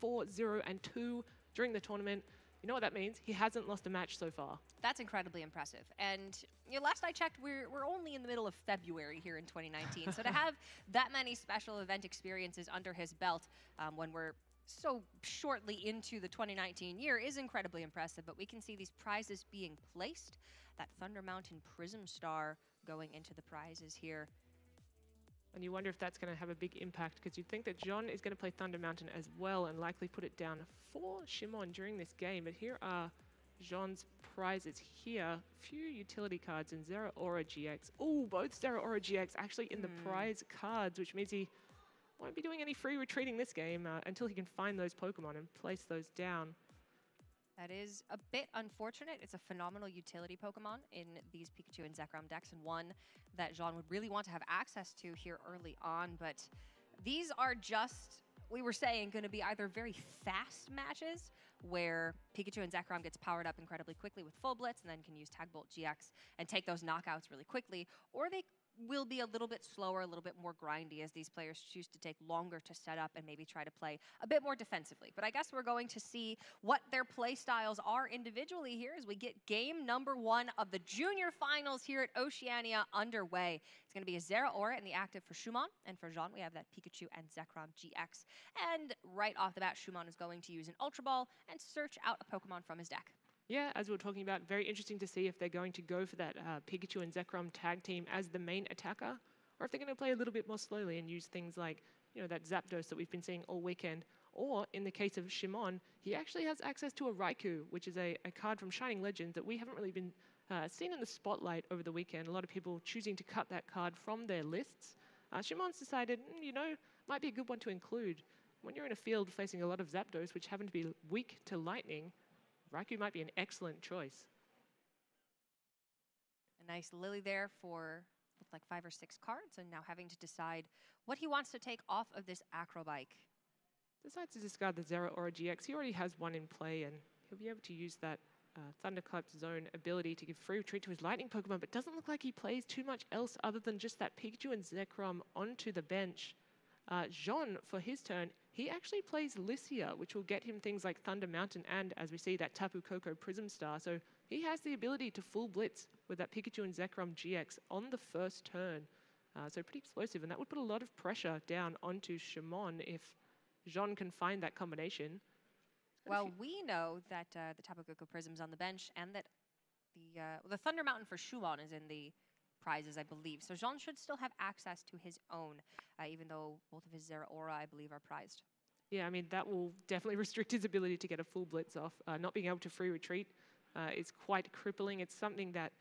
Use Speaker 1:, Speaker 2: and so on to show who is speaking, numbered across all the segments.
Speaker 1: 4-0-2 during the tournament. You know what that means? He hasn't lost a match so far.
Speaker 2: That's incredibly impressive. And last I checked, we're only in the middle of February here in 2019. So to have that many special event experiences under his belt when we're so shortly into the 2019 year is incredibly impressive. But we can see these prizes being placed. That Thunder Mountain Prism Star going into the prizes here.
Speaker 1: And you wonder if that's going to have a big impact, because you'd think that John is going to play Thunder Mountain as well and likely put it down for Shimon during this game. But here are Jean's prizes here. Few utility cards in Zeraora GX. Oh, both Zeraora GX actually in the prize cards, which means he won't be doing any free retreating this game until he can find those Pokemon and place those down.
Speaker 2: That is a bit unfortunate. It's a phenomenal utility Pokemon in these Pikachu and Zekrom decks, and one that Jean would really want to have access to here early on. But these are just, we were saying, going to be either very fast matches where Pikachu and Zekrom gets powered up incredibly quickly with Full Blitz and then can use Tag Bolt GX and take those knockouts really quickly, or they will be a little bit slower, a little bit more grindy as these players choose to take longer to set up and maybe try to play a bit more defensively. But I guess we're going to see what their play styles are individually here as we get game number 1 of the junior finals here at Oceania underway. It's going to be a Zeraora in the active for Shumon, and for Jean we have that Pikachu and Zekrom GX. And right off the bat, Shumon is going to use an Ultra Ball and search out a Pokemon from his deck.
Speaker 1: Yeah, as we were talking about, very interesting to see if they're going to go for that Pikachu and Zekrom tag team as the main attacker, or if they're going to play a little bit more slowly and use things like, that Zapdos that we've been seeing all weekend. Or in the case of Shimon, he actually has access to a Raikou, which is a card from Shining Legends that we haven't really been seen in the spotlight over the weekend. A lot of people choosing to cut that card from their lists. Shimon's decided, might be a good one to include. When you're in a field facing a lot of Zapdos, which happen to be weak to lightning, Raikou might be an excellent choice.
Speaker 2: A nice Lily there for like 5 or 6 cards, and now having to decide what he wants to take off of this Acrobike.
Speaker 1: Decides to discard the Zeraora GX. He already has one in play, and he'll be able to use that Thunderclap Zone ability to give free retreat to his Lightning Pokemon, but doesn't look like he plays too much else other than just that Pikachu and Zekrom onto the bench. Jean, for his turn, he actually plays Lycia, which will get him things like Thunder Mountain and, as we see, that Tapu Koko Prism Star. So he has the ability to full blitz with that Pikachu and Zekrom GX on the first turn. So pretty explosive, and that would put a lot of pressure down onto Shimon if Jean can find that combination.
Speaker 2: Well, we know that the Tapu Koko Prism's on the bench, and that the Thunder Mountain for Shumon is in the prizes, I believe. So Jean should still have access to his own, even though both of his Zeraora, I believe, are prized.
Speaker 1: Yeah, I mean, that will definitely restrict his ability to get a full blitz off. Not being able to free retreat is quite crippling. It's something that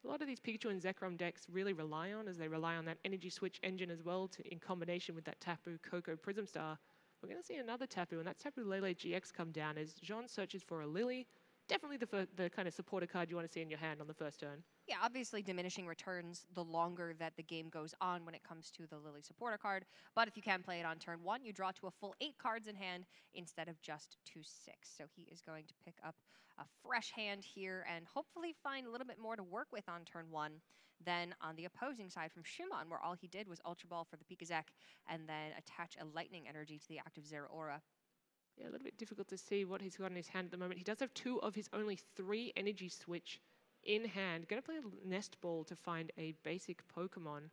Speaker 1: a lot of these Pikachu and Zekrom decks really rely on, as they rely on that Energy Switch engine as well, in combination with that Tapu Koko Prism Star. We're going to see another Tapu, and that's Tapu Lele GX come down as Jean searches for a Lily. Definitely the kind of supporter card you want to see in your hand on the first turn.
Speaker 2: Yeah, obviously diminishing returns the longer that the game goes on when it comes to the Lily supporter card. But if you can play it on turn 1, you draw to a full 8 cards in hand instead of just 2/6. So he is going to pick up a fresh hand here and hopefully find a little bit more to work with on turn 1 than on the opposing side from Shimon, where all he did was Ultra Ball for the Pikazek and then attach a Lightning Energy to the active Zeraora.
Speaker 1: Yeah, a little bit difficult to see what he's got in his hand at the moment. He does have 2 of his only 3 Energy Switch in hand. Going to play a Nest Ball to find a basic Pokemon.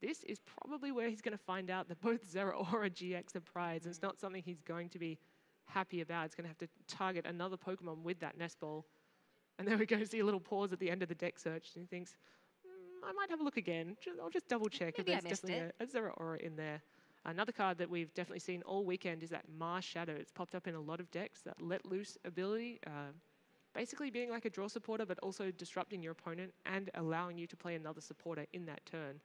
Speaker 1: This is probably where he's going to find out that both Zeraora GX are prized. It's not something he's going to be happy about. It's going to have to target another Pokemon with that Nest Ball. And there we go, see a little pause at the end of the deck search. And he thinks, I might have a look again. I'll just double check if there's definitely a Zeraora in there. Another card that we've definitely seen all weekend is that Mars Shadow. It's popped up in a lot of decks, that Let Loose ability. Basically being like a draw supporter, but also disrupting your opponent and allowing you to play another supporter in that turn.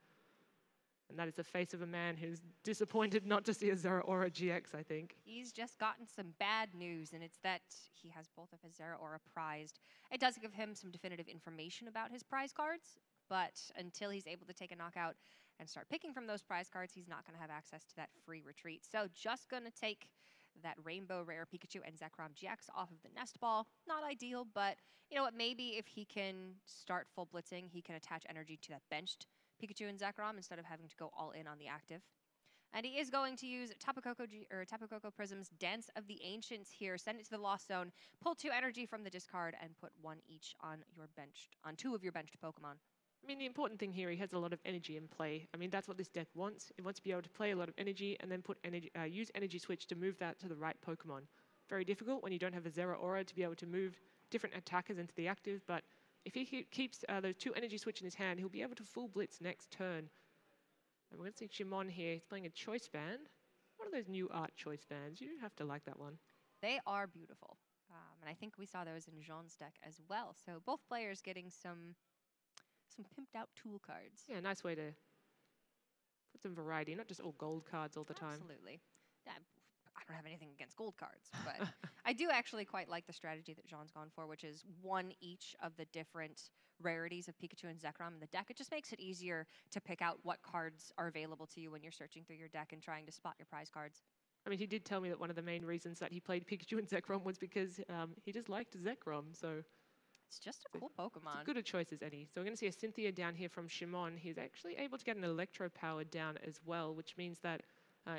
Speaker 1: And that is the face of a man who's disappointed not to see a Zeraora GX, I think.
Speaker 2: He's just gotten some bad news, and it's that he has both of his Zeraora prized. It does give him some definitive information about his prize cards, but until he's able to take a knockout and start picking from those prize cards, he's not going to have access to that free retreat. So just going to take that Rainbow Rare Pikachu and Zekrom GX off of the Nest Ball. Not ideal, but you know what? Maybe if he can start full blitzing, he can attach energy to that benched Pikachu and Zekrom instead of having to go all in on the active. And he is going to use Tapu Koko Prism's Dance of the Ancients here. Send it to the Lost Zone. Pull 2 energy from the discard and put 1 each on your benched, on 2 of your benched Pokemon.
Speaker 1: I mean, the important thing here, he has a lot of energy in play. I mean, that's what this deck wants. It wants to be able to play a lot of energy and then put energy, use Energy Switch to move that to the right Pokemon. Very difficult when you don't have a Zera Aura to be able to move different attackers into the active, but if he keeps those 2 Energy Switch in his hand, he'll be able to full blitz next turn. And we're going to see Shimon here. He's playing a Choice Band. One of those new art Choice Bands. You have to like that one.
Speaker 2: They are beautiful. And I think we saw those in Jean's deck as well. So both players getting some pimped out tool cards.
Speaker 1: Yeah, nice way to put some variety, not just all gold cards all the time.
Speaker 2: Absolutely. Yeah, I don't have anything against gold cards, but I do actually quite like the strategy that Jean's gone for, which is 1 each of the different rarities of Pikachu and Zekrom in the deck. It just makes it easier to pick out what cards are available to you when you're searching through your deck and trying to spot your prize cards.
Speaker 1: I mean, he did tell me that one of the main reasons that he played Pikachu and Zekrom was because he just liked Zekrom, so...
Speaker 2: It's just a cool Pokemon.
Speaker 1: As good a choice as any. So we're going to see a Cynthia down here from Shimon. He's actually able to get an Electro Power down as well, which means that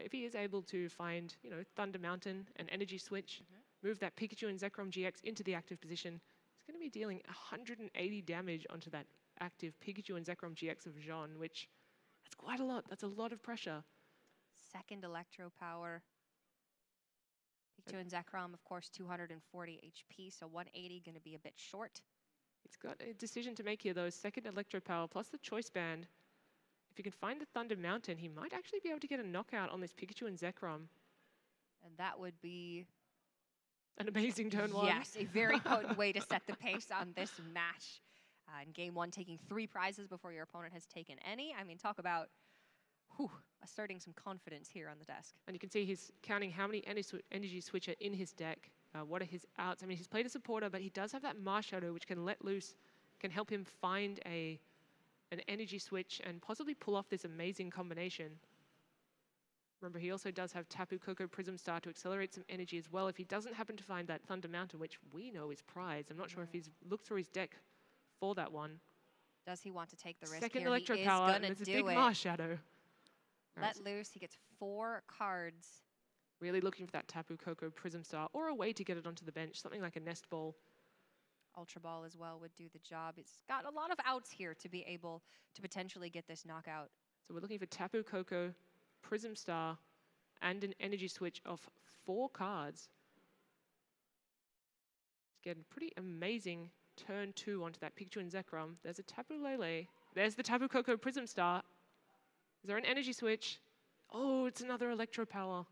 Speaker 1: if he is able to find, you know, Thunder Mountain and Energy Switch, move that Pikachu and Zekrom GX into the active position, he's going to be dealing 180 damage onto that active Pikachu and Zekrom GX of Jean, which that's quite a lot. That's a lot of pressure.
Speaker 2: Second Electro Power. Pikachu and Zekrom, of course, 240 HP, so 180 going to be a bit short.
Speaker 1: He's got a decision to make here, though. Second Electro Power plus the Choice Band. If he can find the Thunder Mountain, he might actually be able to get a knockout on this Pikachu and Zekrom.
Speaker 2: And that would be...
Speaker 1: an amazing turn 1.
Speaker 2: Yes, a very potent way to set the pace on this match. In game 1, taking 3 prizes before your opponent has taken any. I mean, talk about... asserting some confidence here on the desk.
Speaker 1: And you can see he's counting how many energy switch are in his deck. What are his outs? I mean, he's played a supporter, but he does have that Marshadow, which can let loose, can help him find an energy switch and possibly pull off this amazing combination. Remember, he also does have Tapu Koko Prism Star to accelerate some energy as well if he doesn't happen to find that Thunder Mountain, which we know is prize. I'm not sure if he's looked through his deck for that one.
Speaker 2: Does he want to take the risk
Speaker 1: Second
Speaker 2: here?
Speaker 1: Electro
Speaker 2: He
Speaker 1: Power,
Speaker 2: is
Speaker 1: and
Speaker 2: gonna
Speaker 1: there's a
Speaker 2: do
Speaker 1: big
Speaker 2: it.
Speaker 1: Marshadow.
Speaker 2: Let loose. He gets 4 cards.
Speaker 1: Really looking for that Tapu Koko Prism Star or a way to get it onto the bench, something like a Nest Ball.
Speaker 2: Ultra Ball as well would do the job. It's got a lot of outs here to be able to potentially get this knockout.
Speaker 1: So we're looking for Tapu Koko, Prism Star, and an energy switch of 4 cards. It's getting pretty amazing turn 2 onto that Pikachu and Zekrom. There's a Tapu Lele. There's the Tapu Koko Prism Star. Is there an energy switch? Oh, it's another Electro Power.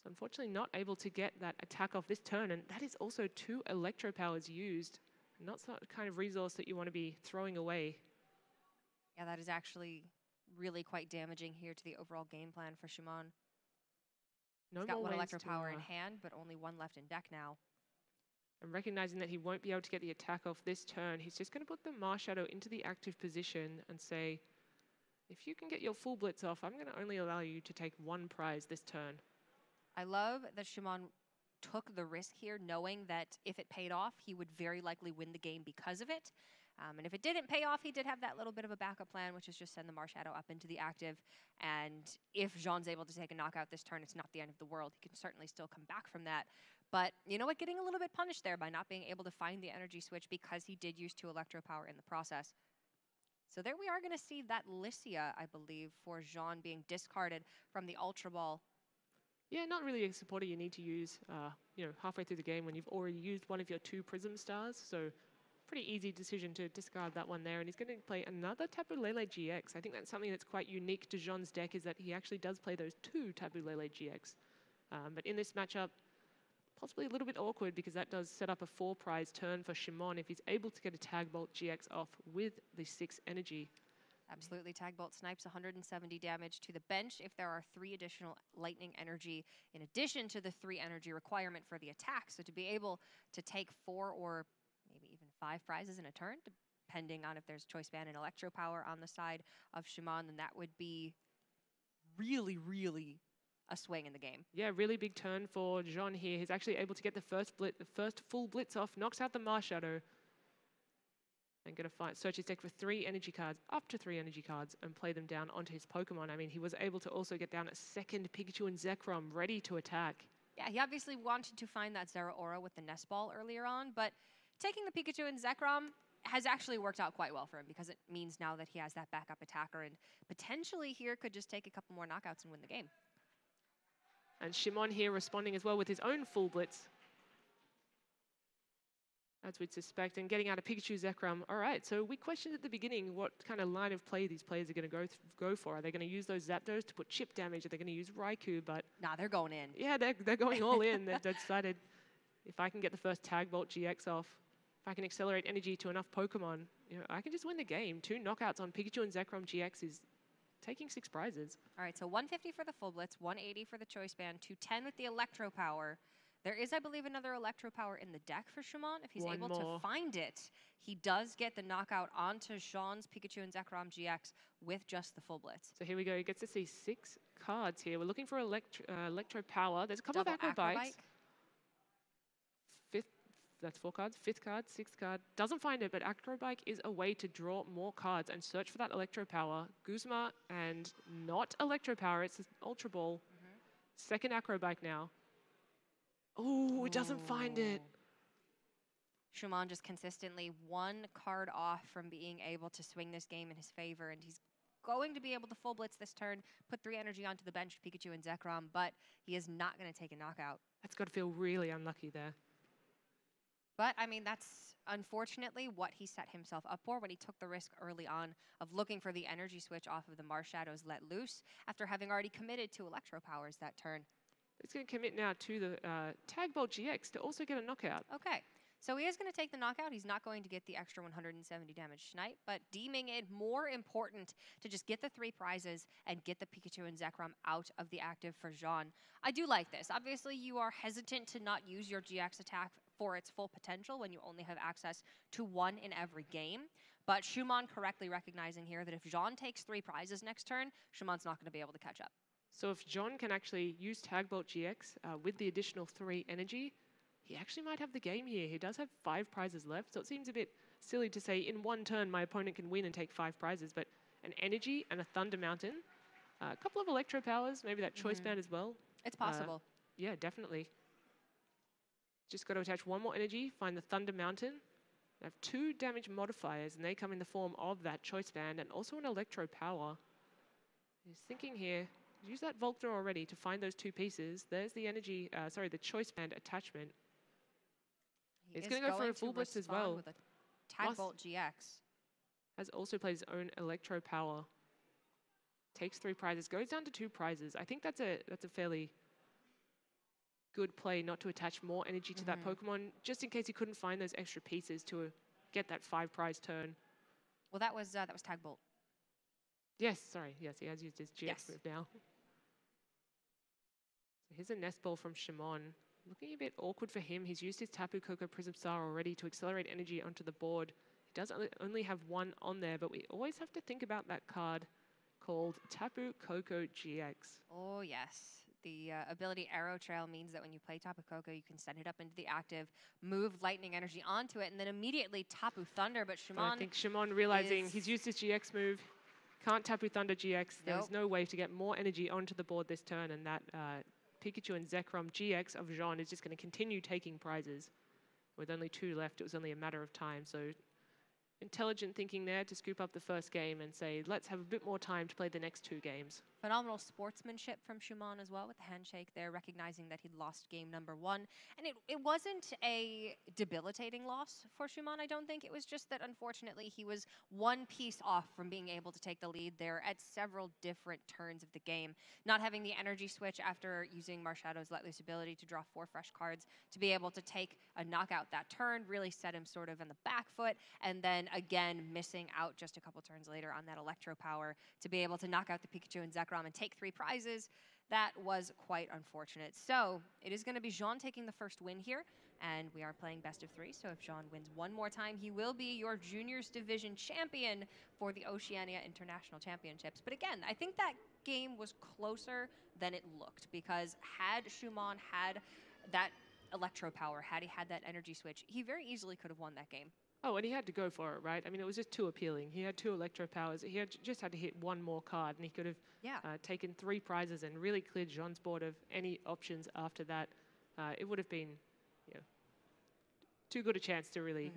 Speaker 1: So unfortunately not able to get that attack off this turn, and that is also 2 Electro Powers used. Not the kind of resource that you want to be throwing away.
Speaker 2: Yeah, that is actually really quite damaging here to the overall game plan for Shimon.
Speaker 1: No
Speaker 2: He's got
Speaker 1: more
Speaker 2: 1
Speaker 1: ways
Speaker 2: Electro
Speaker 1: to,
Speaker 2: Power in hand, but only 1 left in deck now.
Speaker 1: And recognizing that he won't be able to get the attack off this turn, he's just going to put the Marshadow into the active position and say, if you can get your full blitz off, I'm going to only allow you to take 1 prize this turn.
Speaker 2: I love that Shimon took the risk here, knowing that if it paid off, he would very likely win the game because of it. And if it didn't pay off, he did have that little bit of a backup plan, which is just send the Marshadow up into the active. And if Jean's able to take a knockout this turn, it's not the end of the world. He can certainly still come back from that. But you know what? Getting a little bit punished there by not being able to find the energy switch because he did use 2 Electro Power in the process. So there we are going to see that Lycia, I believe, for Jean being discarded from the Ultra Ball.
Speaker 1: Yeah, not really a supporter you need to use, halfway through the game when you've already used one of your 2 Prism Stars. So pretty easy decision to discard that one there. And he's going to play another Tapu Lele GX. I think that's something that's quite unique to Jean's deck, is that he actually does play those 2 Tapu Lele GX. But in this matchup, possibly a little bit awkward because that does set up a 4 prize turn for Shimon if he's able to get a Tag Bolt GX off with the 6 energy.
Speaker 2: Absolutely. Tag Bolt snipes 170 damage to the bench if there are 3 additional lightning energy in addition to the 3 energy requirement for the attack. So to be able to take 4 or maybe even 5 prizes in a turn, depending on if there's Choice Band and Electro Power on the side of Shimon, then that would be really, really a swing in the game.
Speaker 1: Yeah, really big turn for Jean here. He's actually able to get the first full blitz off, knocks out the Marshadow. And going to search his deck for 3 energy cards, up to 3 energy cards, and play them down onto his Pokemon. I mean, he was able to also get down a second Pikachu and Zekrom ready to attack.
Speaker 2: Yeah, he obviously wanted to find that Zeraora with the Nest Ball earlier on, but taking the Pikachu and Zekrom has actually worked out quite well for him because it means now that he has that backup attacker and potentially here could just take a couple more knockouts and win the game.
Speaker 1: And Shimon here responding as well with his own full blitz, as we'd suspect, and getting out a Pikachu Zekrom. All right, so we questioned at the beginning what kind of line of play these players are going to go for. Are they going to use those Zapdos to put chip damage? Are they going to use Raikou? But
Speaker 2: nah, they're going in.
Speaker 1: Yeah, they're going all in. They've decided, if I can get the first Tag Bolt GX off, if I can accelerate energy to enough Pokemon, you know, I can just win the game. 2 knockouts on Pikachu and Zekrom GX is taking 6 prizes.
Speaker 2: All right, so 150 for the full blitz, 180 for the choice band, 210 with the Electro Power. There is, I believe, another Electro Power in the deck for Shimon. If he's able to find it, he does get the knockout onto Jean's Pikachu and Zekrom GX with just the full blitz.
Speaker 1: So here we go. He gets to see 6 cards here. We're looking for Electro Power. There's a couple
Speaker 2: Double
Speaker 1: of Acrobikes. That's 4 cards. 5th card, 6th card. Doesn't find it, but Acrobike is a way to draw more cards and search for that Electro Power. Guzma and not Electro Power. It's an Ultra Ball. Second Acrobike now. Oh, it doesn't find it.
Speaker 2: Shimon just consistently 1 card off from being able to swing this game in his favor, and he's going to be able to full blitz this turn, put 3 energy onto the bench, Pikachu and Zekrom, but he is not going to take a knockout.
Speaker 1: That's got to feel really unlucky there.
Speaker 2: But, I mean, that's unfortunately what he set himself up for when he took the risk early on of looking for the energy switch off of the Marshadows let loose after having already committed to Electro Powers that turn.
Speaker 1: It's going to commit now to the Tag Bolt GX to also get a knockout.
Speaker 2: Okay, so he is going to take the knockout. He's not going to get the extra 170 damage tonight, but deeming it more important to just get the 3 prizes and get the Pikachu and Zekrom out of the active for Jean. I do like this. Obviously, you are hesitant to not use your GX attack for its full potential when you only have access to 1 in every game. But Shimon correctly recognizing here that if Jean takes 3 prizes next turn, Shimon's not going to be able to catch up.
Speaker 1: So if John can actually use Tag Bolt GX with the additional 3 energy, he actually might have the game here. He does have 5 prizes left, so it seems a bit silly to say in 1 turn my opponent can win and take 5 prizes, but an energy and a Thunder Mountain, a couple of Electro Powers, maybe that choice band as well.
Speaker 2: It's possible.
Speaker 1: Yeah, definitely. Just got to attach 1 more energy, find the Thunder Mountain. I have 2 damage modifiers, and they come in the form of that choice band and also an Electro Power. He's thinking here, use that Voltor already to find those 2 pieces. There's the energy, the choice band attachment. He's going to go for a full blitz as well.
Speaker 2: With a Tag Bolt GX.
Speaker 1: Has also played his own Electro Power. Takes 3 prizes, goes down to 2 prizes. I think that's a fairly good play not to attach more energy to that Pokemon, just in case he couldn't find those extra pieces to get that 5 prize turn.
Speaker 2: Well, that was Tag Bolt.
Speaker 1: Yes, sorry. Yes, he has used his GX move now. So here's a Nest Ball from Shimon. Looking a bit awkward for him. He's used his Tapu Koko Prism Star already to accelerate energy onto the board. He does only have 1 on there, but we always have to think about that card called Tapu Koko GX.
Speaker 2: Oh, yes. The ability Arrow Trail means that when you play Tapu Koko, you can send it up into the active, move lightning energy onto it, and then immediately Tapu Thunder. But Shimon,
Speaker 1: I think Shimon realizing he's used his GX move, can't Tapu Thunder GX. There's no way to get more energy onto the board this turn, and that Pikachu and Zekrom GX of Jean is just going to continue taking prizes. With only 2 left, it was only a matter of time. So intelligent thinking there to scoop up the first game and say, let's have a bit more time to play the next 2 games.
Speaker 2: Phenomenal sportsmanship from Shimon as well with the handshake there, recognizing that he'd lost game number 1. And it wasn't a debilitating loss for Shimon, I don't think. It was just that, unfortunately, he was 1 piece off from being able to take the lead there at several different turns of the game. Not having the energy switch after using Marshadow's Let Loose ability to draw 4 fresh cards to be able to take a knockout that turn really set him sort of on the back foot. And then, again, missing out just a couple turns later on that Electro Power to be able to knock out the Pikachu and Zekrom and take 3 prizes. That was quite unfortunate. So it is going to be Jean taking the first win here, and we are playing best of 3. So if Jean wins 1 more time, he will be your Juniors Division champion for the Oceania International Championships. But again, I think that game was closer than it looked, because had Shimon had that Electro Power, had he had that energy switch, he very easily could have won that game.
Speaker 1: Oh, and he had to go for it, right? I mean, it was just too appealing. He had 2 Electro Powers. He had just had to hit 1 more card, and he could have
Speaker 2: Yeah.
Speaker 1: taken 3 prizes and really cleared Jean's board of any options after that. It would have been, you know, too good a chance to really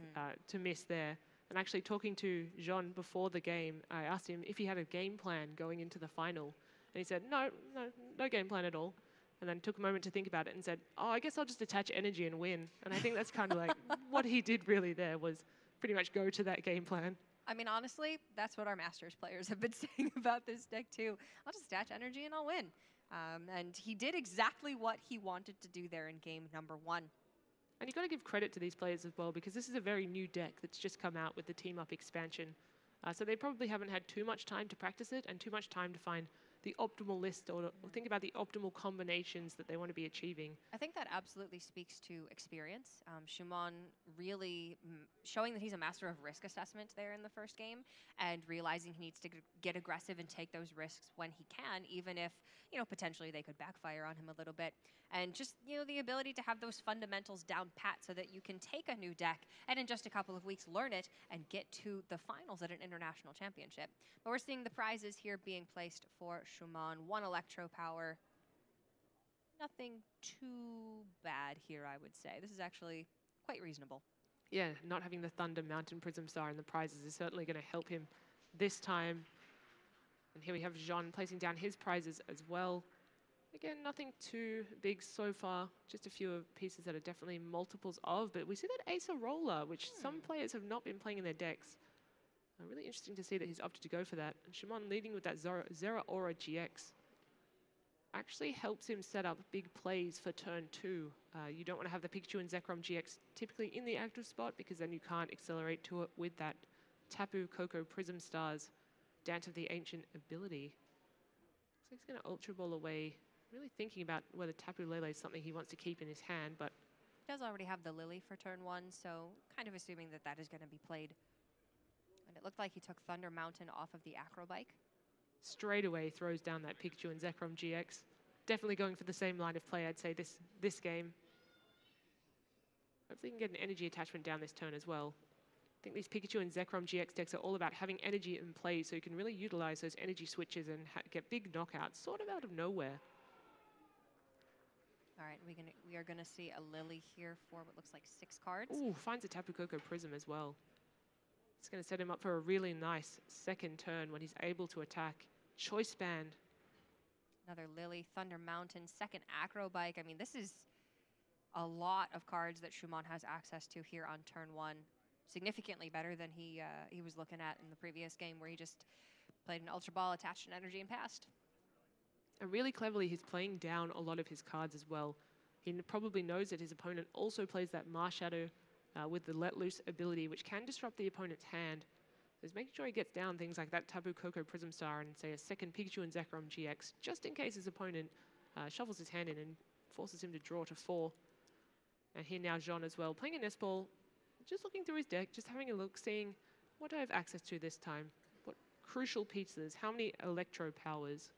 Speaker 1: to miss there. And actually, talking to Jean before the game, I asked him if he had a game plan going into the final, and he said, no game plan at all. And then took a moment to think about it and said, oh, I guess I'll just attach energy and win. And I think that's kind of like what he did really there was pretty much go to that game plan.
Speaker 2: I mean, honestly, that's what our Masters players have been saying about this deck too. I'll just attach energy and I'll win. And he did exactly what he wanted to do there in game number 1.
Speaker 1: And you've got to give credit to these players as well, because this is a very new deck that's just come out with the Team Up expansion. So they probably haven't had too much time to practice it and too much time to find the optimal list or think about the optimal combinations that they want to be achieving.
Speaker 2: I think that absolutely speaks to experience. Shumon really showing that he's a master of risk assessment there in the first game and realizing he needs to get aggressive and take those risks when he can, even if, you know, potentially they could backfire on him a little bit. And just, you know, the ability to have those fundamentals down pat so that you can take a new deck and in just a couple of weeks learn it and get to the finals at an international championship. But we're seeing the prizes here being placed for Shumon. 1 Electro Power. Nothing too bad here, I would say. This is actually quite reasonable.
Speaker 1: Yeah, not having the Thunder Mountain Prism Star in the prizes is certainly going to help him this time. And here we have Jean placing down his prizes as well. Again, nothing too big so far. Just a few pieces that are definitely multiples of. But we see that Ace Roller, which some players have not been playing in their decks. Really interesting to see that he's opted to go for that. And Shimon leading with that Zera Aura GX. Actually helps him set up big plays for turn 2. You don't want to have the Pikachu and Zekrom GX typically in the active spot, because then you can't accelerate to it with that Tapu Koko Prism Stars Dance of the Ancient ability. So he's going to Ultra Ball away, really thinking about whether Tapu Lele is something he wants to keep in his hand, but
Speaker 2: He does already have the Lily for turn 1, so kind of assuming that that is going to be played. And it looked like he took Thunder Mountain off of the Acro Bike.
Speaker 1: Straight away throws down that Pikachu and Zekrom GX. Definitely going for the same line of play, I'd say, this game. Hopefully he can get an energy attachment down this turn as well. I think these Pikachu and Zekrom GX decks are all about having energy in play, so you can really utilize those energy switches and get big knockouts sort of out of nowhere.
Speaker 2: All right, we are gonna see a Lily here for what looks like 6 cards.
Speaker 1: Ooh, finds a Tapu Koko Prism as well. It's going to set him up for a really nice second turn when he's able to attack. Choice Band.
Speaker 2: Another Lily, Thunder Mountain, second Acro Bike. I mean, this is a lot of cards that Shumon has access to here on turn 1. Significantly better than he was looking at in the previous game, where he just played an Ultra Ball, attached an energy, and passed.
Speaker 1: And really cleverly, he's playing down a lot of his cards as well. He probably knows that his opponent also plays that Marshadow with the Let Loose ability, which can disrupt the opponent's hand. So he's making sure he gets down things like that Tapu Koko Prism Star and, say, a second Pikachu and Zekrom GX, just in case his opponent shovels his hand in and forces him to draw to 4. And here now Jean as well, playing a Nest Ball, just looking through his deck, just having a look, seeing what do I have access to this time? What crucial pieces? How many Electro Powers?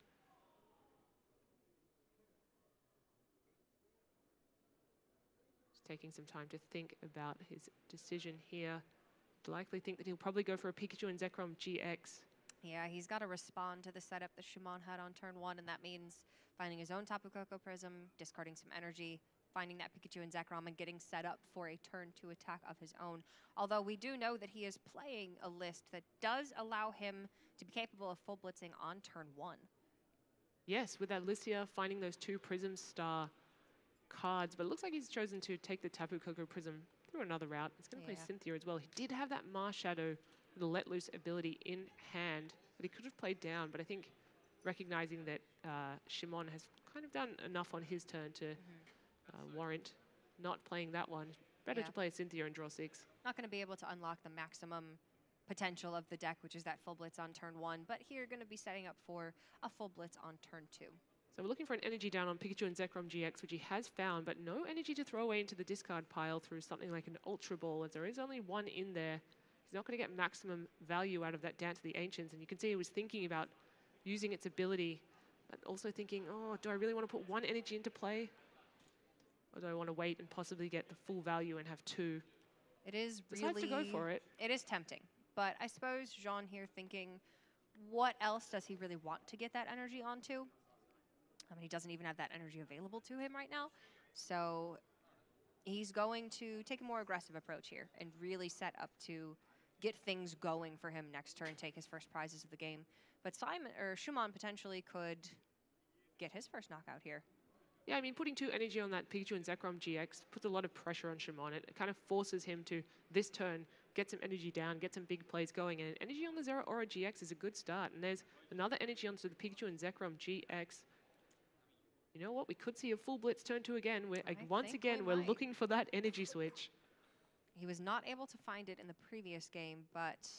Speaker 1: Taking some time to think about his decision here. Likely think that he'll probably go for a Pikachu and Zekrom GX.
Speaker 2: Yeah, he's got to respond to the setup that Shumon had on turn 1, and that means finding his own Tapu Koko Prism, discarding some energy, finding that Pikachu and Zekrom, and getting set up for a turn 2 attack of his own. Although we do know that he is playing a list that does allow him to be capable of full blitzing on turn 1.
Speaker 1: Yes, with that Lycia finding those 2 Prism Star cards, but it looks like he's chosen to take the Tapu Koko Prism through another route. He's going to play Cynthia as well. He did have that Marshadow, the Let Loose ability in hand that he could have played down, but I think recognizing that Shimon has kind of done enough on his turn to warrant not playing that one. Better to play a Cynthia and draw 6.
Speaker 2: Not going to be able to unlock the maximum potential of the deck, which is that full blitz on turn 1, but here going to be setting up for a full blitz on turn 2.
Speaker 1: So we're looking for an energy down on Pikachu and Zekrom GX, which he has found, but no energy to throw away into the discard pile through something like an Ultra Ball, as there is only 1 in there. He's not going to get maximum value out of that Dance of the Ancients, and you can see he was thinking about using its ability, but also thinking, oh, do I really want to put 1 energy into play? Or do I want to wait and possibly get the full value and have 2?
Speaker 2: It is
Speaker 1: decides
Speaker 2: really...
Speaker 1: to go for it.
Speaker 2: It is tempting. But I suppose Jean here thinking, what else does he really want to get that energy onto? I mean, he doesn't even have that energy available to him right now. So he's going to take a more aggressive approach here and really set up to get things going for him next turn, take his first prizes of the game. But Schumann potentially could get his first knockout here.
Speaker 1: Yeah, I mean, putting 2 energy on that Pikachu and Zekrom GX puts a lot of pressure on Schumann. It kind of forces him to, this turn, get some energy down, get some big plays going. And energy on the Zero Aura GX is a good start. And there's another energy onto the Pikachu and Zekrom GX. You know what? We could see a full Blitz turn 2 again. Once again, we're looking for that energy switch.
Speaker 2: He was not able to find it in the previous game, but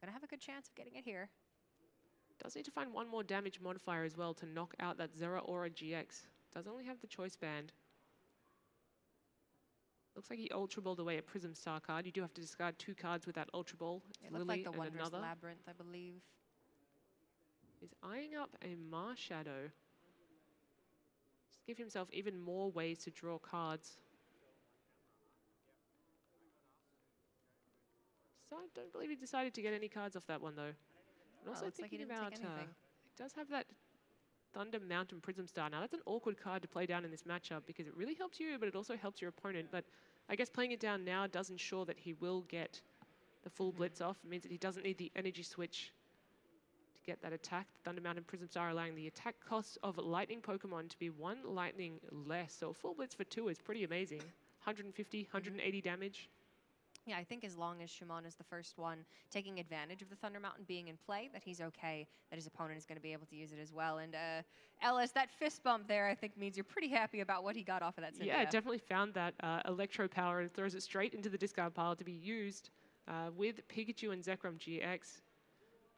Speaker 2: gonna have a good chance of getting it here.
Speaker 1: Does need to find one more damage modifier as well to knock out that Zero Aura GX. Does only have the choice band. Looks like he Ultra Balled away a Prism Star card. You do have to discard 2 cards with that Ultra Ball.
Speaker 2: It looked like the Wondrous Labyrinth, I believe.
Speaker 1: He's eyeing up a Marshadow. Just give himself even more ways to draw cards. So I don't believe he decided to get any cards off that one though. And also thinking about, he does have that Thunder Mountain Prism Star. Now that's an awkward card to play down in this matchup because it really helps you, but it also helps your opponent. But I guess playing it down now does ensure that he will get the full Blitz off. It means that he doesn't need the energy switch to get that attack. The Thunder Mountain Prism Star allowing the attack cost of Lightning Pokemon to be 1 Lightning less. So a full Blitz for 2 is pretty amazing. 150, 180 damage.
Speaker 2: Yeah, I think as long as Schumann is the first one taking advantage of the Thunder Mountain being in play, that he's okay, that his opponent is going to be able to use it as well. And Ellis, that fist bump there, I think means you're pretty happy about what he got off of that Cynthia.
Speaker 1: Yeah, definitely found that Electro Power and throws it straight into the discard pile to be used with Pikachu and Zekrom GX.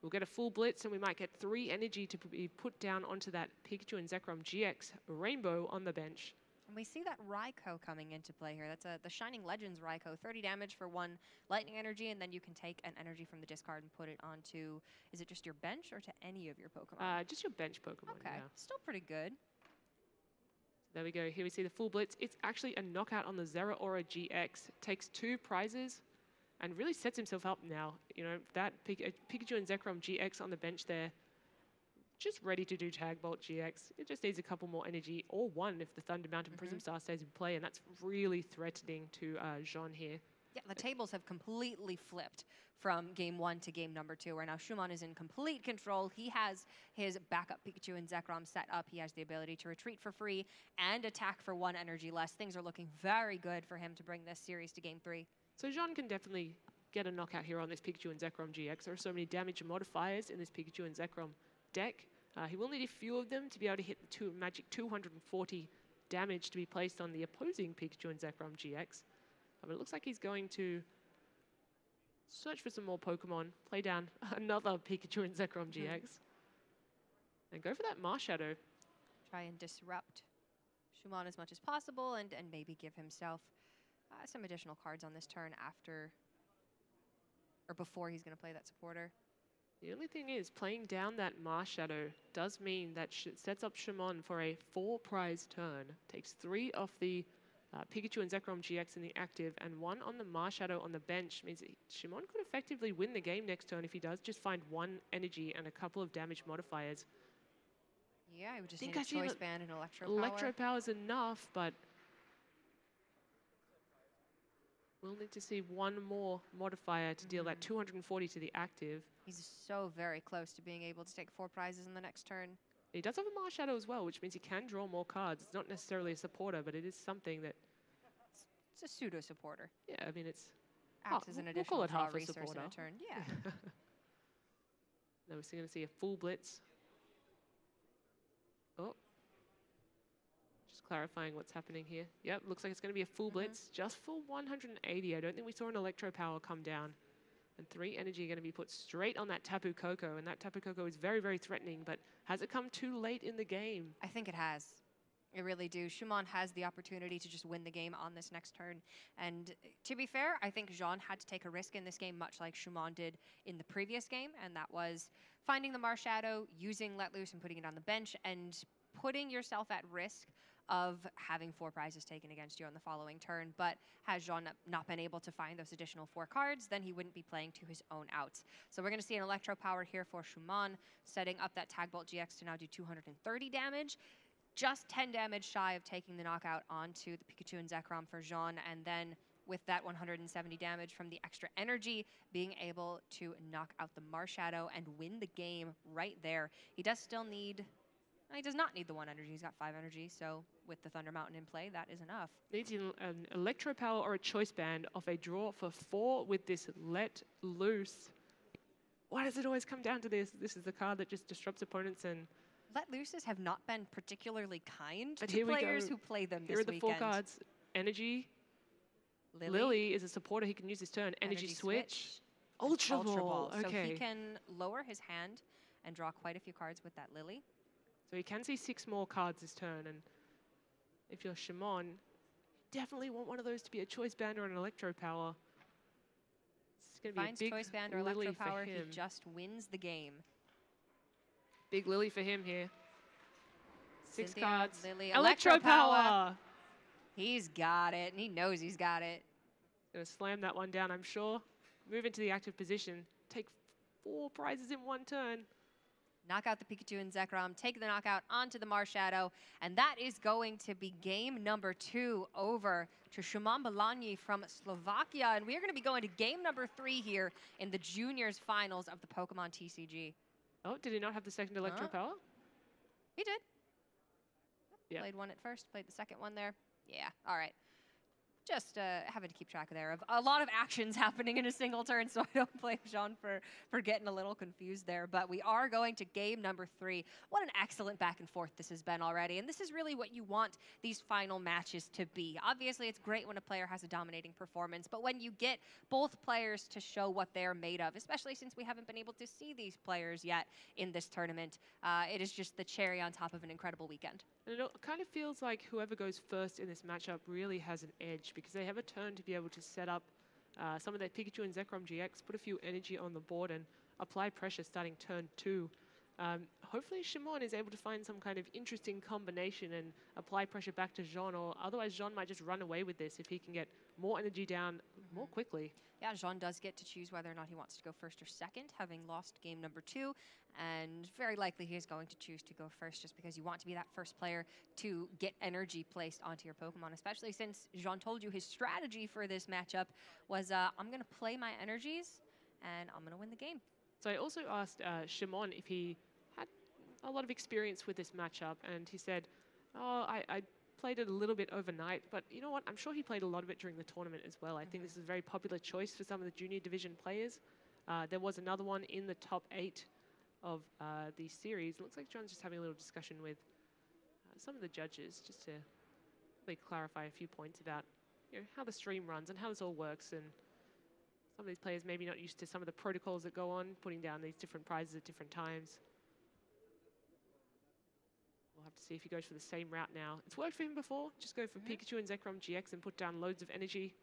Speaker 1: We'll get a full Blitz and we might get 3 energy to be put down onto that Pikachu and Zekrom GX Rainbow on the bench.
Speaker 2: And we see that Raikou coming into play here. That's the Shining Legends Raikou. 30 damage for 1 lightning energy, and then you can take an energy from the discard and put it onto, is it just your bench or to any of your Pokemon?
Speaker 1: Just your bench Pokemon,
Speaker 2: okay,
Speaker 1: yeah.
Speaker 2: Still pretty good.
Speaker 1: There we go. Here we see the full Blitz. It's actually a knockout on the Zero Aura GX. Takes 2 prizes and really sets himself up now. You know, that Pikachu and Zekrom GX on the bench there. Just ready to do Tag Bolt GX. It just needs a couple more energy, or 1 if the Thunder Mountain Prism Star stays in play, and that's really threatening to Jean here.
Speaker 2: Yeah, the tables have completely flipped from game 1 to game number 2, where now Schumann is in complete control. He has his backup Pikachu and Zekrom set up. He has the ability to retreat for free and attack for 1 energy less. Things are looking very good for him to bring this series to game 3.
Speaker 1: So Jean can definitely get a knockout here on this Pikachu and Zekrom GX. There are so many damage modifiers in this Pikachu and Zekrom deck. He will need a few of them to be able to hit the magic 240 damage to be placed on the opposing Pikachu and Zekrom GX. But it looks like he's going to search for some more Pokemon, play down another Pikachu and Zekrom GX, and go for that Marshadow.
Speaker 2: Try and disrupt Schumann as much as possible and maybe give himself some additional cards on this turn after or before he's going to play that supporter.
Speaker 1: The only thing is, playing down that Marshadow does mean that sets up Schumann for a 4-prize turn. Takes 3 off the Pikachu and Zekrom GX in the active, and 1 on the Marshadow on the bench. Means that Schumann could effectively win the game next turn if he does just find 1 energy and a couple of damage modifiers.
Speaker 2: Yeah, I would just need a choice band and Electro Power.
Speaker 1: Electro Power is enough, but we'll need to see 1 more modifier to deal that 240 to the active.
Speaker 2: He's so very close to being able to take 4 prizes in the next turn.
Speaker 1: He does have a Marshadow as well, which means he can draw more cards. It's not necessarily a supporter, but it is something that...
Speaker 2: It's a pseudo-supporter.
Speaker 1: Yeah, I mean, it's...
Speaker 2: Acts as an additional draw resource in a turn. Yeah.
Speaker 1: Now we're going to see a full Blitz. Oh. Just clarifying what's happening here. Yep, looks like it's going to be a full Blitz just for 180. I don't think we saw an Electro Power come down. And 3 energy are going to be put straight on that Tapu Koko. And that Tapu Koko is very, very threatening. But has it come too late in the game?
Speaker 2: I think it has. I really do. Schumann has the opportunity to just win the game on this next turn. And to be fair, I think Jean had to take a risk in this game, much like Schumann did in the previous game. And that was finding the Marshadow, using Let Loose and putting it on the bench, and putting yourself at risk of having 4 prizes taken against you on the following turn. But has Jean not been able to find those additional 4 cards, then he wouldn't be playing to his own outs. So we're going to see an Electro Power here for Shuman, setting up that Tag Bolt GX to now do 230 damage. Just 10 damage shy of taking the knockout onto the Pikachu and Zekrom for Jean, and then with that 170 damage from the extra energy, being able to knock out the Marshadow and win the game right there. He does still need... He does not need the 1 energy. He's got 5 energy, so with the Thunder Mountain in play, that is enough.
Speaker 1: Needs an Electro Power or a Choice Band off a draw for 4 with this Let Loose. Why does it always come down to this? This is the card that just disrupts opponents and...
Speaker 2: Let Looses have not been particularly kind
Speaker 1: but
Speaker 2: to players who play them this weekend.
Speaker 1: Here are the 4 cards. Energy. Lily is a supporter he can use this turn. Energy Switch. Ultra Ball. Okay.
Speaker 2: So he can lower his hand and draw quite a few cards with that Lily.
Speaker 1: So he can see 6 more cards this turn, and if you're Shimon, you definitely want one of those to be a Choice Band or an Electro Power. It's going to be a big
Speaker 2: Choice Band or
Speaker 1: Lily
Speaker 2: Electro Power,
Speaker 1: for him.
Speaker 2: he just wins the game.
Speaker 1: Big Lily for him here. 6
Speaker 2: Cynthia,
Speaker 1: cards.
Speaker 2: Lily,
Speaker 1: Electro Power!
Speaker 2: He's got it, and he knows he's got it.
Speaker 1: Going to slam that one down, I'm sure. Move into the active position. Take 4 prizes in 1 turn.
Speaker 2: Knock out the Pikachu and Zekrom, take the knockout onto the Marshadow, and that is going to be game number 2 over to Shuman Balani from Slovakia, and we are going to be going to game number 3 here in the juniors finals of the Pokemon TCG.
Speaker 1: Oh, did he not have the second Electro Power?
Speaker 2: He did.
Speaker 1: Yeah.
Speaker 2: Played one at first, played the second one there. Yeah, all right. Just having to keep track there of a lot of actions happening in a single turn, so I don't blame Jean for getting a little confused there. But we are going to game number 3. What an excellent back and forth this has been already, and this is really what you want these final matches to be. Obviously, it's great when a player has a dominating performance, but when you get both players to show what they're made of, especially since we haven't been able to see these players yet in this tournament, it is just the cherry on top of an incredible weekend.
Speaker 1: And it kind of feels like whoever goes first in this matchup really has an edge because they have a turn to be able to set up some of their Pikachu and Zekrom GX, put a few energy on the board and apply pressure starting turn 2. Hopefully Shimon is able to find some kind of interesting combination and apply pressure back to Jean, or otherwise Jean might just run away with this if he can get more energy down more quickly.
Speaker 2: Yeah, Jean does get to choose whether or not he wants to go first or second, having lost game number 2. And very likely he is going to choose to go first just because you want to be that first player to get energy placed onto your Pokemon, especially since Jean told you his strategy for this matchup was, I'm going to play my energies and I'm going to win the game.
Speaker 1: So I also asked Shimon if he had a lot of experience with this matchup, and he said, oh, I played it a little bit overnight, but you know what? I'm sure he played a lot of it during the tournament as well. I think this is a very popular choice for some of the junior division players. There was another one in the top 8 of the series. It looks like John's just having a little discussion with some of the judges just to really clarify a few points about how the stream runs and how this all works. And some of these players maybe not used to some of the protocols that go on, putting down these different prizes at different times. We'll have to see if he goes for the same route now. It's worked for him before. Just go for Pikachu and Zekrom GX and put down loads of energy.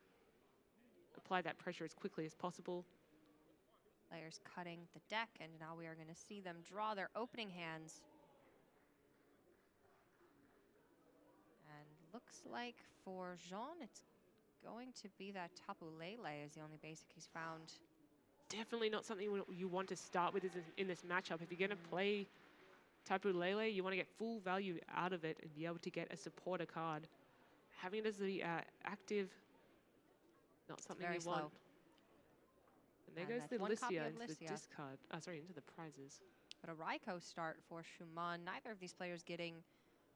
Speaker 1: Apply that pressure as quickly as possible.
Speaker 2: Players cutting the deck, and now we are going to see them draw their opening hands. And looks like for Jean, it's going to be that Tapu Lele is the only basic he's found.
Speaker 1: Definitely not something you want to start with in this matchup. If you're going to play Tapu Lele, you want to get full value out of it and be able to get a supporter card. Having it as the active, not something you want. And there goes the Licia into the discard. Into the prizes.
Speaker 2: But a Raikou start for Shuman. Neither of these players getting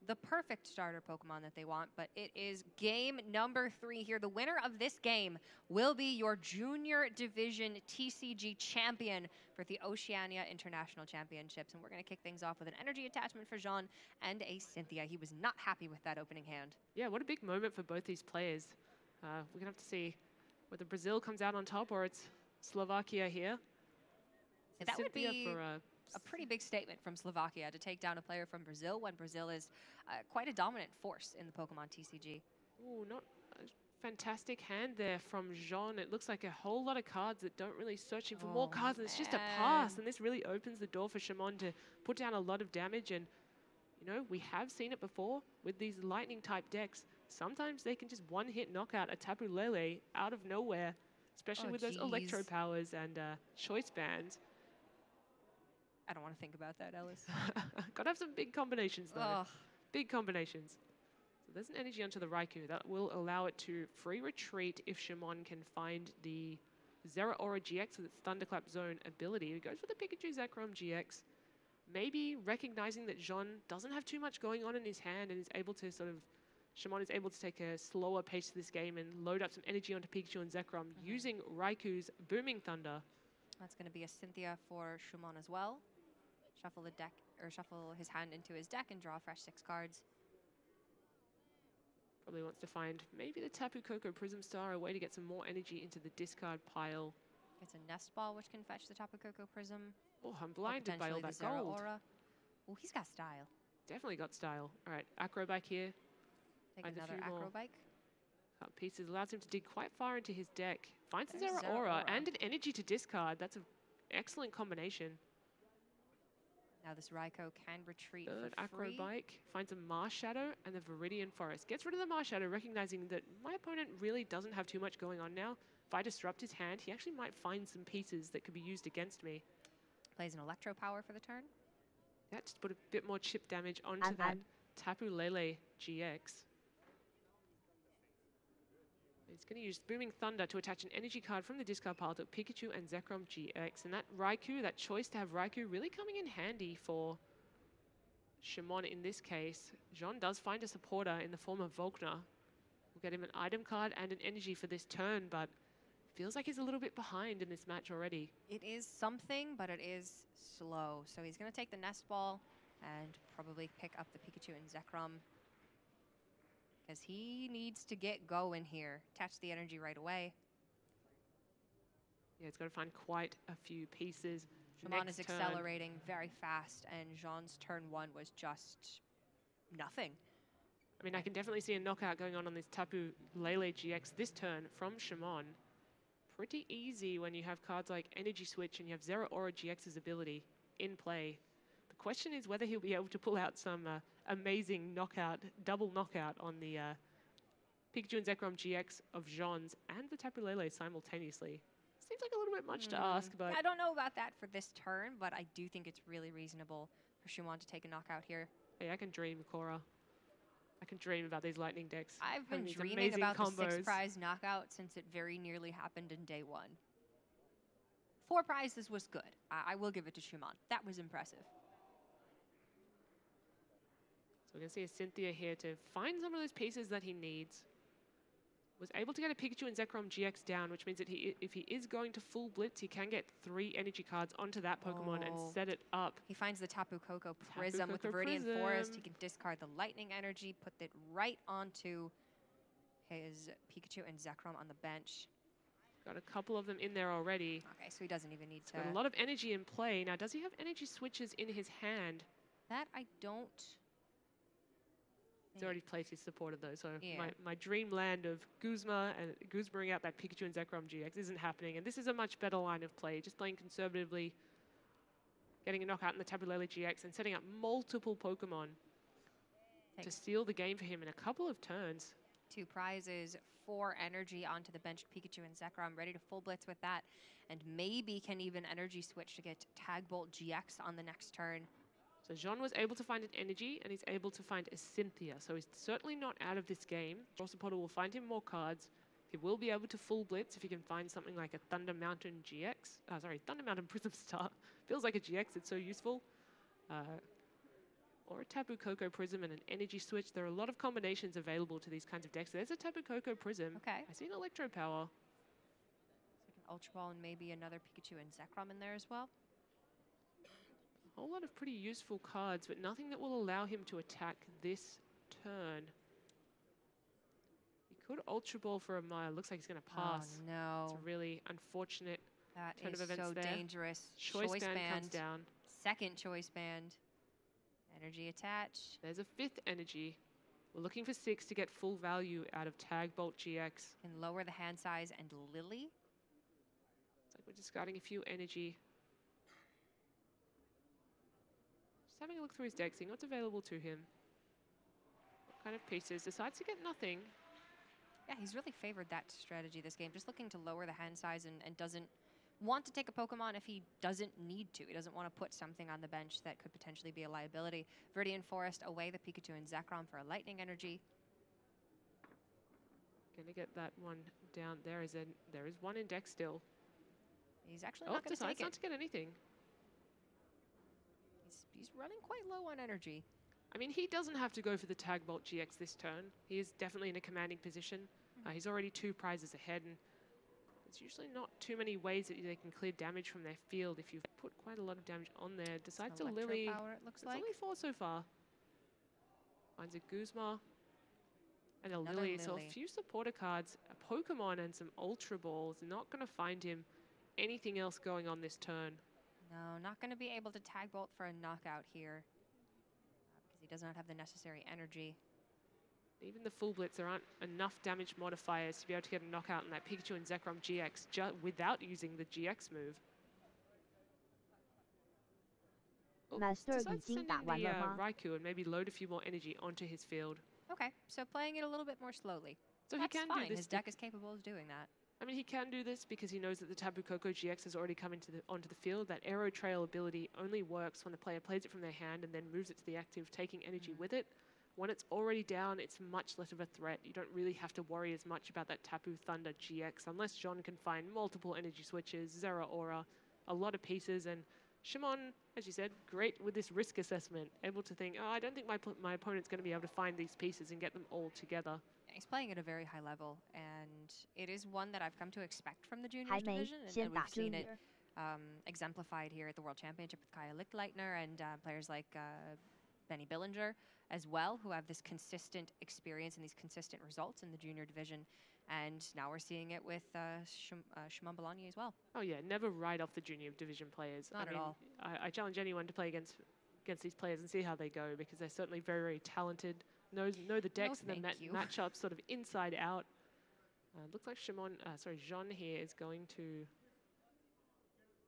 Speaker 2: the perfect starter Pokemon that they want, but it is game number 3 here. The winner of this game will be your Junior Division TCG champion for the Oceania International Championships. And we're going to kick things off with an energy attachment for Jean and a Cynthia. He was not happy with that opening hand. Yeah, what a big moment for both these players. We're going to have to see whether Brazil comes out on top or it's Slovakia here. So that would be a pretty big statement from Slovakia to take down a player from Brazil when Brazil is quite a dominant force in the Pokemon TCG.
Speaker 1: Ooh, not a fantastic hand there from Jean. It looks like a whole lot of cards that don't really search him for more cards, and it's just a pass. And this really opens the door for Shimon to put down a lot of damage. And You know, we have seen it before with these lightning type decks. Sometimes they can just one-hit knock out a Tapu Lele out of nowhere, especially with those electro powers and choice bands.
Speaker 2: I don't want to think about that, Ellis.
Speaker 1: Gotta have some big combinations though.
Speaker 2: Ugh.
Speaker 1: Big combinations. So there's an energy onto the Raikou. That will allow it to free retreat if Shimon can find the Zeraora GX with its Thunderclap Zone ability. It goes for the Pikachu Zekrom GX. Maybe recognizing that Jean doesn't have too much going on in his hand and is able to Shimon is able to take a slower pace to this game and load up some energy onto Pikachu and Zekrom using Raikou's Booming Thunder.
Speaker 2: That's going to be a Cynthia for Shimon as well. Shuffle the deck, or shuffle his hand into his deck and draw fresh 6 cards.
Speaker 1: Probably wants to find maybe the Tapu Koko Prism Star, a way to get some more energy into the discard pile.
Speaker 2: Gets a Nest Ball, which can fetch the Tapu Koko Prism.
Speaker 1: Oh, I'm blinded by all that gold.
Speaker 2: Oh, he's got style.
Speaker 1: Definitely got style. All right, Acrobike here.
Speaker 2: Take another Acrobike.
Speaker 1: Cut pieces allows him to dig quite far into his deck. Finds a Zeraora and an energy to discard. That's an excellent combination.
Speaker 2: Now this Raikou can retreat
Speaker 1: Third
Speaker 2: for free.
Speaker 1: Acrobike finds a Marsh Shadow and the Viridian Forest. Gets rid of the Marsh Shadow, recognizing that my opponent really doesn't have too much going on now. If I disrupt his hand, he actually might find some pieces that could be used against me.
Speaker 2: Plays an Electro Power for the turn.
Speaker 1: Yeah, just put a bit more chip damage onto that Tapu Lele GX. He's going to use Booming Thunder to attach an energy card from the discard pile to Pikachu and Zekrom GX. And that Raikou, that choice to have Raikou, really coming in handy for Shimon in this case. Jean does find a supporter in the form of Volkner. We'll get him an item card and an energy for this turn, but feels like he's a little bit behind in this match already.
Speaker 2: It is something, but it is slow. So he's going to take the Nest Ball and probably pick up the Pikachu and Zekrom, because he needs to get going here. Attach the energy right away.
Speaker 1: Yeah, he's got to find quite a few pieces.
Speaker 2: Shimon is accelerating very fast, and Jean's turn 1 was just nothing.
Speaker 1: I mean, I can definitely see a knockout going on this Tapu Lele GX this turn from Shimon. Pretty easy when you have cards like Energy Switch and you have Zeraora GX's ability in play. The question is whether he'll be able to pull out some amazing knockout, double knockout on the Pikachu and Zekrom GX of Jean's and the Tapu Lele simultaneously. Seems like a little bit much to ask, but...
Speaker 2: I don't know about that for this turn, but I do think it's really reasonable for Shimon to take a knockout here.
Speaker 1: Hey, I can dream, Cora. I can dream about these lightning decks.
Speaker 2: I've been dreaming about the 6 prize knockout since it very nearly happened in day 1. 4 prizes was good. I will give it to Shimon. That was impressive.
Speaker 1: So we're going to see a Cynthia here to find some of those pieces that he needs. Was able to get a Pikachu and Zekrom GX down, which means that if he is going to full blitz, he can get 3 energy cards onto that Pokemon and set it up.
Speaker 2: He finds the Tapu Koko Prism with the Viridian Forest. He can discard the Lightning Energy, put it right onto his Pikachu and Zekrom on the bench.
Speaker 1: Got a couple of them in there already.
Speaker 2: Okay, so he doesn't even need to...
Speaker 1: Got a lot of energy in play. Now, does he have energy switches in his hand?
Speaker 2: That I don't...
Speaker 1: He's already placed his supporter though, so my dreamland of Guzma and Guzmaing out that Pikachu and Zekrom GX isn't happening. And this is a much better line of play, just playing conservatively, getting a knockout in the Tapu Lele GX and setting up multiple Pokemon to seal the game for him in a couple of turns.
Speaker 2: 2 prizes, 4 energy onto the benched Pikachu and Zekrom, ready to full blitz with that. And maybe can even energy switch to get Tag Bolt GX on the next turn.
Speaker 1: So Jean was able to find an energy, and he's able to find a Cynthia. So he's certainly not out of this game. Draw Supporter will find him more cards. He will be able to full blitz if he can find something like a Thunder Mountain GX. Thunder Mountain Prism Star. Feels like a GX, it's so useful. Or a Tapu Koko Prism and an Energy Switch. There are a lot of combinations available to these kinds of decks. There's a Tapu Koko Prism.
Speaker 2: Okay.
Speaker 1: I see an Electro Power.
Speaker 2: Like an Ultra Ball and maybe another Pikachu and Zekrom in there as well.
Speaker 1: A whole lot of pretty useful cards, but nothing that will allow him to attack this turn. He could Ultra Ball for a mile. Looks like he's going to pass.
Speaker 2: Oh, no.
Speaker 1: It's a really unfortunate turn of events
Speaker 2: so
Speaker 1: there.
Speaker 2: Dangerous.
Speaker 1: Choice band comes down.
Speaker 2: Second choice band. Energy attach.
Speaker 1: There's a 5th energy. We're looking for 6 to get full value out of Tag Bolt GX.
Speaker 2: Can lower the hand size and Lily.
Speaker 1: It's like we're discarding a few energy. Just having a look through his deck, seeing what's available to him. What kind of pieces? Decides to get nothing.
Speaker 2: Yeah, he's really favored that strategy this game, just looking to lower the hand size and doesn't want to take a Pokemon if he doesn't need to. He doesn't want to put something on the bench that could potentially be a liability. Viridian Forest away the Pikachu and Zekrom for a Lightning Energy.
Speaker 1: Gonna get that one down. There is one in deck still.
Speaker 2: He's actually not going to take
Speaker 1: decides not to get anything.
Speaker 2: He's running quite low on energy.
Speaker 1: I mean, he doesn't have to go for the Tag Bolt GX this turn. He is definitely in a commanding position. He's already 2 prizes ahead, and there's usually not too many ways that they can clear damage from their field if you've put quite a lot of damage on there. Decides to Lily.
Speaker 2: Power, it looks like.
Speaker 1: Only 4 so far. Finds a Guzma and a
Speaker 2: Another
Speaker 1: Lily. So a few supporter cards, a Pokemon and some Ultra Balls. Not going to find him anything else going on this turn.
Speaker 2: No, not going to be able to Tag Bolt for a knockout here because he does not have the necessary energy.
Speaker 1: Even the Full Blitz, there aren't enough damage modifiers to be able to get a knockout in that Pikachu and Zekrom GX without using the GX move.
Speaker 3: Master
Speaker 1: decides to send in the Raikou and maybe load a few more energy onto his field.
Speaker 2: Okay, so playing it a little bit more slowly.
Speaker 1: So
Speaker 2: That's
Speaker 1: he can
Speaker 2: fine.
Speaker 1: do this.
Speaker 2: His deck is capable of doing that.
Speaker 1: I mean, he can do this because he knows that the Tapu Koko GX has already come onto the field. That Aero Trail ability only works when the player plays it from their hand and then moves it to the active, taking energy with it. When it's already down, it's much less of a threat. You don't really have to worry as much about that Tapu Thunder GX unless John can find multiple energy switches, Zeraora, a lot of pieces. And Shimon, as you said, great with this risk assessment, able to think, oh, I don't think my opponent's going to be able to find these pieces and get them all together.
Speaker 2: He's playing at a very high level, and it is one that I've come to expect from the juniors division, and we've seen it exemplified here at the World Championship with Kaya Lichtleitner and players like Benny Billinger as well, who have this consistent experience and these consistent results in the junior division. And now we're seeing it with Shimon Bologna as well.
Speaker 1: Oh yeah, never write off the junior division players.
Speaker 2: Not at all.
Speaker 1: I challenge anyone to play against these players and see how they go, because they're certainly very, very talented. Know the decks and the matchups sort of inside out. Looks like Jean here is going to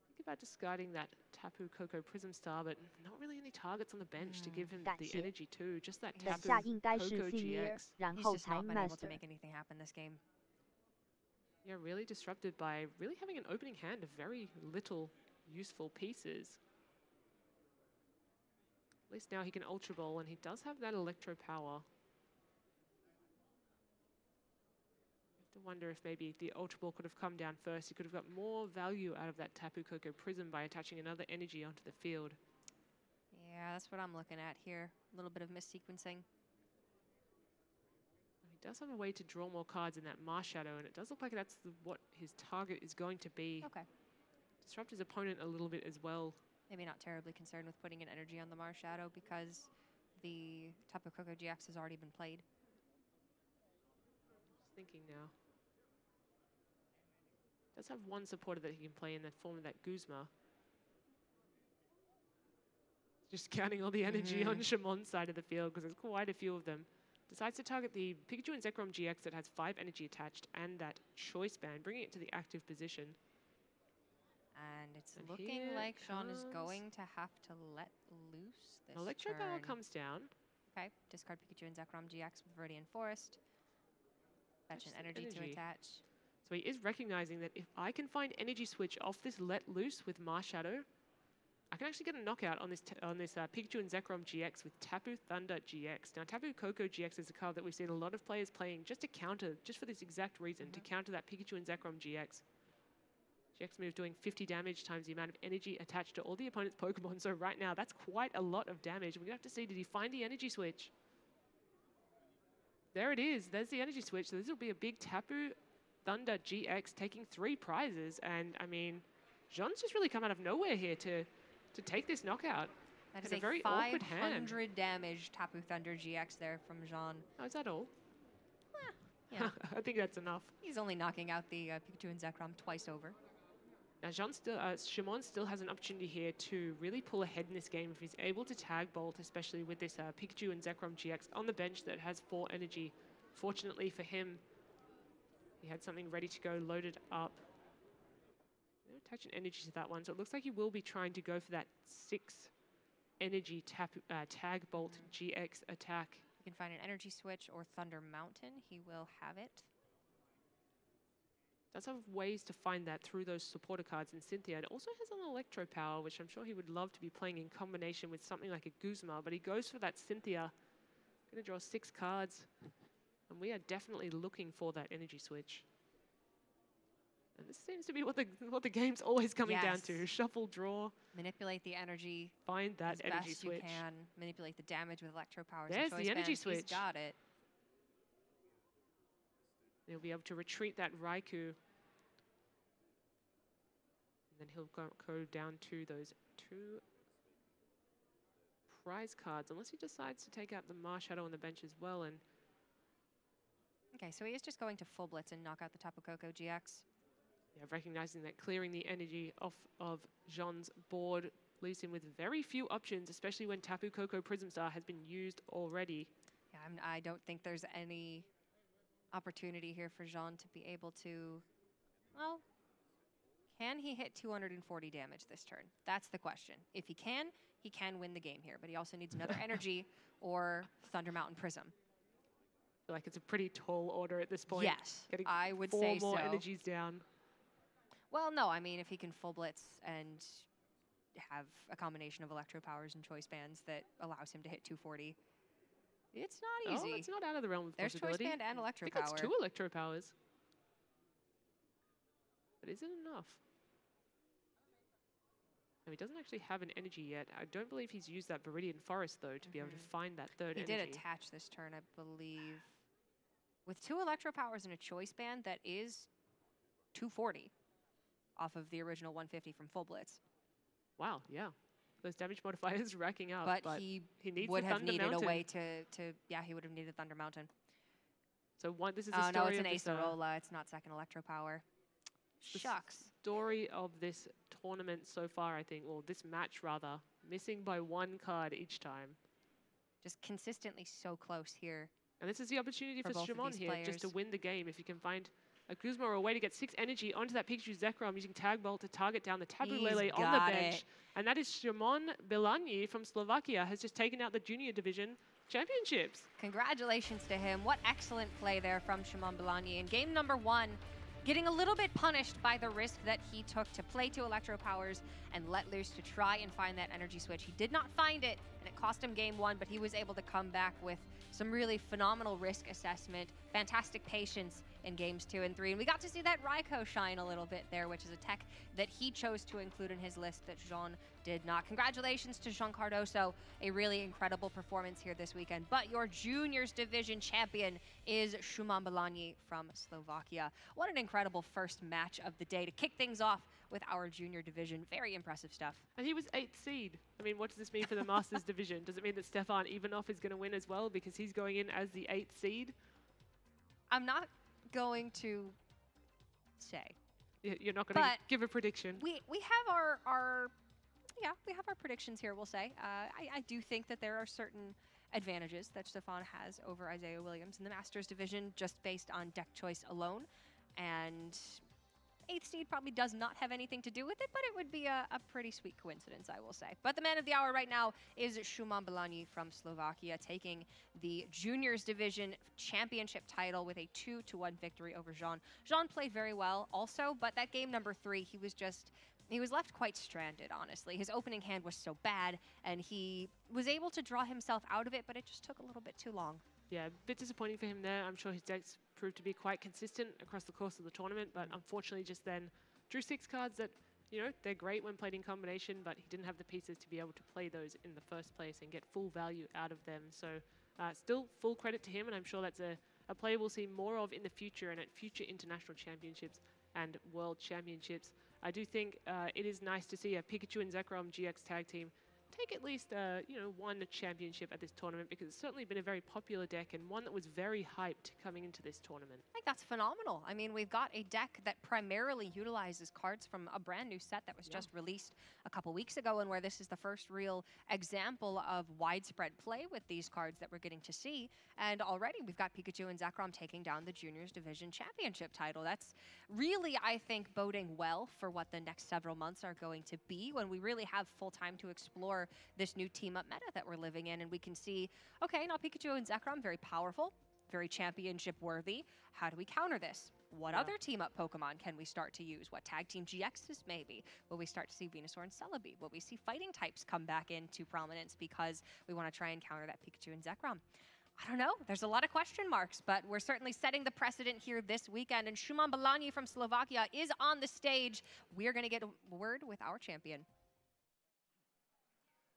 Speaker 1: think about discarding that Tapu Koko Prism Star, but not really any targets on the bench to give him the energy too. Just that Tapu Koko GX.
Speaker 2: He's just not been able to make anything happen this game.
Speaker 1: Yeah, really disrupted by really having an opening hand of very little useful pieces. At least now he can Ultra Ball, and he does have that Electro Power. I have to wonder if maybe the Ultra Ball could have come down first. He could have got more value out of that Tapu Koko Prism by attaching another energy onto the field.
Speaker 2: Yeah, that's what I'm looking at here. A little bit of missequencing.
Speaker 1: He does have a way to draw more cards in that Marshadow, and it does look like that's what his target is going to be.
Speaker 2: Okay.
Speaker 1: Disrupt his opponent a little bit as well.
Speaker 2: Maybe not terribly concerned with putting an energy on the Marshadow because the Tapu Koko GX has already been played.
Speaker 1: Just thinking now. Does have one supporter that he can play in the form of that Guzma. Just counting all the energy on Shimon's side of the field because there's quite a few of them. Decides to target the Pikachu and Zekrom GX that has 5 energy attached and that Choice Band, bringing it to the active position.
Speaker 2: And it's looking like Jean is going to have to let loose this
Speaker 1: Electro
Speaker 2: turn.
Speaker 1: Power comes down.
Speaker 2: Okay, discard Pikachu and Zekrom GX with Viridian Forest. Fetch an energy to attach.
Speaker 1: So he is recognizing that if I can find energy switch off this let loose with Marshadow, I can actually get a knockout on this Pikachu and Zekrom GX with Tapu Thunder GX. Now, Tapu Koko GX is a card that we've seen a lot of players playing just to counter, just for this exact reason, to counter that Pikachu and Zekrom GX. GX move doing 50 damage times the amount of energy attached to all the opponent's Pokemon. So right now, that's quite a lot of damage. We're going to have to see, did he find the energy switch? There it is. There's the energy switch. So this will be a big Tapu Thunder GX taking 3 prizes. And, I mean, Jean's just really come out of nowhere here to take this knockout.
Speaker 2: That is
Speaker 1: a very awkward hand.
Speaker 2: 500 damage Tapu Thunder GX there from Jean.
Speaker 1: Oh, is that all?
Speaker 2: Yeah.
Speaker 1: I think that's enough.
Speaker 2: He's only knocking out the Pikachu and Zekrom twice over.
Speaker 1: Now, Shimon still has an opportunity here to really pull ahead in this game if he's able to Tag Bolt, especially with this Pikachu and Zekrom GX on the bench that has 4 energy. Fortunately for him, he had something ready to go, loaded up. Attach an energy to that one, so it looks like he will be trying to go for that 6 energy tag bolt GX attack.
Speaker 2: You can find an energy switch or Thunder Mountain. He will have it.
Speaker 1: Does have ways to find that through those supporter cards in Cynthia. It also has an Electro Power, which I'm sure he would love to be playing in combination with something like a Guzma, but he goes for that Cynthia. Going to draw 6 cards, and we are definitely looking for that energy switch. And this seems to be what the game's always coming down to. Shuffle, draw.
Speaker 2: Manipulate the energy.
Speaker 1: Find that
Speaker 2: as
Speaker 1: energy
Speaker 2: best
Speaker 1: switch.
Speaker 2: You can manipulate the damage with Electro Powers.
Speaker 1: There's
Speaker 2: and
Speaker 1: the energy
Speaker 2: bands.
Speaker 1: switch.
Speaker 2: He's got it.
Speaker 1: He'll be able to retreat that Raikou. And then he'll go down to those 2 prize cards, unless he decides to take out the Marshadow on the bench as well. And
Speaker 2: okay, so he is just going to full blitz and knock out the Tapu Koko GX.
Speaker 1: yeah, recognizing that clearing the energy off of Jean's board leaves him with very few options, especially when Tapu Koko Prism Star has been used already.
Speaker 2: Yeah, I don't think there's any opportunity here for Jean to be able to, well, can he hit 240 damage this turn? That's the question. If he can win the game here, but he also needs another energy or Thunder Mountain Prism.
Speaker 1: I feel like it's a pretty tall order at this point.
Speaker 2: Yes,
Speaker 1: Getting
Speaker 2: I would
Speaker 1: 4
Speaker 2: say
Speaker 1: more
Speaker 2: so.
Speaker 1: energies down.
Speaker 2: Well, no, I mean, if he can full blitz and have a combination of Electro Powers and Choice Bands that allows him to hit 240, it's not easy.
Speaker 1: Oh, it's not out of the realm of
Speaker 2: There's
Speaker 1: possibility.
Speaker 2: Choice Band and Electro
Speaker 1: I think
Speaker 2: Power.
Speaker 1: it's 2 Electro Powers. But is it enough? No, he doesn't actually have an energy yet. I don't believe he's used that Viridian Forest, though, to be able to find that third energy.
Speaker 2: He did attach this turn, I believe. With 2 Electro Powers and a Choice Band, that is 240 off of the original 150 from Full Blitz.
Speaker 1: Wow, yeah. Those damage modifiers racking up.
Speaker 2: But he
Speaker 1: needs
Speaker 2: would
Speaker 1: the
Speaker 2: have
Speaker 1: Thunder
Speaker 2: needed
Speaker 1: Mountain.
Speaker 2: a way yeah, he would have needed Thunder Mountain.
Speaker 1: So this is the
Speaker 2: Oh,
Speaker 1: story
Speaker 2: no, it's
Speaker 1: of
Speaker 2: an
Speaker 1: this,
Speaker 2: Acerola. It's not second Electro Power.
Speaker 1: the
Speaker 2: Shucks.
Speaker 1: story of this tournament so far, I think, or this match rather, missing by 1 card each time.
Speaker 2: Just consistently so close here.
Speaker 1: And this is the opportunity for
Speaker 2: both of
Speaker 1: Shimon
Speaker 2: these
Speaker 1: here just to
Speaker 2: players.
Speaker 1: win the game. If you can find a Guzma or a way to get 6 energy onto that Pikachu Zekrom using Tag Bolt to target down the Tabu
Speaker 2: He's
Speaker 1: Lele on the
Speaker 2: got
Speaker 1: bench.
Speaker 2: it.
Speaker 1: And that is Shimon Bilanyi from Slovakia, has just taken out the Junior Division Championships.
Speaker 2: Congratulations to him. What excellent play there from Shimon Bilanyi. In game number 1, getting a little bit punished by the risk that he took to play 2 Electro Powers and let loose to try and find that energy switch. He did not find it, and it cost him game 1, but he was able to come back with some really phenomenal risk assessment, fantastic patience in games 2 and 3. And we got to see that Raikou shine a little bit there, which is a tech that he chose to include in his list that Jean did not. Congratulations to Jean Cardoso, a really incredible performance here this weekend. But your juniors division champion is Shimon Bilanyi from Slovakia. What an incredible first match of the day to kick things off with our junior division. Very impressive stuff.
Speaker 1: And he was 8th seed. I mean, what does this mean for the Masters division? Does it mean that Stefan Ivanov is going to win as well because he's going in as the 8th seed?
Speaker 2: I'm not going to say.
Speaker 1: You're not going to
Speaker 2: But
Speaker 1: give a prediction.
Speaker 2: We have our we have our predictions here, we'll say. I do think that there are certain advantages that Stefan has over Isaiah Williams in the Masters division just based on deck choice alone. And 8th seed probably does not have anything to do with it, but it would be a pretty sweet coincidence, I will say. But the man of the hour right now is Shimon Bilanyi from Slovakia, taking the juniors division championship title with a 2-1 victory over Jean. Jean played very well also, but that game number 3, he was left quite stranded, honestly. His opening hand was so bad, and he was able to draw himself out of it, but it just took a little bit too long.
Speaker 1: Yeah, a bit disappointing for him there. I'm sure his decks proved to be quite consistent across the course of the tournament, but unfortunately just then drew 6 cards that, you know, they're great when played in combination, but he didn't have the pieces to be able to play those in the first place and get full value out of them. So still full credit to him, and I'm sure that's a player we'll see more of in the future and at future international championships and world championships. I do think it is nice to see a Pikachu and Zekrom GX tag team take at least, one championship at this tournament, because it's certainly been a very popular deck and one that was very hyped coming into this tournament.
Speaker 2: I think that's phenomenal. I mean, we've got a deck that primarily utilizes cards from a brand new set that was just released a couple weeks ago, and where this is the first real example of widespread play with these cards that we're getting to see. And already we've got Pikachu and Zekrom taking down the Juniors Division Championship title. That's really, I think, boding well for what the next several months are going to be, when we really have full time to explore for this new team-up meta that we're living in. And we can see, okay, now Pikachu and Zekrom, very powerful, very championship-worthy. How do we counter this? What other team-up Pokemon can we start to use? What tag team GXs maybe? Will we start to see Venusaur and Celebi? Will we see fighting types come back into prominence because we want to try and counter that Pikachu and Zekrom? I don't know. There's a lot of question marks, but we're certainly setting the precedent here this weekend. And Shuman Balani from Slovakia is on the stage. We're going to get a word with our champion.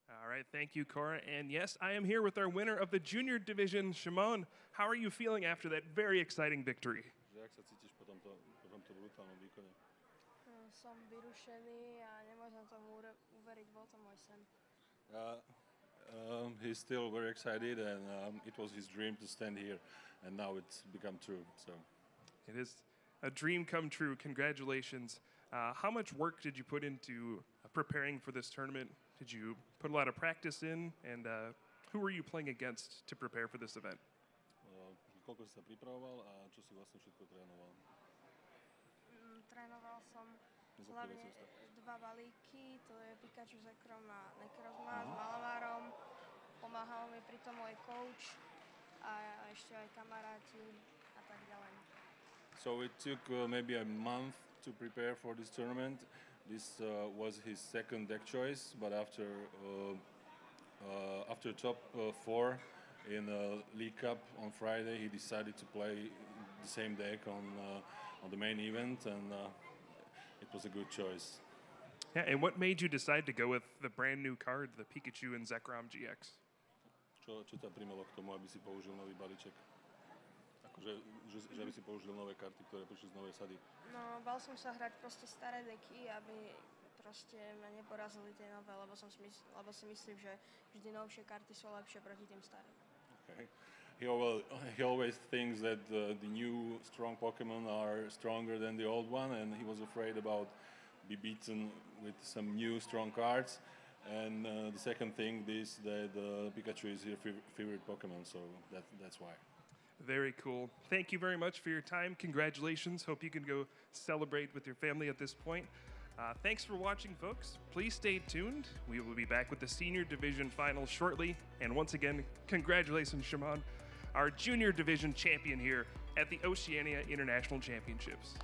Speaker 4: All right, thank you, Cora. And yes, I am here with our winner of the junior division, Shimon. How are you feeling after that very exciting victory?
Speaker 5: Som vyrušený a nemôžem tomu uveriť, bol to môj sen.
Speaker 6: He's still very excited, and it was his dream to stand here, and now it's become true. So
Speaker 4: it is a dream come true. Congratulations. How much work did you put into preparing for this tournament? Did you put a lot of practice in, and who were you playing against to prepare for this event?
Speaker 6: Koľko si sa pripravoval a čo si vlastne všetko trénoval?
Speaker 5: Trénoval som hlavne dva balíky, to je Pikachu, Zekrom a Necrozma s Malamárom. Pomáhal mi pri tom môj coach a ešte aj kamaráti a tak ďalej.
Speaker 6: So it took maybe a month to prepare for this tournament. This was his second deck choice, but after top 4 in League Cup on Friday, he decided to play the same deck on the main event, and it was a good choice.
Speaker 4: Yeah, and what made you decide to go with the brand new card, the Pikachu and Zekrom GX?
Speaker 6: Čo ťa primelo k tomu, aby si použil nový balíček? Akože, že aby si použil nové karty, ktoré prišli z novej sady?
Speaker 5: No, bal som sa hrať proste staré deky, aby proste ma neporazili tie nové, lebo si myslím, že vždy novšie karty sú lepšie proti tým starým.
Speaker 6: Okay. He always thinks that the new strong Pokemon are stronger than the old one, and he was afraid about be beaten with some new strong cards. And the second thing is that Pikachu is your favorite Pokemon, so that's why.
Speaker 4: Very cool. Thank you very much for your time. Congratulations. Hope you can go celebrate with your family at this point. Thanks for watching, folks. Please stay tuned. We will be back with the Senior Division Finals shortly. And once again, congratulations, Shimon, our Junior Division champion here at the Oceania International Championships.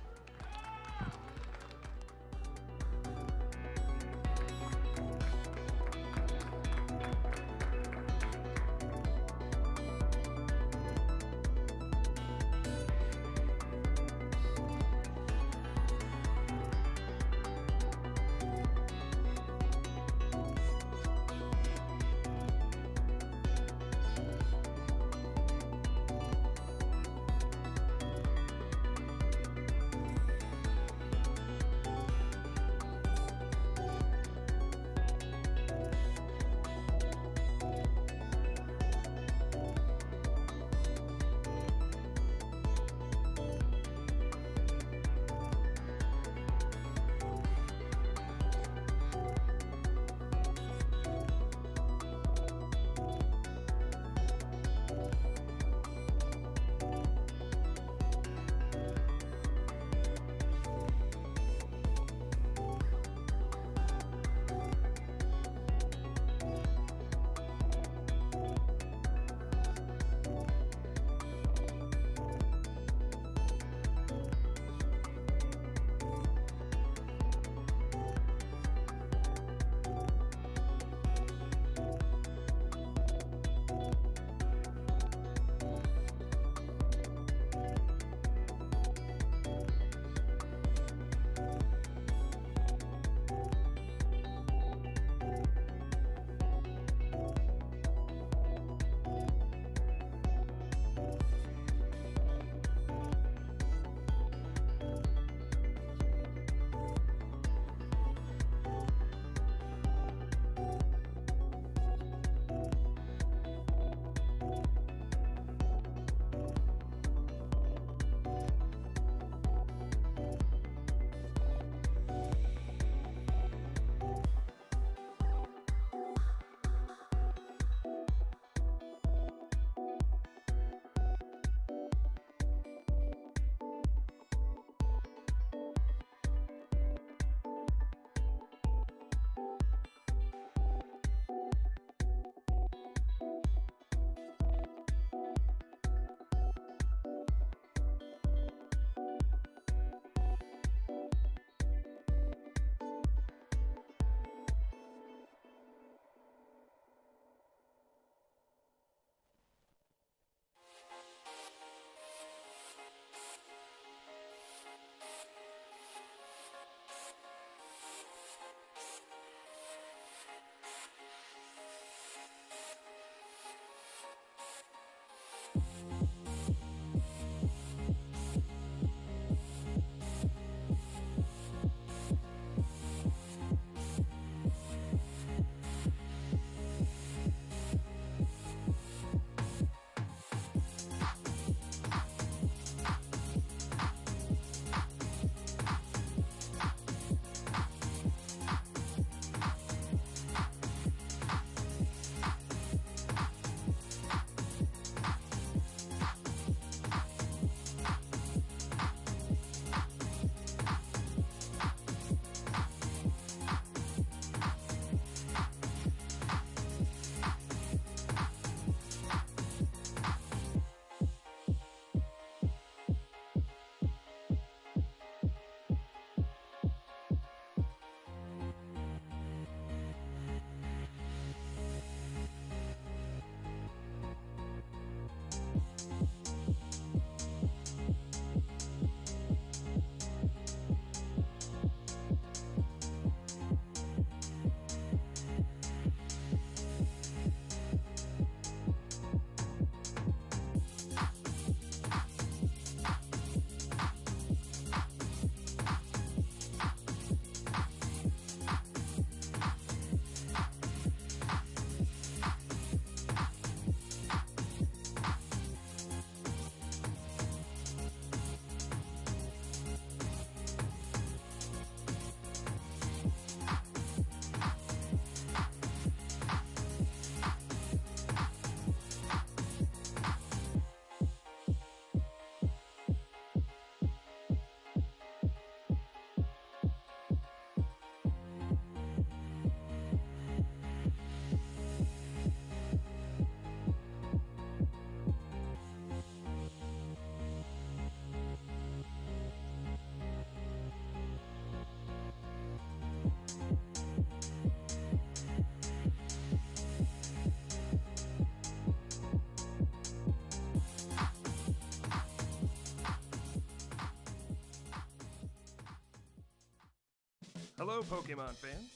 Speaker 4: Hello, Pokemon fans.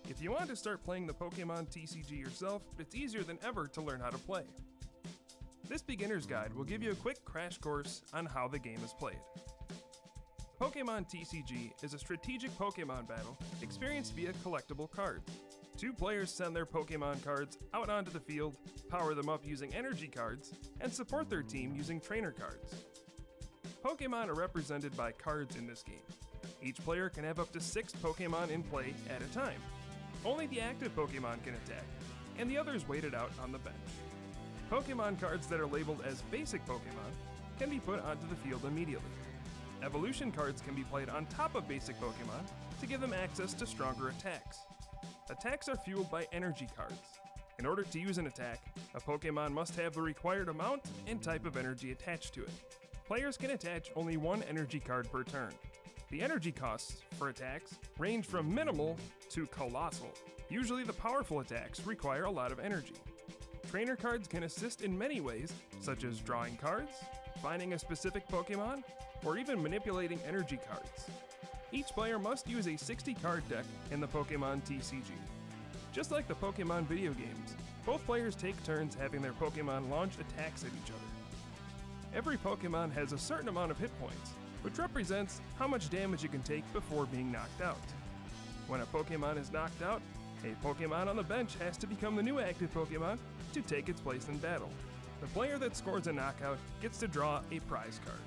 Speaker 4: If you want to start playing the Pokemon TCG yourself, it's easier than ever to learn how to play. This beginner's guide will give you a quick crash course on how the game is played. Pokemon TCG is a strategic Pokemon battle experienced via collectible cards. Two players send their Pokemon cards out onto the field, power them up using energy cards, and support their team using trainer cards. Pokemon are represented by cards in this game. Each player can have up to 6 Pokemon in play at a time. Only the active Pokemon can attack, and the others waited out on the bench. Pokemon cards that are labeled as basic Pokemon can be put onto the field immediately. Evolution cards can be played on top of basic Pokemon to give them access to stronger attacks. Attacks are fueled by energy cards. In order to use an attack, a Pokemon must have the required amount and type of energy attached to it. Players can attach only 1 energy card per turn. The energy costs for attacks range from minimal to colossal. Usually the powerful attacks require a lot of energy. Trainer cards can assist in many ways, such as drawing cards, finding a specific Pokemon, or even manipulating energy cards. Each player must use a 60-card deck in the Pokemon TCG. Just like the Pokemon video games, both players take turns having their Pokemon launch attacks at each other. Every Pokemon has a certain amount of hit points, which represents how much damage it can take before being knocked out. When a Pokemon is knocked out, a Pokemon on the bench has to become the new active Pokemon to take its place in battle. The player that scores a knockout gets to draw a prize card.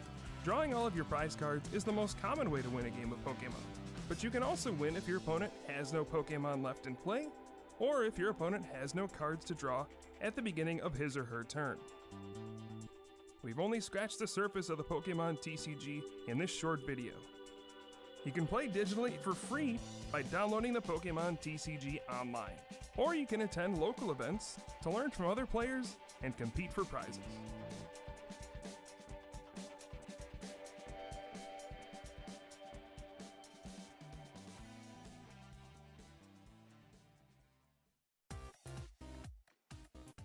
Speaker 4: Drawing all of your prize cards is the most common way to win a game of Pokemon, but you can also win if your opponent has no Pokemon left in play, or if your opponent has no cards to draw at the beginning of his or her turn. We've only scratched the surface of the Pokemon TCG in this short video. You can play digitally for free by downloading the Pokemon TCG online, or you can attend local events to learn from other players and compete for prizes.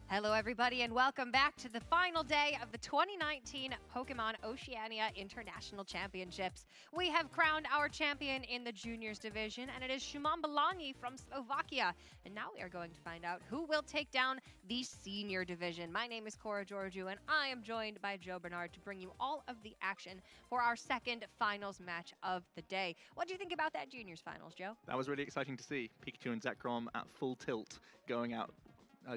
Speaker 2: Hello everybody and welcome back to the final day of the 2019 Pokemon Oceania International Championships. We have crowned our champion in the juniors division and it is Shuman Belangi from Slovakia. And now we are going to find out who will take down the senior division. My name is Cora Georgiou and I am joined by Joe Bernard to bring you all of the action for our second finals match of the day. What do you think about that juniors finals, Joe?
Speaker 7: That was really exciting to see. Pikachu and Zekrom at full tilt going out.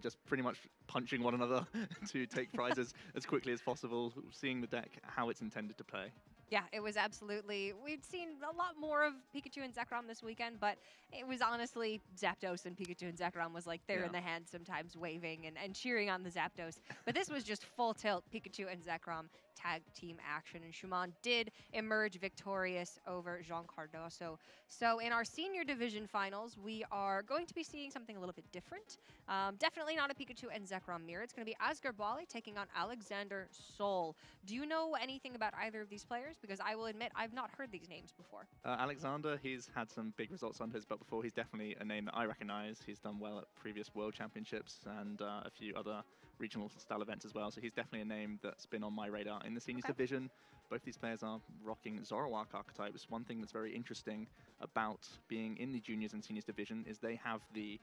Speaker 7: Just pretty much punching one another to take prizes as quickly as possible, seeing the deck how it's intended to play.
Speaker 2: Yeah, it was absolutely, we'd seen a lot more of Pikachu and Zekrom this weekend, but it was honestly Zapdos and Pikachu and Zekrom was like there in the hand sometimes waving and cheering on the Zapdos. But this was just full tilt Pikachu and Zekrom tag team action, and Shuman did emerge victorious over Jean Cardoso. So in our senior division finals, we are going to be seeing something a little bit different. Definitely not a Pikachu and Zekrom mirror. It's going to be Asghar Bali taking on Alexander Sol. Do you know anything about either of these players? Because I will admit, I've not heard these names before.
Speaker 7: Alexander, he's had some big results under his belt before. He's definitely a name that I recognize. He's done well at previous World Championships and a few other regional style events as well. So he's definitely a name that's been on my radar in the seniors division. Both these players are rocking Zoroark archetypes. One thing that's very interesting about being in the juniors and seniors division is they have the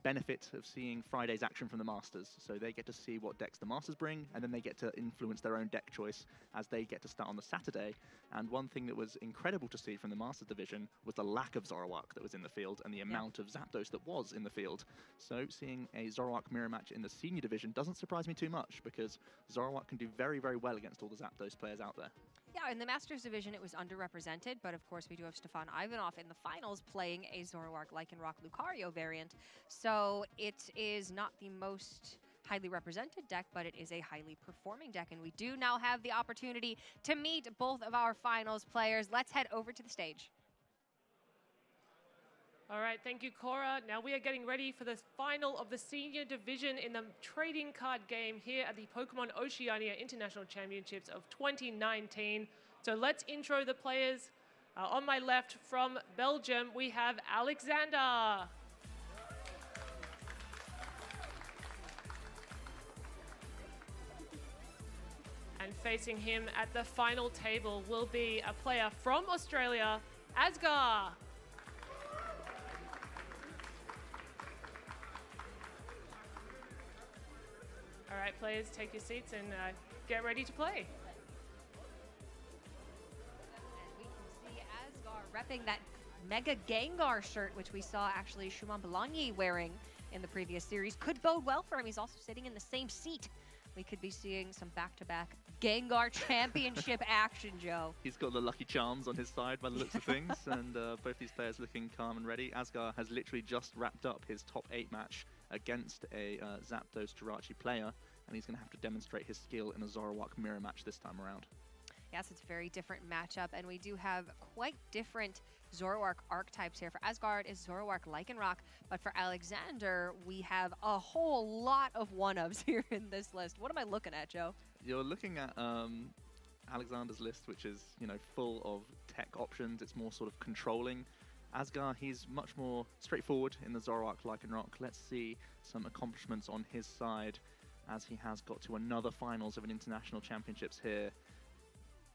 Speaker 7: benefit of seeing Friday's action from the Masters. So they get to see what decks the Masters bring, and then they get to influence their own deck choice as they get to start on the Saturday. And one thing that was incredible to see from the Masters division was the lack of Zoroark that was in the field and the amount of Zapdos that was in the field. So seeing a Zoroark mirror match in the senior division doesn't surprise me too much, because Zoroark can do very, very well against all the Zapdos players out there.
Speaker 2: Yeah, in the Masters division, it was underrepresented, but of course we do have Stefan Ivanov in the finals playing a Zoroark Lycanroc Lucario variant. So it is not the most highly represented deck, but it is a highly performing deck, and we do now have the opportunity to meet both of our finals players. Let's head over to the stage.
Speaker 1: All right, thank you, Cora. Now we are getting ready for the final of the senior division in the trading card game here at the Pokemon Oceania International Championships of 2019. So let's intro the players. On my left from Belgium, we have Alexander. And facing him at the final table will be a player from Australia, Asghar. All right, players, take your seats and get ready to play.
Speaker 2: And we can see Asgar repping that Mega Gengar shirt, which we saw actually Shuman Bologna wearing in the previous series. Could bode well for him. He's also sitting in the same seat. We could be seeing some back-to-back Gengar Championship action, Joe.
Speaker 7: He's got the Lucky Charms on his side by the looks of things, and both these players looking calm and ready. Asgar has literally just wrapped up his top 8 match against a Zapdos Jirachi player, and he's going to have to demonstrate his skill in a Zoroark mirror match this time around.
Speaker 2: Yes, it's a very different matchup, and we do have quite different Zoroark archetypes here. For Asgard is Zoroark Lycanroc, but for Alexander, we have a whole lot of one-ofs here in this list. What am I looking at, Joe?
Speaker 7: You're looking at Alexander's list, which is, you know, full of tech options. It's more sort of controlling. Asgar, he's much more straightforward in the Zoroark Lycanroc. Let's see some accomplishments on his side, as he has got to another finals of an international championships here.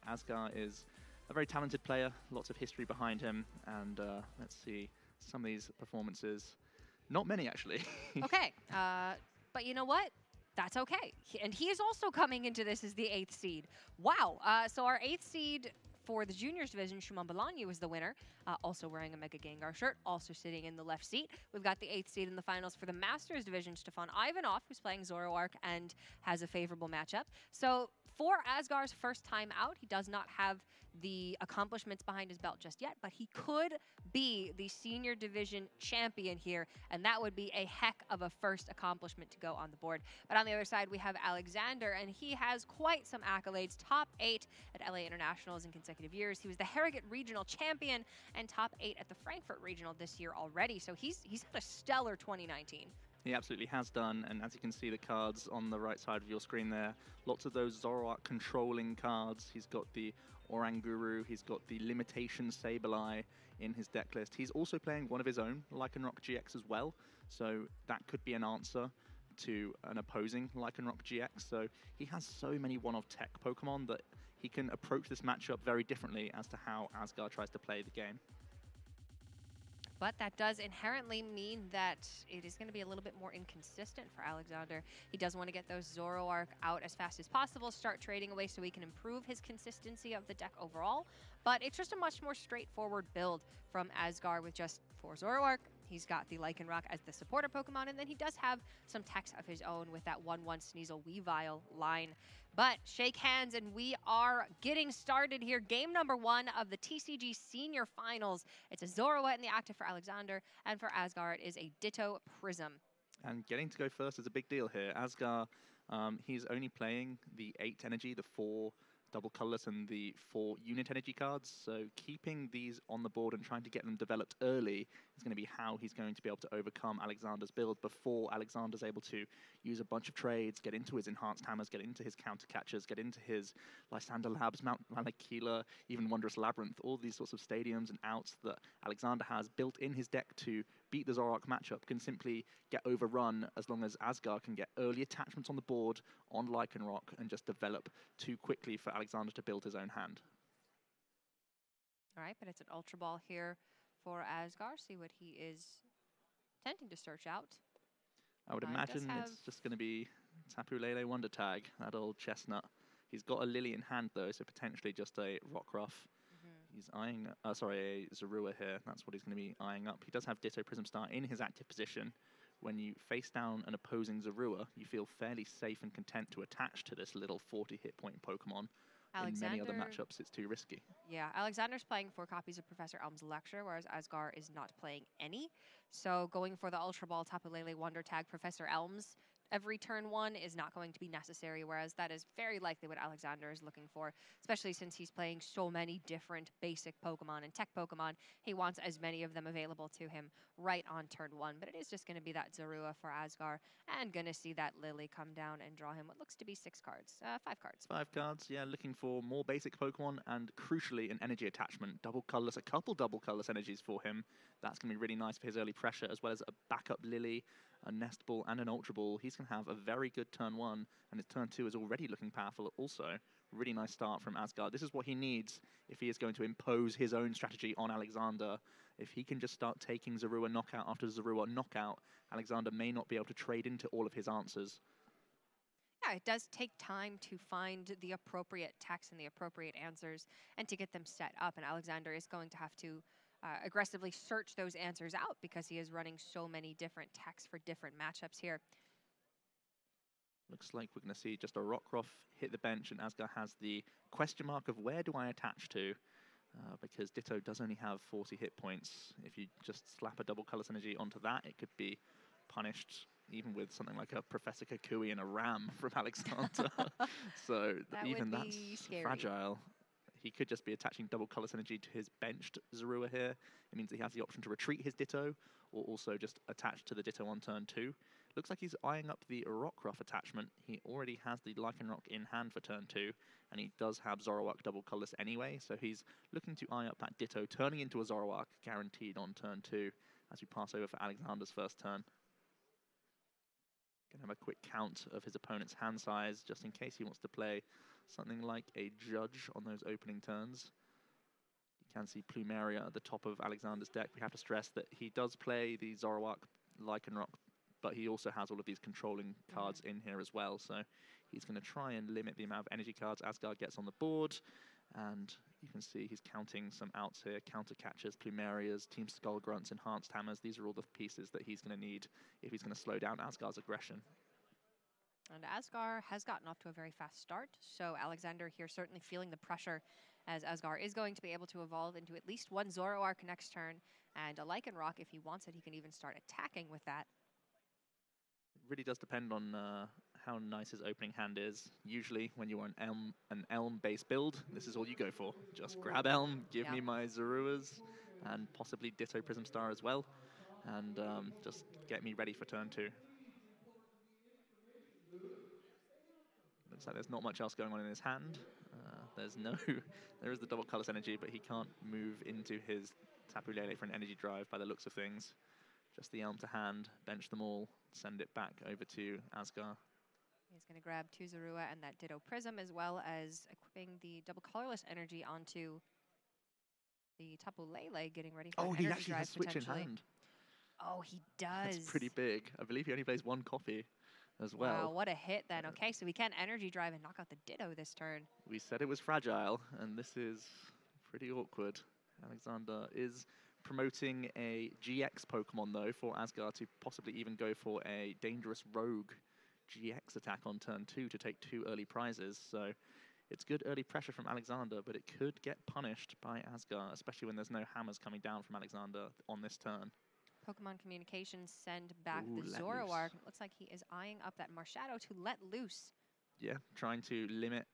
Speaker 7: Asgar is a very talented player, lots of history behind him, and let's see some of these performances. Not many, actually.
Speaker 2: Okay, but you know what? That's okay. And he is also coming into this as the 8th seed. Wow, so our 8th seed for the juniors division, Shuman Bologna was the winner, also wearing a Mega Gengar shirt, also sitting in the left seat. We've got the 8th seed in the finals for the Masters division, Stefan Ivanov, who's playing Zoroark and has a favorable matchup. So for Asgar's first time out, he does not have the accomplishments behind his belt just yet, but he could be the senior division champion here, and that would be a heck of a first accomplishment to go on the board. But on the other side, we have Alexander, and he has quite some accolades. Top 8 at LA Internationals in consecutive years. He was the Harrogate Regional Champion and top 8 at the Frankfurt Regional this year already, so he's had a stellar 2019.
Speaker 7: He absolutely has done, and as you can see the cards on the right side of your screen there, lots of those Zoroark controlling cards. He's got the Oranguru, he's got the Limitation Sableye in his deck list. He's also playing one of his own, Lycanroc GX as well, so that could be an answer to an opposing Lycanroc GX. So he has so many one-of tech Pokemon that he can approach this matchup very differently as to how Asgar tries to play the game.
Speaker 2: But that does inherently mean that it is going to be a little bit more inconsistent for Alexander. He does want to get those Zoroark out as fast as possible, start trading away so he can improve his consistency of the deck overall. But it's just a much more straightforward build from Asgar with just 4 Zoroark. He's got the Lycanroc as the supporter Pokemon, and then he does have some techs of his own with that 1/1 Sneasel Weavile line. But shake hands, and we are getting started here. Game number 1 of the TCG Senior Finals. It's a Zoroark in the active for Alexander, and for Asgar, it is a Ditto Prism.
Speaker 7: And getting to go first is a big deal here. Asgar, he's only playing the 8 energy, the 4 double colorless and the 4 unit energy cards, so keeping these on the board and trying to get them developed early is going to be how he's going to be able to overcome Alexander's build before Alexander's able to use a bunch of trades, get into his enhanced hammers, get into his counter catchers, get into his Lysander Labs, Mount Malakila, even Wondrous Labyrinth, all these sorts of stadiums and outs that Alexander has built in his deck to beat the Zoroark matchup can simply get overrun as long as Asgar can get early attachments on the board on Lycanroc and just develop too quickly for Alexander to build his own hand.
Speaker 2: All right, but it's an Ultra Ball here for Asgar. See what he is tending to search out.
Speaker 7: I would imagine it's just going to be Tapu Lele Wonder Tag, that old chestnut. He's got a Lily in hand though, so potentially just a Rockruff. He's eyeing, a Zorua here. That's what he's going to be eyeing up. He does have Ditto Prism Star in his active position. When you face down an opposing Zorua, you feel fairly safe and content to attach to this little 40 hit point Pokemon. In many other matchups, it's too risky.
Speaker 2: Yeah, Alexander's playing 4 copies of Professor Elm's Lecture, whereas Asgar is not playing any. So going for the Ultra Ball, Tapu Lele, Wonder Tag, Professor Elm's every turn 1 is not going to be necessary, whereas that is very likely what Alexander is looking for, especially since he's playing so many different basic Pokemon and tech Pokemon. He wants as many of them available to him right on turn 1, but it is just going to be that Zorua for Asgar, and going to see that Lily come down and draw him what looks to be 5 cards.
Speaker 7: 5 cards, yeah, looking for more basic Pokemon, and crucially an energy attachment. Double colorless, a couple double colorless energies for him. That's going to be really nice for his early pressure, as well as a backup Lily, a Nest Ball, and an Ultra Ball. He's going to have a very good turn 1, and his turn 2 is already looking powerful also. Really nice start from Asgar. This is what he needs if he is going to impose his own strategy on Alexander. If he can just start taking Zorua knockout after Zorua knockout, Alexander may not be able to trade into all of his answers.
Speaker 2: yeah, it does take time to find the appropriate text and the appropriate answers and to get them set up. And Alexander is going to have to aggressively search those answers out because he is running so many different texts for different matchups here.
Speaker 7: Looks like we're going to see just a Rockruff hit the bench, and Asgar has the question mark of where do I attach to? Because Ditto does only have 40 hit points. If you just slap a double Color Synergy onto that, it could be punished even with something like a Professor Kukui and a Ram from Alexander. So even that's
Speaker 2: scary.
Speaker 7: fragile. He could just be attaching double Color Synergy to his benched Zorua here. It means that he has the option to retreat his Ditto, or also just attach to the Ditto on turn 2. Looks like he's eyeing up the Rockruff attachment. He already has the Lycanroc in hand for turn 2, and he does have Zoroark double colorless anyway, so he's looking to eye up that Ditto, turning into a Zoroark, guaranteed on turn 2, as we pass over for Alexander's first turn. Gonna have a quick count of his opponent's hand size, just in case he wants to play something like a Judge on those opening turns. You can see Plumeria at the top of Alexander's deck. We have to stress that he does play the Zoroark Lycanroc, but he also has all of these controlling cards in here as well. So he's going to try and limit the amount of energy cards Asgar gets on the board. And you can see he's counting some outs here. Counter Catchers, Plumerias, Team Skull Grunts, Enhanced Hammers. These are all the pieces that he's going to need if he's going to slow down Asgar's aggression.
Speaker 2: And Asgar has gotten off to a very fast start. So Alexander here certainly feeling the pressure, as Asgar is going to be able to evolve into at least one Zoroark next turn. And a Lycanroc, if he wants it, he can even start attacking with that.
Speaker 7: Really does depend on how nice his opening hand is. Usually when you're an Elm base build, this is all you go for. Just grab Elm, give me my Zoruas, and possibly Ditto Prism Star as well, and just get me ready for turn 2. Looks like there's not much else going on in his hand. There is the double Colorless Energy, but he can't move into his Tapu Lele for an energy drive by the looks of things. Just the Elm to hand, bench them all, send it back over to Asgar.
Speaker 2: He's going to grab 2 Zorua and that Ditto Prism, as well as equipping the double colorless energy onto the Tapu Lele, getting ready for an
Speaker 7: he
Speaker 2: energy
Speaker 7: actually
Speaker 2: drive
Speaker 7: has Switch in hand.
Speaker 2: Oh, he does.
Speaker 7: That's pretty big. I believe he only plays 1 copy as well.
Speaker 2: Wow, what a hit then. Okay, so we can energy drive and knock out the Ditto this turn.
Speaker 7: We said it was fragile, and this is pretty awkward. Alexander is promoting a GX Pokemon, though, for Asgar to possibly even go for a Dangerous Rogue GX attack on turn 2 to take 2 early prizes. So it's good early pressure from Alexander, but it could get punished by Asgar, especially when there's no hammers coming down from Alexander on this turn.
Speaker 2: Pokemon Communications send back the Zoroark. It looks like he is eyeing up that Marshadow to let loose.
Speaker 7: Yeah, trying to limit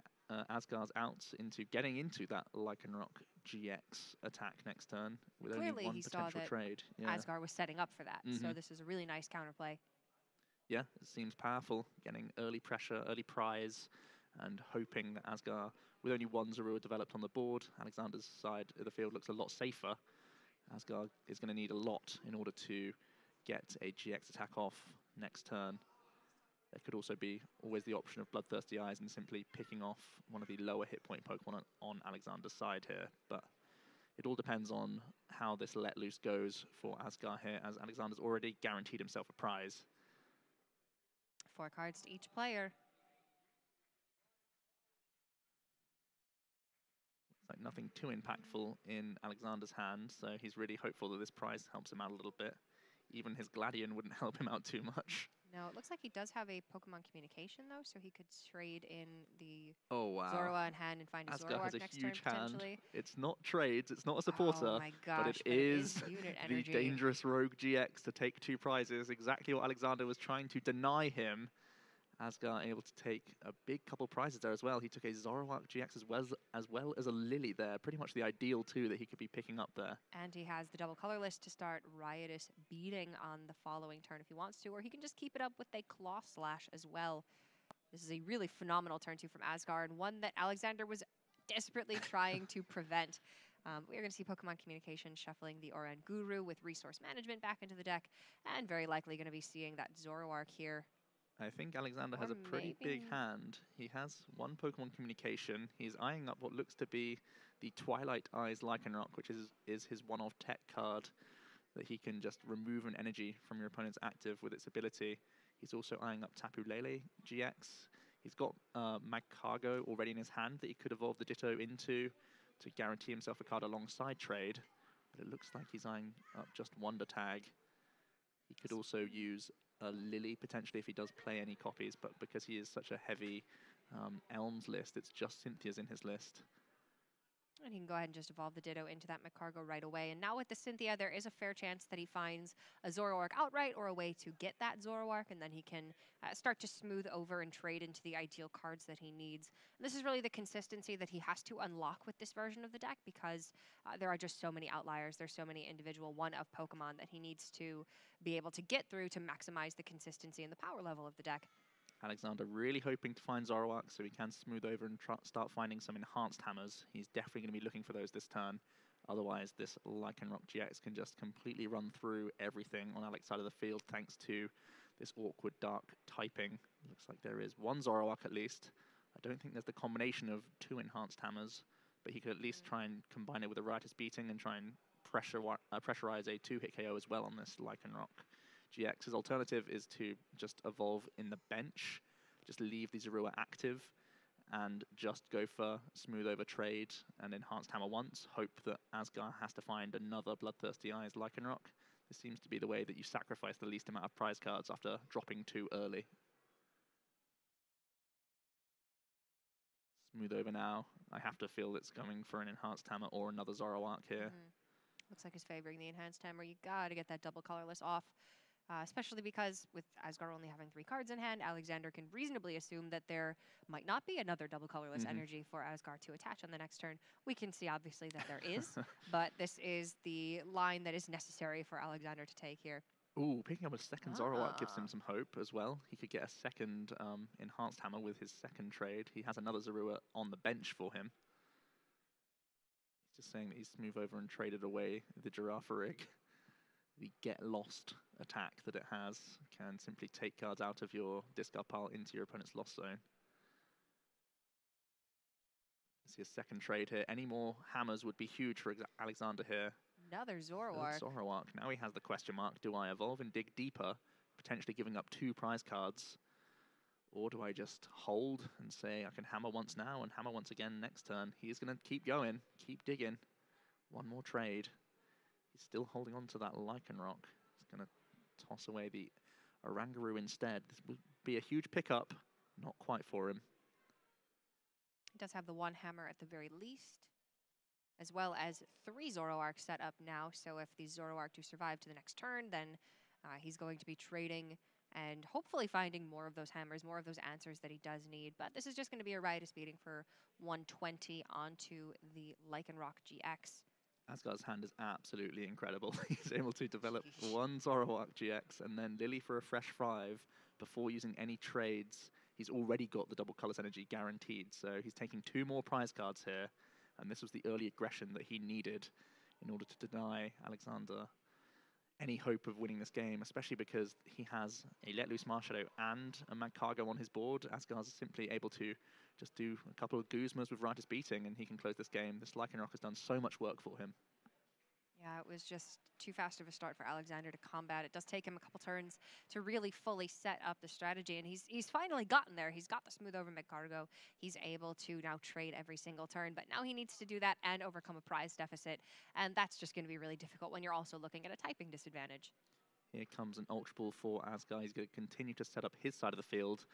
Speaker 7: Asgar's outs into getting into that Lycanroc GX attack next turn with
Speaker 2: Clearly
Speaker 7: only 1
Speaker 2: he
Speaker 7: potential
Speaker 2: saw that
Speaker 7: trade.
Speaker 2: Asgar was setting up for that, so this is a really nice counterplay.
Speaker 7: Yeah, it seems powerful, getting early pressure, early prize, and hoping that Asgar, with only 1 Zorua developed on the board, Alexander's side of the field looks a lot safer. Asgar is going to need a lot in order to get a GX attack off next turn. There could also be always the option of Bloodthirsty Eyes and simply picking off one of the lower hit point Pokemon on Alexander's side here. But it all depends on how this let loose goes for Asgar here, as Alexander's already guaranteed himself a prize.
Speaker 2: 4 cards to each player.
Speaker 7: It's like nothing too impactful in Alexander's hand, so he's really hopeful that this prize helps him out a little bit. Even his Gladion wouldn't help him out too much.
Speaker 2: No, it looks like he does have a Pokemon Communication, though, so he could trade in the
Speaker 7: Zorua
Speaker 2: in hand and find a
Speaker 7: Asgar
Speaker 2: Zoroark
Speaker 7: has a
Speaker 2: next
Speaker 7: huge
Speaker 2: turn,
Speaker 7: hand.
Speaker 2: potentially.
Speaker 7: It's not trades, it's not a supporter,
Speaker 2: Oh my gosh,
Speaker 7: but it is
Speaker 2: unit
Speaker 7: the
Speaker 2: energy.
Speaker 7: Dangerous Rogue GX to take 2 prizes, exactly what Alexander was trying to deny him. Asgar able to take a big couple prizes there as well. He took a Zoroark GX as well as a Lily there. Pretty much the ideal 2 that he could be picking up there.
Speaker 2: And he has the double colorless to start Riotous Beating on the following turn if he wants to, or he can just keep it up with a Claw Slash as well. This is a really phenomenal turn 2 from Asgar, and one that Alexander was desperately trying to prevent. We're going to see Pokemon Communication shuffling the Oran Guru with Resource Management back into the deck, and very likely going to be seeing that Zoroark here.
Speaker 7: I think Alexander has a pretty big hand. He has 1 Pokemon Communication. He's eyeing up what looks to be the Twilight Eyes Lycanroc, which is his one-off tech card that he can just remove an energy from your opponent's active with its ability. He's also eyeing up Tapu Lele GX. He's got Magcargo already in his hand that he could evolve the Ditto into to guarantee himself a card alongside trade. But it looks like he's eyeing up just Wonder Tag. He could also use a Lily potentially if he does play any copies, but because he is such a heavy Elms list, it's just Cynthia's in his list.
Speaker 2: And he can go ahead and just evolve the Ditto into that Magcargo right away. And now with the Cynthia, there is a fair chance that he finds a Zoroark outright or a way to get that Zoroark, and then he can start to smooth over and trade into the ideal cards that he needs. And this is really the consistency that he has to unlock with this version of the deck, because there are just so many outliers. There's so many individual one-of Pokemon that he needs to be able to get through to maximize the consistency and the power level of the deck.
Speaker 7: Alexander really hoping to find Zoroark so he can smooth over and start finding some enhanced hammers. He's definitely going to be looking for those this turn. Otherwise, this Lycanroc GX can just completely run through everything on Alex's side of the field thanks to this awkward dark typing. Looks like there is one Zoroark at least. I don't think there's the combination of 2 enhanced hammers, but he could at least try and combine it with a Riotous Beating and try and pressurize a 2-hit KO as well on this Lycanroc GX. His alternative is to just evolve in the bench, just leave the Zorua active, and just go for smooth over trade and enhanced hammer once. Hope that Asgar has to find another Bloodthirsty Eyes Lycanroc. This seems to be the way that you sacrifice the least amount of prize cards after dropping too early. Smooth over now. I have to feel it's going for an enhanced hammer or another Zoroark here.
Speaker 2: Looks like he's favoring the enhanced hammer. You gotta get that double colorless off. Especially because with Asgar only having 3 cards in hand, Alexander can reasonably assume that there might not be another double colorless energy for Asgar to attach on the next turn. We can see obviously that there is, but this is the line that is necessary for Alexander to take here.
Speaker 7: Ooh, picking up a second Zoroark gives him some hope as well. He could get a second enhanced hammer with his second trade. He has another Zorua on the bench for him. He's just saying that he's smooth over and traded away the Girafarig. The get lost attack that it has can simply take cards out of your discard pile into your opponent's lost zone. See a second trade here. Any more hammers would be huge for Alexander here.
Speaker 2: Another Zoroark.
Speaker 7: Zoroark. Now he has the question mark. Do I evolve and dig deeper, potentially giving up 2 prize cards? Or do I just hold and say I can hammer once now and hammer once again next turn? He's going to keep going, keep digging. One more trade. He's still holding on to that Lycanroc. He's going to toss away the Oranguru instead. This would be a huge pickup. Not quite for him.
Speaker 2: He does have the 1 hammer at the very least, as well as 3 Zoroark set up now. So if these Zoroark do survive to the next turn, then he's going to be trading and hopefully finding more of those hammers, more of those answers that he does need. But this is just going to be a Riotous Beating for 120 onto the Lycanroc GX.
Speaker 7: Asgar's hand is absolutely incredible. He's able to develop 1 Zoroark GX and then Lily for a fresh 5 before using any trades. He's already got the double colors energy guaranteed, so he's taking 2 more prize cards here, and this was the early aggression that he needed in order to deny Alexander any hope of winning this game, especially because he has a Let Loose Marshadow and a Magcargo on his board. Asgar's simply able to just do a couple of Guzmas with Riotous Beating and he can close this game. This Lycanroc has done so much work for him.
Speaker 2: Yeah, it was just too fast of a start for Alexander to combat. It does take him a couple turns to really fully set up the strategy, and he's finally gotten there. He's got the smooth over Magcargo. He's able to now trade every single turn, but now he needs to do that and overcome a prize deficit, and that's just going to be really difficult when you're also looking at a typing disadvantage.
Speaker 7: Here comes an Ultra Ball for Asgar. He's going to continue to set up his side of the field.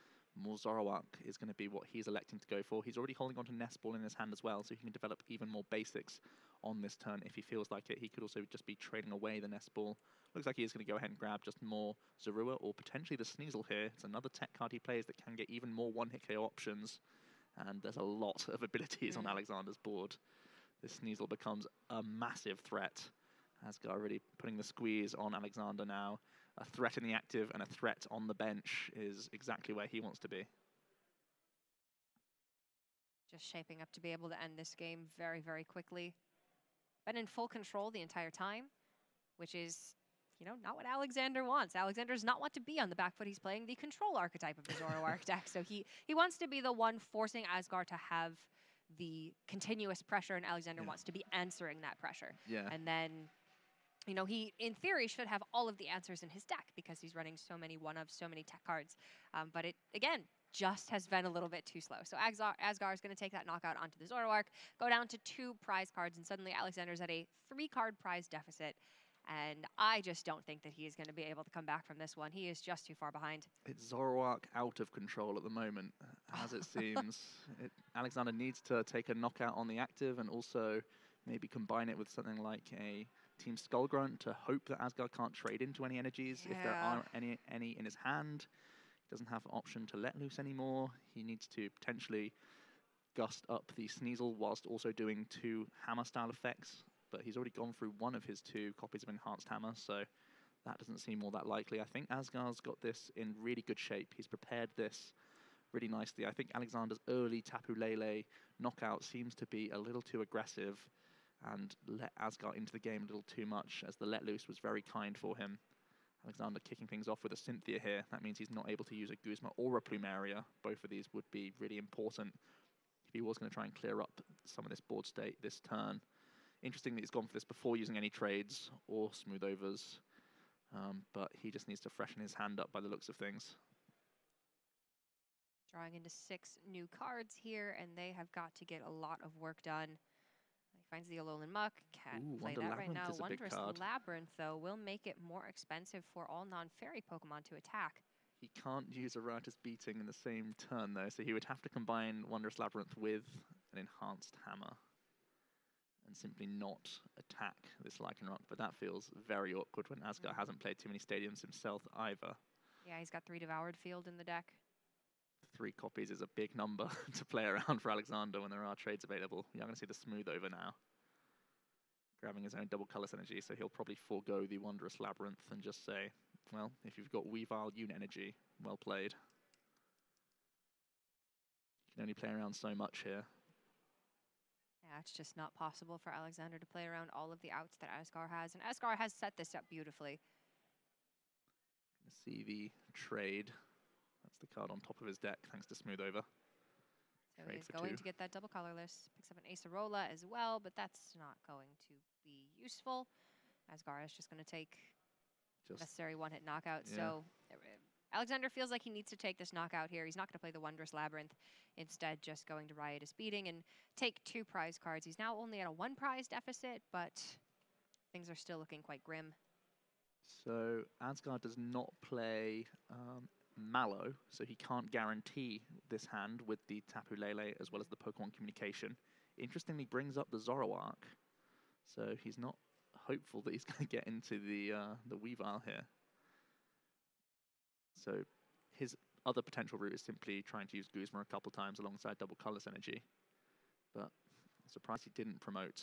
Speaker 7: More Zoroark is going to be what he's electing to go for. He's already holding on to Nest Ball in his hand as well, so he can develop even more basics on this turn if he feels like it. He could also just be trading away the Nest Ball. Looks like he is going to go ahead and grab just more Zorua or potentially the Sneasel here. It's another tech card he plays that can get even more 1-hit KO options. And there's a lot of abilities on Alexander's board. This Sneasel becomes a massive threat. Asgar really putting the squeeze on Alexander now. A threat in the active and a threat on the bench is exactly where he wants to be.
Speaker 2: Just shaping up to be able to end this game very, very quickly. Been in full control the entire time, which is, you know, not what Alexander wants. Alexander does not want to be on the back foot. He's playing the control archetype of the Zoroark deck, so he wants to be the one forcing Asgar to have the continuous pressure, and Alexander wants to be answering that pressure. And then, you know, he, in theory, should have all of the answers in his deck because he's running so many one-of, so many tech cards. But it, again, just has been a little bit too slow. So Asgar is going to take that knockout onto the Zoroark, go down to 2 prize cards, and suddenly Alexander's at a 3-card prize deficit. And I just don't think that he is going to be able to come back from this one. He is just too far behind.
Speaker 7: It's Zoroark out of control at the moment, as it seems. Alexander needs to take a knockout on the active and also maybe combine it with something like a Team Skullgrunt to hope that Asgard can't trade into any energies. If there are any in his hand, he doesn't have an option to let loose anymore. He needs to potentially gust up the Sneasel whilst also doing 2 hammer-style effects. But he's already gone through 1 of his 2 copies of Enhanced Hammer, so that doesn't seem all that likely. I think Asgard's got this in really good shape. He's prepared this really nicely. I think Alexander's early Tapu Lele knockout seems to be a little too aggressive and let Asgard into the game a little too much, as the let loose was very kind for him. Alexander kicking things off with a Cynthia here. That means he's not able to use a Guzma or a Plumeria. Both of these would be really important if he was going to try and clear up some of this board state this turn. Interesting that he's gone for this before using any trades or smooth overs, but he just needs to freshen his hand up by the looks of things.
Speaker 2: Drawing into 6 new cards here, and they have got to get a lot of work done. He finds the Alolan Muck, can't play that right now. Wondrous Labyrinth, though, will make it more expensive for all non-fairy Pokemon to attack.
Speaker 7: He can't use Errata's Beating in the same turn, though, so he would have to combine Wondrous Labyrinth with an Enhanced Hammer and simply not attack this Lycanroc, but that feels very awkward when Asgard hasn't played too many stadiums himself either.
Speaker 2: Yeah, he's got 3 Devoured Field in the deck.
Speaker 7: 3 copies is a big number to play around for Alexander when there are trades available. Yeah, I'm going to see the smooth over now. Grabbing his own double colorless energy, so he'll probably forego the Wondrous Labyrinth and just say, well, if you've got Weavile Unit Energy, well played. You can only play around so much here.
Speaker 2: Yeah, it's just not possible for Alexander to play around all of the outs that Asgar has, and Asgar has set this up beautifully.
Speaker 7: Gonna see the trade. That's the card on top of his deck, thanks to Smooth Over.
Speaker 2: So he's going to get that double colorless. Picks up an Acerola as well, but that's not going to be useful. Asgar is just going to take necessary 1-hit knockout. Yeah. So Alexander feels like he needs to take this knockout here. He's not going to play the Wondrous Labyrinth. Instead, just going to Riotous Beating and take 2 prize cards. He's now only at a 1 prize deficit, but things are still looking quite grim.
Speaker 7: So Asgard does not play Mallow, so he can't guarantee this hand with the Tapu Lele as well as the Pokemon Communication. Interestingly, brings up the Zoroark, so he's not hopeful that he's going to get into the Weavile here. So his other potential route is simply trying to use Guzma a couple times alongside double colorless energy, but I'm surprised he didn't promote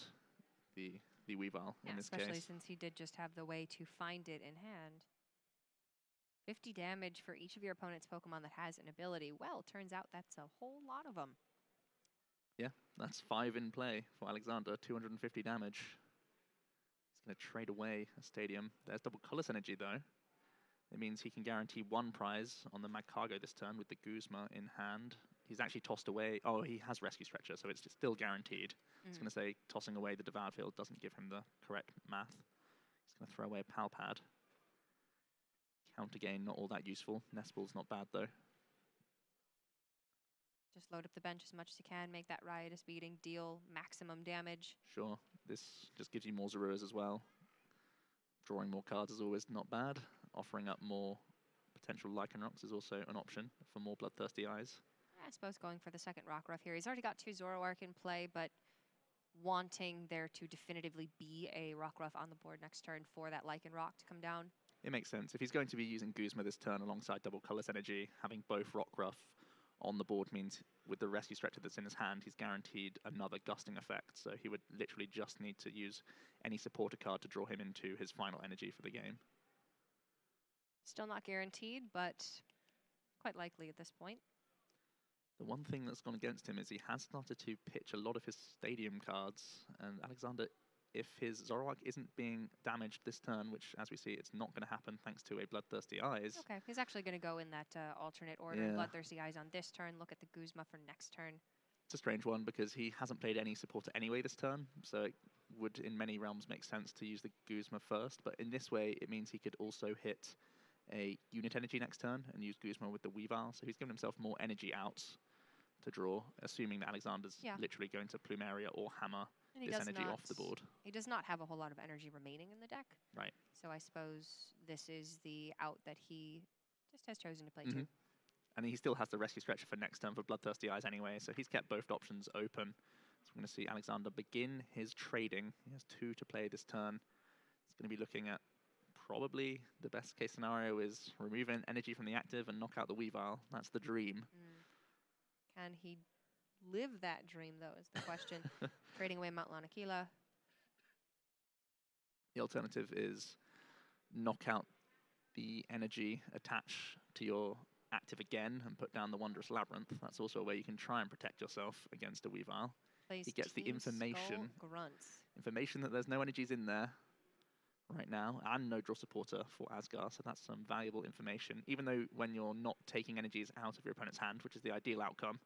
Speaker 7: the Weavile in this case.
Speaker 2: Especially since he did just have the way to find it in hand. 50 damage for each of your opponent's Pokemon that has an ability. Well, turns out that's a whole lot of them.
Speaker 7: Yeah, that's 5 in play for Alexander, 250 damage. He's going to trade away a stadium. There's double colorless energy, though. It means he can guarantee 1 prize on the Magcargo this turn with the Guzma in hand. He's actually tossed away... Oh, he has Rescue Stretcher, so it's still guaranteed. I was going to say tossing away the Devoured Field doesn't give him the correct math. He's going to throw away a Palpad. Counter gain, not all that useful. Nest Ball's not bad, though.
Speaker 2: Just load up the bench as much as you can, make that Riotous Beating, deal maximum damage.
Speaker 7: Sure. This just gives you more Zeruas as well. Drawing more cards is always not bad. Offering up more potential Lycanrocs is also an option for more Bloodthirsty Eyes.
Speaker 2: I suppose going for the second Rockruff here. He's already got 2 Zoroark in play, but wanting there to definitively be a Rockruff on the board next turn for that Lycanroc to come down.
Speaker 7: It makes sense. If he's going to be using Guzma this turn alongside double colorless energy, having both Rockruff on the board means with the Rescue Stretcher that's in his hand, he's guaranteed another gusting effect. So he would literally just need to use any supporter card to draw him into his final energy for the game.
Speaker 2: Still not guaranteed, but quite likely at this point.
Speaker 7: The one thing that's gone against him is he has started to pitch a lot of his stadium cards, and Alexander, if his Zoroark isn't being damaged this turn, which as we see it's not going to happen thanks to a Bloodthirsty Eyes.
Speaker 2: Okay, he's actually going to go in that alternate order. Yeah. Bloodthirsty Eyes on this turn, look at the Guzma for next turn.
Speaker 7: It's a strange one because he hasn't played any supporter anyway this turn, so it would in many realms make sense to use the Guzma first, but in this way it means he could also hit a unit energy next turn and use Guzma with the Weavile. So he's given himself more energy out to draw, assuming that Alexander's literally going to Plumeria or Hammer
Speaker 2: and
Speaker 7: this energy off the board.
Speaker 2: He does not have a whole lot of energy remaining in the deck.
Speaker 7: Right.
Speaker 2: So I suppose this is the out that he just has chosen to play too.
Speaker 7: And he still has the Rescue Stretcher for next turn for Bloodthirsty Eyes anyway, so he's kept both options open. So we're going to see Alexander begin his trading. He has 2 to play this turn. He's going to be looking at probably the best case scenario is removing energy from the active and knock out the Weavile. That's the dream.
Speaker 2: Can he live that dream, though, is the question. Trading away Mount Lanakila.
Speaker 7: The alternative is knock out the energy, attach to your active again, and put down the Wondrous Labyrinth. That's also a way you can try and protect yourself against a Weavile. He gets the information that there's no energies in there right now, and no draw supporter for Asgar, so that's some valuable information. Even though when you're not taking energies out of your opponent's hand, which is the ideal outcome,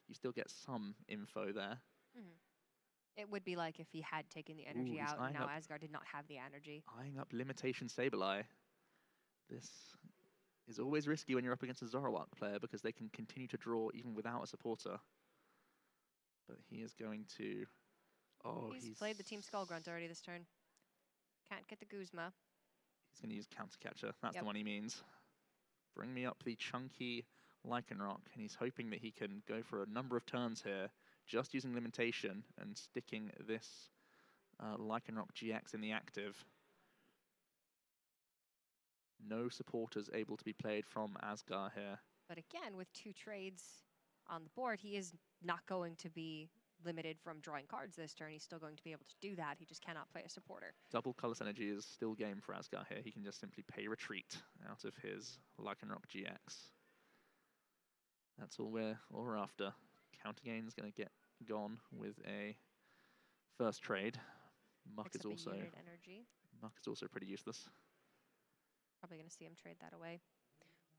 Speaker 7: you still get some info there.
Speaker 2: It would be like if he had taken the energy out, and now Asgar did not have the energy.
Speaker 7: Eyeing up Limitation Sableye. This is always risky when you're up against a Zoroark player because they can continue to draw even without a supporter. But he is going to... Oh,
Speaker 2: he's played the Team Skullgrunt already this turn. Can't get the Guzma.
Speaker 7: He's going to use Counter Catcher. That's the one he means. Bring me up the chunky Lycanroc, and he's hoping that he can go for a number of turns here, just using Limitation and sticking this Lycanroc GX in the active. No supporters able to be played from Asgar here.
Speaker 2: But again, with 2 trades on the board, he is not going to be limited from drawing cards this turn. He's still going to be able to do that. He just cannot play a supporter.
Speaker 7: Double Colorless Energy is still game for Asgar here. He can just simply pay retreat out of his Lycanroc GX. That's all we're after. Counter gain's going to get gone with a first trade. Muck is also pretty useless.
Speaker 2: Probably going to see him trade that away.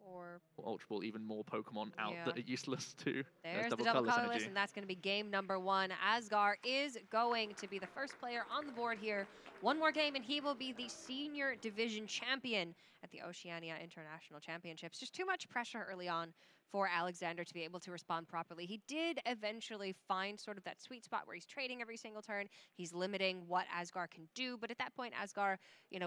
Speaker 2: Or
Speaker 7: Ultra Ball even more Pokemon out that are useless too.
Speaker 2: There's the double colorless, and that's going to be game number 1. Asgar is going to be the first player on the board here. One more game, and he will be the senior division champion at the Oceania International Championships. Just too much pressure early on for Alexander to be able to respond properly. He did eventually find sort of that sweet spot where he's trading every single turn. He's limiting what Asgar can do, but at that point, Asgar,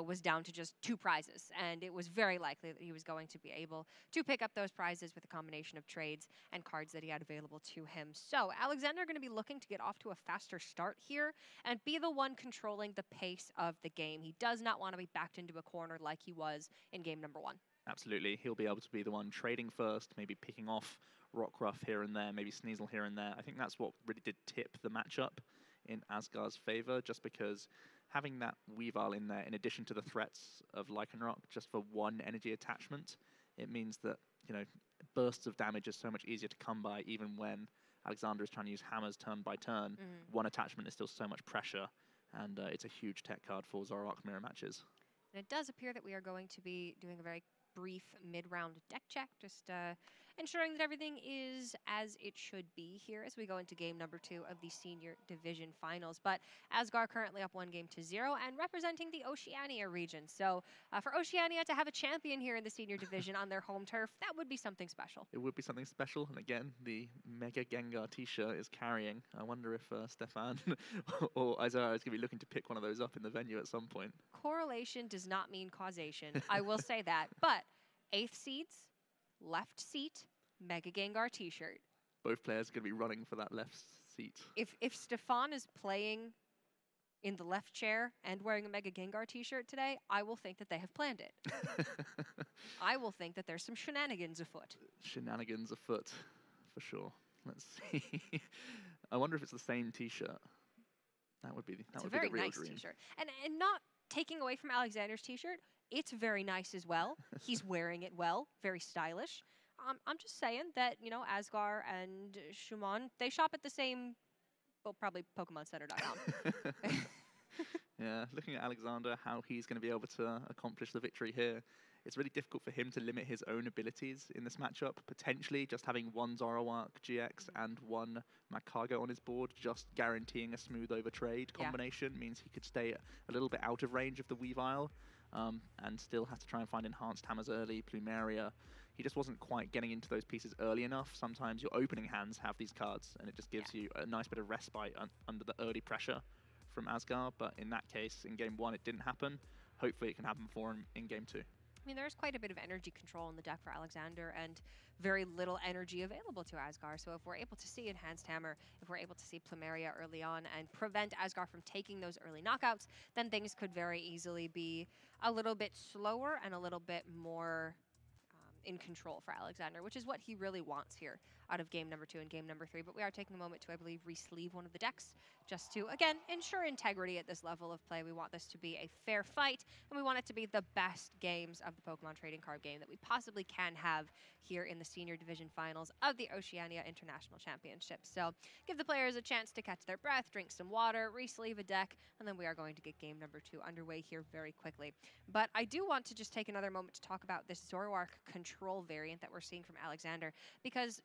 Speaker 2: was down to just 2 prizes, and it was very likely that he was going to be able to pick up those prizes with a combination of trades and cards that he had available to him. So Alexander going to be looking to get off to a faster start here and be the one controlling the pace of the game. He does not want to be backed into a corner like he was in game number 1.
Speaker 7: Absolutely. He'll be able to be the one trading first, maybe picking off Rockruff here and there, maybe Sneasel here and there. I think that's what really did tip the matchup in Asgar's favor, just because having that Weavile in there, in addition to the threats of Lycanroc, just for 1 energy attachment, it means that, bursts of damage is so much easier to come by, even when Alexander is trying to use hammers turn by turn. 1 attachment is still so much pressure, and it's a huge tech card for Zoroark mirror matches.
Speaker 2: And it does appear that we are going to be doing a very brief mid-round deck check, just ensuring that everything is as it should be here as we go into game number 2 of the Senior Division Finals. But Asgar currently up 1-0 and representing the Oceania region. So for Oceania to have a champion here in the Senior Division on their home turf, that would be something special.
Speaker 7: It would be something special. And again, the Mega Gengar t-shirt is carrying. I wonder if Stefan or Isaiah is going to be looking to pick one of those up in the venue at some point.
Speaker 2: Correlation does not mean causation. I will say that. But 8th seeds, left seat, Mega Gengar t-shirt.
Speaker 7: Both players are going to be running for that left seat.
Speaker 2: If Stefan is playing in the left chair and wearing a Mega Gengar t-shirt today, I will think that they have planned it. I will think that there's some shenanigans afoot.
Speaker 7: Shenanigans afoot, for sure. Let's see. I wonder if it's the same t-shirt. That would be the real dream. It's a very nice
Speaker 2: t-shirt. And not taking away from Alexander's t-shirt, it's very nice as well. He's wearing it well, very stylish. I'm just saying that, Asgar and Shumon, they shop at the same, well, probably PokemonCenter.com.
Speaker 7: Yeah, looking at Alexander, how he's going to be able to accomplish the victory here. It's really difficult for him to limit his own abilities in this matchup. Potentially just having 1 Zoroark GX and 1 Macago on his board, just guaranteeing a smooth over trade combination means he could stay a little bit out of range of the Weavile. and still has to try and find enhanced hammers early, Plumeria. He just wasn't quite getting into those pieces early enough. Sometimes your opening hands have these cards, and it just gives you a nice bit of respite under the early pressure from Asgar, but in that case, in Game 1, it didn't happen. Hopefully it can happen for him in Game 2.
Speaker 2: I mean, there's quite a bit of energy control in the deck for Alexander and very little energy available to Asgar. So if we're able to see Enhanced Hammer, if we're able to see Plumeria early on and prevent Asgar from taking those early knockouts, then things could very easily be a little bit slower and a little bit more in control for Alexander, which is what he really wants here out of game number 2 and game number 3. But we are taking a moment to, I believe, re-sleeve one of the decks just to, again, ensure integrity at this level of play. We want this to be a fair fight, and we want it to be the best games of the Pokemon trading card game that we possibly can have here in the Senior Division Finals of the Oceania International Championship. So give the players a chance to catch their breath, drink some water, re-sleeve a deck, and then we are going to get game number 2 underway here very quickly. But I do want to just take another moment to talk about this Zoroark control variant that we're seeing from Alexander, because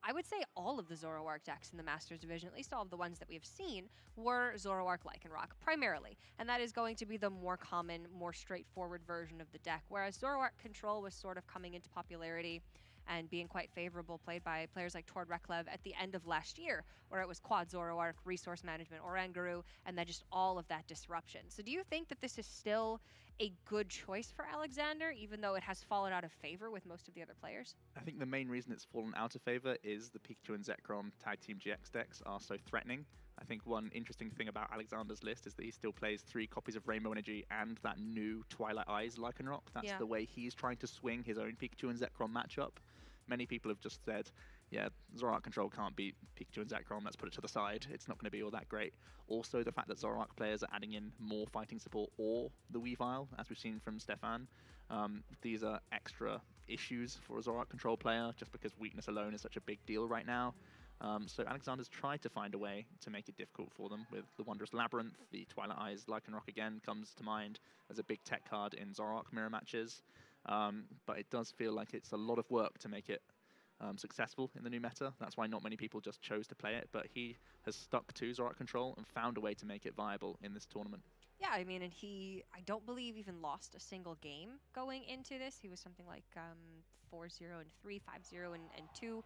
Speaker 2: I would say all of the Zoroark decks in the Masters Division, at least all of the ones that we have seen, were Zoroark Lycanroc, primarily. And that is going to be the more common, more straightforward version of the deck, whereas Zoroark Control was sort of coming into popularity and being quite favorable, played by players like Tord Reklev at the end of last year, where it was Quad Zoroark, Resource Management, Oranguru, and then just all of that disruption. So do you think that this is still a good choice for Alexander, even though it has fallen out of favor with most of the other players?
Speaker 7: I think the main reason it's fallen out of favor is the Pikachu and Zekrom Tag Team GX decks are so threatening. I think one interesting thing about Alexander's list is that he still plays 3 copies of Rainbow Energy and that new Twilight Eyes Lycanroc. That's the way he's trying to swing his own Pikachu and Zekrom matchup. Many people have just said, yeah, Zoroark Control can't beat Pikachu and Zekrom, let's put it to the side. It's not going to be all that great. Also, the fact that Zoroark players are adding in more fighting support or the Weavile, as we've seen from Stefan. These are extra issues for a Zoroark Control player, just because weakness alone is such a big deal right now. So Alexander's tried to find a way to make it difficult for them with the Wondrous Labyrinth. The Twilight Eyes Lycanroc again comes to mind as a big tech card in Zoroark mirror matches. But it does feel like it's a lot of work to make it successful in the new meta. That's why not many people just chose to play it, but he has stuck to Zoroark Control and found a way to make it viable in this tournament.
Speaker 2: Yeah, I mean, and he, I don't believe, even lost a single game going into this. He was something like 4-0 and 3, 5-0 and 2.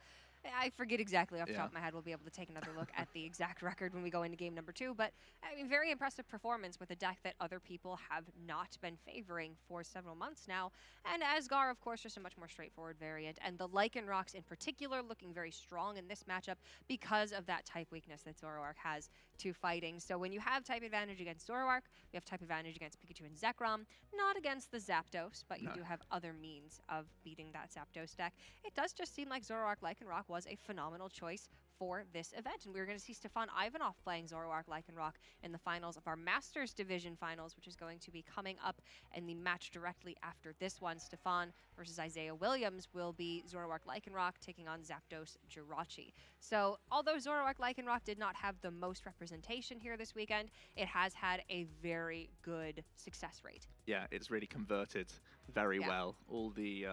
Speaker 2: I forget exactly off the top of my head. We'll be able to take another look at the exact record when we go into game number 2. But, I mean, very impressive performance with a deck that other people have not been favoring for several months now. And Asgar, of course, just a much more straightforward variant. And the Lycanrocs in particular looking very strong in this matchup because of that type weakness that Zoroark has to fighting. So when you have type advantage against Zoroark, you have type advantage against Pikachu and Zekrom. Not against the Zapdos, but you do have other means of beating that Zapdos deck. It does just seem like Zoroark Lycanroc was a phenomenal choice for this event. And we're going to see Stefan Ivanov playing Zoroark Lycanroc in the finals of our Masters Division Finals, which is going to be coming up in the match directly after this one. Stefan versus Isaiah Williams will be Zoroark Lycanroc taking on Zapdos Jirachi. So although Zoroark Lycanroc did not have the most representation here this weekend, it has had a very good success rate. Yeah,
Speaker 7: it's really converted very well. All the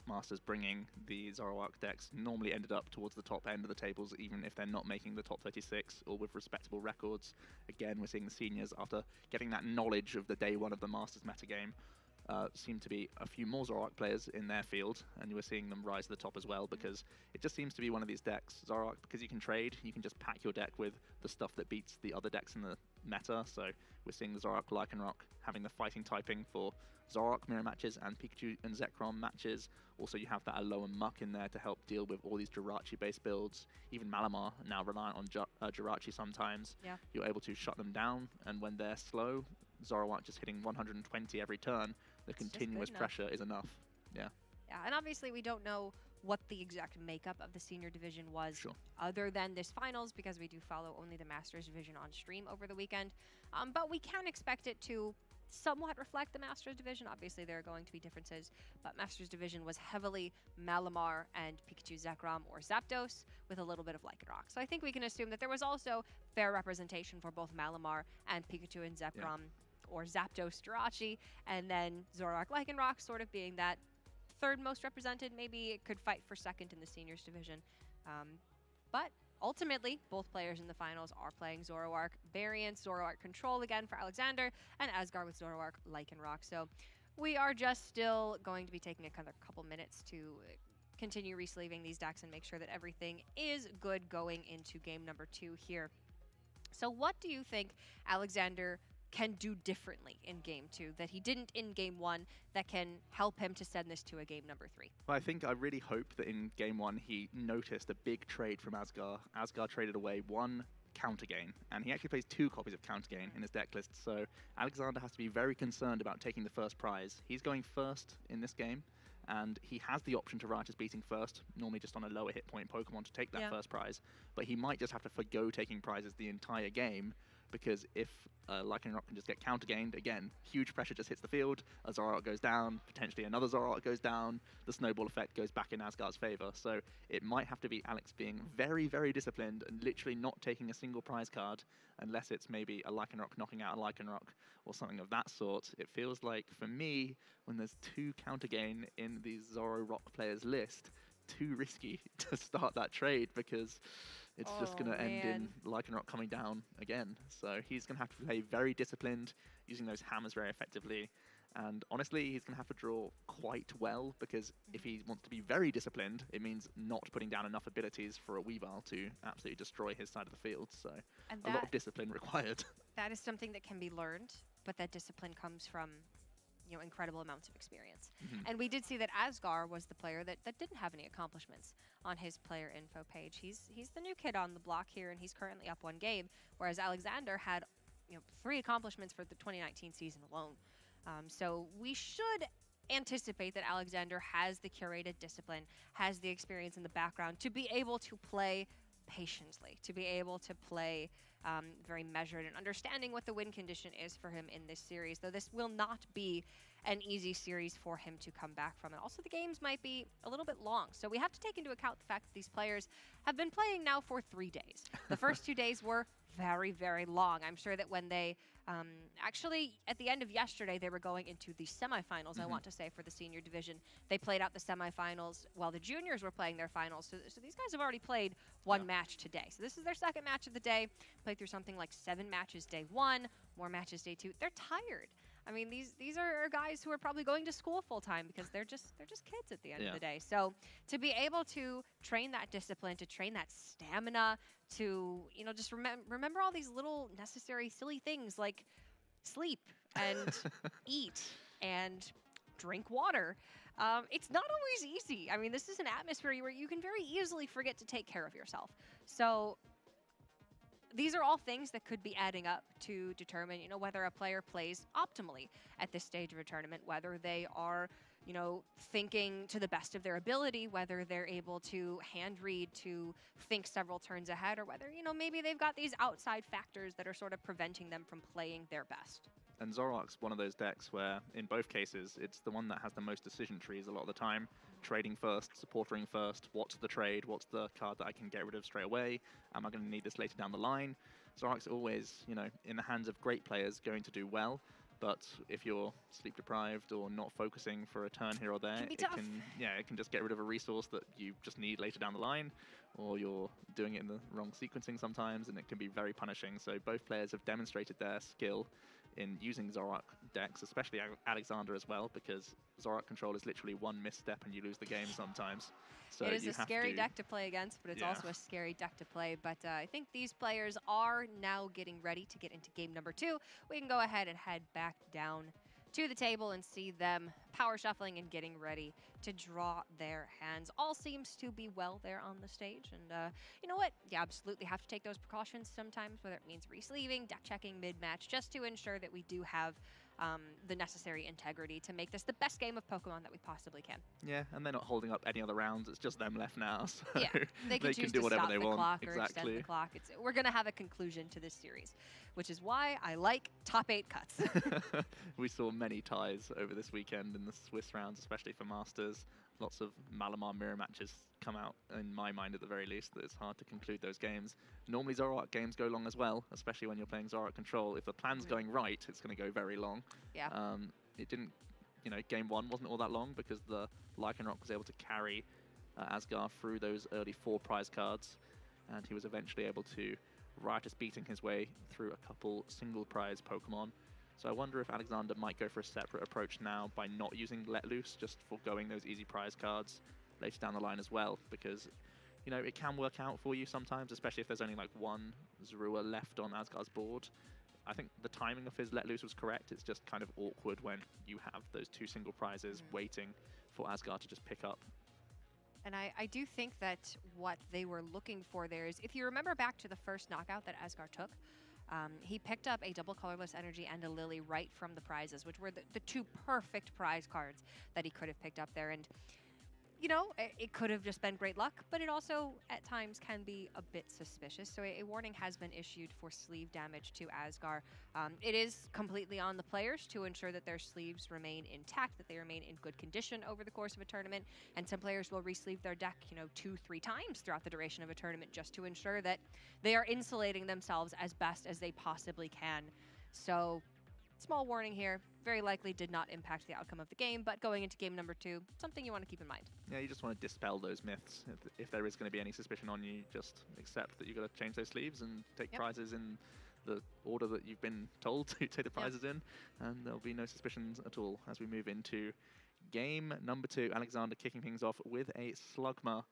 Speaker 7: Masters bringing the Zoroark decks normally ended up towards the top end of the tables, even if they're not making the top 36 or with respectable records. Again, we're seeing the seniors, after getting that knowledge of the day one of the Masters metagame, seem to be a few more Zoroark players in their field, and we're seeing them rise to the top as well, because it just seems to be one of these decks, Zoroark, because you can trade, you can just pack your deck with the stuff that beats the other decks in the meta. So we're seeing the Zoroark Lycanroc having the fighting typing for Zoroark mirror matches and Pikachu and Zekrom matches. Also, you have that Alolan Muck in there to help deal with all these Jirachi-based builds. Even Malamar now reliant on Jirachi sometimes. You're able to shut them down, and when they're slow, Zoroark just hitting 120 every turn, the continuous pressure is enough. Yeah,
Speaker 2: and obviously we don't know what the exact makeup of the senior division was other than this finals, because we do follow only the Masters division on stream over the weekend. But we can expect it to somewhat reflect the Masters division. Obviously there are going to be differences, but Masters division was heavily Malamar and Pikachu, Zekrom, or Zapdos with a little bit of Lycanroc. So I think we can assume that there was also fair representation for both Malamar and Pikachu and Zekrom, or Zapdos Jirachi, and then Zoroark Lycanroc sort of being that third most represented. Maybe it could fight for second in the seniors division. But ultimately, both players in the finals are playing Zoroark variants, Zoroark Control again for Alexander, and Asgar with Zoroark Lycanroc. So we are just still going to be taking a couple minutes to continue resleeving these decks and make sure that everything is good going into game number 2 here. So what do you think Alexander can do differently in game 2 that he didn't in game 1 that can help him to send this to a game number 3?
Speaker 7: Well, I really hope that in game 1 he noticed a big trade from Asgar. Asgar traded away 1 counter gain, and he actually plays 2 copies of counter gain in his deck list, so Alexander has to be very concerned about taking the first prize. He's going first in this game, and he has the option to Riotous beating first, normally just on a lower hit point Pokemon to take that first prize, but he might just have to forgo taking prizes the entire game, because if Lycanroc can just get counter-gained, again, huge pressure just hits the field, a Zoroark goes down, potentially another Zoroark goes down, the snowball effect goes back in Asgard's favor. So it might have to be Alex being very, very disciplined and literally not taking a single prize card, unless it's maybe a Lycanroc knocking out a Lycanroc or something of that sort. It feels like, for me, when there's 2 counter-gain in the Zoroark players list, too risky to start that trade, because it's just going to end in Lycanroc coming down again. So he's going to have to play very disciplined, using those hammers very effectively. And honestly, he's going to have to draw quite well, because if he wants to be very disciplined, it means not putting down enough abilities for a Weavile to absolutely destroy his side of the field. So a lot of discipline required.
Speaker 2: That is something that can be learned, but that discipline comes from incredible amounts of experience. And we did see that Asgar was the player that didn't have any accomplishments on his player info page. He's the new kid on the block here, and he's currently up 1 game, whereas Alexander had 3 accomplishments for the 2019 season alone. So we should anticipate that Alexander has the curated discipline, has the experience in the background to be able to play patiently, to be able to play very measured and understanding what the win condition is for him in this series, though this will not be an easy series for him to come back from. And also the games might be a little bit long, so we have to take into account the fact that these players have been playing now for 3 days. The first 2 days were very, very long. I'm sure that when they actually at the end of yesterday they were going into the semifinals, I want to say, for the senior division. They played out the semifinals while the juniors were playing their finals. So these guys have already played 1 match today. So this is their 2nd match of the day. Played through something like 7 matches day 1, more matches day 2. They're tired. I mean, these are guys who are probably going to school full time, because they're just kids at the end of the day. So to be able to train that discipline, to train that stamina, to just remember all these little necessary silly things like sleep and eat and drink water. It's not always easy. I mean, this is an atmosphere where you can very easily forget to take care of yourself. So these are all things that could be adding up to determine, whether a player plays optimally at this stage of a tournament, whether they are, thinking to the best of their ability, whether they're able to hand read, to think several turns ahead, or whether, maybe they've got these outside factors that are sort of preventing them from playing their best.
Speaker 7: And Zoroark's one of those decks where, in both cases, it's the one that has the most decision trees a lot of the time. Trading first, supporting first, what's the trade, what's the card that I can get rid of straight away, am I going to need this later down the line? Zoroark's always, in the hands of great players, going to do well, but if you're sleep deprived or not focusing for a turn here or there, it can just get rid of a resource that you just need later down the line, or you're doing it in the wrong sequencing sometimes, and it can be very punishing. So both players have demonstrated their skill in using Zoroark decks, especially Alexander as well, because Zoroark control is literally 1 misstep and you lose the game sometimes. So
Speaker 2: it is a scary deck to play against, but it's also a scary deck to play. But I think these players are now getting ready to get into game number 2. We can go ahead and head back down to the table and see them power shuffling and getting ready to draw their hands. All seems to be well there on the stage, and you know what? You absolutely have to take those precautions sometimes, whether it means resleeving, deck checking mid-match, just to ensure that we do have the necessary integrity to make this the best game of Pokemon that we possibly can.
Speaker 7: Yeah, and they're not holding up any other rounds. It's just them left now, so
Speaker 2: yeah, they can choose
Speaker 7: do
Speaker 2: to
Speaker 7: whatever
Speaker 2: stop
Speaker 7: they
Speaker 2: the
Speaker 7: want.
Speaker 2: Clock or extend the clock. We're going to have a conclusion to this series, which is why I like top 8 cuts.
Speaker 7: We saw many ties over this weekend in the Swiss rounds, especially for Masters. Lots of Malamar mirror matches come out, in my mind at the very least, that it's hard to conclude those games. Normally Zoroark games go long as well, especially when you're playing Zoroark Control. If the plan's going right, it's going to go very long.
Speaker 2: Yeah.
Speaker 7: It didn't, game 1 wasn't all that long, because the Lycanroc was able to carry Asgar through those early 4 prize cards, and he was eventually able to Riotous beating his way through a couple single prize Pokemon. So I wonder if Alexander might go for a separate approach now by not using Let Loose, just foregoing those easy prize cards later down the line as well, because, you know, it can work out for you sometimes, especially if there's only like one Zorua left on Asgard's board. I think the timing of his Let Loose was correct. It's just kind of awkward when you have those two single prizes waiting for Asgard to just pick up.
Speaker 2: And I do think that what they were looking for there is, if you remember back to the first knockout that Asgard took, he picked up a double colorless energy and a Lily right from the prizes, which were the two perfect prize cards that he could have picked up there. And, you know, it could have just been great luck, but it also at times can be a bit suspicious. So a warning has been issued for sleeve damage to Asgard. It is completely on the players to ensure that their sleeves remain intact, that they remain in good condition over the course of a tournament. And some players will re-sleeve their deck, you know, 2-3 times throughout the duration of a tournament just to ensure that they are insulating themselves as best as they possibly can. So, small warning here, very likely did not impact the outcome of the game, but going into game number 2, something you want to keep in mind.
Speaker 7: Yeah, you just want to dispel those myths. If there is going to be any suspicion on you, just accept that you've got to change those sleeves and take prizes in the order that you've been told to take the prizes in, and there'll be no suspicions at all as we move into game number 2. Alexander kicking things off with a Slugma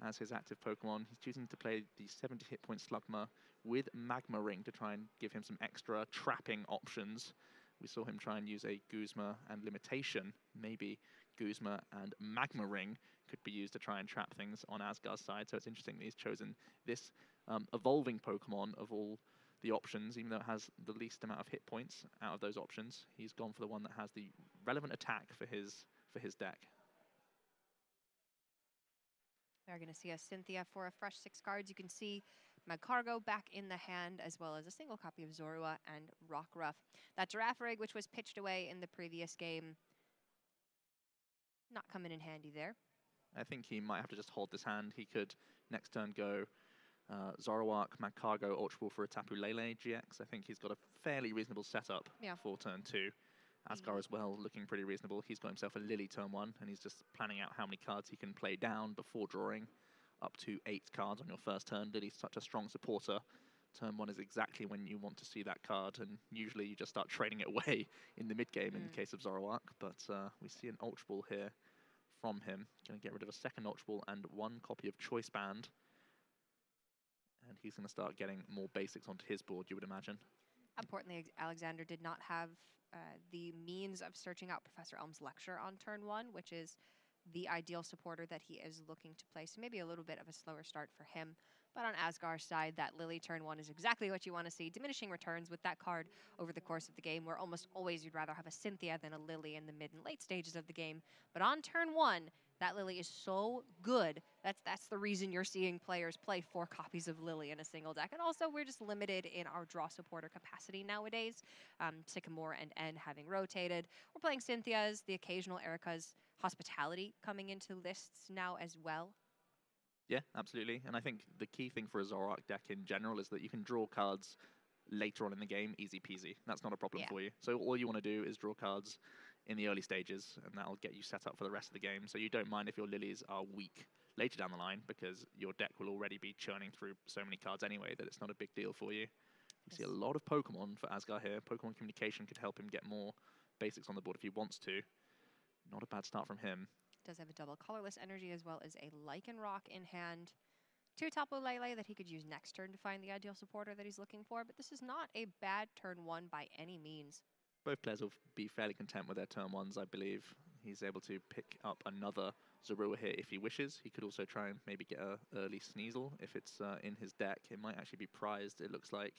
Speaker 7: as his active Pokemon. He's choosing to play the 70 hit point Slugma with Magma Ring to try and give him some extra trapping options. We saw him try and use a Guzma and Limitation. Maybe Guzma and Magma Ring could be used to try and trap things on Asgard's side. So it's interesting that he's chosen this evolving Pokemon of all the options, even though it has the least amount of hit points out of those options. He's gone for the one that has the relevant attack for his deck.
Speaker 2: We're going to see a Cynthia for a fresh 6 cards. You can see Magcargo back in the hand, as well as a single copy of Zorua and Rockruff. That Giraffe Rig, which was pitched away in the previous game, not coming in handy there.
Speaker 7: I think he might have to just hold this hand. He could next turn go Zoroark, Magcargo, Ultra Ball for a Tapu Lele GX. I think he's got a fairly reasonable setup for turn 2. Asgard as well, looking pretty reasonable. He's got himself a Lily turn 1, and he's just planning out how many cards he can play down before drawing up to 8 cards on your first turn. Lily's such a strong supporter. Turn 1 is exactly when you want to see that card, and usually you just start trading it away in the mid-game in the case of Zoroark. But we see an Ultra Ball here from him. Going to get rid of a second Ultra Ball and 1 copy of Choice Band. And he's going to start getting more basics onto his board, you would imagine.
Speaker 2: Importantly, Alexander did not have the means of searching out Professor Elm's Lecture on turn 1, which is the ideal supporter that he is looking to play. So maybe a little bit of a slower start for him. But on Asgard's side, that Lily turn 1 is exactly what you want to see. Diminishing returns with that card over the course of the game, where almost always you'd rather have a Cynthia than a Lily in the mid and late stages of the game. But on turn 1, that Lily is so good. That's the reason you're seeing players play 4 copies of Lily in a single deck. And also, we're just limited in our draw supporter capacity nowadays. Sycamore and N having rotated. We're playing Cynthia's, the occasional Erica's, Hospitality coming into lists now as well.
Speaker 7: Yeah, absolutely. And I think the key thing for a Zoroark deck in general is that you can draw cards later on in the game, easy peasy. That's not a problem for you. So all you want to do is draw cards in the early stages, and that'll get you set up for the rest of the game. So you don't mind if your Lilies are weak later down the line, because your deck will already be churning through so many cards anyway that it's not a big deal for you. You see a lot of Pokemon for Asgard here. Pokemon communication could help him get more basics on the board if he wants to. Not a bad start from him.
Speaker 2: Does have a double colorless energy as well as a Lycanroc in hand. 2 Tapu Lele that he could use next turn to find the ideal supporter that he's looking for, but this is not a bad turn 1 by any means.
Speaker 7: Both players will be fairly content with their turn 1s, I believe. He's able to pick up another Zorua here if he wishes. He could also try and maybe get an early Sneasel if it's in his deck. It might actually be prized, it looks like.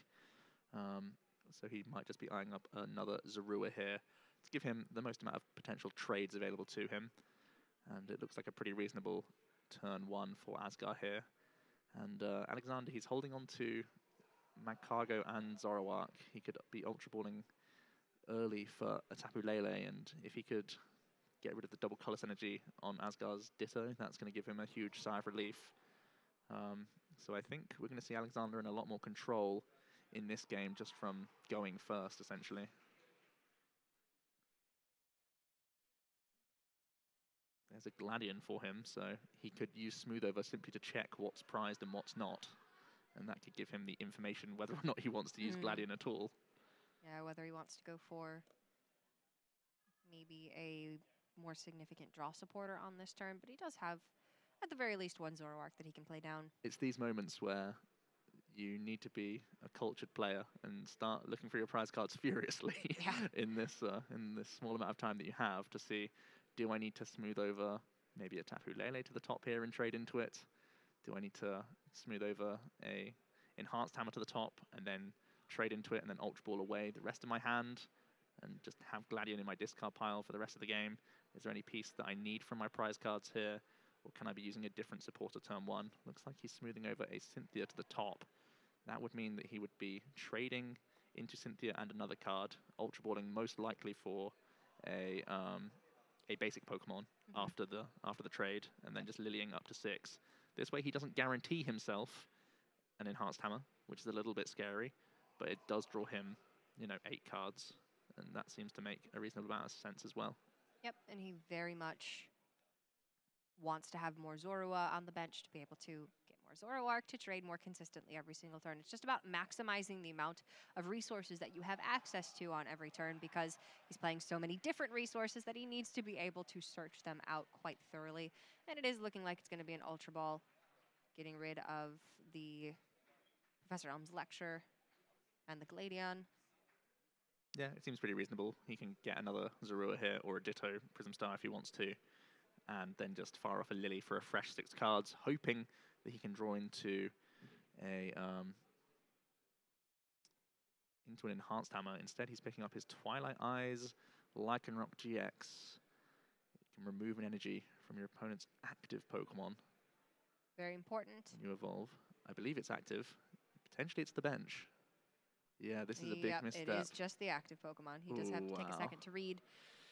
Speaker 7: So he might just be eyeing up another Zorua here to give him the most amount of potential trades available to him. And it looks like a pretty reasonable turn 1 for Asgard here. And Alexander, he's holding on to Magcargo and Zoroark. He could be Ultra Balling early for a Tapu Lele, and if he could get rid of the double colorless energy on Asgard's Ditto, that's going to give him a huge sigh of relief. So I think we're going to see Alexander in a lot more control in this game just from going first, essentially. There's a Gladion for him, so he could use Smooth Over simply to check what's prized and what's not. And that could give him the information whether or not he wants to use Gladion at all.
Speaker 2: Yeah, whether he wants to go for maybe a more significant draw supporter on this turn, but he does have, at the very least, one Zoroark that he can play down.
Speaker 7: It's these moments where you need to be a cultured player and start looking for your prize cards furiously in this small amount of time that you have to see, do I need to smooth over maybe a Tapu Lele to the top here and trade into it? Do I need to smooth over a Enhanced Hammer to the top and then trade into it and then Ultra Ball away the rest of my hand and just have Gladion in my discard pile for the rest of the game? Is there any piece that I need from my prize cards here? Or can I be using a different supporter turn 1? Looks like he's smoothing over a Cynthia to the top. That would mean that he would be trading into Cynthia and another card, Ultra Balling most likely for a basic Pokemon after the trade, and then just Lilying up to 6. This way he doesn't guarantee himself an Enhanced Hammer, which is a little bit scary, but it does draw him, 8 cards, and that seems to make a reasonable amount of sense as well.
Speaker 2: Yep, and he very much wants to have more Zorua on the bench to be able to get more Zoroark to trade more consistently every single turn. It's just about maximizing the amount of resources that you have access to on every turn, because he's playing so many different resources that he needs to be able to search them out quite thoroughly. And it is looking like it's going to be an Ultra Ball, getting rid of the Professor Elm's Lecture and the Gladion.
Speaker 7: Yeah, it seems pretty reasonable. He can get another Zorua here or a Ditto Prism Star if he wants to, and then just fire off a Lily for a fresh 6 cards, hoping that he can draw into an Enhanced Hammer. Instead, he's picking up his Twilight Eyes, Lycanroc GX. You can remove an energy from your opponent's active Pokemon.
Speaker 2: Very important.
Speaker 7: You evolve. I believe it's active. Potentially it's the bench. Yeah, this is a big misstep.
Speaker 2: It is just the active Pokemon. He does have to take a second to read.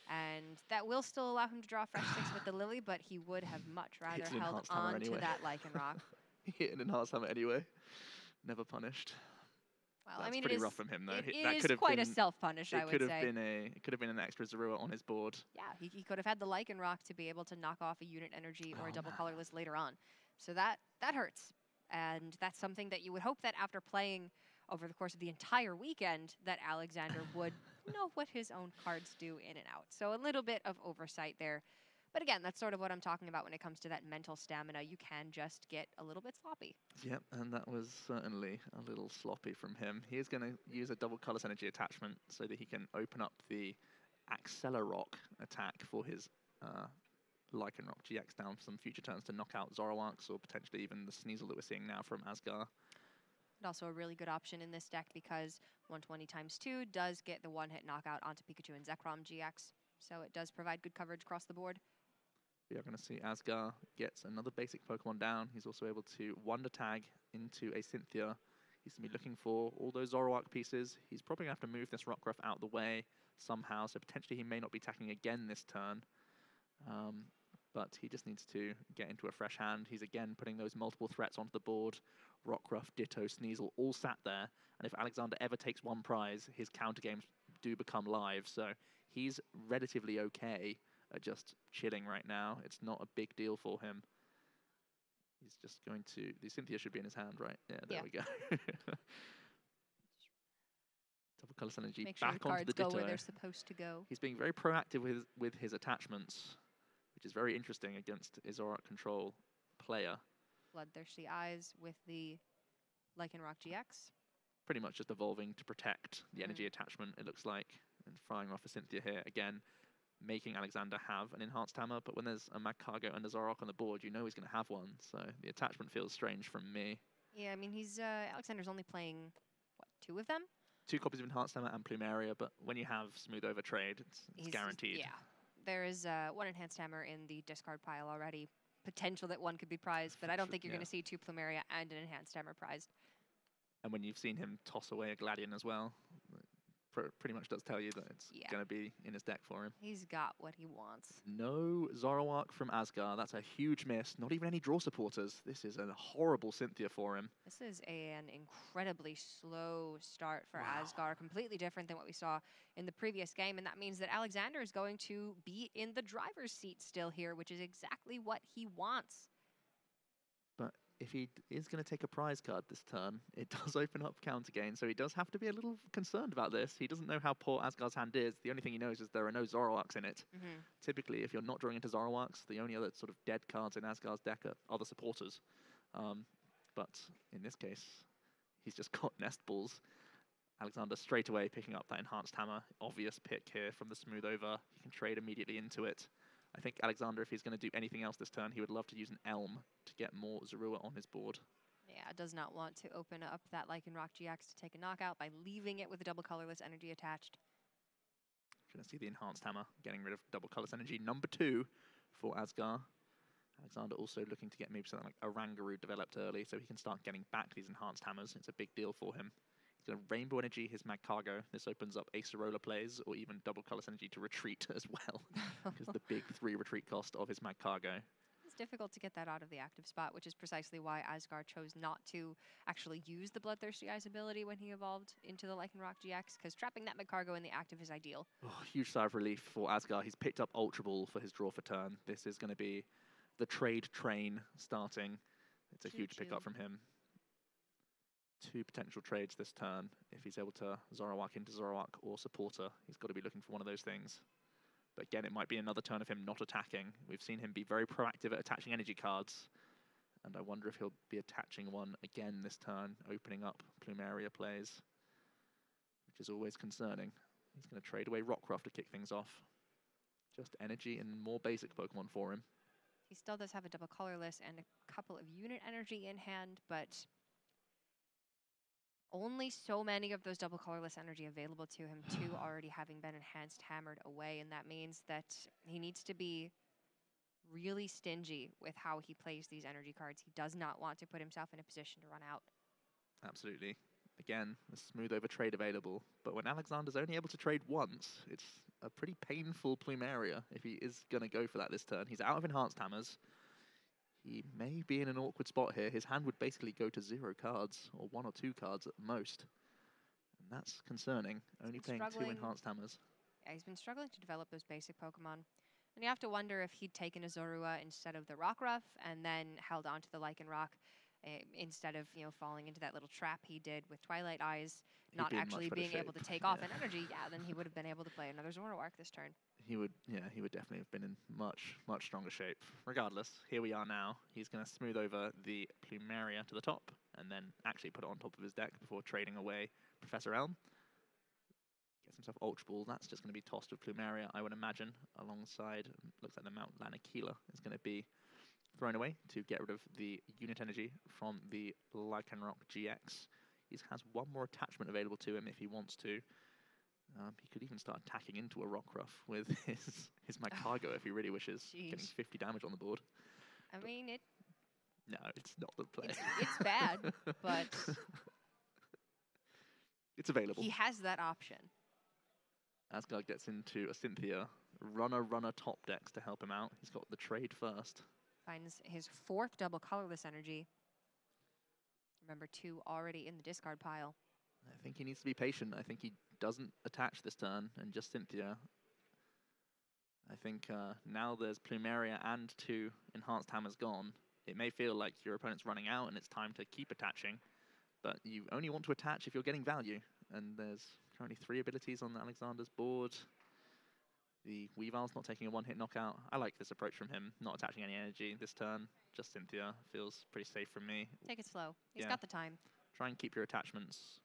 Speaker 2: And that will still allow him to draw fresh 6 with the Lily, but he would have much rather held on to that Lycanroc.
Speaker 7: He hit an Enhanced Hammer anyway. Never punished.
Speaker 2: Well,
Speaker 7: That's
Speaker 2: I mean,
Speaker 7: pretty rough from him, though.
Speaker 2: It
Speaker 7: that
Speaker 2: is
Speaker 7: could have
Speaker 2: quite
Speaker 7: been,
Speaker 2: a self-punish, I would say.
Speaker 7: It could have been an extra Zorua on his board.
Speaker 2: Yeah, he could have had the Lycanroc to be able to knock off a unit energy or a double colorless later on. So that hurts. And that's something that you would hope that after playing over the course of the entire weekend, that Alexander would know what his own cards do in and out. So a little bit of oversight there. But again, that's sort of what I'm talking about when it comes to that mental stamina. You can just get a little bit sloppy.
Speaker 7: Yep, and that was certainly a little sloppy from him. He is going to use a double color energy attachment so that he can open up the Accelerock attack for his Lycanroc GX down some future turns to knock out Zoroarks or potentially even the Sneasel that we're seeing now from Asgar.
Speaker 2: And also a really good option in this deck because 120 times 2 does get the one-hit knockout onto Pikachu and Zekrom GX. So it does provide good coverage across the board.
Speaker 7: We are going to see Asgar gets another basic Pokemon down. He's also able to Wonder Tag into a Cynthia. He's going to be looking for all those Zoroark pieces. He's probably going to have to move this Rockruff out of the way somehow, so potentially he may not be attacking again this turn. But he just needs to get into a fresh hand. He's again putting those multiple threats onto the board. Rockruff, Ditto, Sneasel, all sat there. And if Alexander ever takes one prize, his counter games do become live. So he's relatively okay at just chilling right now. It's not a big deal for him. He's just going to... The Cynthia should be in his hand, right? Yeah, there we go. Double Color Energy
Speaker 2: Make sure
Speaker 7: back
Speaker 2: the
Speaker 7: onto
Speaker 2: cards
Speaker 7: the Ditto.
Speaker 2: go where they're supposed to go.
Speaker 7: He's being very proactive with his attachments, which is very interesting against a Zoroark control player.
Speaker 2: Bloodthirsty Eyes with the Lycanroc GX.
Speaker 7: Pretty much just evolving to protect the energy attachment, it looks like, and firing off a Cynthia here again, making Alexander have an Enhanced Hammer. But when there's a Magcargo and a Zoroark on the board, you know he's going to have one. So the attachment feels strange from me.
Speaker 2: Yeah, I mean, he's Alexander's only playing, what, 2 of them?
Speaker 7: 2 copies of Enhanced Hammer and Plumeria, but when you have Smooth Over Trade, it's guaranteed.
Speaker 2: Yeah, there is 1 Enhanced Hammer in the discard pile already. Potential that 1 could be prized, but I don't think you're going to see 2 Plumeria and an Enhanced Hammer prized.
Speaker 7: And when you've seen him toss away a Gladion as well, pretty much does tell you that it's going to be in his deck for him.
Speaker 2: He's got what he wants.
Speaker 7: No Zoroark from Asgar. That's a huge miss. Not even any draw supporters. This is a horrible Cynthia for him.
Speaker 2: This is an incredibly slow start for Asgar. Completely different than what we saw in the previous game. And that means that Alexander is going to be in the driver's seat still here, which is exactly what he wants.
Speaker 7: But if he is going to take a prize card this turn, it does open up counter gain, so he does have to be a little concerned about this. He doesn't know how poor Asgard's hand is. The only thing he knows is there are no Zoroarks in it. Typically, if you're not drawing into Zoroarks, the only other sort of dead cards in Asgard's deck are other supporters. But in this case, he's just got Nest Balls. Alexander straight away picking up that Enhanced Hammer. Obvious pick here from the smooth over. He can trade immediately into it. I think Alexander, if he's going to do anything else this turn, he would love to use an Elm to get more Zorua on his board.
Speaker 2: Yeah, does not want to open up that Lycanroc GX to take a knockout by leaving it with a double colorless energy attached.
Speaker 7: Going to see the Enhanced Hammer getting rid of double colorless energy. Number 2 for Asgar. Alexander also looking to get maybe something like Orangaroo developed early so he can start getting back these Enhanced Hammers. It's a big deal for him. He's going to Rainbow Energy his Magcargo. This opens up Acerola plays or even double colorless energy to retreat as well. Because the big 3 retreat cost of his Magcargo.
Speaker 2: It's difficult to get that out of the active spot, which is precisely why Asgard chose not to actually use the Bloodthirsty Eyes ability when he evolved into the Lycanroc GX, because trapping that Magcargo in the active is ideal.
Speaker 7: Oh, huge sigh of relief for Asgard. He's picked up Ultra Ball for his draw for turn. This is going to be the trade train starting. It's a huge pickup from him. 2 potential trades this turn. If he's able to Zoroark into Zoroark or Supporter, he's got to be looking for one of those things. But again, it might be another turn of him not attacking. We've seen him be very proactive at attaching energy cards. And I wonder if he'll be attaching one again this turn, opening up Plumeria plays, which is always concerning. He's going to trade away Rockruff to kick things off. Just energy and more basic Pokemon for him.
Speaker 2: He still does have a double colorless and a couple of unit energy in hand, but only so many of those double colorless energy available to him, 2 already having been enhanced hammered away, and that means that he needs to be really stingy with how he plays these energy cards. He does not want to put himself in a position to run out.
Speaker 7: Absolutely. Again, a smooth over trade available, but when Alexander's only able to trade once, it's a pretty painful Plumeria if he is going to go for that this turn. He's out of Enhanced Hammers. He may be in an awkward spot here. His hand would basically go to 0 cards, or 1 or 2 cards at most. And that's concerning, only playing 2 Enhanced Hammers.
Speaker 2: Yeah, he's been struggling to develop those basic Pokemon. And you have to wonder if he'd taken a Zorua instead of the Rockruff, and then held on to the Lycanroc instead of, you know, falling into that little trap he did with Twilight Eyes, not actually being able to take off an energy. Yeah, then he would have been able to play another Zoroark this turn.
Speaker 7: He would definitely have been in much stronger shape. Regardless, here we are now. He's going to smooth over the Plumeria to the top, and then actually put it on top of his deck before trading away Professor Elm. Gets himself Ultra Ball. That's just going to be tossed with Plumeria, I would imagine, alongside, looks like the Mount Lanakila is going to be thrown away to get rid of the unit energy from the Lycanroc GX. He has 1 more attachment available to him if he wants to. He could even start attacking into a Rockruff with his Magcargo if he really wishes, getting 50 damage on the board.
Speaker 2: I mean,
Speaker 7: No, it's not the play.
Speaker 2: It's bad, but
Speaker 7: it's available.
Speaker 2: He has that option.
Speaker 7: Asgard gets into a Cynthia. Runner top decks to help him out. He's got the trade first.
Speaker 2: Finds his 4th double colorless energy. Remember, 2 already in the discard pile.
Speaker 7: I think he needs to be patient. I think he doesn't attach this turn and just Cynthia. I think now there's Plumeria and 2 Enhanced Hammers gone. It may feel like your opponent's running out and it's time to keep attaching, but you only want to attach if you're getting value. And there's currently 3 abilities on Alexander's board. The Weavile's not taking a 1-hit knockout. I like this approach from him, not attaching any energy this turn. Just Cynthia feels pretty safe from me.
Speaker 2: Take it slow. He's got the time.
Speaker 7: Try and keep your attachments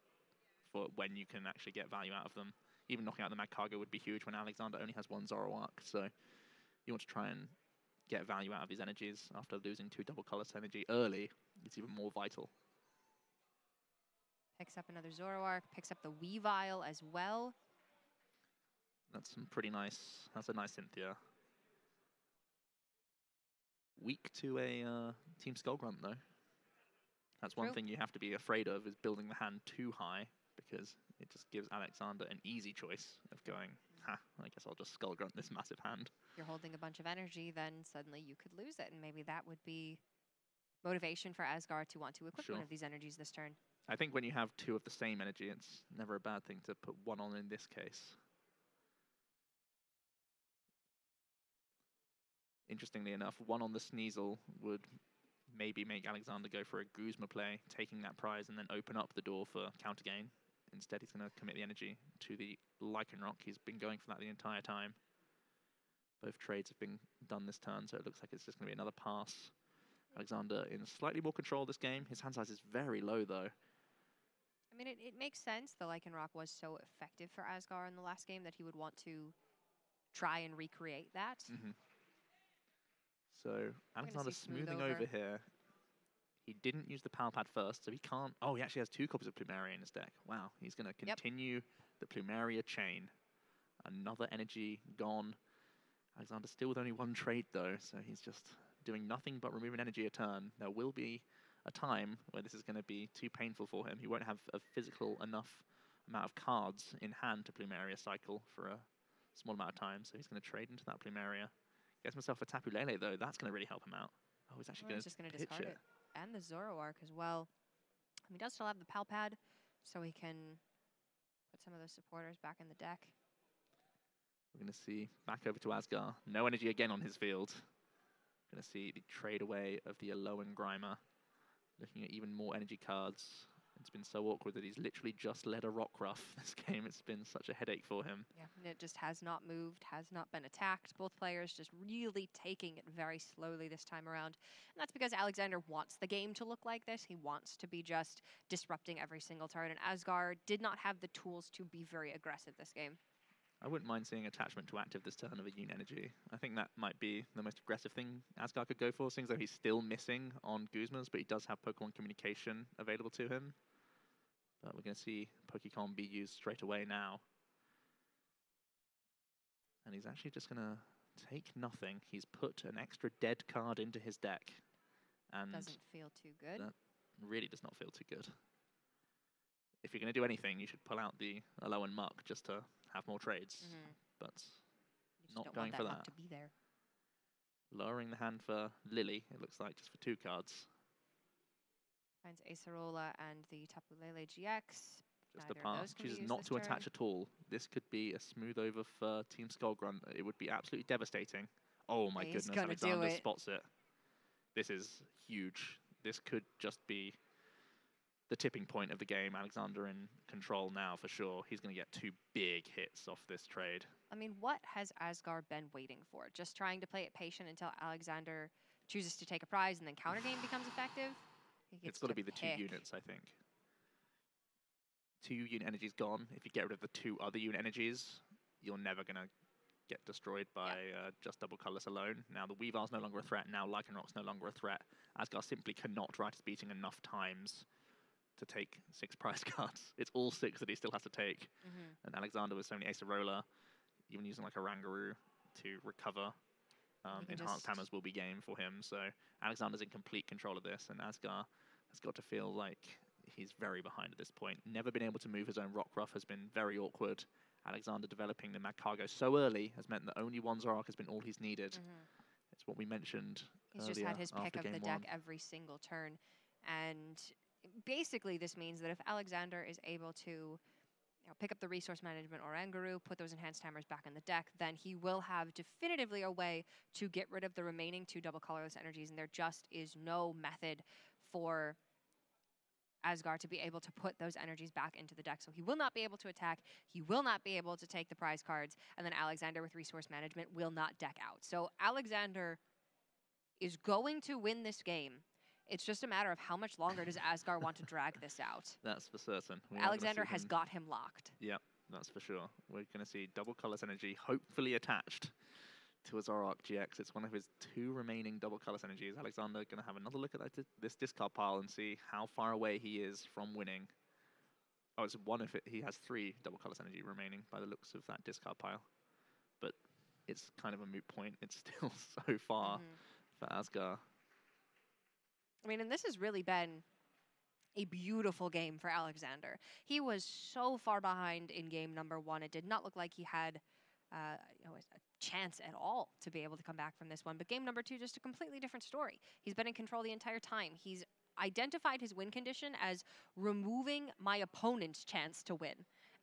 Speaker 7: for when you can actually get value out of them. Even knocking out the Magcargo would be huge when Alexander only has 1 Zoroark. So you want to try and get value out of these energies after losing 2 double colorless energy early. It's even more vital.
Speaker 2: Picks up another Zoroark, picks up the Weavile as well.
Speaker 7: That's some pretty nice. That's a nice Cynthia. Weak to a Team Skullgrunt though. That's one thing you have to be afraid of, is building the hand too high, because it just gives Alexander an easy choice of going, I guess I'll just Skullgrunt this massive hand.
Speaker 2: You're holding a bunch of energy, then suddenly you could lose it, and maybe that would be motivation for Asgard to want to equip one of these energies this turn.
Speaker 7: I think when you have 2 of the same energy, it's never a bad thing to put 1 on in this case. Interestingly enough, 1 on the Sneasel would maybe make Alexander go for a Guzma play, taking that prize and then open up the door for counter gain. Instead, he's going to commit the energy to the Lycanroc. He's been going for that the entire time. Both trades have been done this turn, so it looks like it's just going to be another pass. Alexander in slightly more control this game. His hand size is very low, though.
Speaker 2: I mean, it makes sense. The Lycanroc was so effective for Asgar in the last game that he would want to try and recreate that.
Speaker 7: So Alexander's smoothing over here. He didn't use the Power Pad first, so he can't... Oh, he actually has 2 copies of Plumeria in his deck. Wow, he's going to continue the Plumeria chain. Another energy gone. Alexander still with only 1 trade, though, so he's just doing nothing but removing energy a turn. There will be a time where this is going to be too painful for him. He won't have a physical enough amount of cards in hand to Plumeria cycle for a small amount of time, so he's going to trade into that Plumeria. Gets himself a Tapu Lele, though. That's going to really help him out. Oh, he's actually going to
Speaker 2: discard it. And the Zoroark as well. He does still have the Pal Pad, so he can put some of those supporters back in the deck.
Speaker 7: We're going to see back over to Asgar. No energy again on his field. Going to see the trade away of the Alolan Grimer. Looking at even more energy cards. It's been so awkward that he's literally just led a Rockruff this game. It's been such a headache for him.
Speaker 2: Yeah, and it just has not moved, has not been attacked. Both players just really taking it very slowly this time around. And that's because Alexander wants the game to look like this. He wants to be just disrupting every single turn. And Asgar did not have the tools to be very aggressive this game.
Speaker 7: I wouldn't mind seeing attachment to active this turn of a Yoon Energy. I think that might be the most aggressive thing Asgar could go for, seeing as though he's still missing on Guzma's, but he does have Pokemon Communication available to him. But we're going to see Pokecom be used straight away now. And he's actually just going to take nothing. He's put an extra dead card into his deck. And
Speaker 2: doesn't feel too good.
Speaker 7: That really does not feel too good. If you're going to do anything, you should pull out the Alolan Muck just to have more trades. But not going for that.
Speaker 2: To be there.
Speaker 7: Lowering the hand for Lily, it looks like, just for 2 cards.
Speaker 2: Finds Acerola and the Tapu Lele GX.
Speaker 7: Just a pass. Chooses not to attach at all. This could be a smooth over for Team Skullgrunt. It would be absolutely devastating. Oh my goodness, Alexander spots it. This is huge. This could just be the tipping point of the game. Alexander in control now for sure. He's going to get 2 big hits off this trade.
Speaker 2: I mean, what has Asgar been waiting for? Just trying to play it patient until Alexander chooses to take a prize and then counter game becomes effective?
Speaker 7: It's got to be the 2 units, I think. 2 unit energies gone. If you get rid of the 2 other unit energies, you're never going to get destroyed by just double colorless alone. Now the Weavar's no longer a threat. Now Lycanroc's no longer a threat. Asgar simply cannot Right as Beating enough times to take 6 prize cards. It's all 6 that he still has to take. And Alexander with so many Acerola, even using like a Rangaroo to recover. Enhanced Hammers will be game for him. So Alexander's in complete control of this, and Asgar has got to feel like he's very behind at this point. Never been able to move his own Rockruff has been very awkward. Alexander developing the Magcargo so early has meant that only 1 Zoroark has been all he's needed. It's what we mentioned
Speaker 2: He's just had his pick of the deck every single turn. And basically this means that if Alexander is able to pick up the resource management or Oranguru, put those enhanced hammers back in the deck, then he will have definitively a way to get rid of the remaining 2 double colorless energies, and there just is no method for Asgar to be able to put those energies back into the deck. So he will not be able to attack, he will not be able to take the prize cards, and then Alexander with resource management will not deck out. So Alexander is going to win this game. It's just a matter of how much longer does Asgar want to drag this out.
Speaker 7: That's for certain.
Speaker 2: Alexander has got him locked.
Speaker 7: Yep, that's for sure. We're going to see double colorless energy hopefully attached to a Zoroark GX. It's one of his 2 remaining double colorless energies. Alexander going to have another look at this discard pile and see how far away he is from winning. Oh, it's 1 if he has 3 double colorless energy remaining by the looks of that discard pile. But it's kind of a moot point. It's still so far for Asgar.
Speaker 2: I mean, and this has really been a beautiful game for Alexander. He was so far behind in game number 1. It did not look like he had a chance at all to be able to come back from this one. But game number 2, just a completely different story. He's been in control the entire time. He's identified his win condition as removing my opponent's chance to win.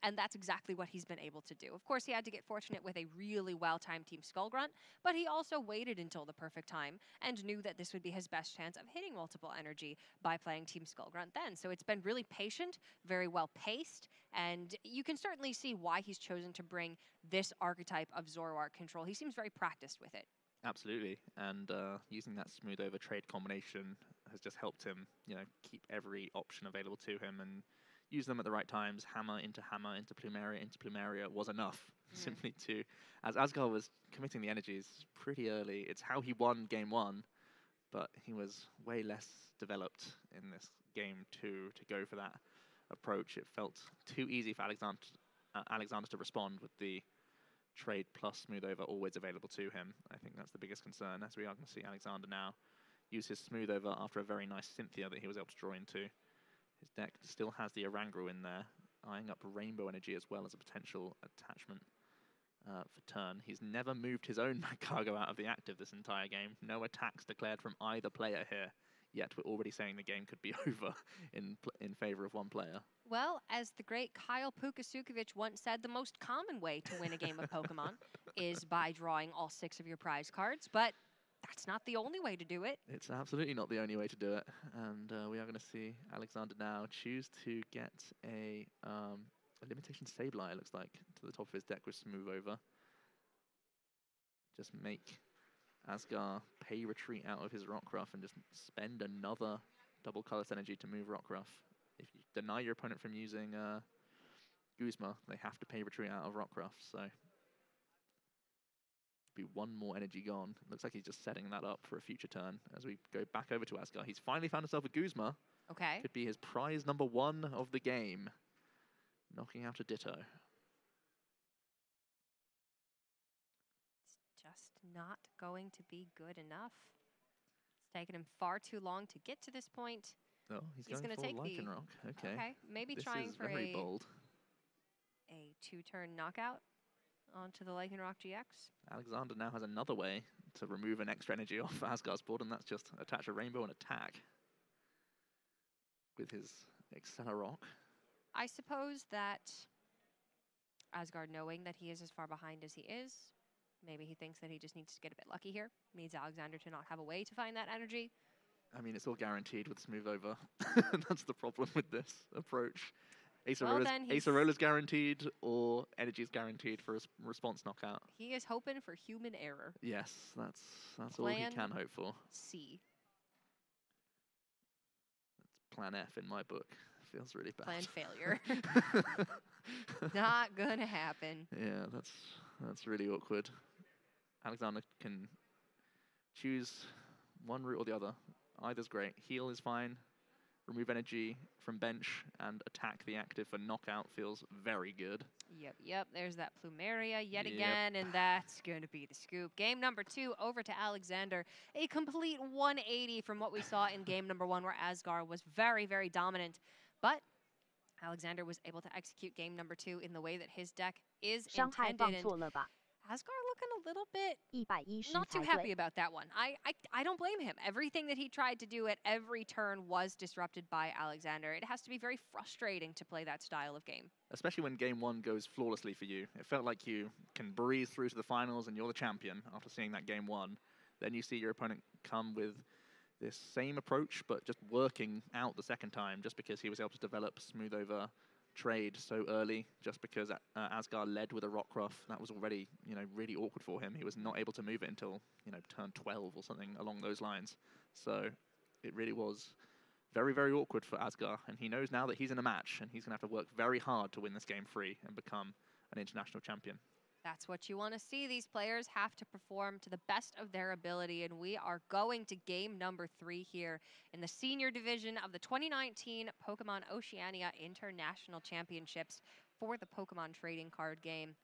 Speaker 2: and that's exactly what he's been able to do. Of course, he had to get fortunate with a really well-timed Team Skullgrunt, but he also waited until the perfect time and knew that this would be his best chance of hitting multiple energy by playing Team Skullgrunt then. So it's been really patient, very well paced, and you can certainly see why he's chosen to bring this archetype of Zoroark control. He seems very practiced with it.
Speaker 7: Absolutely, and using that smooth over trade combination has just helped him, keep every option available to him and use them at the right times. Hammer into Plumeria was enough simply to, as Asgar was committing the energies pretty early. It's how he won game 1, but he was way less developed in this game 2 to go for that approach. It felt too easy for Alexander to respond with the trade plus smooth over always available to him. I think that's the biggest concern, as we are going to see Alexander now use his smooth over after a very nice Cynthia that he was able to draw into. His deck still has the Oranguru in there, eyeing up Rainbow Energy as well as a potential attachment for turn. He's never moved his own Magcargo out of the active this entire game. No attacks declared from either player here, yet we're already saying the game could be over in favor of one player.
Speaker 2: Well, as the great Kyle Pukasukovic once said, the most common way to win a game of Pokemon is by drawing all 6 of your prize cards, but that's not the only way to do it.
Speaker 7: It's absolutely not the only way to do it, and we are going to see Alexander now choose to get a Limitation Sableye, it looks like, to the top of his deck with Smooth Over. Just make Asgar pay retreat out of his Rockruff and just spend another double colorless energy to move Rockruff. If you deny your opponent from using Guzma, they have to pay retreat out of Rockruff, so be one more energy gone. Looks like he's just setting that up for a future turn. As we go back over to Asgar, he's finally found himself a Guzma.
Speaker 2: Okay.
Speaker 7: Could be his prize number 1 of the game. Knocking out a Ditto.
Speaker 2: It's just not going to be good enough. It's taken him far too long to get to this point.
Speaker 7: Oh, he's going
Speaker 2: going to
Speaker 7: for
Speaker 2: take
Speaker 7: Lycanroc. Okay.
Speaker 2: Okay, maybe
Speaker 7: This
Speaker 2: trying
Speaker 7: is
Speaker 2: for
Speaker 7: very bold.
Speaker 2: a 2-turn knockout onto the Lycanroc GX.
Speaker 7: Alexander now has another way to remove an extra energy off Asgar's board, and that's just attach a Rainbow and attack with his Accelerock.
Speaker 2: I suppose that Asgard, knowing that he is as far behind as he is, maybe he thinks that he just needs to get a bit lucky here. Needs Alexander to not have a way to find that energy.
Speaker 7: I mean, it's all guaranteed with Smooth Over. That's the problem with this approach. Ace
Speaker 2: Well,
Speaker 7: Acerolla's guaranteed, or Energy's guaranteed for a response knockout.
Speaker 2: He is hoping for human error.
Speaker 7: Yes, that's all he
Speaker 2: Plan
Speaker 7: can hope for.
Speaker 2: C.
Speaker 7: That's Plan F in my book. Feels really bad.
Speaker 2: Plan failure. Not gonna happen.
Speaker 7: Yeah, that's really awkward. Alexander can choose one route or the other. Either's great. Heal is fine. Remove energy from bench and attack the active for knockout feels very good.
Speaker 2: Yep. There's that Plumeria yet again, and that's going to be the scoop. Game number 2 over to Alexander. A complete 180 from what we saw in game number 1, where Asgar was very, very dominant. But Alexander was able to execute game number 2 in the way that his deck is
Speaker 3: 伤害
Speaker 2: intended.
Speaker 3: 放
Speaker 2: And
Speaker 3: 错了吧
Speaker 2: Asgar looking a little bit
Speaker 3: ？110
Speaker 2: not too
Speaker 3: 才
Speaker 2: happy
Speaker 3: 对。
Speaker 2: about that one. I don't blame him. Everything that he tried to do at every turn was disrupted by Alexander. It has to be very frustrating to play that style of game.
Speaker 7: Especially when game 1 goes flawlessly for you. It felt like you can breeze through to the finals and you're the champion after seeing that game 1. Then you see your opponent come with this same approach, but just working out the second time, just because he was able to develop Smooth Over trade so early, just because Asgar led with a Rockruff. That was already, really awkward for him. He was not able to move it until, turn 12 or something along those lines. So it really was very, very awkward for Asgar, and he knows now that he's in a match, and he's going to have to work very hard to win this game free and become an international champion.
Speaker 2: That's what you want to see. These players have to perform to the best of their ability, and we are going to game number 3 here in the senior division of the 2019 Pokemon Oceania International Championships for the Pokemon trading card game.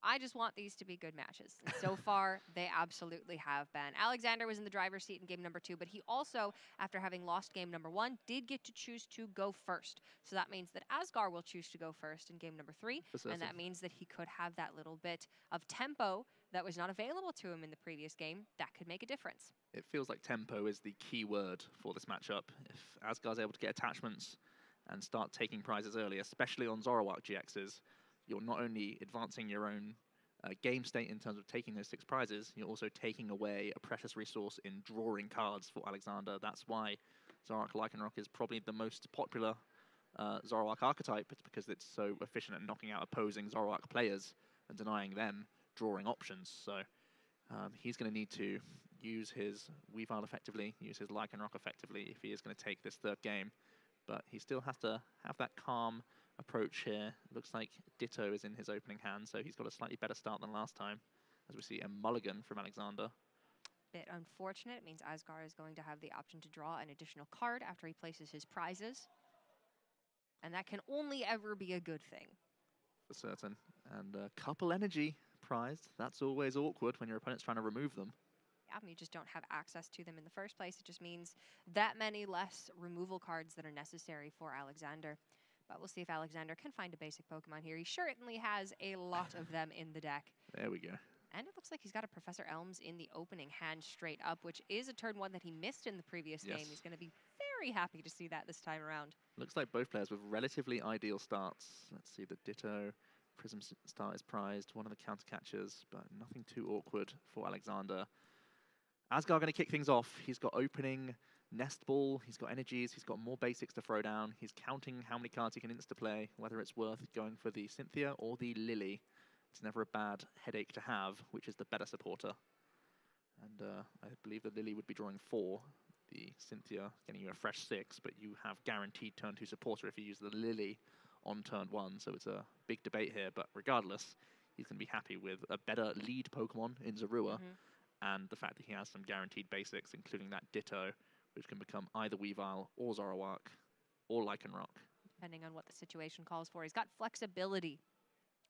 Speaker 2: I just want these to be good matches. And so far, they absolutely have been. Alexander was in the driver's seat in game number 2, but he also, after having lost game number 1, did get to choose to go first. So that means that Asgar will choose to go first in game number 3, and that means that he could have that little bit of tempo that was not available to him in the previous game. That could make a difference.
Speaker 7: It feels like tempo is the key word for this matchup. If Asgar's able to get attachments and start taking prizes early, especially on Zoroark GXs, you're not only advancing your own game state in terms of taking those 6 prizes, you're also taking away a precious resource in drawing cards for Alexander. That's why Zoroark Lycanroc is probably the most popular Zoroark archetype. It's because it's so efficient at knocking out opposing Zoroark players and denying them drawing options. So he's going to need to use his Weavile effectively, use his Lycanroc effectively if he is going to take this 3rd game. But he still has to have that calm approach here. Looks like Ditto is in his opening hand, so he's got a slightly better start than last time, as we see a mulligan from Alexander.
Speaker 2: Bit unfortunate. It means Asgar is going to have the option to draw an additional card after he places his prizes. And that can only ever be a good thing.
Speaker 7: For certain. And a couple energy prized. That's always awkward when your opponent's trying to remove them.
Speaker 2: Yeah, you just don't have access to them in the first place. It just means that many less removal cards that are necessary for Alexander. But we'll see if Alexander can find a basic Pokemon here. He certainly has a lot of them in the deck.
Speaker 7: There we go.
Speaker 2: And it looks like he's got a Professor Elms in the opening hand straight up, which is a turn 1 that he missed in the previous game. He's going to be very happy to see that this time around.
Speaker 7: Looks like both players with relatively ideal starts. Let's see, the Ditto Prism start is prized, one of the counter catchers, but nothing too awkward for Alexander. Asgar going to kick things off. He's got opening Nest Ball, he's got energies, he's got more basics to throw down. He's counting how many cards he can insta-play, whether it's worth going for the Cynthia or the Lily. It's never a bad headache to have, which is the better supporter. And I believe the Lily would be drawing 4. The Cynthia getting you a fresh 6, but you have guaranteed turn 2 supporter if you use the Lily on turn 1. So it's a big debate here, but regardless, he's going to be happy with a better lead Pokemon in Zorua, and the fact that he has some guaranteed basics, including that Ditto, which can become either Weavile or Zoroark or Lycanroc.
Speaker 2: Depending on what the situation calls for. He's got flexibility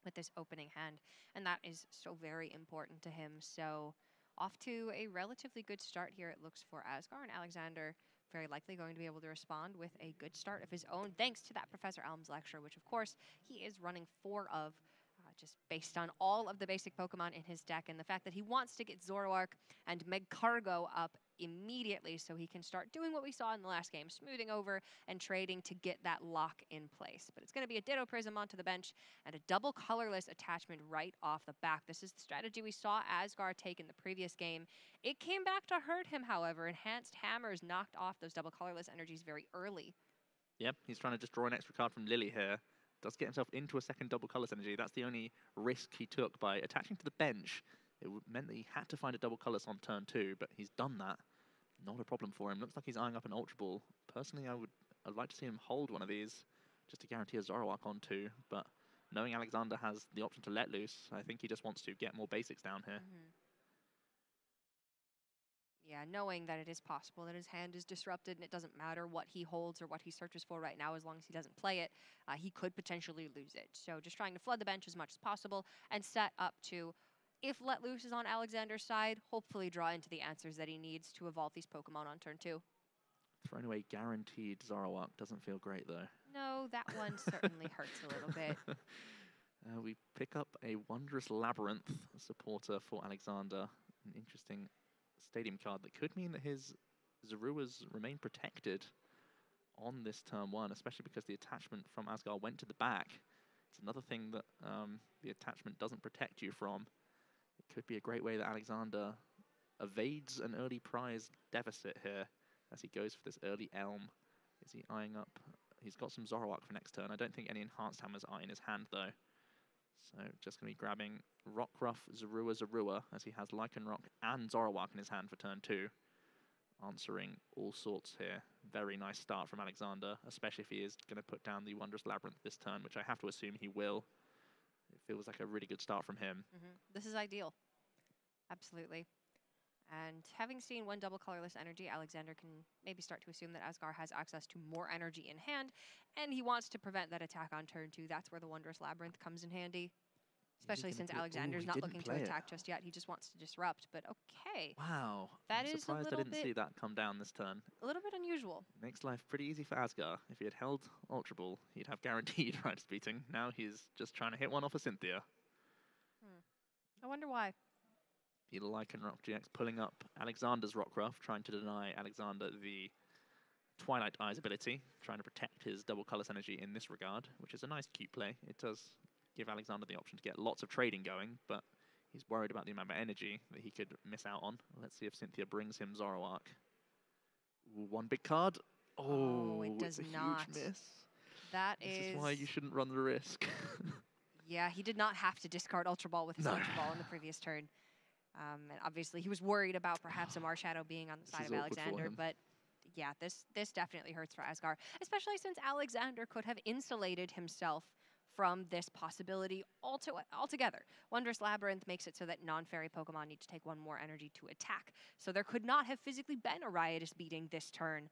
Speaker 2: with this opening hand, and that is so very important to him. So off to a relatively good start here, it looks, for Asgar, and Alexander very likely going to be able to respond with a good start of his own, thanks to that Professor Elms lecture, which of course he is running 4 of, just based on all of the basic Pokemon in his deck, and the fact that he wants to get Zoroark and Magcargo up immediately so he can start doing what we saw in the last game, smoothing over and trading to get that lock in place. But it's going to be a Ditto Prism onto the bench and a double colorless attachment right off the back. This is the strategy we saw Asgar take in the previous game. It came back to hurt him, however. Enhanced Hammers knocked off those double colorless energies very early.
Speaker 7: Yep, he's trying to just draw an extra card from Lily here. Does get himself into a second double colorless energy. That's the only risk he took by attaching to the bench. It meant that he had to find a double colorless on turn 2, but he's done that. Not a problem for him. Looks like he's eyeing up an Ultra Ball. Personally, I'd like to see him hold one of these just to guarantee a Zoroark on 2, but knowing Alexander has the option to let loose, I think he just wants to get more basics down here.
Speaker 2: Yeah, knowing that it is possible that his hand is disrupted and it doesn't matter what he holds or what he searches for right now, as long as he doesn't play it, he could potentially lose it. So just trying to flood the bench as much as possible and set up to, if let loose is on Alexander's side, hopefully draw into the answers that he needs to evolve these Pokemon on turn 2.
Speaker 7: Throwing away guaranteed Zoroark doesn't feel great, though.
Speaker 2: No, that one certainly hurts a little bit.
Speaker 7: We pick up a Wondrous Labyrinth supporter for Alexander. An interesting stadium card that could mean that his Zoruas remain protected on this turn 1, especially because the attachment from Asgar went to the back. It's another thing that the attachment doesn't protect you from. It could be a great way that Alexander evades an early prize deficit here as he goes for this early Elm. Is he eyeing up? He's got some Zoroark for next turn. I don't think any Enhanced Hammers are in his hand, though. So just going to be grabbing Rockruff, Zorua, as he has Lycanroc and Zoroark in his hand for turn 2. Answering all sorts here. Very nice start from Alexander, especially if he is going to put down the Wondrous Labyrinth this turn, which I have to assume he will. It feels like a really good start from him.
Speaker 2: This is ideal. Absolutely. And having seen one double colorless energy, Alexander can maybe start to assume that Asgar has access to more energy in hand, and he wants to prevent that attack on turn 2. That's where the Wondrous Labyrinth comes in handy. Especially since Alexander's not looking to attack just yet. He just wants to disrupt, but okay.
Speaker 7: Wow.
Speaker 2: That
Speaker 7: I'm
Speaker 2: is
Speaker 7: surprised
Speaker 2: a little
Speaker 7: I didn't
Speaker 2: bit,
Speaker 7: see that come down this turn.
Speaker 2: a little bit unusual.
Speaker 7: Makes life pretty easy for Asgar. If he had held Ultra Ball, he'd have guaranteed right beating. Now he's just trying to hit one off a Cynthia.
Speaker 2: I wonder why.
Speaker 7: The Lycanroc GX pulling up Alexander's Rockruff, trying to deny Alexander the Twilight Eyes ability, trying to protect his double colors energy in this regard, which is a nice cute play. It does give Alexander the option to get lots of trading going, but he's worried about the amount of energy that he could miss out on. Let's see if Cynthia brings him Zoroark. Ooh, one big card. Oh,
Speaker 2: it does
Speaker 7: it's a
Speaker 2: not.
Speaker 7: huge miss.
Speaker 2: This
Speaker 7: is why you shouldn't run the risk.
Speaker 2: Yeah, he did not have to discard Ultra Ball with his Ultra Ball in the previous turn. And obviously, he was worried about perhaps a Marshadow being on the side of Alexander, but yeah, this definitely hurts for Asgar, especially since Alexander could have insulated himself from this possibility altogether. Wondrous Labyrinth makes it so that non-fairy Pokemon need to take 1 more energy to attack. So there could not have physically been a Riotous beating this turn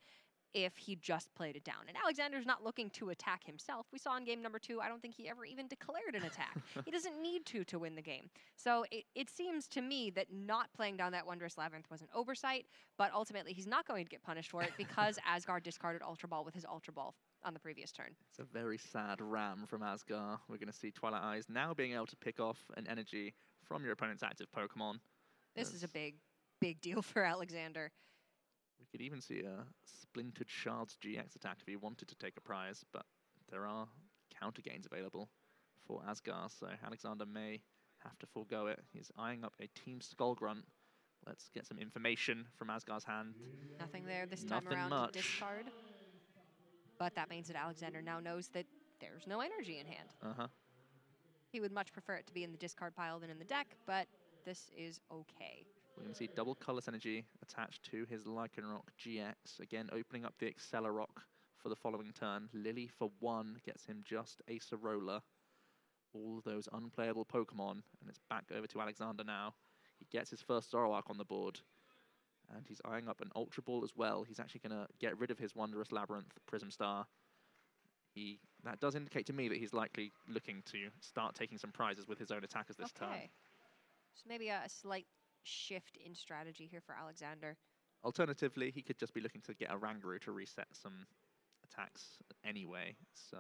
Speaker 2: if he just played it down. And Alexander's not looking to attack himself. We saw in game number 2, I don't think he ever even declared an attack. He doesn't need to win the game. So it seems to me that not playing down that Wondrous Labyrinth was an oversight, but ultimately he's not going to get punished for it because Asgar discarded Ultra Ball with his Ultra Ball on the previous turn. It's
Speaker 7: a very sad ram from Asgar. We're going to see Twilight Eyes now being able to pick off an energy from your opponent's active Pokemon.
Speaker 2: This is a big deal for Alexander.
Speaker 7: We could even see a Splintered Shards GX attack if he wanted to take a prize, but there are counter gains available for Asgar, so Alexander may have to forego it. He's eyeing up a Team Skull Grunt. Let's get some information from Asgar's hand.
Speaker 2: Nothing there this time around to discard. But that means that Alexander now knows that there's no energy in hand. He would much prefer it to be in the discard pile than in the deck, but this is okay.
Speaker 7: We're going to see double colorless energy attached to his Lycanroc GX. Again, opening up the Accelerock for the following turn. Lily for 1 gets him just Acerola. All those unplayable Pokemon, and it's back over to Alexander now. He gets his first Zoroark on the board, and he's eyeing up an Ultra Ball as well. He's actually going to get rid of his Wondrous Labyrinth Prism Star. That does indicate to me that he's likely looking to start taking some prizes with his own attackers this turn.
Speaker 2: So maybe a slight shift in strategy here for Alexander.
Speaker 7: Alternatively, he could just be looking to get a Rangaroo to reset some attacks anyway. So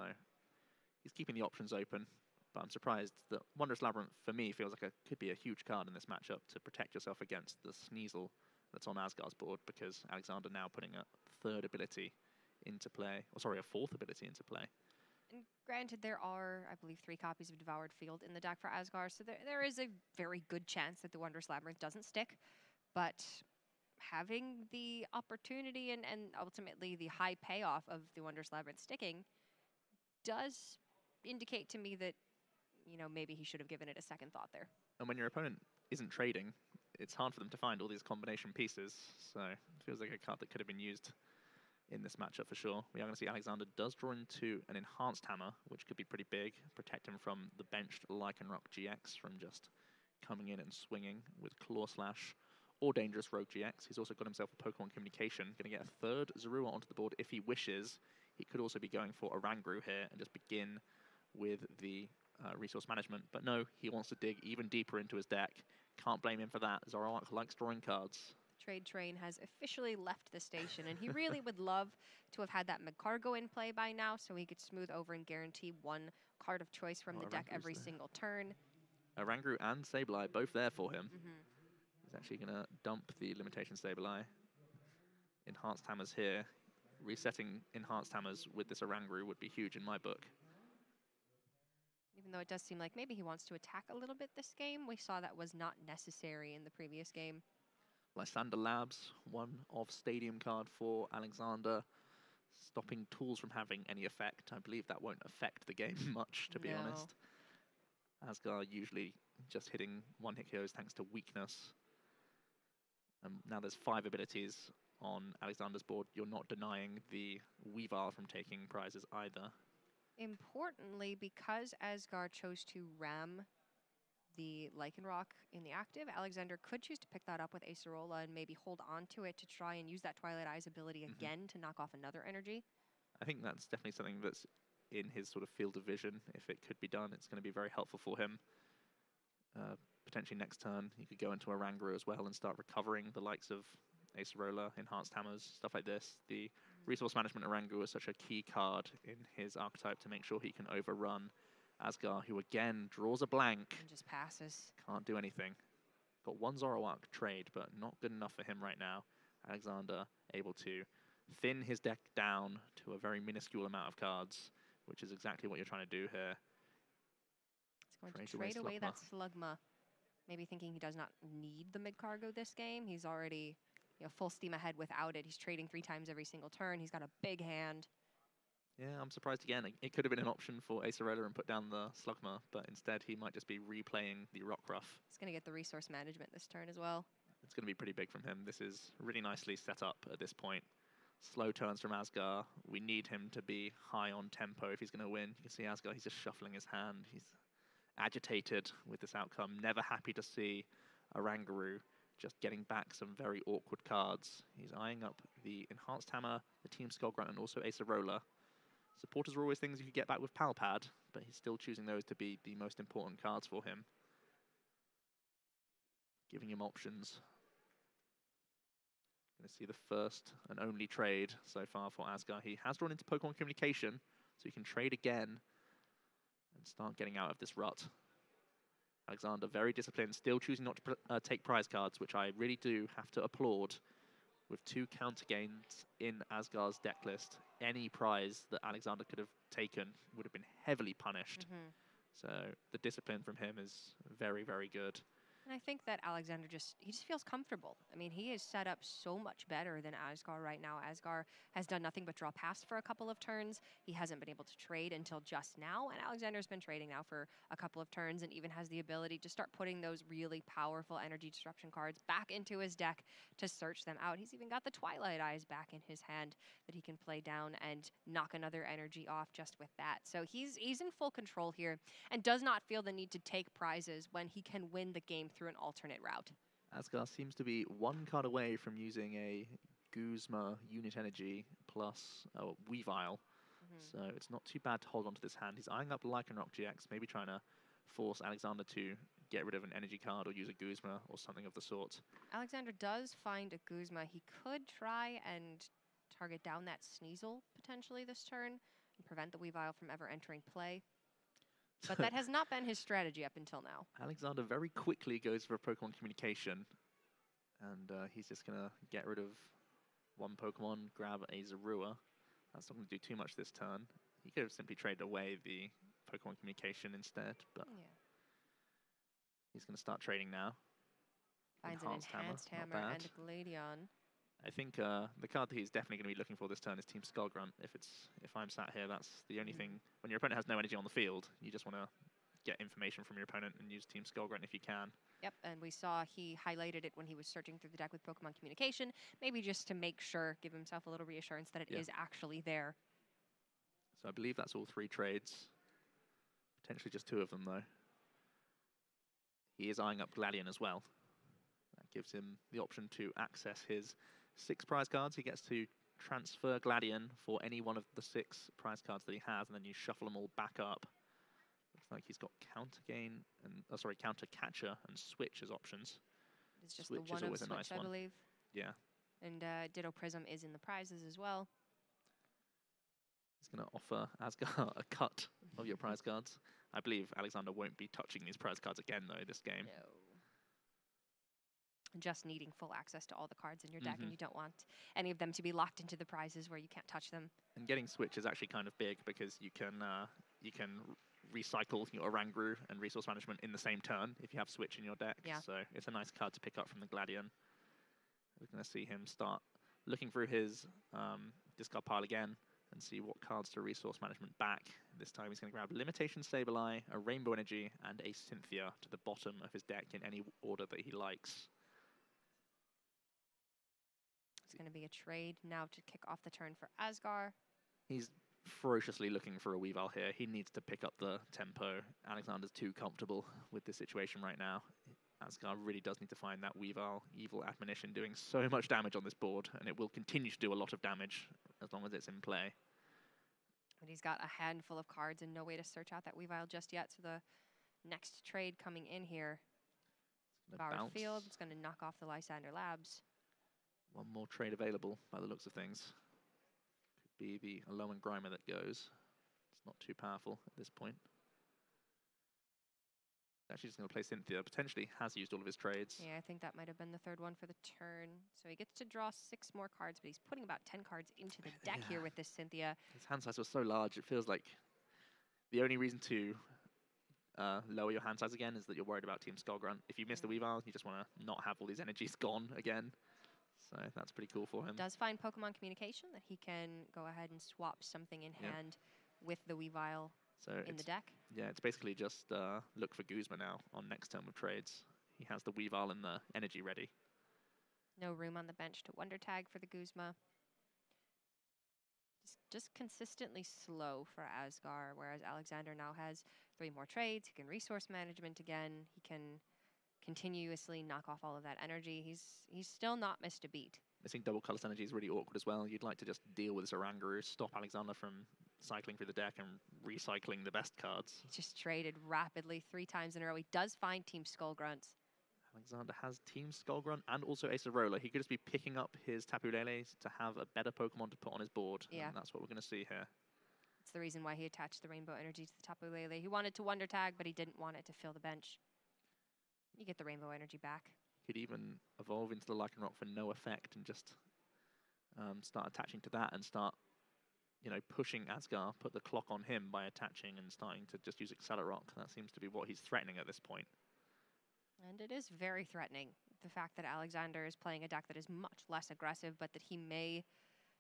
Speaker 7: he's keeping the options open. But I'm surprised that Wondrous Labyrinth, for me, feels like it could be a huge card in this matchup to protect yourself against the Sneasel that's on Asgar's board, because Alexander now putting a 3rd ability into play, or sorry, a 4th ability into play.
Speaker 2: And granted, there are, I believe, 3 copies of Devoured Field in the deck for Asgar, so there is a very good chance that the Wondrous Labyrinth doesn't stick. But having the opportunity and ultimately the high payoff of the Wondrous Labyrinth sticking does indicate to me that, you know, maybe he should have given it a second thought there.
Speaker 7: And when your opponent isn't trading, it's hard for them to find all these combination pieces, so it feels like a card that could have been used in this matchup for sure. We are going to see Alexander does draw into an Enhanced Hammer, which could be pretty big, protect him from the benched Lycanroc GX from just coming in and swinging with Claw Slash or Dangerous Rogue GX. He's also got himself a Pokemon Communication, going to get a 3rd Zorua onto the board if he wishes. He could also be going for a Rangaroo here and just begin with the resource management, but no, he wants to dig even deeper into his deck. Can't blame him for that. Zoroark likes drawing cards.
Speaker 2: Trade Train has officially left the station, and he really would love to have had that Magcargo in play by now so he could smooth over and guarantee 1 card of choice from the deck every single turn.
Speaker 7: A Rangaroo and Sableye both there for him. He's actually going to dump the Limitation Sableye. Enhanced Hammers here. Resetting Enhanced Hammers with this Rangaroo would be huge in my book.
Speaker 2: Even though it does seem like maybe he wants to attack a little bit this game. We saw that was not necessary in the previous game.
Speaker 7: Lysander Labs, 1 off Stadium card for Alexander, stopping tools from having any effect. I believe that won't affect the game much, to be honest. Asgar usually just hitting 1-hit KOs thanks to weakness. Now there's 5 abilities on Alexander's board. You're not denying the Weavile from taking prizes either.
Speaker 2: Importantly, because Asgar chose to ram the Lycanroc in the active, Alexander could choose to pick that up with Acerola and maybe hold on to it to try and use that Twilight Eyes ability again to knock off another energy.
Speaker 7: I think that's definitely something that's in his sort of field of vision. If it could be done, it's going to be very helpful for him. Potentially next turn, he could go into a Rangaroo as well and start recovering the likes of Acerola, Enhanced Hammers, stuff like this. The Resource Management Rangaroo is such a key card in his archetype to make sure he can overrun Asgar, who again draws a blank.
Speaker 2: And just passes.
Speaker 7: Can't do anything. Got 1 Zoroark trade, but not good enough for him right now. Alexander able to thin his deck down to a very minuscule amount of cards, which is exactly what you're trying to do here.
Speaker 2: He's going to trade away that Slugma. Maybe thinking he does not need the mid-cargo this game. He's already full steam ahead without it. He's trading 3 times every single turn. He's got a big hand.
Speaker 7: Yeah, I'm surprised again. It could have been an option for Acerola and put down the Slugma, but instead he might just be replaying the Rockruff.
Speaker 2: He's going to get the resource management this turn as well.
Speaker 7: It's going to be pretty big from him. This is really nicely set up at this point. Slow turns from Asgar. We need him to be high on tempo if he's going to win. You can see Asgar, he's just shuffling his hand. He's agitated with this outcome. Never happy to see Oranguru just getting back some very awkward cards. He's eyeing up the Enhanced Hammer, the Team Skullgrunt, and also Acerola. Supporters are always things you could get back with Palpad, but he's still choosing those to be the most important cards for him. Giving him options. Going to see the first and only trade so far for Asgar. He has drawn into Pokemon Communication, so he can trade again and start getting out of this rut. Alexander, very disciplined, still choosing not to take prize cards, which I really do have to applaud. With 2 counter gains in Asgar's deck list, any prize that Alexander could have taken would have been heavily punished. So the discipline from him is very, very good.
Speaker 2: And I think that Alexander just feels comfortable. I mean, he is set up so much better than Asgar right now. Asgar has done nothing but draw past for a couple of turns. He hasn't been able to trade until just now, and Alexander's been trading now for a couple of turns and even has the ability to start putting those really powerful energy disruption cards back into his deck to search them out. He's even got the Twilight Eyes back in his hand that he can play down and knock another energy off just with that. So he's in full control here and does not feel the need to take prizes when he can win the game through an alternate route.
Speaker 7: Asgar seems to be 1 card away from using a Guzma unit energy plus a Weavile. So it's not too bad to hold on to this hand. He's eyeing up Lycanroc GX, maybe trying to force Alexander to get rid of an energy card or use a Guzma or something of the sort.
Speaker 2: Alexander does find a Guzma. He could try and target down that Sneasel potentially this turn and prevent the Weavile from ever entering play. But that has not been his strategy up until now.
Speaker 7: Alexander very quickly goes for a Pokemon Communication, and he's just going to get rid of 1 Pokemon, grab a Zorua. That's not going to do too much this turn. He could have simply traded away the Pokemon Communication instead, but he's going to start trading now.
Speaker 2: Finds an Enhanced Hammer and a Gladion.
Speaker 7: I think the card that he's definitely going to be looking for this turn is Team Skullgrunt. If I'm sat here, that's the only thing. When your opponent has no energy on the field, you just want to get information from your opponent and use Team Skullgrunt if you can.
Speaker 2: Yep, and we saw he highlighted it when he was searching through the deck with Pokemon Communication, maybe just to make sure, give himself a little reassurance that it is actually there.
Speaker 7: So I believe that's all 3 trades. Potentially just 2 of them, though. He is eyeing up Gladion as well. That gives him the option to access his 6 prize cards. He gets to transfer Gladion for any one of the 6 prize cards that he has, and then you shuffle them all back up. Looks like he's got Counter Gain and Counter Catcher and Switch as options.
Speaker 2: It's just
Speaker 7: Switch
Speaker 2: the one
Speaker 7: is always
Speaker 2: of
Speaker 7: a nice
Speaker 2: Switch, I believe.
Speaker 7: Yeah.
Speaker 2: And Ditto Prism is in the prizes as well.
Speaker 7: He's going to offer Asgar a cut of your prize cards. I believe Alexander won't be touching these prize cards again, though, this game.
Speaker 2: No. Just needing full access to all the cards in your deck, and you don't want any of them to be locked into the prizes where you can't touch them.
Speaker 7: And getting Switch is actually kind of big because you can recycle your Oranguru and resource management in the same turn if you have Switch in your deck.
Speaker 2: Yeah.
Speaker 7: So it's a nice card to pick up from the Gladion. We're going to see him start looking through his discard pile again and see what cards to resource management back. This time he's going to grab Limitation Sableye, a Rainbow Energy, and a Cynthia to the bottom of his deck in any order that he likes.
Speaker 2: It's going to be a trade now to kick off the turn for Asgar.
Speaker 7: He's ferociously looking for a Weavile here. He needs to pick up the tempo. Alexander's too comfortable with this situation right now. Asgar really does need to find that Weavile. Evil Admonition doing so much damage on this board, and it will continue to do a lot of damage as long as it's in play.
Speaker 2: And he's got a handful of cards and no way to search out that Weavile just yet. So the next trade coming in here, Bauer Field, it's going to knock off the Lysander Labs.
Speaker 7: 1 more trade available by the looks of things. Could be the Alolan Grimer that goes. It's not too powerful at this point. Actually just going to play Cynthia. Potentially has used all of his trades.
Speaker 2: Yeah, I think that might have been the third one for the turn. So he gets to draw 6 more cards, but he's putting about 10 cards into the deck here with this Cynthia.
Speaker 7: His hand size was so large, it feels like the only reason to lower your hand size again is that you're worried about Team Skullgrunt. If you miss the Weavile, you just want to not have all these energies gone again. So that's pretty cool for him.
Speaker 2: Does find Pokemon Communication that he can go ahead and swap something in hand with the Weavile in the deck.
Speaker 7: Yeah, it's basically just look for Guzma now on next turn with trades. He has the Weavile and the energy ready.
Speaker 2: No room on the bench to Wonder Tag for the Guzma. Just consistently slow for Asgar, whereas Alexander now has 3 more trades. He can resource management again. He can continuously knock off all of that energy. He's still not missed a beat.
Speaker 7: Missing double colorless energy is really awkward as well. You'd like to just deal with Sarangaroo, stop Alexander from cycling through the deck and recycling the best cards.
Speaker 2: He just traded rapidly 3 times in a row. He does find Team Skullgrunts.
Speaker 7: Alexander has Team Skullgrunt and also Acerola. He could just be picking up his Tapu Lele to have a better Pokemon to put on his board.
Speaker 2: Yeah.
Speaker 7: And that's what we're going to see here.
Speaker 2: It's the reason why he attached the Rainbow Energy to the Tapu Lele. He wanted to Wonder Tag, but he didn't want it to fill the bench. You get the Rainbow Energy back.
Speaker 7: Could even evolve into the Lycanroc for no effect and just start attaching to that and start, you know, pushing Asgar, put the clock on him by attaching and starting to just use Accelerock. That seems to be what he's threatening at this point.
Speaker 2: And it is very threatening, the fact that Alexander is playing a deck that is much less aggressive, but that he may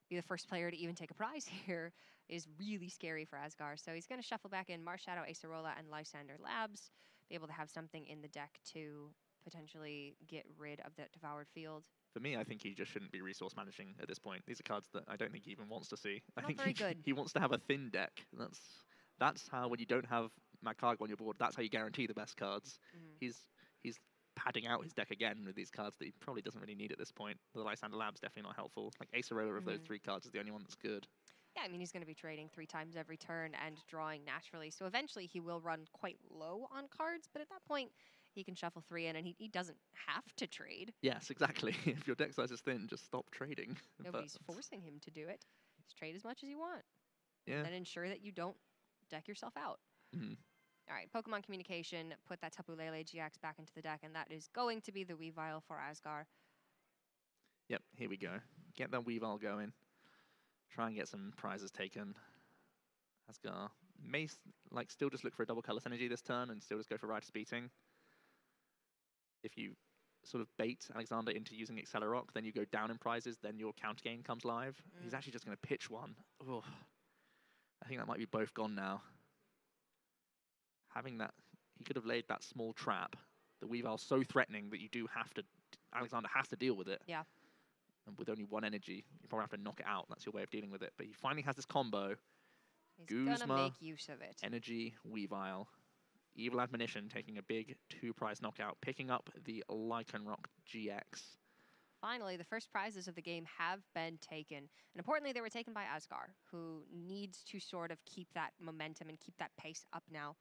Speaker 2: be the first player to even take a prize here is really scary for Asgar. So he's going to shuffle back in Marshadow, Acerola, and Lysander Labs, be able to have something in the deck to potentially get rid of that devoured field.
Speaker 7: For me, I think he just shouldn't be resource managing at this point. These are cards that I don't think he even wants to see. I think
Speaker 2: very good.
Speaker 7: He wants to have a thin deck. That's how, when you don't have Magcargo on your board, that's how you guarantee the best cards. He's padding out his deck again with these cards that he probably doesn't really need at this point. The Lysander Lab's definitely not helpful. Like Acerola of those 3 cards is the only one that's good.
Speaker 2: Yeah, I mean, he's going to be trading 3 times every turn and drawing naturally. So eventually he will run quite low on cards, but at that point he can shuffle 3 in and he doesn't have to trade.
Speaker 7: Yes, exactly. If your deck size is thin, just stop trading.
Speaker 2: Nobody's forcing him to do it. Just trade as much as you want.
Speaker 7: Yeah.
Speaker 2: And ensure that you don't deck yourself out. All right, Pokemon Communication, put that Tapu Lele GX back into the deck, and that is going to be the Weavile for Asgar.
Speaker 7: Yep, here we go. Get that Weavile going. Try and get some prizes taken. Asgar may still just look for a double colorless energy this turn and still just go for Rider's Beating. If you sort of bait Alexander into using Accelerock, then you go down in prizes, then your counter gain comes live. He's actually just going to pitch one. Oh, I think that might be both gone now. Having that, he could have laid that small trap. The Weavile's so threatening that you do have to, Alexander has to deal with it.
Speaker 2: Yeah.
Speaker 7: And with only 1 energy, you probably have to knock it out. That's your way of dealing with it. But he finally has this combo.
Speaker 2: He's gonna make use of it.
Speaker 7: Energy, Weavile. Evil Admonition taking a big 2-prize knockout, picking up the Lycanroc GX.
Speaker 2: Finally, the first prizes of the game have been taken. And importantly, they were taken by Asgar, who needs to sort of keep that momentum and keep that pace up now.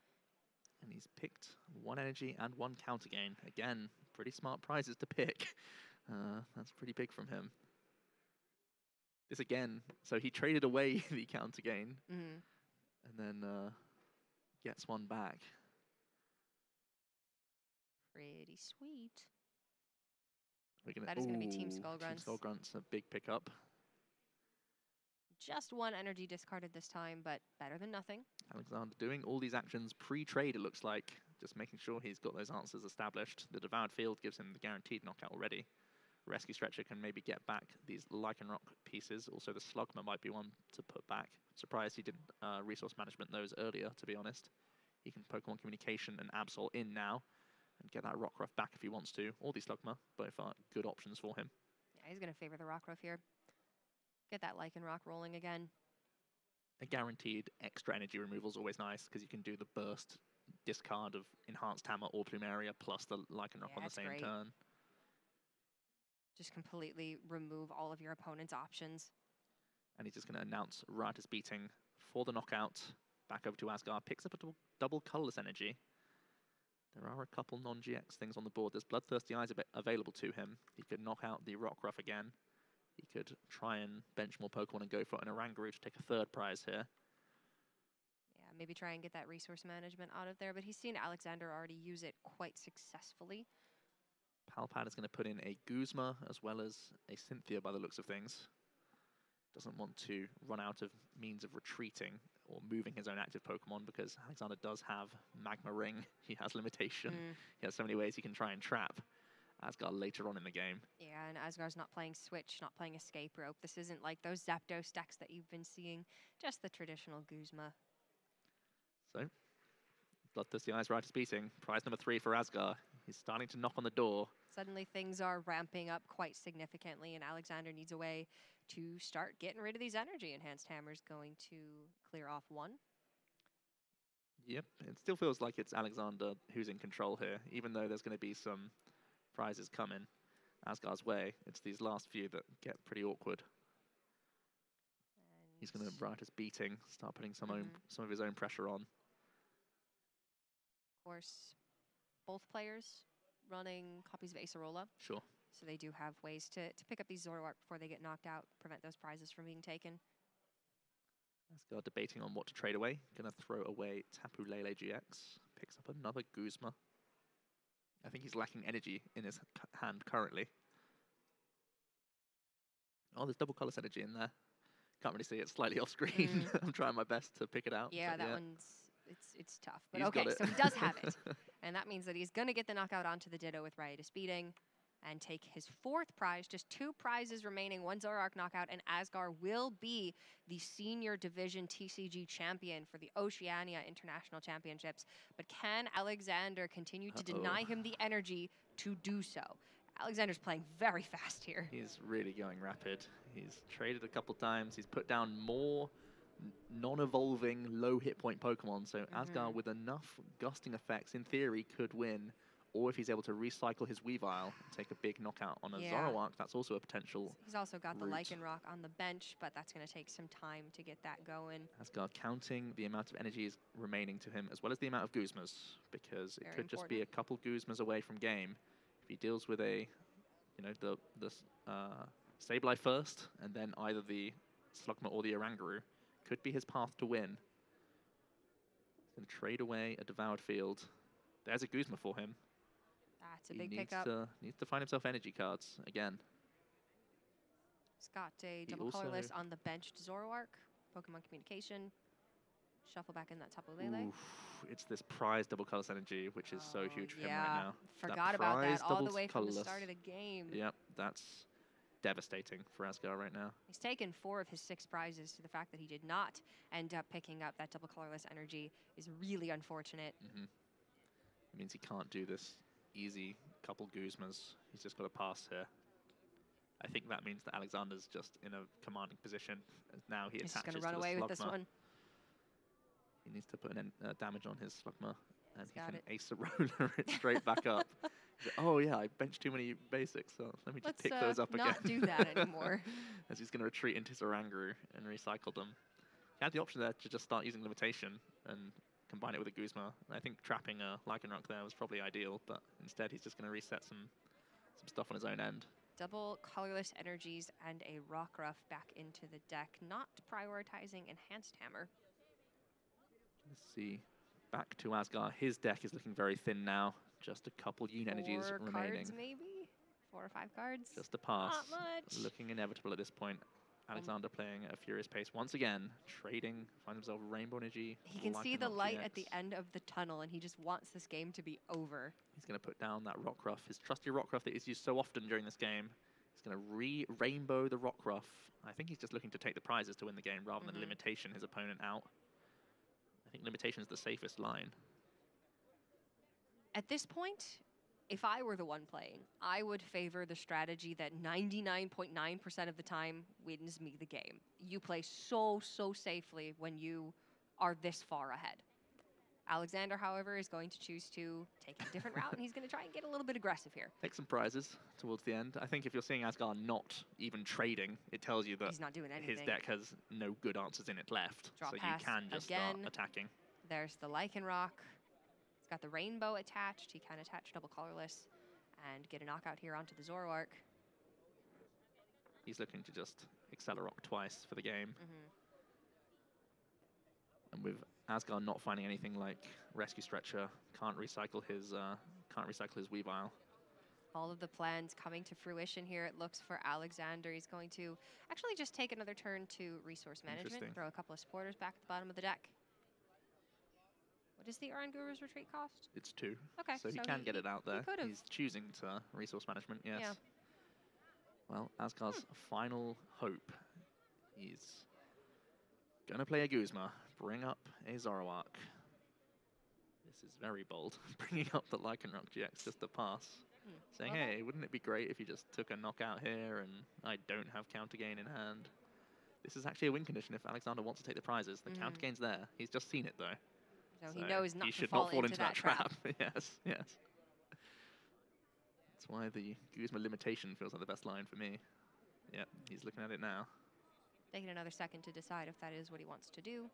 Speaker 7: And he's picked 1 energy and 1 counter gain. Again, pretty smart prizes to pick. That's pretty big from him. This again, so he traded away the counter gain and then gets 1 back.
Speaker 2: Pretty sweet.
Speaker 7: We're
Speaker 2: That is going to be Team Skullgrunts.
Speaker 7: Team Skullgrunts, a big pickup.
Speaker 2: Just 1 energy discarded this time, but better than nothing.
Speaker 7: Alexander doing all these actions pre-trade, it looks like. Just making sure he's got those answers established. The Devoured Field gives him the guaranteed knockout already. Rescue Stretcher can maybe get back these Lycanroc pieces. Also, the Slugma might be one to put back. Surprised he didn't resource management those earlier, to be honest. He can Pokemon Communication and Absol in now and get that Rockruff back if he wants to. Or the Slugma, both are good options for him.
Speaker 2: Yeah, he's going to favor the Rockruff here. Get that Lycanroc rolling again.
Speaker 7: A guaranteed extra energy removal is always nice because you can do the burst discard of Enhanced Hammer or Plumeria plus the Lycanroc on the same turn.
Speaker 2: Just completely remove all of your opponent's options.
Speaker 7: And he's just going to announce Rider's Beating for the knockout. Back over to Asgar. Picks up a double colorless energy. There are a couple non-GX things on the board. There's Bloodthirsty Eyes available to him. He could knock out the Rockruff again. He could try and bench more Pokemon and go for an Oranguru to take a 3rd prize here.
Speaker 2: Yeah, maybe try and get that resource management out of there, but he's seen Alexander already use it quite successfully.
Speaker 7: Palpad is going to put in a Guzma as well as a Cynthia by the looks of things. Doesn't want to run out of means of retreating or moving his own active Pokemon because Alexander does have Magma Ring. He has limitation. He has so many ways he can try and trap Asgard later on in the game.
Speaker 2: Yeah, and Asgard's not playing Switch, not playing Escape Rope. This isn't like those Zapdos decks that you've been seeing, just the traditional Guzma.
Speaker 7: So, Bloodthirsty Eyes Rider's beating. Prize number 3 for Asgard. He's starting to knock on the door.
Speaker 2: Suddenly things are ramping up quite significantly, and Alexander needs a way to start getting rid of these energy. Enhanced Hammer's going to clear off 1.
Speaker 7: Yep, it still feels like it's Alexander who's in control here, even though there's going to be some prizes coming Asgard's way. It's these last few that get pretty awkward.
Speaker 2: And
Speaker 7: He's going to ride his beating, start putting some of his own pressure on.
Speaker 2: Of course, both players running copies of Acerola.
Speaker 7: Sure.
Speaker 2: So they do have ways to pick up these Zoroark before they get knocked out, prevent those prizes from being taken.
Speaker 7: Asgard debating on what to trade away. Going to throw away Tapu Lele GX. Picks up another Guzma. I think he's lacking energy in his hand currently. Oh, there's double colorless energy in there. Can't really see it, slightly off screen. I'm trying my best to pick it out.
Speaker 2: Yeah, that one's, it's tough. But
Speaker 7: He's
Speaker 2: okay,
Speaker 7: got it.
Speaker 2: so he does have it. And that means that he's going to get the knockout onto the Ditto with Riotous Beating and take his 4th prize. Just 2 prizes remaining, 1 Zoroark knockout, and Asgard will be the Senior Division TCG champion for the Oceania International Championships. But can Alexander continue to deny him the energy to do so? Alexander's playing very fast here.
Speaker 7: He's really going rapid. He's traded a couple times. He's put down more non-evolving, low hit point Pokemon. So Asgard, with enough gusting effects, in theory, could win. Or if he's able to recycle his Weavile and take a big knockout on a Zoroark, that's also a potential
Speaker 2: He's also got the
Speaker 7: route.
Speaker 2: Lycanroc on the bench, but that's going to take some time to get that going.
Speaker 7: Asgard counting the amount of energies remaining to him, as well as the amount of Guzmas, because it could just be a couple Guzmas away from game. If he deals with a, the Sableye first, and then either the Slugma or the Oranguru, could be his path to win. He's going to trade away a Devoured Field. There's a Guzma for him.
Speaker 2: That's a big pickup.
Speaker 7: Needs to find himself energy cards again.
Speaker 2: He's got a double colorless on the bench to Zoroark. Pokemon Communication. Shuffle back in that Tapu Lele.
Speaker 7: Oof, it's this prize double colorless energy, which is so huge for him right now.
Speaker 2: Forgot about that all the way from the start of the game.
Speaker 7: Yep, that's devastating for Asgard right now.
Speaker 2: He's taken 4 of his 6 prizes, so the fact that he did not end up picking up that double colorless energy is really unfortunate.
Speaker 7: It means he can't do this easy couple Guzmas. He's just got to pass here. I think that means that Alexander's just in a commanding position. Now he attaches to the Slugma.
Speaker 2: He's going to run away with this one.
Speaker 7: He needs to put an damage on his Slugma, and he can Acerola it straight back up. Oh yeah, I benched too many basics, so let me just pick those up again.
Speaker 2: Let's not do that anymore.
Speaker 7: As he's going to retreat into his Oranguru and recycle them. He had the option there to just start using Limitation and combine it with a Guzma. I think trapping a Lycanroc there was probably ideal, but instead he's just going to reset some stuff on his own end.
Speaker 2: Double colorless energies and a Rockruff back into the deck, not prioritizing Enhanced Hammer.
Speaker 7: Let's see. Back to Asgard. His deck is looking very thin now. Just a couple unit energies remaining.
Speaker 2: Cards maybe? 4 or 5 cards?
Speaker 7: Just a pass.
Speaker 2: Not much.
Speaker 7: Looking inevitable at this point. Alexander playing at a furious pace once again, trading, finds himself Rainbow Energy.
Speaker 2: He can see the light at the end of the tunnel, and he just wants this game to be over.
Speaker 7: He's going to put down that Rockruff, his trusty Rockruff that is used so often during this game. He's going to re-rainbow the Rockruff. I think he's just looking to take the prizes to win the game rather than limitation his opponent out. I think limitation is the safest line.
Speaker 2: At this point, if I were the one playing, I would favor the strategy that 99.9% of the time wins me the game. You play so safely when you are this far ahead. Alexander, however, is going to choose to take a different route, and he's going to try and get a little bit aggressive here.
Speaker 7: Take some prizes towards the end. I think if you're seeing Asgard not even trading, it tells you that
Speaker 2: he's not doing anything.
Speaker 7: His deck has no good answers in it left.
Speaker 2: Draw
Speaker 7: so you can just start attacking.
Speaker 2: There's the Lycanroc. It's got the Rainbow attached. He can attach double colorless and get a knockout here onto the Zoroark.
Speaker 7: He's looking to just Accelerock twice for the game. And with Asgard not finding anything like Rescue Stretcher, can't recycle his Weavile.
Speaker 2: All of the plans coming to fruition here, it looks, for Alexander. He's going to actually just take another turn to resource management, throw a couple of supporters back at the bottom of the deck. What is the Oranguru's retreat cost?
Speaker 7: It's 2.
Speaker 2: Okay,
Speaker 7: so he can get it out there.
Speaker 2: could've.
Speaker 7: He's choosing to resource management, yes.
Speaker 2: Yeah.
Speaker 7: Well, Asgard's final hope. He's going to play a Guzma, bring up a Zoroark. This is very bold, bringing up the Lycanroc GX just to pass. Saying,
Speaker 2: Well,
Speaker 7: hey, wouldn't it be great if you just took a knockout here and I don't have counter gain in hand? This is actually a win condition if Alexander wants to take the prizes. The counter gain's there. He's just seen it, though.
Speaker 2: So he knows not
Speaker 7: he
Speaker 2: to
Speaker 7: should
Speaker 2: fall
Speaker 7: not fall
Speaker 2: into that trap.
Speaker 7: Yes, yes. That's why the Guzma limitation feels like the best line for me. Yep, he's looking at it now.
Speaker 2: Taking another second to decide if that is what he wants to do.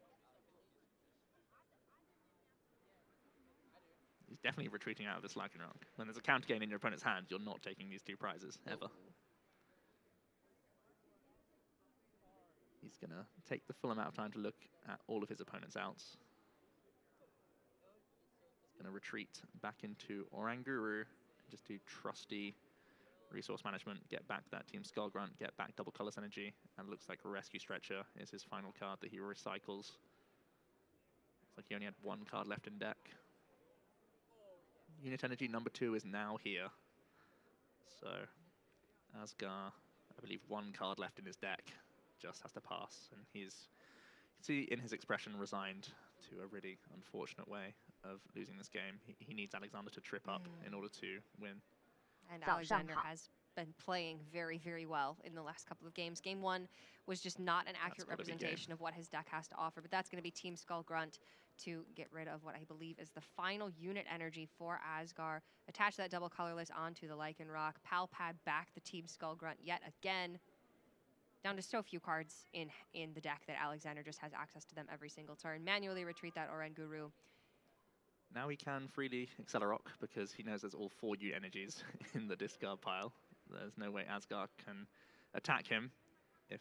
Speaker 7: He's definitely retreating out of this Lycanroc. When there's a counter gain in your opponent's hand, you're not taking these 2 prizes, ever. He's going to take the full amount of time to look at all of his opponent's outs. He's going to retreat back into Oranguru, just do trusty resource management, get back that Team Skull Grunt, get back double colorless energy, and it looks like Rescue Stretcher is his final card that he recycles. Looks like he only had 1 card left in deck. Unit Energy number 2 is now here. So, Asgar, I believe 1 card left in his deck, just has to pass. And he's, you can see in his expression, resigned to a really unfortunate way of losing this game. He needs Alexander to trip up in order to win.
Speaker 2: And Alexander has been playing very, very well in the last couple of games. Game 1 was just not an accurate representation of what his deck has to offer, but that's going to be Team Skull Grunt to get rid of what I believe is the final unit energy for Asgar. Attach that double colorless onto the Lycanroc. Pal pad back the Team Skull Grunt yet again. Down to so few cards in the deck that Alexander just has access to them every single turn. Manually retreat that Oranguru.
Speaker 7: Now he can freely Accelerock because he knows there's all 4 unit energies in the discard pile. There's no way Asgar can attack him if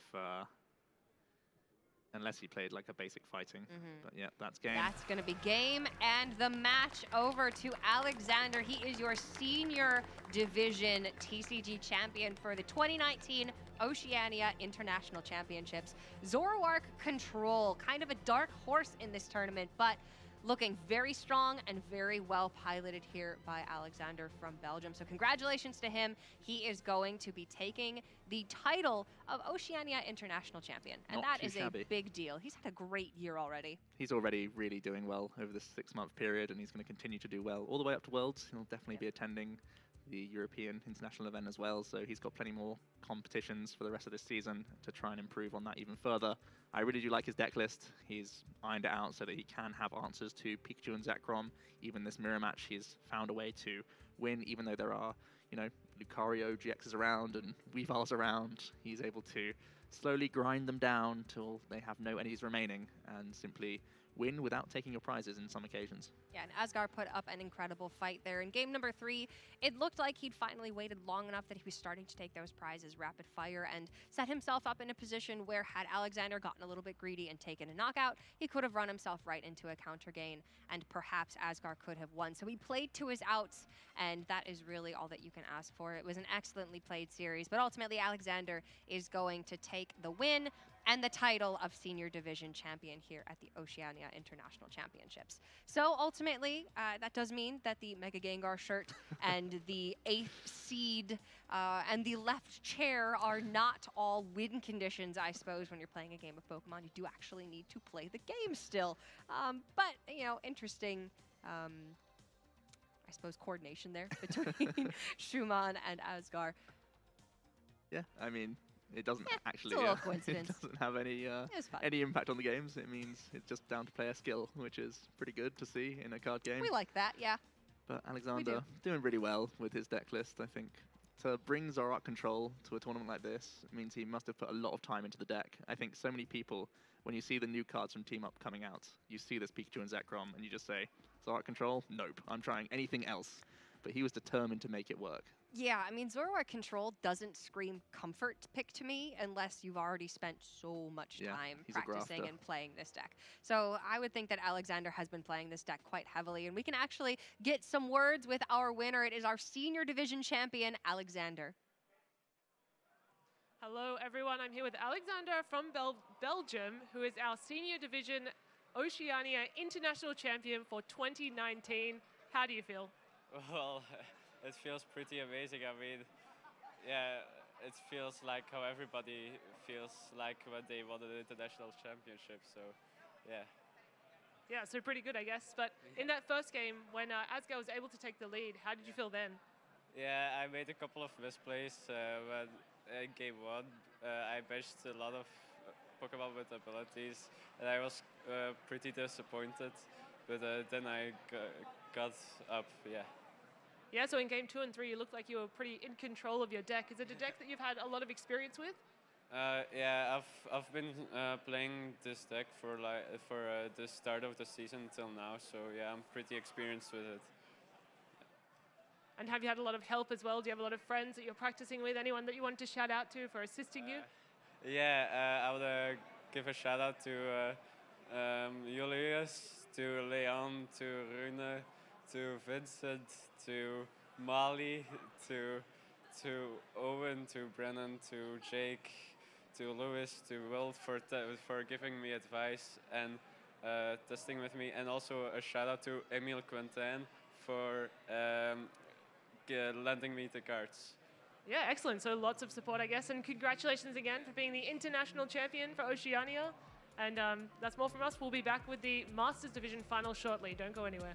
Speaker 7: unless he played like a basic fighting. But yeah, that's game.
Speaker 2: That's going to be game, and the match over to Alexander. He is your senior division TCG champion for the 2019 Oceania International Championships. Zoroark Control, kind of a dark horse in this tournament, but looking very strong and very well piloted here by Alexander from Belgium. So congratulations to him. He is going to be taking the title of Oceania International Champion. And that is a big deal. He's had a great year already.
Speaker 7: He's already really doing well over this 6-month period, and he's going to continue to do well all the way up to Worlds. He'll definitely be attending the European International event as well, so he's got plenty more competitions for the rest of this season to try and improve on that even further. I really do like his deck list. He's ironed it out so that he can have answers to Pikachu and Zekrom. Even this mirror match, he's found a way to win, even though there are, you know, Lucario GXs around and Weaviles around. He's able to slowly grind them down till they have no energies remaining and simply win without taking your prizes in some occasions.
Speaker 2: Yeah, and Asgar put up an incredible fight there. In game number 3, it looked like he'd finally waited long enough that he was starting to take those prizes rapid fire and set himself up in a position where, had Alexander gotten a little bit greedy and taken a knockout, he could have run himself right into a counter gain, and perhaps Asgar could have won. So he played to his outs, and that is really all that you can ask for. It was an excellently played series, but ultimately Alexander is going to take the win and the title of Senior Division Champion here at the Oceania International Championships. So ultimately, that does mean that the Mega Gengar shirt and the 8th seed and the left chair are not all win conditions, I suppose, when you're playing a game of Pokemon. You do actually need to play the game still. But, you know, interesting, I suppose, coordination there between Schumann and Asgar.
Speaker 7: Yeah, I mean, it doesn't actually.
Speaker 2: It's a little coincidence.
Speaker 7: It doesn't have any impact on the games. It means it's just down to player skill, which is pretty good to see in a card game.
Speaker 2: We like that, yeah.
Speaker 7: But Alexander doing really well with his deck list, I think. To bring Zoroark Control to a tournament like this means he must have put a lot of time into the deck. I think so many people, when you see the new cards from Team Up coming out, you see this Pikachu and Zekrom, and you just say, Zoroark Control? Nope, I'm trying anything else. but he was determined to make it work.
Speaker 2: Yeah, I mean, Zoroark Control doesn't scream comfort pick to me unless you've already spent so much time
Speaker 7: he's a
Speaker 2: practicing
Speaker 7: grafter.
Speaker 2: and playing this deck. So I would think that Alexander has been playing this deck quite heavily, and we can actually get some words with our winner. It is our senior division champion, Alexander.
Speaker 1: Hello, everyone. I'm here with Alexander from Belgium, who is our senior division Oceania international champion for 2019. How do you feel?
Speaker 8: Well, it feels pretty amazing. I mean, yeah, it feels like how everybody feels like when they won an international championship. So, yeah.
Speaker 1: Yeah, so pretty good, I guess. But in that first game, when Asgar was able to take the lead, how did you feel then?
Speaker 8: Yeah, I made a couple of misplays when in game 1. I benched a lot of Pokemon with abilities, and I was pretty disappointed. But then I got up, yeah.
Speaker 1: Yeah, so in game 2 and 3, you looked like you were pretty in control of your deck. Is it a deck that you've had a lot of experience with?
Speaker 8: Yeah, I've been playing this deck for the start of the season till now, so yeah, I'm pretty experienced with it.
Speaker 1: And have you had a lot of help as well? Do you have a lot of friends that you're practicing with? Anyone that you want to shout out to for assisting you?
Speaker 8: Yeah, I would give a shout out to Julius, to Leon, to Rune, to Vincent, to Mali, to Owen, to Brennan, to Jake, to Lewis, to Will for giving me advice and testing with me, and also a shout out to Emile Quentin for lending me the cards.
Speaker 1: Yeah, excellent. So lots of support, I guess. And congratulations again for being the international champion for Oceania. And that's more from us. We'll be back with the Masters Division final shortly. Don't go anywhere.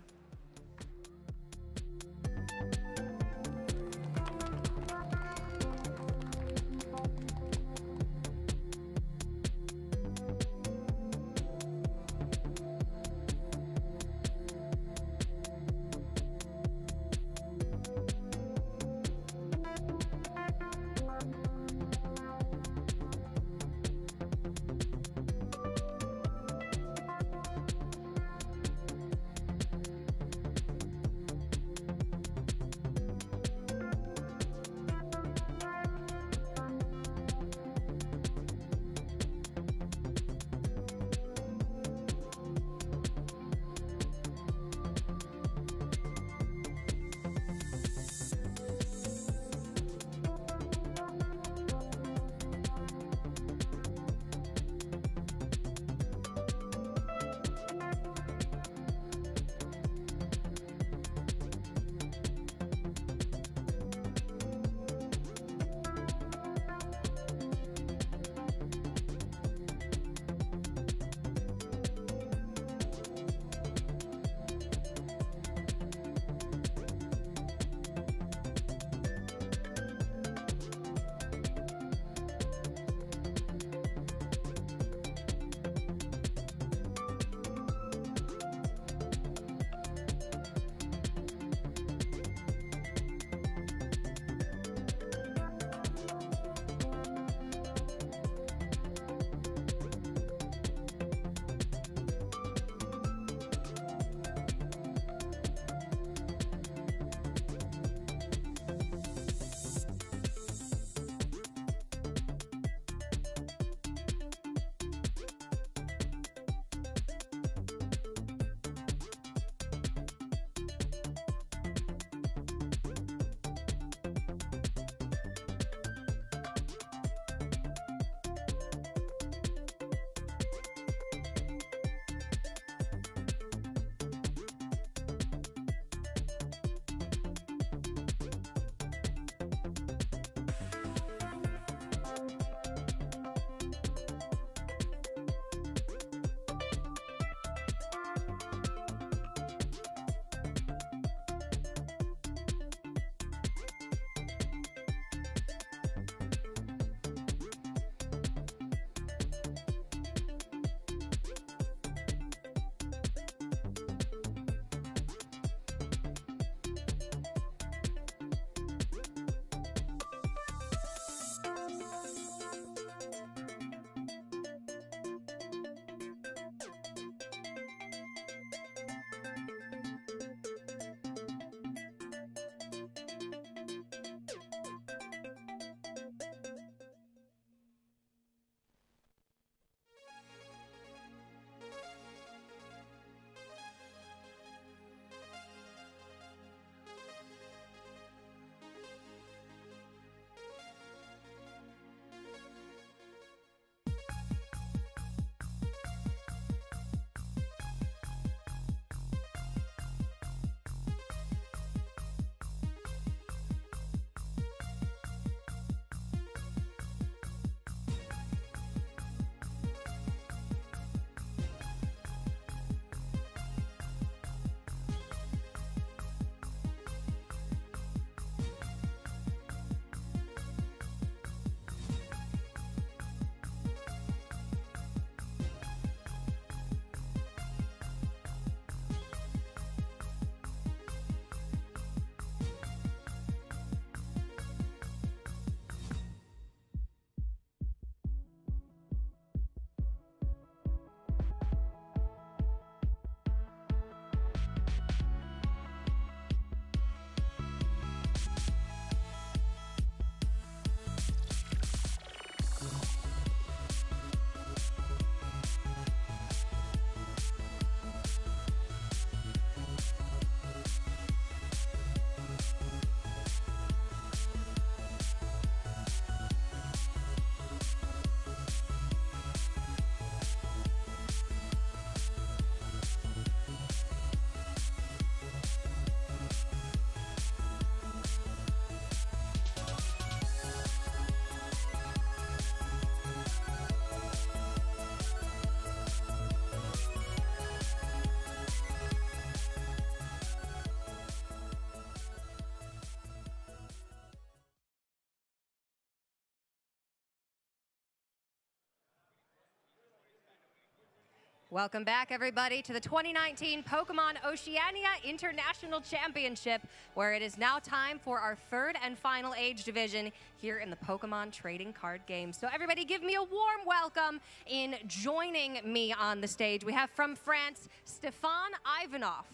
Speaker 2: Welcome back, everybody, to the 2019 Pokemon Oceania International Championship, where it is now time for our third and final age division here in the Pokemon trading card game. So everybody give me a warm welcome in joining me on the stage. We have from France, Stefan Ivanov.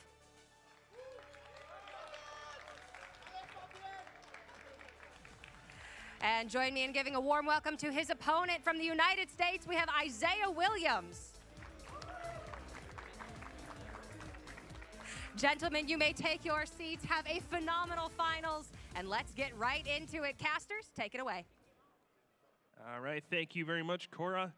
Speaker 2: And join me in giving a warm welcome to his opponent from the United States. We have Isaiah Williams. Gentlemen, you may take your seats. Have a phenomenal finals, and let's get right into it. Casters, take it away.
Speaker 4: All right, thank you very much, Cora.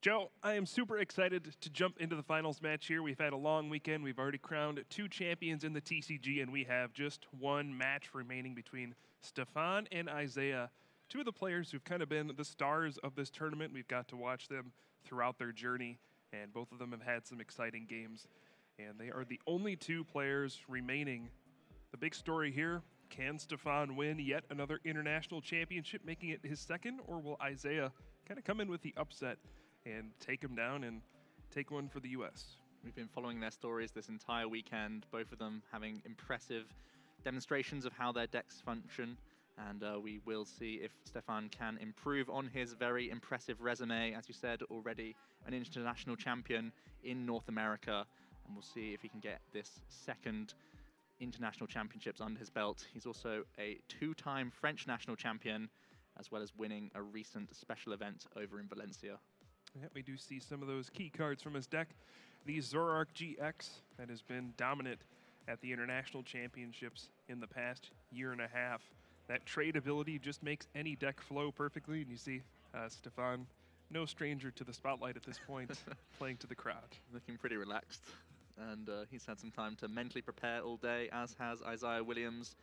Speaker 4: Joe, I am super excited to jump into the finals match here. We've had a long weekend. We've already crowned 2 champions in the TCG, and we have just 1 match remaining between Stefan and Isaiah, 2 of the players who've kind of been the stars of this tournament. We've got to watch them throughout their journey, and both of them have had some exciting games. And they are the only 2 players remaining. The big story here, can Stefan win yet another international championship, making it his second, or will Isaiah kind of come in with the upset and take him down and take one for the US?
Speaker 7: We've been following their stories this entire weekend, both of them having impressive demonstrations of how their decks function, and we will see if Stefan can improve on his very impressive resume. As you said, already an international champion in North America. And we'll see if he can get this second international championships under his belt. He's also a 2-time French national champion, as well as winning a recent special event over in Valencia.
Speaker 4: Yeah, we do see some of those key cards from his deck. The Zoroark GX that has been dominant at the international championships in the past year and a half. That trade ability just makes any deck flow perfectly. And you see Stefan, no stranger to the spotlight at this point, playing to the crowd.
Speaker 7: Looking pretty relaxed. And he's had some time to mentally prepare all day, as has Isaiah Williams.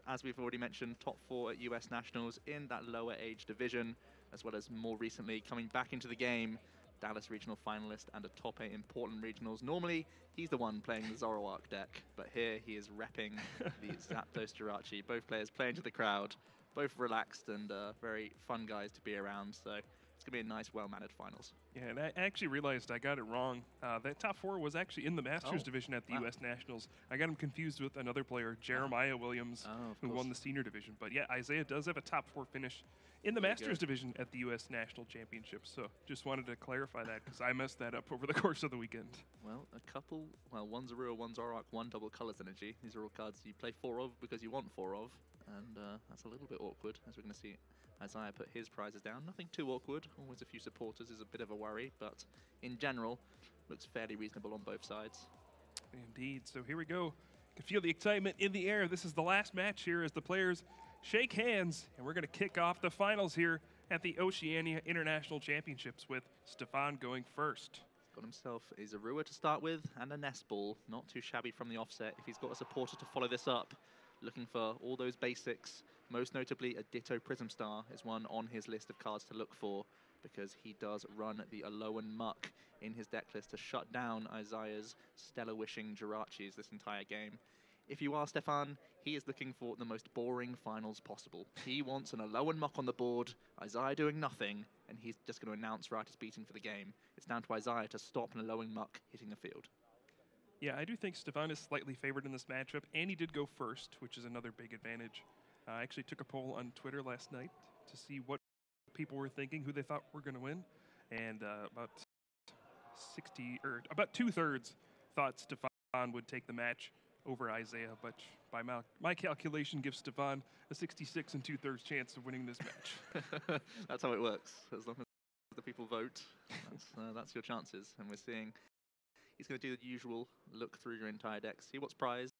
Speaker 7: As we've already mentioned, top 4 at US Nationals in that lower age division, as well as more recently coming back into the game, Dallas regional finalist and a top 8 important regionals. Normally, he's the one playing the Zoroark deck, but here he is repping the Zapdos Jirachi. Both players playing to the crowd, both relaxed and very fun guys to be around. So it's going to be a nice, well-mannered finals.
Speaker 4: Yeah, and I actually realized I got it wrong. That top 4 was actually in the Masters division at the US Nationals. I got him confused with another player, Jeremiah Williams, who won the senior division. But yeah, Isaiah does have a top 4 finish in the Masters division at the US National Championships. So just wanted to clarify that because I messed that up over the course of the weekend.
Speaker 7: Well, a couple, one Zorua, one Zoroark, one double Colors Energy. These are all cards you play 4 of because you want 4 of. And that's a little bit awkward, as we're going to see Isaiah put his prizes down. Nothing too awkward. Always a few supporters is a bit of a worry, but in general, looks fairly reasonable on both sides.
Speaker 4: Indeed. So here we go. You can feel the excitement in the air. This is the last match here as the players shake hands, and we're going to kick off the finals here at the Oceania International Championships with Stefan going first.
Speaker 7: Got himself a Zorua to start with and a Nest Ball. Not too shabby from the offset. If he's got a supporter to follow this up, looking for all those basics. Most notably, a Ditto Prism Star is one on his list of cards to look for, because he does run the Alolan Muck in his deck list to shut down Isaiah's Stellar Wishing Jirachis this entire game. If you are Stefan, he is looking for the most boring finals possible. He wants an Alolan Muck on the board, Isaiah doing nothing, and he's just going to announce Rati's beating for the game. It's down to Isaiah to stop an Alolan Muck hitting the field.
Speaker 4: Yeah, I do think Stefan is slightly favored in this matchup, and he did go first, which is another big advantage. I actually took a poll on Twitter last night to see what people were thinking, who they thought were going to win, and about 2/3 thought Stefan would take the match over Isaiah, but by my calculation gives Stefan a 66 2/3 chance of winning this match.
Speaker 7: That's how it works. As long as the people vote, that's your chances. And we're seeing he's going to do the usual look through your entire deck, see what's prized.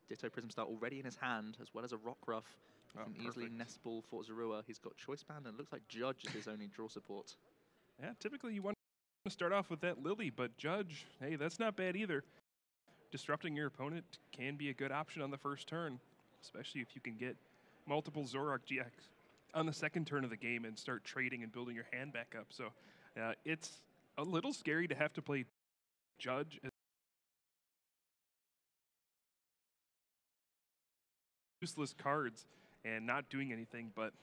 Speaker 7: Ditto Prism Star already in his hand, as well as a Rockruff. He can easily Nest Ball for Zorua. He's got Choice Band, and it looks like Judge is his only draw support.
Speaker 4: Yeah, typically you want to start off with that Lily, but Judge, hey, that's not bad either. Disrupting your opponent can be a good option on the first turn, especially if you can get multiple Zoroark GX on the second turn of the game and start trading and building your hand back up. So it's a little scary to have to play Judge as useless cards and not doing anything, but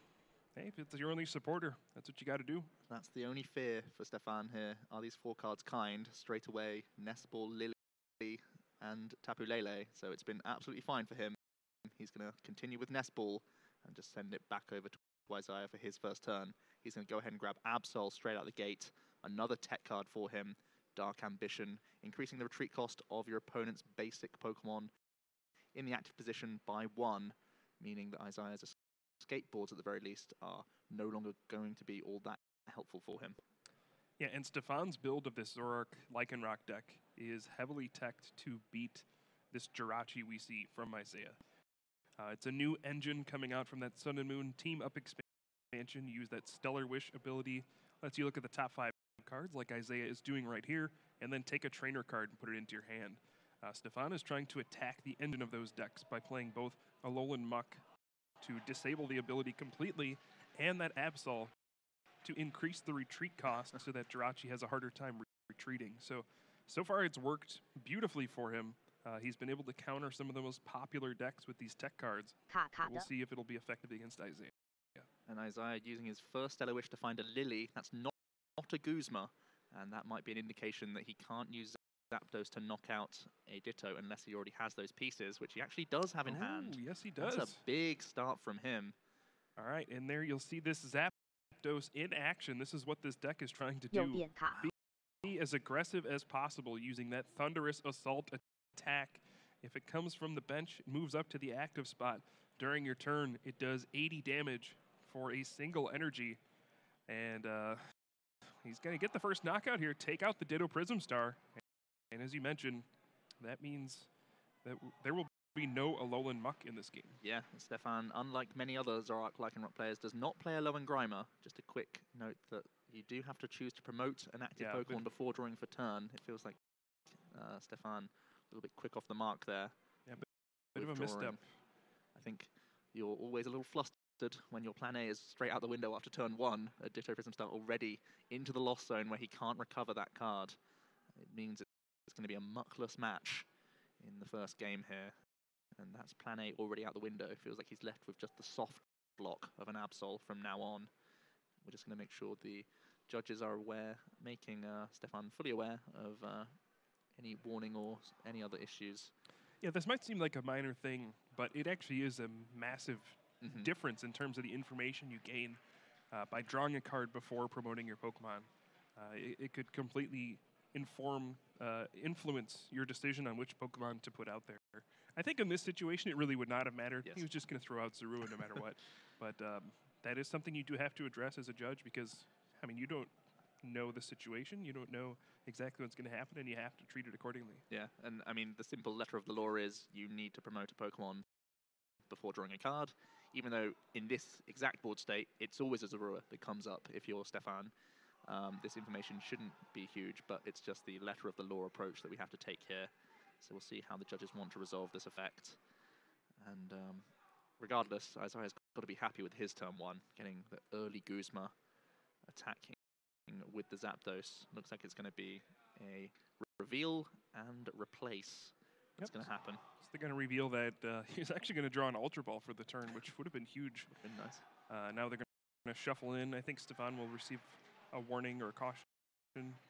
Speaker 4: Hey, if it's your only supporter, that's what you got to do.
Speaker 7: That's the only fear for Stefan here. Are these 4 cards kind? Straight away, Nest Ball, Lily, and Tapu Lele. So it's been absolutely fine for him. He's going to continue with Nest Ball and just send it back over to Isaiah for his first turn. He's going to go ahead and grab Absol straight out the gate. Another tech card for him. Dark Ambition, increasing the retreat cost of your opponent's basic Pokemon in the active position by 1, meaning that Isaiah's skateboards, at the very least, are no longer going to be all that helpful for him.
Speaker 4: Yeah, and Stefan's build of this Zoroark Lycanroc deck is heavily teched to beat this Jirachi we see from Isaiah. It's a new engine coming out from that Sun and Moon team-up expansion. You use that Stellar Wish ability. Lets you look at the top 5 cards, like Isaiah is doing right here, and then take a trainer card and put it into your hand. Stefan is trying to attack the engine of those decks by playing both Alolan Muck to disable the ability completely, and that Absol to increase the retreat cost so that Jirachi has a harder time retreating. So far it's worked beautifully for him. He's been able to counter some of the most popular decks with these tech cards. We'll see if it'll be effective against Isaiah.
Speaker 7: And Isaiah using his first Stellar Wish to find a Lily. That's not a Guzma, and that might be an indication that he can't use Zapdos to knock out a Ditto unless he already has those pieces, which he actually does have in hand.
Speaker 4: Yes, he does.
Speaker 7: That's a big start from him.
Speaker 4: All right, and there you'll see this Zapdos in action. This is what this deck is trying to do. Be as aggressive as possible using that Thunderous Assault attack. If it comes from the bench, it moves up to the active spot. During your turn, it does 80 damage for a single energy. And he's going to get the first knockout here, take out the Ditto Prism Star. And as you mentioned, that means that there will be no Alolan Muck in this game.
Speaker 7: Yeah, Stefan, unlike many other Zoroark Lycanroc players, does not play Alolan Grimer. Just a quick note that you do have to choose to promote an active Pokemon before drawing for turn. It feels like Stefan a little bit quick off the mark there.
Speaker 4: Yeah, bit of a misstep.
Speaker 7: I think you're always a little flustered when your plan A is straight out the window after turn 1. A Ditto Prism Star already into the lost zone where he can't recover that card. It means it's going to be a muckless match in the first game here. And that's plan A already out the window. Feels like he's left with just the soft block of an Absol from now on. We're just going to make sure the judges are aware, making Stefan fully aware of any warning or any other issues.
Speaker 4: Yeah, this might seem like a minor thing, but it actually is a massive difference in terms of the information you gain by drawing a card before promoting your Pokemon. It could completely influence your decision on which Pokemon to put out there. I think in this situation, it really would not have mattered.
Speaker 7: Yes.
Speaker 4: He was just going to throw out Zorua no matter what. But that is something you do have to address as a judge because, I mean, you don't know the situation. You don't know exactly what's going to happen, and you have to treat it accordingly.
Speaker 7: Yeah, and I mean, the simple letter of the law is you need to promote a Pokemon before drawing a card, even though in this exact board state, it's always a Zorua that comes up if you're Stefan. This information shouldn't be huge, but it's just the letter of the law approach that we have to take here. So we'll see how the judges want to resolve this effect. And regardless, Isaiah's got to be happy with his turn 1, getting the early Guzma attacking with the Zapdos. Looks like it's going to be a reveal and replace that's going to happen.
Speaker 4: So they're going to reveal that he's actually going to draw an Ultra Ball for the turn, which would have been huge.
Speaker 7: Would have been nice.
Speaker 4: Now they're going to shuffle in. I think Stefan will receive a warning or a caution,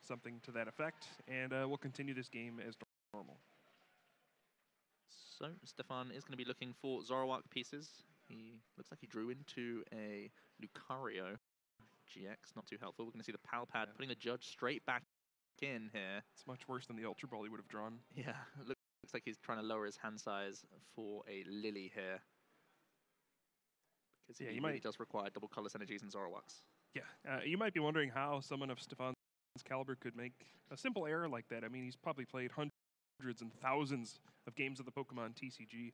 Speaker 4: something to that effect, and we'll continue this game as normal.
Speaker 7: So Stefan is going to be looking for Zoroark pieces. He looks like he drew into a Lucario GX, not too helpful. We're going to see the Pal Pad putting the judge straight back in here.
Speaker 4: It's much worse than the Ultra Ball he would have drawn.
Speaker 7: Yeah, looks like he's trying to lower his hand size for a Lily here. Because he really does require double colorless energies and Zoroarks.
Speaker 4: Yeah, you might be wondering how someone of Stefan's caliber could make a simple error like that. I mean, he's probably played hundreds and thousands of games of the Pokemon TCG,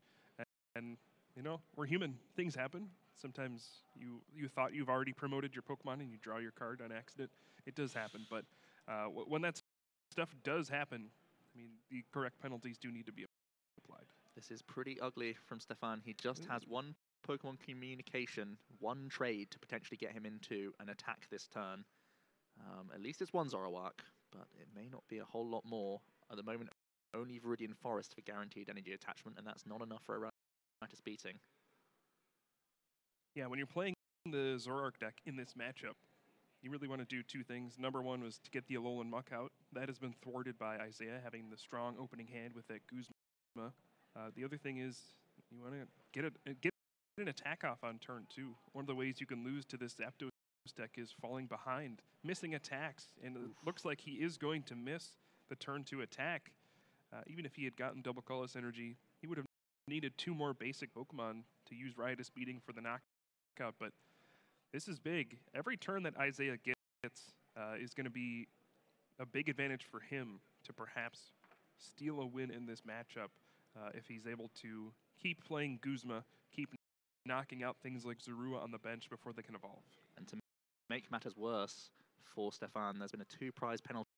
Speaker 4: and you know, we're human. Things happen. Sometimes you thought you've already promoted your Pokemon and you draw your card on accident. It does happen, but when that stuff does happen, I mean, the correct penalties do need to be applied.
Speaker 7: This is pretty ugly from Stefan. He just has one Pokemon communication, one trade to potentially get him into an attack this turn. At least it's one Zoroark, but it may not be a whole lot more. At the moment, only Viridian Forest for guaranteed energy attachment, and that's not enough for a Ritis beating.
Speaker 4: Yeah, when you're playing the Zoroark deck in this matchup, you really want to do two things. Number one was to get the Alolan Muck out. That has been thwarted by Isaiah having the strong opening hand with that Guzma. The other thing is you want to get an attack off on turn 2. One of the ways you can lose to this Zapdos deck is falling behind, missing attacks, and it looks like he is going to miss the turn 2 attack. Even if he had gotten double Colorless Energy, he would have needed 2 more basic Pokemon to use Riotous Beating for the knockout, but this is big. Every turn that Isaiah gets is going to be a big advantage for him to perhaps steal a win in this matchup if he's able to keep playing Guzma, keep knocking out things like Zorua on the bench before they can evolve.
Speaker 7: And to make matters worse for Stefan, there's been a 2 prize penalty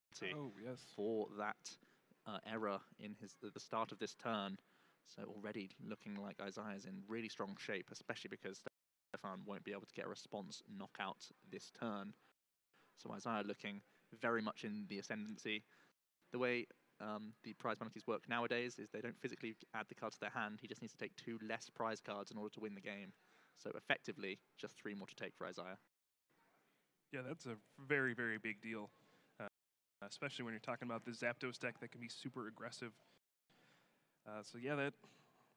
Speaker 7: for that error in the start of this turn. So already looking like Isaiah's in really strong shape, especially because Stefan won't be able to get a response knockout this turn. So Isaiah looking very much in the ascendancy. The way the prize penalties work nowadays is they don't physically add the card to their hand. He just needs to take 2 less prize cards in order to win the game. So effectively, just 3 more to take for Isaiah.
Speaker 4: Yeah, that's a very, very big deal. Especially when you're talking about the Zapdos deck that can be super aggressive. So yeah, that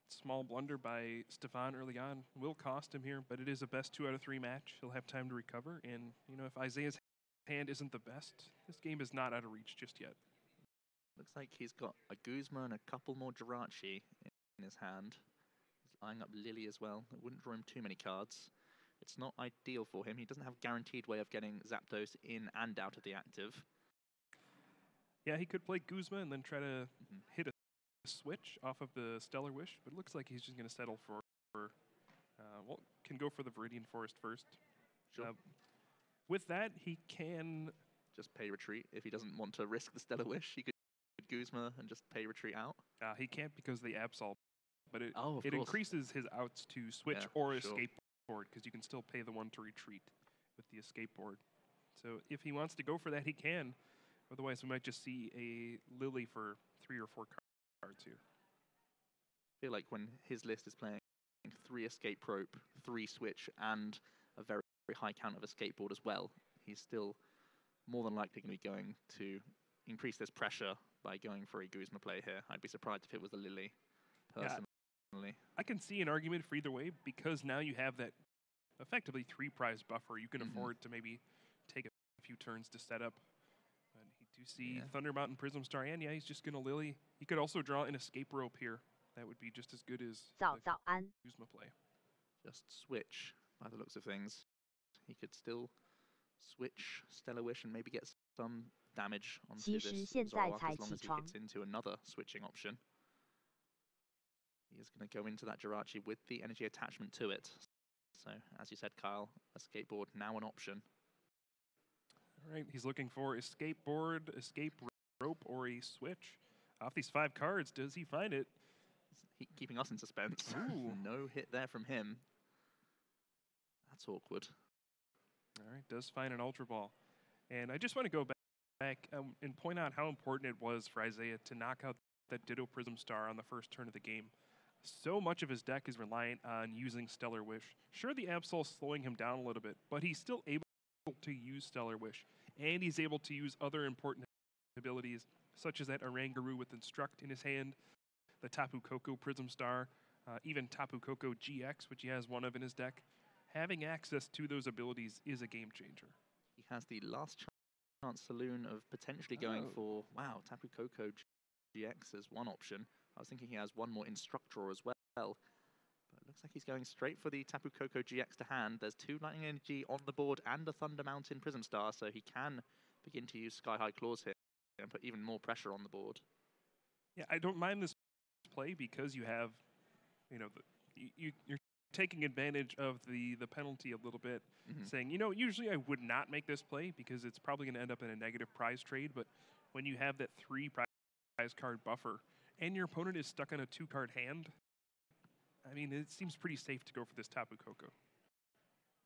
Speaker 4: small blunder by Stefan early on will cost him here, but it is a best 2 out of 3 match. He'll have time to recover, and you know, if Isaiah's hand isn't the best, this game is not out of reach just yet.
Speaker 7: Looks like he's got a Guzma and a couple more Jirachi in his hand. He's eyeing up Lily as well. It wouldn't draw him too many cards. It's not ideal for him. He doesn't have a guaranteed way of getting Zapdos in and out of the active.
Speaker 4: Yeah, he could play Guzma and then try to hit a switch off of the Stellar Wish, but it looks like he's just going to settle for well, can go for the Viridian Forest first.
Speaker 7: Sure.
Speaker 4: With that, he can
Speaker 7: just pay retreat. If he doesn't want to risk the Stellar Wish, he could Guzma and just pay retreat out.
Speaker 4: He can't because the Absol, but it
Speaker 7: course.
Speaker 4: increases his outs to switch or escape board, because you can still pay the 1 to retreat with the escape board. So if he wants to go for that, he can. Otherwise, we might just see a Lily for 3 or 4 cards here.
Speaker 7: I feel like when his list is playing 3 escape rope, 3 switch, and a very, very high count of escape board as well, he's still more than likely going to be going to increase this pressure by going for a Guzma play here. I'd be surprised if it was a Lily, personally. Yeah,
Speaker 4: I can see an argument for either way, because now you have that effectively 3 prize buffer. You can afford to maybe take a few turns to set up. But you do see Thunder Mountain Prism Star, and he's just going to Lily. He could also draw an escape rope here. That would be just as good as the Guzma play.
Speaker 7: Just switch, by the looks of things. He could still switch Stellar Wish and maybe get some damage onto this Zoroark as long as he hits into another switching option. He is going to go into that Jirachi with the energy attachment to it. So, as you said, Kyle, escape board now an option.
Speaker 4: All right, he's looking for escape board, escape rope, or a switch. Off these 5 cards, does he find it?
Speaker 7: He's keeping us in suspense. No hit there from him. That's awkward.
Speaker 4: All right, does find an Ultra Ball. And I just want to go back and point out how important it was for Isaiah to knock out that Ditto Prism Star on the first turn of the game. So much of his deck is reliant on using Stellar Wish. Sure, the Absol's slowing him down a little bit, but he's still able to use Stellar Wish. And he's able to use other important abilities, such as that Oranguru with Instruct in his hand, the Tapu Koko Prism Star, even Tapu Koko GX, which he has 1 of in his deck. Having access to those abilities is a game changer.
Speaker 7: He has the last chance saloon of potentially going for, Tapu Koko GX as one option. I was thinking he has 1 more Instructor as well. But it looks like he's going straight for the Tapu Koko GX to hand. There's 2 Lightning Energy on the board and a Thunder Mountain Prism Star, so he can begin to use Sky High Claws here and put even more pressure on the board.
Speaker 4: Yeah, I don't mind this play because you have, you're taking advantage of the penalty a little bit, saying, usually I would not make this play because it's probably going to end up in a negative prize trade, but when you have that 3 prize card buffer and your opponent is stuck on a 2-card hand, I mean, it seems pretty safe to go for this Tapu Koko.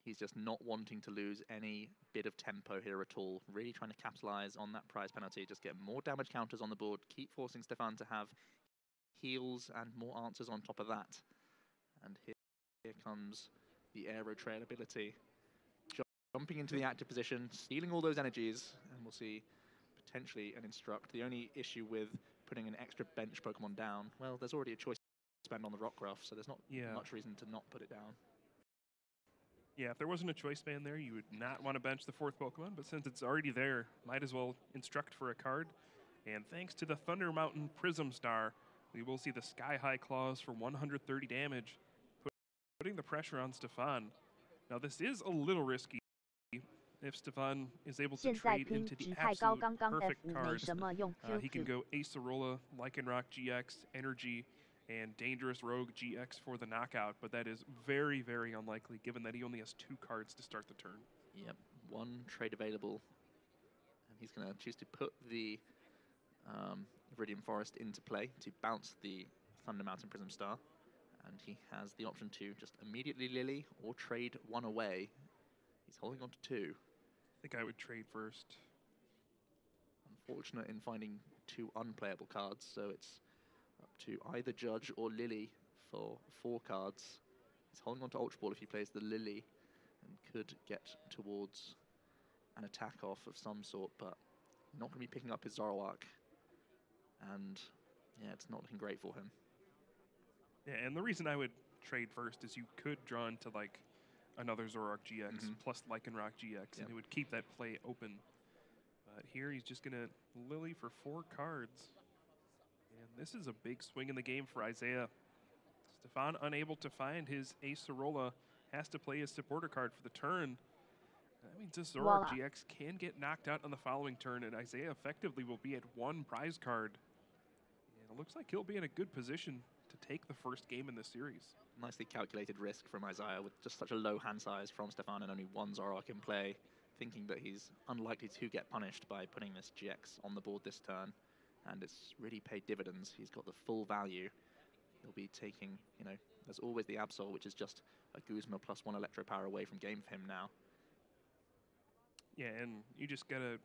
Speaker 7: He's just not wanting to lose any bit of tempo here at all. Really trying to capitalize on that prize penalty. Just get more damage counters on the board. Keep forcing Stefan to have heals and more answers on top of that. And here comes the Aero Trail ability. jumping into the active position, stealing all those energies, and we'll see potentially an Instruct. The only issue with putting an extra bench Pokemon down, well, there's already a choice to spend on the Rockruff, so there's not much reason to not put it down.
Speaker 4: Yeah, if there wasn't a choice band there, you would not want to bench the 4th Pokemon, but since it's already there, might as well Instruct for a card. And thanks to the Thunder Mountain Prism Star, we will see the Sky High Claws for 130 damage, putting the pressure on Stefan. Now this is a little risky. If Stefan is able to trade into the absolute perfect cards, he can go Acerola, Lycanroc GX, Energy, and Dangerous Rogue GX for the knockout, but that is very, very unlikely given that he only has 2 cards to start the turn.
Speaker 7: Yep, 1 trade available, and he's going to choose to put the Viridian Forest into play to bounce the Thunder Mountain Prism Star, and he has the option to just immediately Lily or trade 1 away. He's holding on to 2.
Speaker 4: I think I would trade first.
Speaker 7: Unfortunate in finding 2 unplayable cards, so it's up to either Judge or Lily for 4 cards. He's holding on to Ultra Ball if he plays the Lily and could get towards an attack off of some sort, but not going to be picking up his Zoroark. And yeah, it's not looking great for him.
Speaker 4: Yeah, and the reason I would trade first is you could draw into like another Zoroark GX plus Lycanroc GX, and it would keep that play open. But here he's just going to Lily for 4 cards. And this is a big swing in the game for Isaiah. Stefan, unable to find his Acerola, has to play his supporter card for the turn. That means this Zoroark GX can get knocked out on the following turn, and Isaiah effectively will be at 1 prize card. And it looks like he'll be in a good position to take the first game in the series.
Speaker 7: Nicely calculated risk from Isaiah with just such a low hand size from Stefan and only 1 Zoroark in play, thinking that he's unlikely to get punished by putting this GX on the board this turn. And it's really paid dividends. He's got the full value. He'll be taking, you know, there's always the Absol, which is just a Guzma plus 1 Electro Power away from game for him now.
Speaker 4: Yeah, and you just got to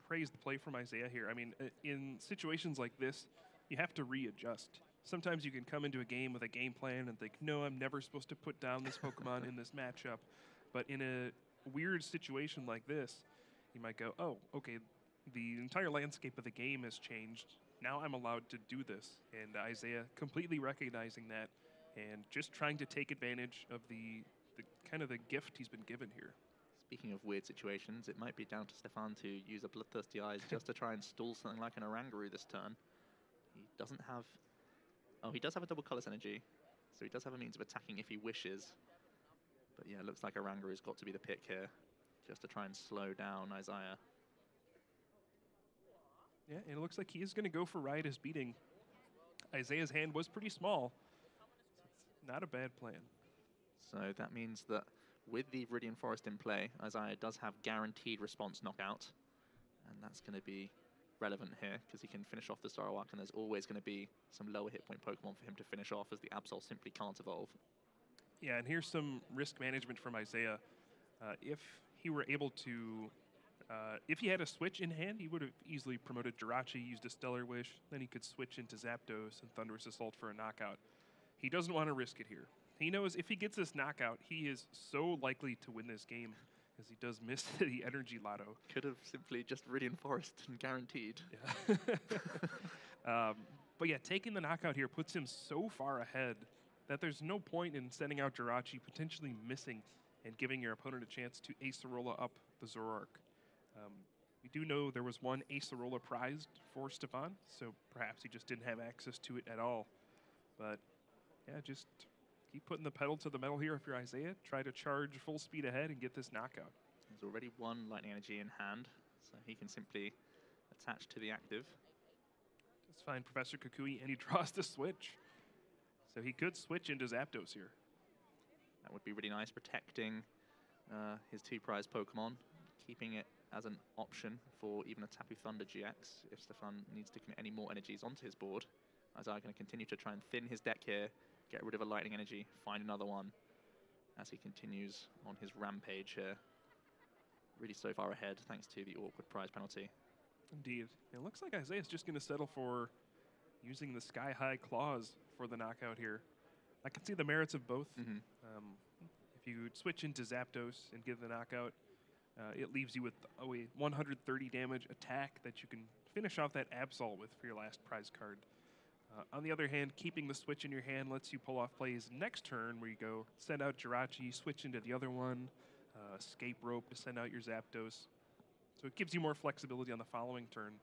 Speaker 4: praise the play from Isaiah here. I mean, in situations like this, you have to readjust. Sometimes you can come into a game with a game plan and think, no, I'm never supposed to put down this Pokemon in this matchup. But in a weird situation like this, you might go, oh, okay, the entire landscape of the game has changed. Now I'm allowed to do this. And Isaiah completely recognizing that and just trying to take advantage of the kind of the gift he's been given here.
Speaker 7: Speaking of weird situations, it might be down to Stefan to use a Bloodthirsty Eyes just to try and stall something like an Oranguru this turn. He doesn't have... Oh, he does have a double Colorless Energy, so he does have a means of attacking if he wishes. But yeah, it looks like Oranguru's got to be the pick here, just to try and slow down Isaiah.
Speaker 4: Yeah, and it looks like he is going to go for Riotous Beating. Isaiah's hand was pretty small. It's not a bad plan.
Speaker 7: So that means that with the Viridian Forest in play, Isaiah does have guaranteed response knockout. And that's going to be relevant here, because he can finish off the Zoroark, and there's always going to be some lower hit point Pokemon for him to finish off, as the Absol simply can't evolve.
Speaker 4: Yeah, and here's some risk management from Isaiah. If he were able to... if he had a switch in hand, he would have easily promoted Jirachi, used a Stellar Wish, then he could switch into Zapdos and Thunderous Assault for a knockout. He doesn't want to risk it here. He knows if he gets this knockout, he is so likely to win this game, as he does miss the Energy Lotto.
Speaker 7: Could have simply just Viridian Forest and guaranteed.
Speaker 4: Yeah. But yeah, taking the knockout here puts him so far ahead that there's no point in sending out Jirachi, potentially missing, and giving your opponent a chance to Acerola up the Zoroark. We do know there was 1 Acerola prized for Stefan, so perhaps he just didn't have access to it at all. But yeah, just keep putting the pedal to the metal here if you're Isaiah. Try to charge full speed ahead and get this knockout.
Speaker 7: There's already 1 Lightning Energy in hand, so he can simply attach to the active.
Speaker 4: Just find Professor Kukui, and he draws the switch. So he could switch into Zapdos here.
Speaker 7: That would be really nice, protecting his 2 prized Pokemon, keeping it as an option for even a Tapu Thunder GX if Stefan needs to commit any more energies onto his board. Isaiah going to continue to try and thin his deck here, get rid of a Lightning Energy, find another one as he continues on his rampage here. Really so far ahead thanks to the awkward prize penalty.
Speaker 4: Indeed. It looks like Isaiah's just going to settle for using the Sky High Claws for the knockout here. I can see the merits of both. If you switch into Zapdos and give the knockout, It leaves you with a 130 damage attack that you can finish off that Absol with for your last prize card. On the other hand, keeping the switch in your hand lets you pull off plays next turn where you go send out Jirachi, switch into the other one, escape rope to send out your Zapdos. So it gives you more flexibility on the following turn.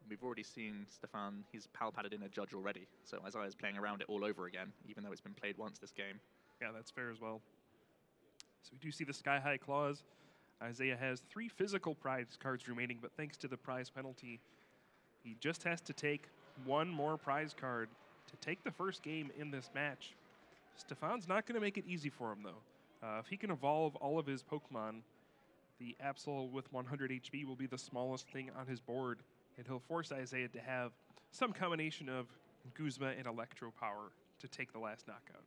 Speaker 7: We've already seen Stefan, he's pal-padded in a Judge already, so Isaiah's playing around it all over again, even though it's been played once this game.
Speaker 4: Yeah, that's fair as well. So we do see the Sky High Claws. Isaiah has 3 physical prize cards remaining, but thanks to the prize penalty, he just has to take 1 more prize card to take the first game in this match. Stefan's not going to make it easy for him, though. If he can evolve all of his Pokemon, the Absol with 100 HP will be the smallest thing on his board, and he'll force Isaiah to have some combination of Guzma and Electro Power to take the last knockout.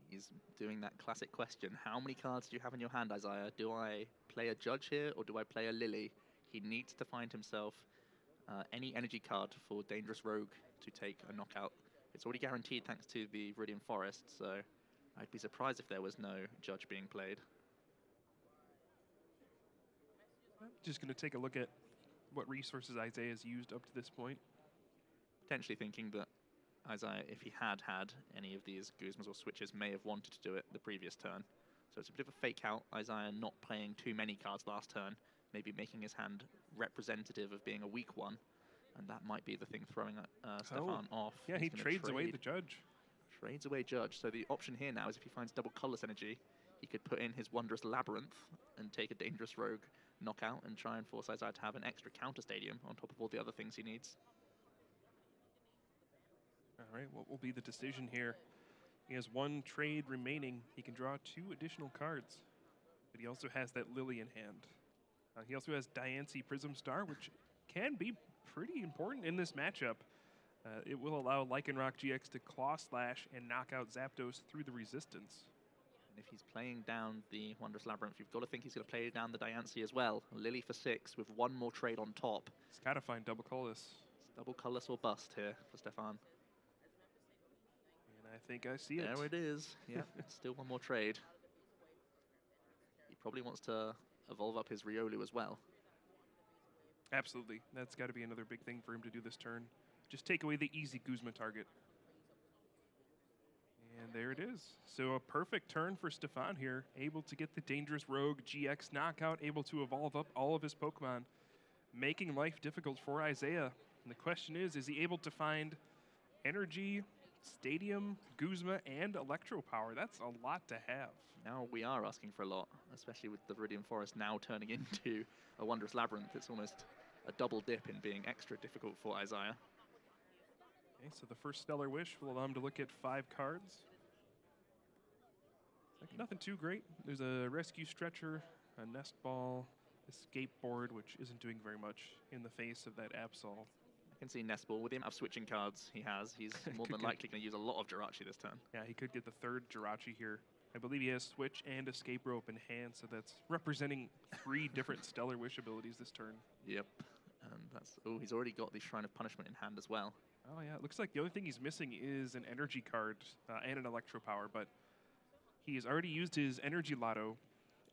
Speaker 7: He's doing that classic question. How many cards do you have in your hand, Isaiah? Do I play a Judge here, or do I play a Lily? He needs to find himself any energy card for Dangerous Rogue to take a knockout. It's already guaranteed thanks to the Viridian Forest, so I'd be surprised if there was no Judge being played.
Speaker 4: I'm just going to take a look at what resources Isaiah's used up to this point.
Speaker 7: Potentially thinking that Isaiah, if he had had any of these Guzmas or switches, may have wanted to do it the previous turn. So it's a bit of a fake out. Isaiah not playing too many cards last turn, maybe making his hand representative of being a weak one, and that might be the thing throwing Stefan off.
Speaker 4: Yeah,
Speaker 7: He's
Speaker 4: he
Speaker 7: gonna
Speaker 4: trades away the Judge.
Speaker 7: Trades away Judge. So the option here now is if he finds double colorless energy, he could put in his Wondrous Labyrinth and take a Dangerous Rogue knockout and try and force Isaiah to have an extra counter stadium on top of all the other things he needs.
Speaker 4: All right, what will be the decision here? He has 1 trade remaining. He can draw 2 additional cards, but he also has that Lily in hand. He also has Diancie Prism Star, which can be pretty important in this matchup. It will allow Lycanroc GX to Claw Slash and knock out Zapdos through the resistance.
Speaker 7: And if he's playing down the Wondrous Labyrinth, you've got to think he's going to play down the Diancie as well. Lily for 6 with 1 more trade on top.
Speaker 4: He's got to find double colorless.
Speaker 7: It's double colorless or bust here for Stefan.
Speaker 4: And I think I see it.
Speaker 7: There it is. Yeah, still 1 more trade. He probably wants to evolve up his Riolu as well.
Speaker 4: Absolutely. That's got to be another big thing for him to do this turn. Just take away the easy Guzma target. And there it is. So a perfect turn for Stefan here. Able to get the Dangerous Rogue GX knockout, able to evolve up all of his Pokemon, making life difficult for Isaiah. And the question is he able to find Energy, Stadium, Guzma, and Electro Power? That's a lot to have.
Speaker 7: Now we are asking for a lot, especially with the Viridian Forest now turning into a Wondrous Labyrinth. It's almost a double dip in being extra difficult for Isaiah.
Speaker 4: Okay, so the first Stellar Wish will allow him to look at 5 cards. Like nothing too great. There's a Rescue Stretcher, a Nest Ball, Escape Board, which isn't doing very much in the face of that Absol.
Speaker 7: I can see Nest Ball with the amount of switching cards he has. He's more than likely going to use a lot of Jirachi this turn.
Speaker 4: Yeah, he could get the 3rd Jirachi here. I believe he has Switch and Escape Rope in hand, so that's representing 3 different Stellar Wish abilities this turn.
Speaker 7: Yep, and that's, oh, he's already got the Shrine of Punishment in hand as well.
Speaker 4: Oh yeah, it looks like the only thing he's missing is an Energy card and an Electro Power, but he has already used his Energy Lotto,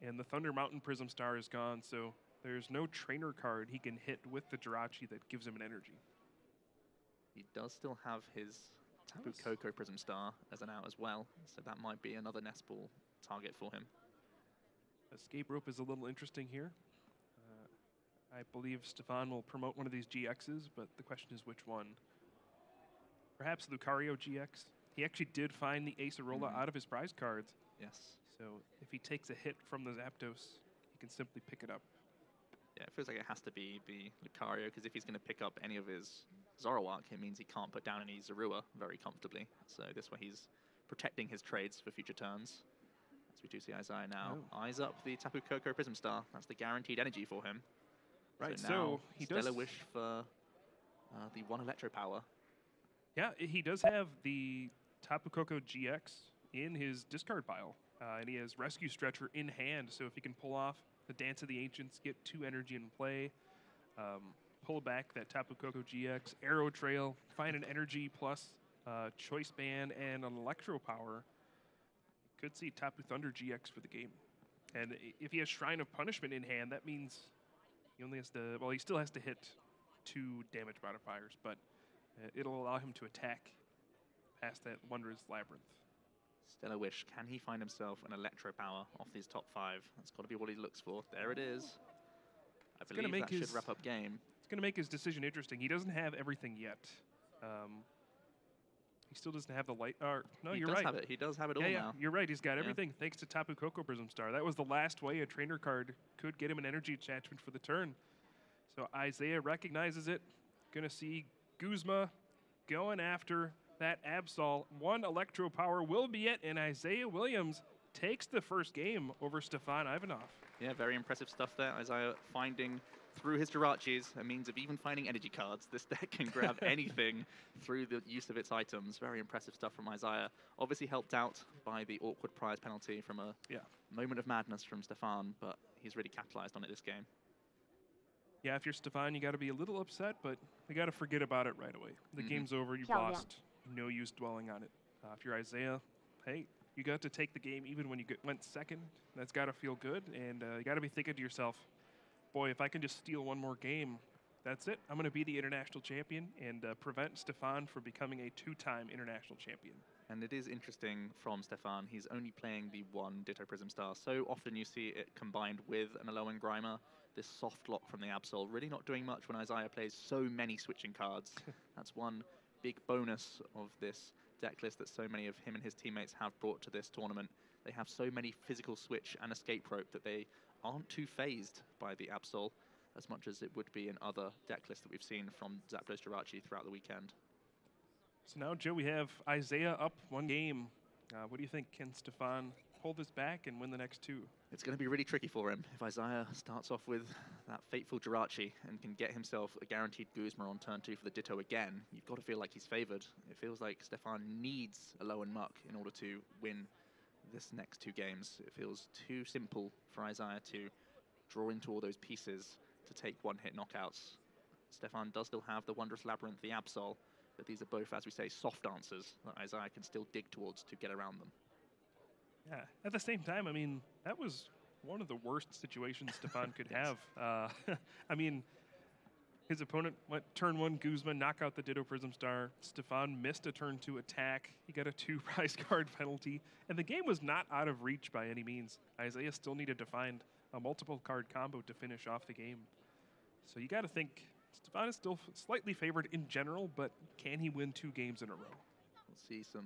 Speaker 4: and the Thunder Mountain Prism Star is gone, so there's no trainer card he can hit with the Jirachi that gives him an Energy.
Speaker 7: He does still have his Tapu Koko Prism Star as an out as well, so that might be another Nest Ball target for him.
Speaker 4: Escape Rope is a little interesting here. I believe Stefan will promote one of these GXs, but the question is which one. Perhaps Lucario GX. He actually did find the Acerola out of his prize cards.
Speaker 7: Yes.
Speaker 4: So if he takes a hit from the Zapdos, he can simply pick it up.
Speaker 7: Yeah, it feels like it has to be the Lucario, because if he's going to pick up any of his Zoroark, it means he can't put down any Zorua very comfortably. So this way he's protecting his trades for future turns. As we do see Isaiah now. Eyes up the Tapu Koko Prism Star. That's the guaranteed energy for him.
Speaker 4: Right,
Speaker 7: so,
Speaker 4: so he
Speaker 7: Stellar
Speaker 4: does
Speaker 7: Wish for the 1 Electro Power.
Speaker 4: Yeah, he does have the Tapu Koko GX in his discard pile. And he has Rescue Stretcher in hand, so if he can pull off the Dance of the Ancients, get 2 energy in play, pull back that Tapu Koko GX, Arrow Trail, find an energy plus Choice Band and an Electro Power. Could see Tapu Thunder GX for the game. And if he has Shrine of Punishment in hand, that means he only has to, well, he still has to hit 2 damage modifiers, but it'll allow him to attack past that Wondrous Labyrinth.
Speaker 7: Stellar Wish, can he find himself an Electro Power off these top 5? That's got to be what he looks for. There it is. I believe that should wrap up game.
Speaker 4: It's going to make his decision interesting. He doesn't have everything yet. He still doesn't have the light. No, you're right.
Speaker 7: He does have it all
Speaker 4: now.
Speaker 7: now.
Speaker 4: You're right. He's got everything thanks to Tapu Koko Prism Star. That was the last way a trainer card could get him an energy attachment for the turn. So Isaiah recognizes it. Going to see Guzma going after that Absol. 1 Electro Power will be it, and Isaiah Williams takes the first game over Stefan Ivanov.
Speaker 7: Yeah, very impressive stuff there. Isaiah finding through his Jirachis a means of even finding energy cards. This deck can grab anything through the use of its items. Very impressive stuff from Isaiah. Obviously helped out by the awkward prize penalty from a moment of madness from Stefan, but he's really capitalized on it this game.
Speaker 4: Yeah, if you're Stefan, you got to be a little upset, but you got to forget about it right away. The game's over. You've lost. No use dwelling on it. If you're Isaiah, hey, you got to take the game even when you went second. That's got to feel good, and you got to be thinking to yourself, boy, if I can just steal 1 more game, that's it. I'm going to be the international champion and prevent Stefan from becoming a 2-time international champion.
Speaker 7: And it is interesting from Stefan, he's only playing the 1 Ditto Prism Star. So often you see it combined with an Alolan Grimer, this soft lock from the Absol, really not doing much when Isaiah plays so many switching cards. That's one big bonus of this deck list that so many of him and his teammates have brought to this tournament. They have so many physical switch and escape rope that they aren't too phased by the Absol as much as it would be in other deck lists that we've seen from Zapdos Jirachi throughout the weekend.
Speaker 4: So now, Joe, we have Isaiah up 1 game. What do you think? Can Stefan pull this back and win the next 2?
Speaker 7: It's going to be really tricky for him. If Isaiah starts off with that fateful Jirachi and can get himself a guaranteed Guzma on turn 2 for the Ditto again, you've got to feel like he's favored. It feels like Stefan needs a Alolan Muck in order to win this next 2 games. It feels too simple for Isaiah to draw into all those pieces to take 1-hit knockouts. Stefan does still have the Wondrous Labyrinth, the Absol, but these are both, as we say, soft answers that Isaiah can still dig towards to get around them.
Speaker 4: Yeah, at the same time, I mean, that was one of the worst situations Stefan could have. I mean, his opponent went turn 1 Guzma, knock out the Ditto Prism Star. Stefan missed a turn 2 attack. He got a 2 prize card penalty, and the game was not out of reach by any means. Isaiah still needed to find a multiple card combo to finish off the game. So you got to think Stefan is still slightly favored in general, but can he win 2 games in a row?
Speaker 7: We'll see some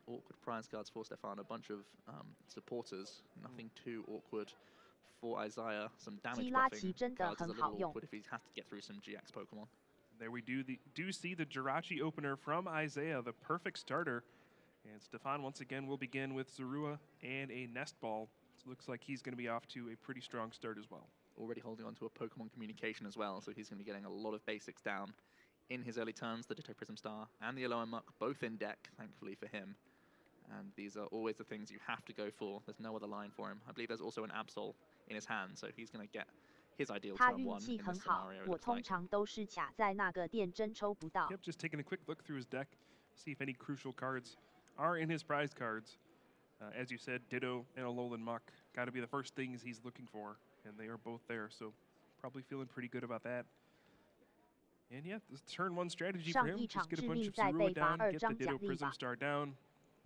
Speaker 7: awkward prize cards for Stefan, a bunch of supporters, nothing too awkward for Isaiah. Some damage buffing cards is a little awkward if he has to get through some GX Pokemon.
Speaker 4: There we do see the Jirachi opener from Isaiah, the perfect starter. And Stefan once again will begin with Zorua and a Nest Ball. So it looks like he's going to be off to a pretty strong start as well.
Speaker 7: Already holding on to a Pokemon communication as well, so he's going to be getting a lot of basics down in his early turns. The Ditto Prism Star and the Alolan Muck both in deck, thankfully for him. And these are always the things you have to go for. There's no other line for him. I believe there's also an Absol in his hand, so he's going to get his ideal turn 1 in this scenario.
Speaker 4: Yep, just taking a quick look through his deck, see if any crucial cards are in his prize cards. As you said, Ditto and Alolan Muck got to be the first things he's looking for, and they are both there, so probably feeling pretty good about that. And yeah, this turn 1 strategy for him, just get a bunch of Zorua down, get the Ditto Prism Star down,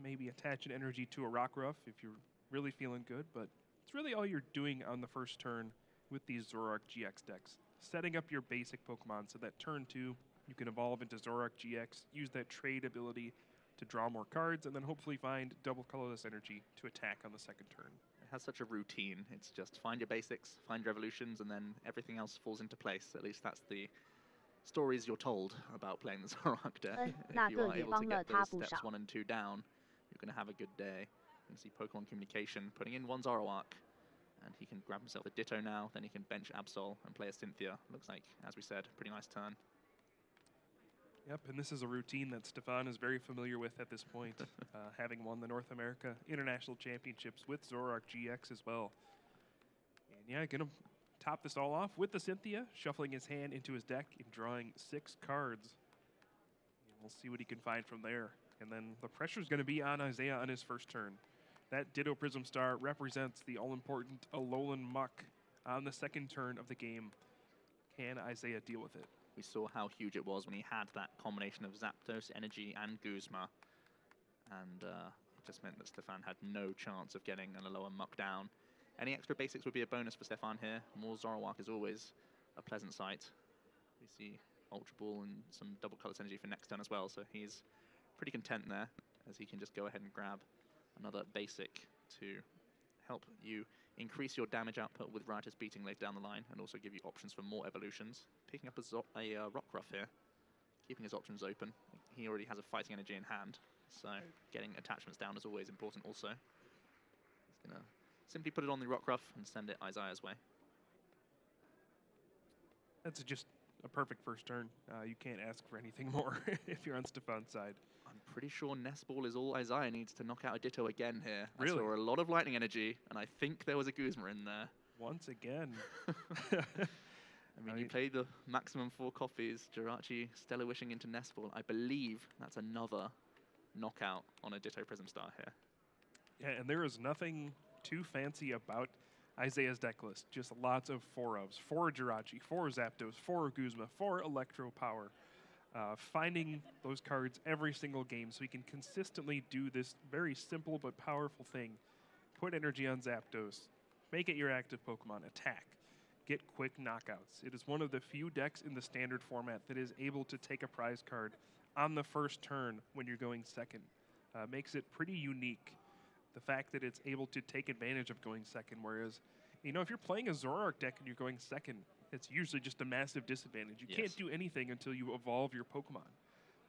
Speaker 4: maybe attach an energy to a Rockruff if you're really feeling good, but it's really all you're doing on the first turn with these Zoroark GX decks. Setting up your basic Pokemon so that turn 2, you can evolve into Zoroark GX, use that trade ability to draw more cards, and then hopefully find double colorless energy to attack on the second turn.
Speaker 7: It has such a routine. It's just find your basics, find your evolutions, and then everything else falls into place. At least that's the stories you're told about playing the Zoroark deck. If you are able to get those steps 1 and 2 down, you're going to have a good day. You can see Pokemon communication, putting in 1 Zoroark, and he can grab himself a Ditto now, then he can bench Absol and play a Cynthia. Looks like, as we said, a pretty nice turn.
Speaker 4: Yep, and this is a routine that Stefan is very familiar with at this point, having won the North America International Championships with Zoroark GX as well. And yeah, gonna top this all off with the Cynthia, shuffling his hand into his deck and drawing 6 cards. And we'll see what he can find from there. And then the pressure is going to be on Isaiah on his first turn. That Ditto Prism Star represents the all-important Alolan Muck on the second turn of the game. Can Isaiah deal with it?
Speaker 7: We saw how huge it was when he had that combination of Zapdos, Energy, and Guzma. And it just meant that Stefan had no chance of getting an Alolan Muck down. Any extra basics would be a bonus for Stefan here. More Zoroark is always a pleasant sight. We see Ultra Ball and some double Colorless Energy for next turn as well, so he's pretty content there, as he can just go ahead and grab another basic to help you increase your damage output with Riotous Beating later down the line, and also give you options for more evolutions. Picking up a Rockruff here, keeping his options open. He already has a Fighting Energy in hand, so getting attachments down is always important also. He's going to simply put it on the Rockruff and send it Isaiah's way.
Speaker 4: That's just a perfect first turn. You can't ask for anything more if you're on Stefan's side.
Speaker 7: I'm pretty sure Nest Ball is all Isaiah needs to knock out a Ditto again here.
Speaker 4: Really?
Speaker 7: I saw a lot of Lightning Energy, and I think there was a Guzma in there.
Speaker 4: Once again.
Speaker 7: I mean, you played the maximum 4 copies, Jirachi Stellar Wishing into Nest Ball. I believe that's another knockout on a Ditto Prism Star here.
Speaker 4: Yeah, and there is nothing too fancy about Isaiah's deck list. Just lots of 4-ofs. 4 Jirachi, 4 Zapdos, 4 Guzma, 4 Electro Power. Finding those cards every single game so he can consistently do this very simple but powerful thing. Put energy on Zapdos. Make it your active Pokemon. Attack. Get quick knockouts. It is one of the few decks in the standard format that is able to take a prize card on the first turn when you're going second. Makes it pretty unique. The fact that it's able to take advantage of going second, whereas, you know, if you're playing a Zoroark deck and you're going second, it's usually just a massive disadvantage. You can't do anything until you evolve your Pokemon.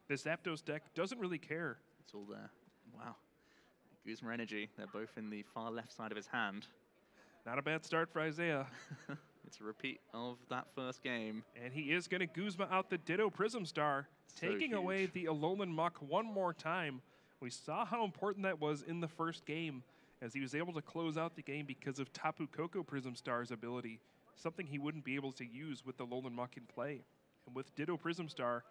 Speaker 4: This Zapdos deck doesn't really care.
Speaker 7: It's all there. Wow. Guzma Energy, they're both in the far left side of his hand.
Speaker 4: Not a bad start for Isaiah.
Speaker 7: It's a repeat of that first game.
Speaker 4: And he is going to Guzma out the Ditto Prism Star, taking away the Alolan Muck one more time. We saw how important that was in the first game, as he was able to close out the game because of Tapu Koko Prism Star's ability, something he wouldn't be able to use with the Alolan Muck in play. And with Ditto Prism Star,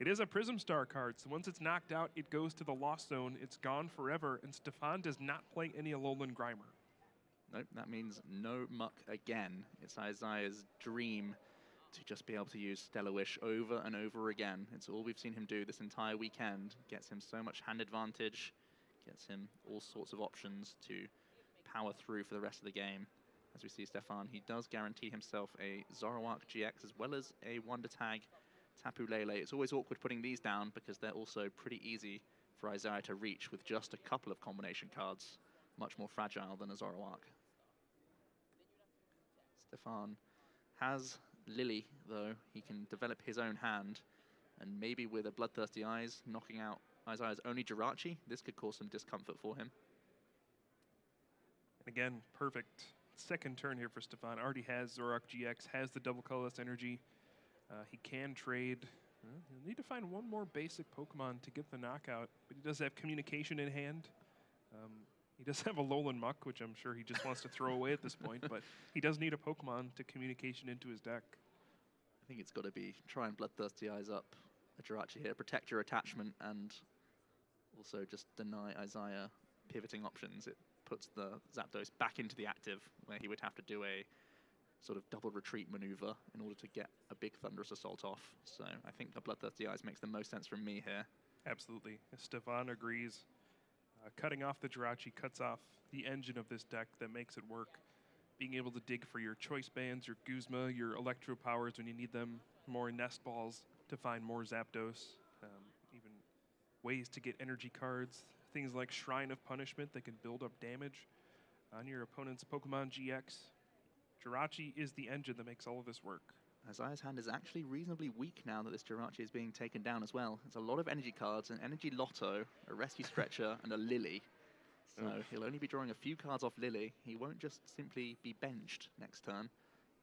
Speaker 4: it is a Prism Star card, so once it's knocked out, it goes to the Lost Zone. It's gone forever, and Stefan does not play any Alolan Grimer.
Speaker 7: Nope, that means no Muck again. It's Isaiah's dream to just be able to use Stellar Wish over and over again. It's all we've seen him do this entire weekend. Gets him so much hand advantage, gets him all sorts of options to power through for the rest of the game. As we see Stefan, he does guarantee himself a Zoroark GX as well as a Wonder Tag Tapu Lele. It's always awkward putting these down because they're also pretty easy for Isaiah to reach with just a couple of combination cards. Much more fragile than a Zoroark. Stefan has Lily, though. He can develop his own hand, and maybe with a Bloodthirsty Eyes knocking out Isaiah's only Jirachi, this could cause some discomfort for him.
Speaker 4: Again, perfect second turn here for Stefan. Already has Zoroark GX, has the double colorless energy. He can trade. He'll need to find one more basic Pokemon to get the knockout, but he does have Communication in hand. He does have a Alolan Muck, which I'm sure he just wants to throw away at this point, but he does need a Pokemon to Communication into his deck.
Speaker 7: I think it's got to be try and Bloodthirsty Eyes up a Jirachi here, protect your attachment, and also just deny Isaiah pivoting options. It puts the Zapdos back into the active, where he would have to do a sort of double retreat maneuver in order to get a big Thunderous Assault off. So I think the Bloodthirsty Eyes makes the most sense from me here.
Speaker 4: Absolutely. Stefan agrees. Cutting off the Jirachi cuts off the engine of this deck that makes it work. Being able to dig for your Choice Bands, your Guzma, your Electro Powers when you need them, more Nest Balls to find more Zapdos, even ways to get energy cards, things like Shrine of Punishment that can build up damage on your opponent's Pokemon GX. Jirachi is the engine that makes all of this work.
Speaker 7: Isaiah's hand is actually reasonably weak now that this Jirachi is being taken down as well. It's a lot of energy cards, an Energy Lotto, a Rescue Stretcher, and a Lily. So he'll only be drawing a few cards off Lily. He won't just simply be benched next turn,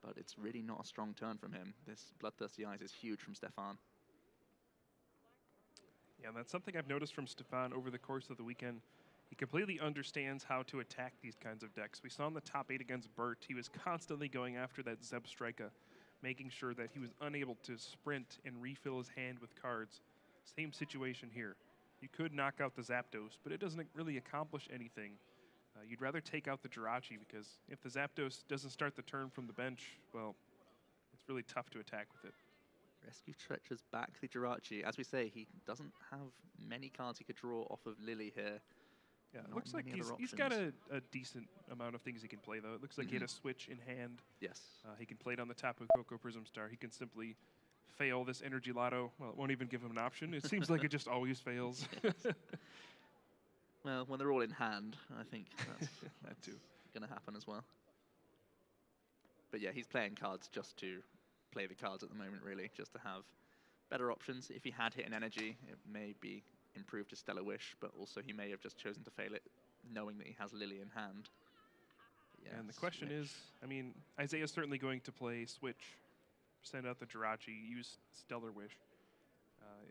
Speaker 7: but it's really not a strong turn from him. This Bloodthirsty Eyes is huge from Stefan.
Speaker 4: Yeah, that's something I've noticed from Stefan over the course of the weekend. He completely understands how to attack these kinds of decks. We saw in the top 8 against Bert, he was constantly going after that Zebstrika, making sure that he was unable to sprint and refill his hand with cards. Same situation here. You could knock out the Zapdos, but it doesn't really accomplish anything. You'd rather take out the Jirachi because if the Zapdos doesn't start the turn from the bench, well, it's really tough to attack with it.
Speaker 7: Rescue stretches back the Jirachi. As we say, he doesn't have many cards he could draw off of Lily here.
Speaker 4: Yeah, it
Speaker 7: Not
Speaker 4: looks like
Speaker 7: many other
Speaker 4: he's got
Speaker 7: options.
Speaker 4: a decent amount of things he can play, though. It looks like he had a switch in hand.
Speaker 7: Yes.
Speaker 4: He can play it on the top of Coco Prism Star. He can simply fail this Energy Lotto. Well, it won't even give him an option. It seems like it just always fails.
Speaker 7: Well, when they're all in hand, I think that's
Speaker 4: That too.
Speaker 7: going to happen as well. But yeah, he's playing cards just to play the cards at the moment, really, just to have better options. If he had hit an energy, it may be improved to Stellar Wish, but also he may have just chosen to fail it knowing that he has Lily in hand. But yeah,
Speaker 4: And the question
Speaker 7: switch.
Speaker 4: is, I mean, Isaiah's certainly going to play Switch, send out the Jirachi, use Stellar Wish.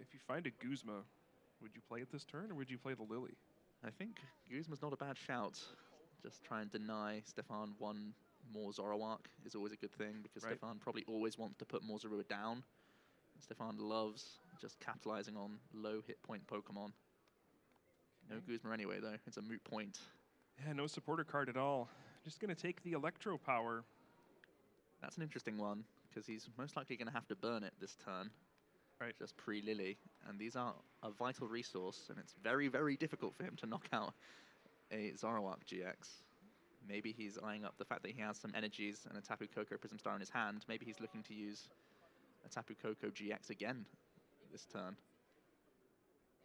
Speaker 4: If you find a Guzma, would you play it this turn, or would you play the Lily?
Speaker 7: I think Guzma's not a bad shout. Just try and deny Stefan one more Zoroark is always a good thing, because
Speaker 4: Right.
Speaker 7: Stefan probably always wants to put more Zorua down. And Stefan loves just capitalizing on low hit point Pokemon. No Guzma anyway, though. It's a moot point.
Speaker 4: Yeah, no supporter card at all. Just going to take the Electro Power.
Speaker 7: That's an interesting one, because he's most likely going to have to burn it this turn.
Speaker 4: Right.
Speaker 7: Just pre-Lily. And these are a vital resource, and it's very, very difficult for him to knock out a Zoroark GX. Maybe he's eyeing up the fact that he has some energies and a Tapu Koko Prism Star in his hand. Maybe he's looking to use a Tapu Koko GX again this turn.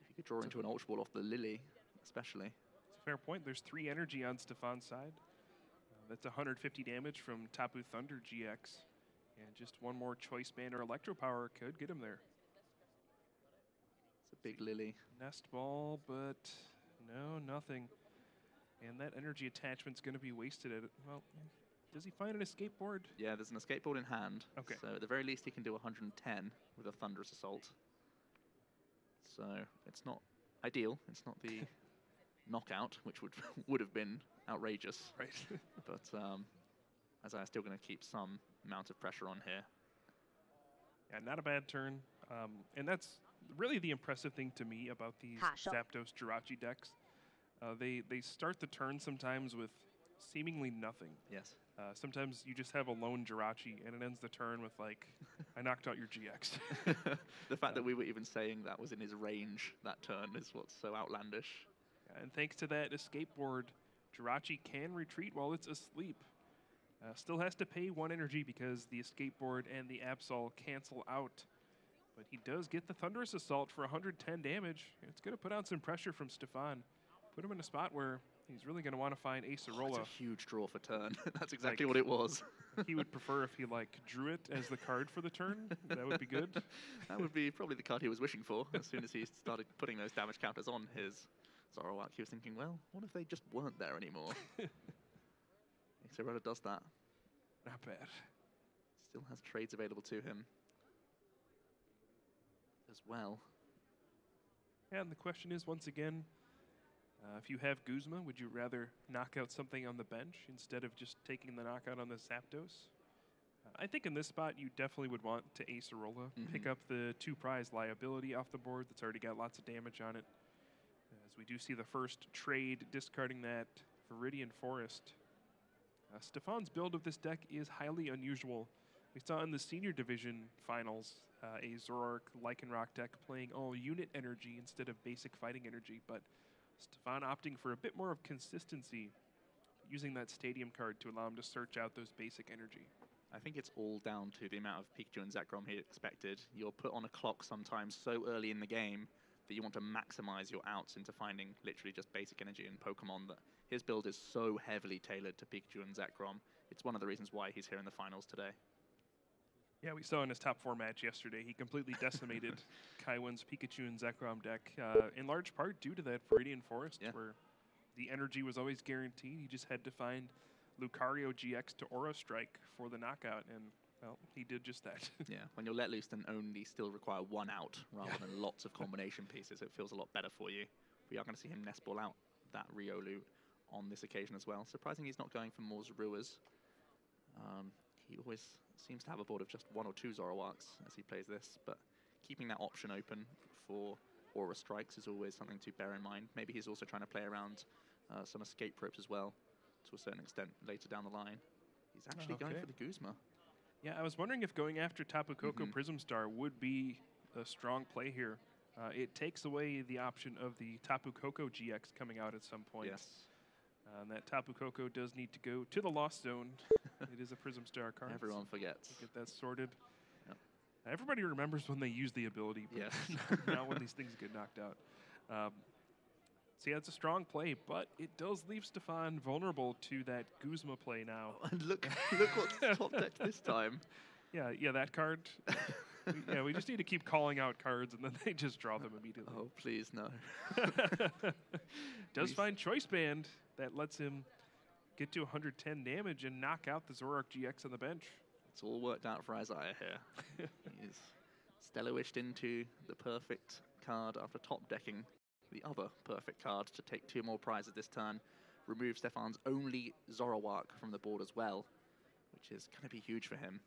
Speaker 7: If you could draw into an Ultra Ball off the Lily, especially.
Speaker 4: It's a fair point. There's 3 energy on Stefan's side. That's 150 damage from Tapu Thunder GX. And just one more Choice Band or Electro Power could get him there.
Speaker 7: It's a big Lily.
Speaker 4: Nest Ball, but no, nothing. And that energy attachment's going to be wasted at it. Well, does he find an escape board?
Speaker 7: Yeah, there's an escape board in hand.
Speaker 4: Okay.
Speaker 7: So at the very least, he can do 110 with a Thunderous Assault. So it's not ideal. It's not the knockout, which would have been outrageous.
Speaker 4: Right.
Speaker 7: But Isaiah's still going to keep some amount of pressure on here.
Speaker 4: Yeah, not a bad turn. And that's really the impressive thing to me about these Zapdos Jirachi decks. They start the turn sometimes with seemingly nothing.
Speaker 7: Yes.
Speaker 4: Sometimes you just have a lone Jirachi, and it ends the turn with, like, I knocked out your GX.
Speaker 7: The fact that we were even saying that was in his range that turn is what's so outlandish.
Speaker 4: And thanks to that escape board, Jirachi can retreat while it's asleep. Still has to pay 1 energy because the escape board and the Absol cancel out. But he does get the Thunderous Assault for 110 damage. It's going to put on some pressure from Stefan. Put him in a spot where he's really going to want to find Acerola.
Speaker 7: That's a huge draw for turn. That's exactly
Speaker 4: Like,
Speaker 7: what it was.
Speaker 4: He would prefer if he, like, drew it as the card for the turn. That would be good.
Speaker 7: That would be probably the card he was wishing for. As soon as he started putting those damage counters on his Zoroark, he was thinking, well, what if they just weren't there anymore? Acerola does that.
Speaker 4: Not bad.
Speaker 7: Still has trades available to him as well.
Speaker 4: And the question is, once again, if you have Guzma, would you rather knock out something on the bench instead of just taking the knockout on the Zapdos? I think in this spot, you definitely would want to Acerola. Pick up the 2 prize liability off the board that's already got lots of damage on it. As we do see the first trade discarding that Viridian Forest. Stefan's build of this deck is highly unusual. We saw in the Senior Division Finals a Zoroark Lycanroc deck playing all unit energy instead of basic fighting energy, but Stefan opting for a bit more of consistency, using that Stadium card to allow him to search out those basic energy.
Speaker 7: I think it's all down to the amount of Pikachu and Zekrom he expected. You're put on a clock sometimes so early in the game that you want to maximize your outs into finding literally just basic energy in Pokemon, that his build is so heavily tailored to Pikachu and Zekrom. It's one of the reasons why he's here in the finals today.
Speaker 4: Yeah, we saw in his top 4 match yesterday, he completely decimated Kaiwan's Pikachu and Zekrom deck, in large part due to that Viridian Forest, where the energy was always guaranteed. He just had to find Lucario GX to Aura Strike for the knockout, and, well, he did just that.
Speaker 7: Yeah, when you're let loose and only still require 1 out rather than lots of combination pieces, it feels a lot better for you. We are going to see him nest ball out that Riolu on this occasion as well. Surprising he's not going for more Zoruas. He always seems to have a board of just 1 or 2 Zoroarks as he plays this, but keeping that option open for Aura Strikes is always something to bear in mind. Maybe he's also trying to play around some escape ropes as well, to a certain extent later down the line. He's actually going for the Guzma.
Speaker 4: Yeah, I was wondering if going after Tapu Koko Prism Star would be a strong play here. It takes away the option of the Tapu Koko GX coming out at some point.
Speaker 7: Yes.
Speaker 4: And that Tapu Koko does need to go to the Lost Zone. It is a Prism Star card.
Speaker 7: Everyone forgets.
Speaker 4: Get that sorted.
Speaker 7: Yep.
Speaker 4: Everybody remembers when they use the ability, but
Speaker 7: yes.
Speaker 4: not when these things get knocked out. So yeah, it's a strong play, but it does leave Stefan vulnerable to that Guzma play now.
Speaker 7: And look what's top deck this time.
Speaker 4: Yeah, that card. we just need to keep calling out cards, and then they just draw them immediately.
Speaker 7: Oh, please, no.
Speaker 4: Does find Choice Band. That lets him get to 110 damage and knock out the Zoroark GX on the bench.
Speaker 7: It's all worked out for Isaiah here. He's Stellar Wished into the perfect card after top decking the other perfect card to take 2 more prizes this turn. Remove Stefan's only Zoroark from the board as well, which is going to be huge for him.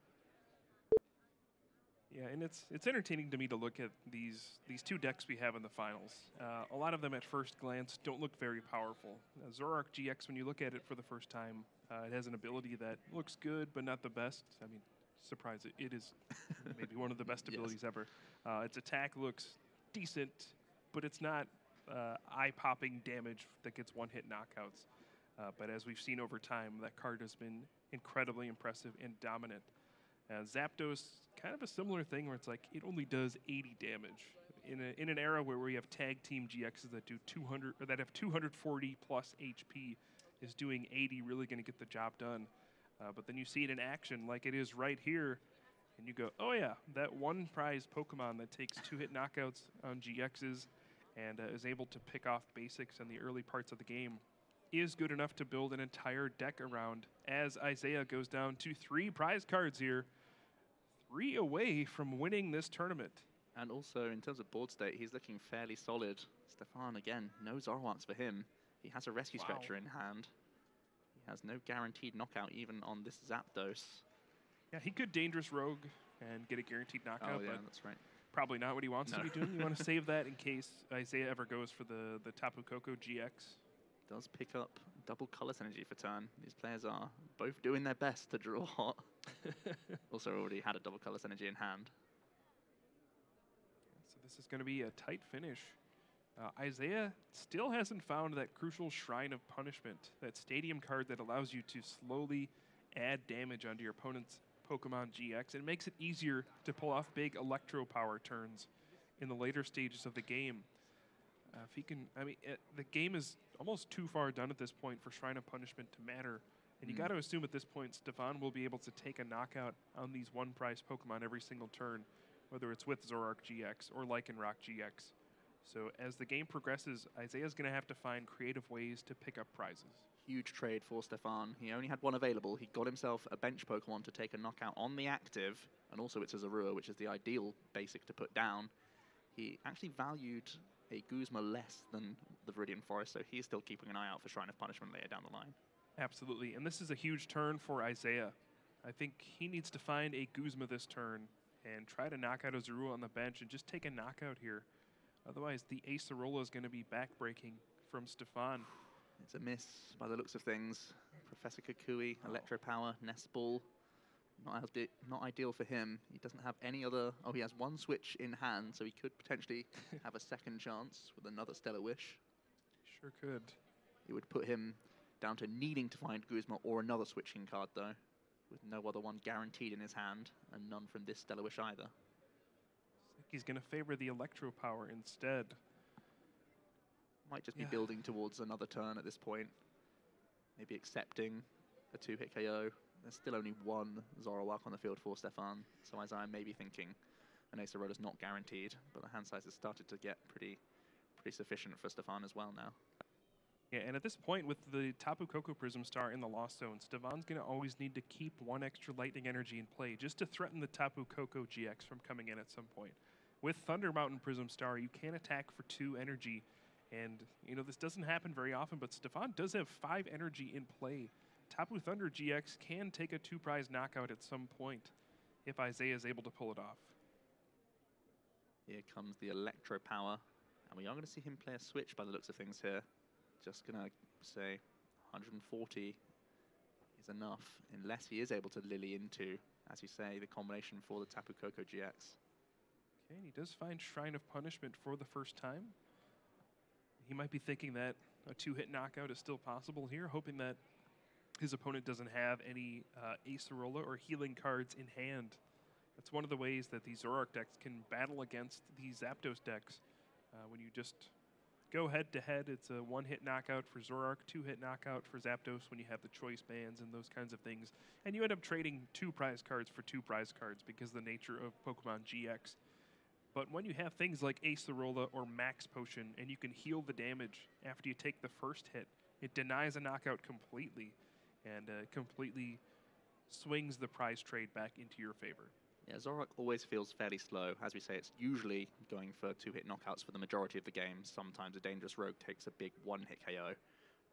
Speaker 4: Yeah, and it's entertaining to me to look at these 2 decks we have in the finals. A lot of them at first glance don't look very powerful. Zoroark GX, when you look at it for the first time, it has an ability that looks good, but not the best. I mean, surprise, it is maybe one of the best abilities ever. Its attack looks decent, but it's not eye-popping damage that gets one-hit knockouts. But as we've seen over time, that card has been incredibly impressive and dominant. Zapdos, kind of a similar thing where it's like it only does 80 damage. In an era where we have tag team GXs that do 200 or that have 240 plus HP, is doing 80 really going to get the job done? But then you see it in action like it is right here, and you go, oh yeah, that one prize Pokemon that takes 2-hit knockouts on GXs and is able to pick off basics in the early parts of the game is good enough to build an entire deck around, as Isaiah goes down to 3 prize cards here. 3 away from winning this tournament.
Speaker 7: And also, in terms of board state, he's looking fairly solid. Stefan, again, no Zoroarks for him. He has a Rescue Stretcher in hand. He has no guaranteed knockout even on this Zapdos.
Speaker 4: Yeah, he could Dangerous Rogue and get a guaranteed knockout, but
Speaker 7: that's right.
Speaker 4: Probably not what he wants to be doing. You want to save that in case Isaiah ever goes for the Tapu Koko GX.
Speaker 7: Does pick up double Color Synergy for turn. These players are both doing their best to draw hot. Also already had a double Color Synergy in hand.
Speaker 4: So this is going to be a tight finish. Isaiah still hasn't found that crucial Shrine of Punishment, that stadium card that allows you to slowly add damage onto your opponent's Pokemon GX. It makes it easier to pull off big Electro Power turns in the later stages of the game. If he can, I mean, the game is almost too far done at this point for Shrine of Punishment to matter. And you got to assume at this point, Stefan will be able to take a knockout on these one-prize Pokemon every single turn, whether it's with Zoroark GX or Lycanroc GX. So as the game progresses, Isaiah's going to have to find creative ways to pick up prizes.
Speaker 7: Huge trade for Stefan. He only had 1 available. He got himself a bench Pokemon to take a knockout on the active, and also it's a Zorua, which is the ideal basic to put down. He actually valued a Guzma less than the Viridian Forest, so he's still keeping an eye out for Shrine of Punishment later down the line.
Speaker 4: Absolutely, and this is a huge turn for Isaiah. I think he needs to find a Guzma this turn and try to knock out a Zorua on the bench and just take a knockout here. Otherwise, the Acerola is going to be backbreaking from Stefan.
Speaker 7: It's a miss by the looks of things. Professor Kukui, Electro Power, Nest Ball. Not ideal for him. He doesn't have any other... Oh, he has 1 switch in hand, so he could potentially have a second chance with another Stellar Wish.
Speaker 4: Sure could.
Speaker 7: It would put him down to needing to find Guzma or another switching card, though, with no other one guaranteed in his hand, and none from this Stellar Wish either.
Speaker 4: He's going to favor the Electro Power instead.
Speaker 7: Might just be building towards another turn at this point. Maybe accepting a 2-hit KO. There's still only 1 Zoroark on the field for Stefan, so Isaiah may be thinking an Acerola's not guaranteed, but the hand size has started to get pretty sufficient for Stefan as well now.
Speaker 4: Yeah, and at this point, with the Tapu Koko Prism Star in the Lost Zone, Stefan's going to always need to keep 1 extra Lightning Energy in play just to threaten the Tapu Koko GX from coming in at some point. With Thunder Mountain Prism Star, you can attack for 2 energy, and you know this doesn't happen very often, but Stefan does have 5 energy in play. Tapu Thunder GX can take a 2-prize knockout at some point if Isaiah is able to pull it off.
Speaker 7: Here comes the Electro Power, and we are going to see him play a switch by the looks of things here. Just going to would say 140 is enough, unless he is able to Lily into, as you say, the combination for the Tapu Koko GX.
Speaker 4: Okay, and he does find Shrine of Punishment for the first time. He might be thinking that a 2-hit knockout is still possible here, hoping that his opponent doesn't have any Acerola or healing cards in hand. That's one of the ways that these Zoroark decks can battle against these Zapdos decks. When you just go head-to-head, it's a 1-hit knockout for Zoroark, 2-hit knockout for Zapdos when you have the choice bands and those kinds of things. And you end up trading 2 prize cards for 2 prize cards because of the nature of Pokemon GX. But when you have things like Acerola or Max Potion and you can heal the damage after you take the first hit, it denies a knockout completely and completely swings the prize trade back into your favor.
Speaker 7: Yeah, Zoroark always feels fairly slow. As we say, it's usually going for 2-hit knockouts for the majority of the game. Sometimes a Dangerous Rogue takes a big 1-hit KO.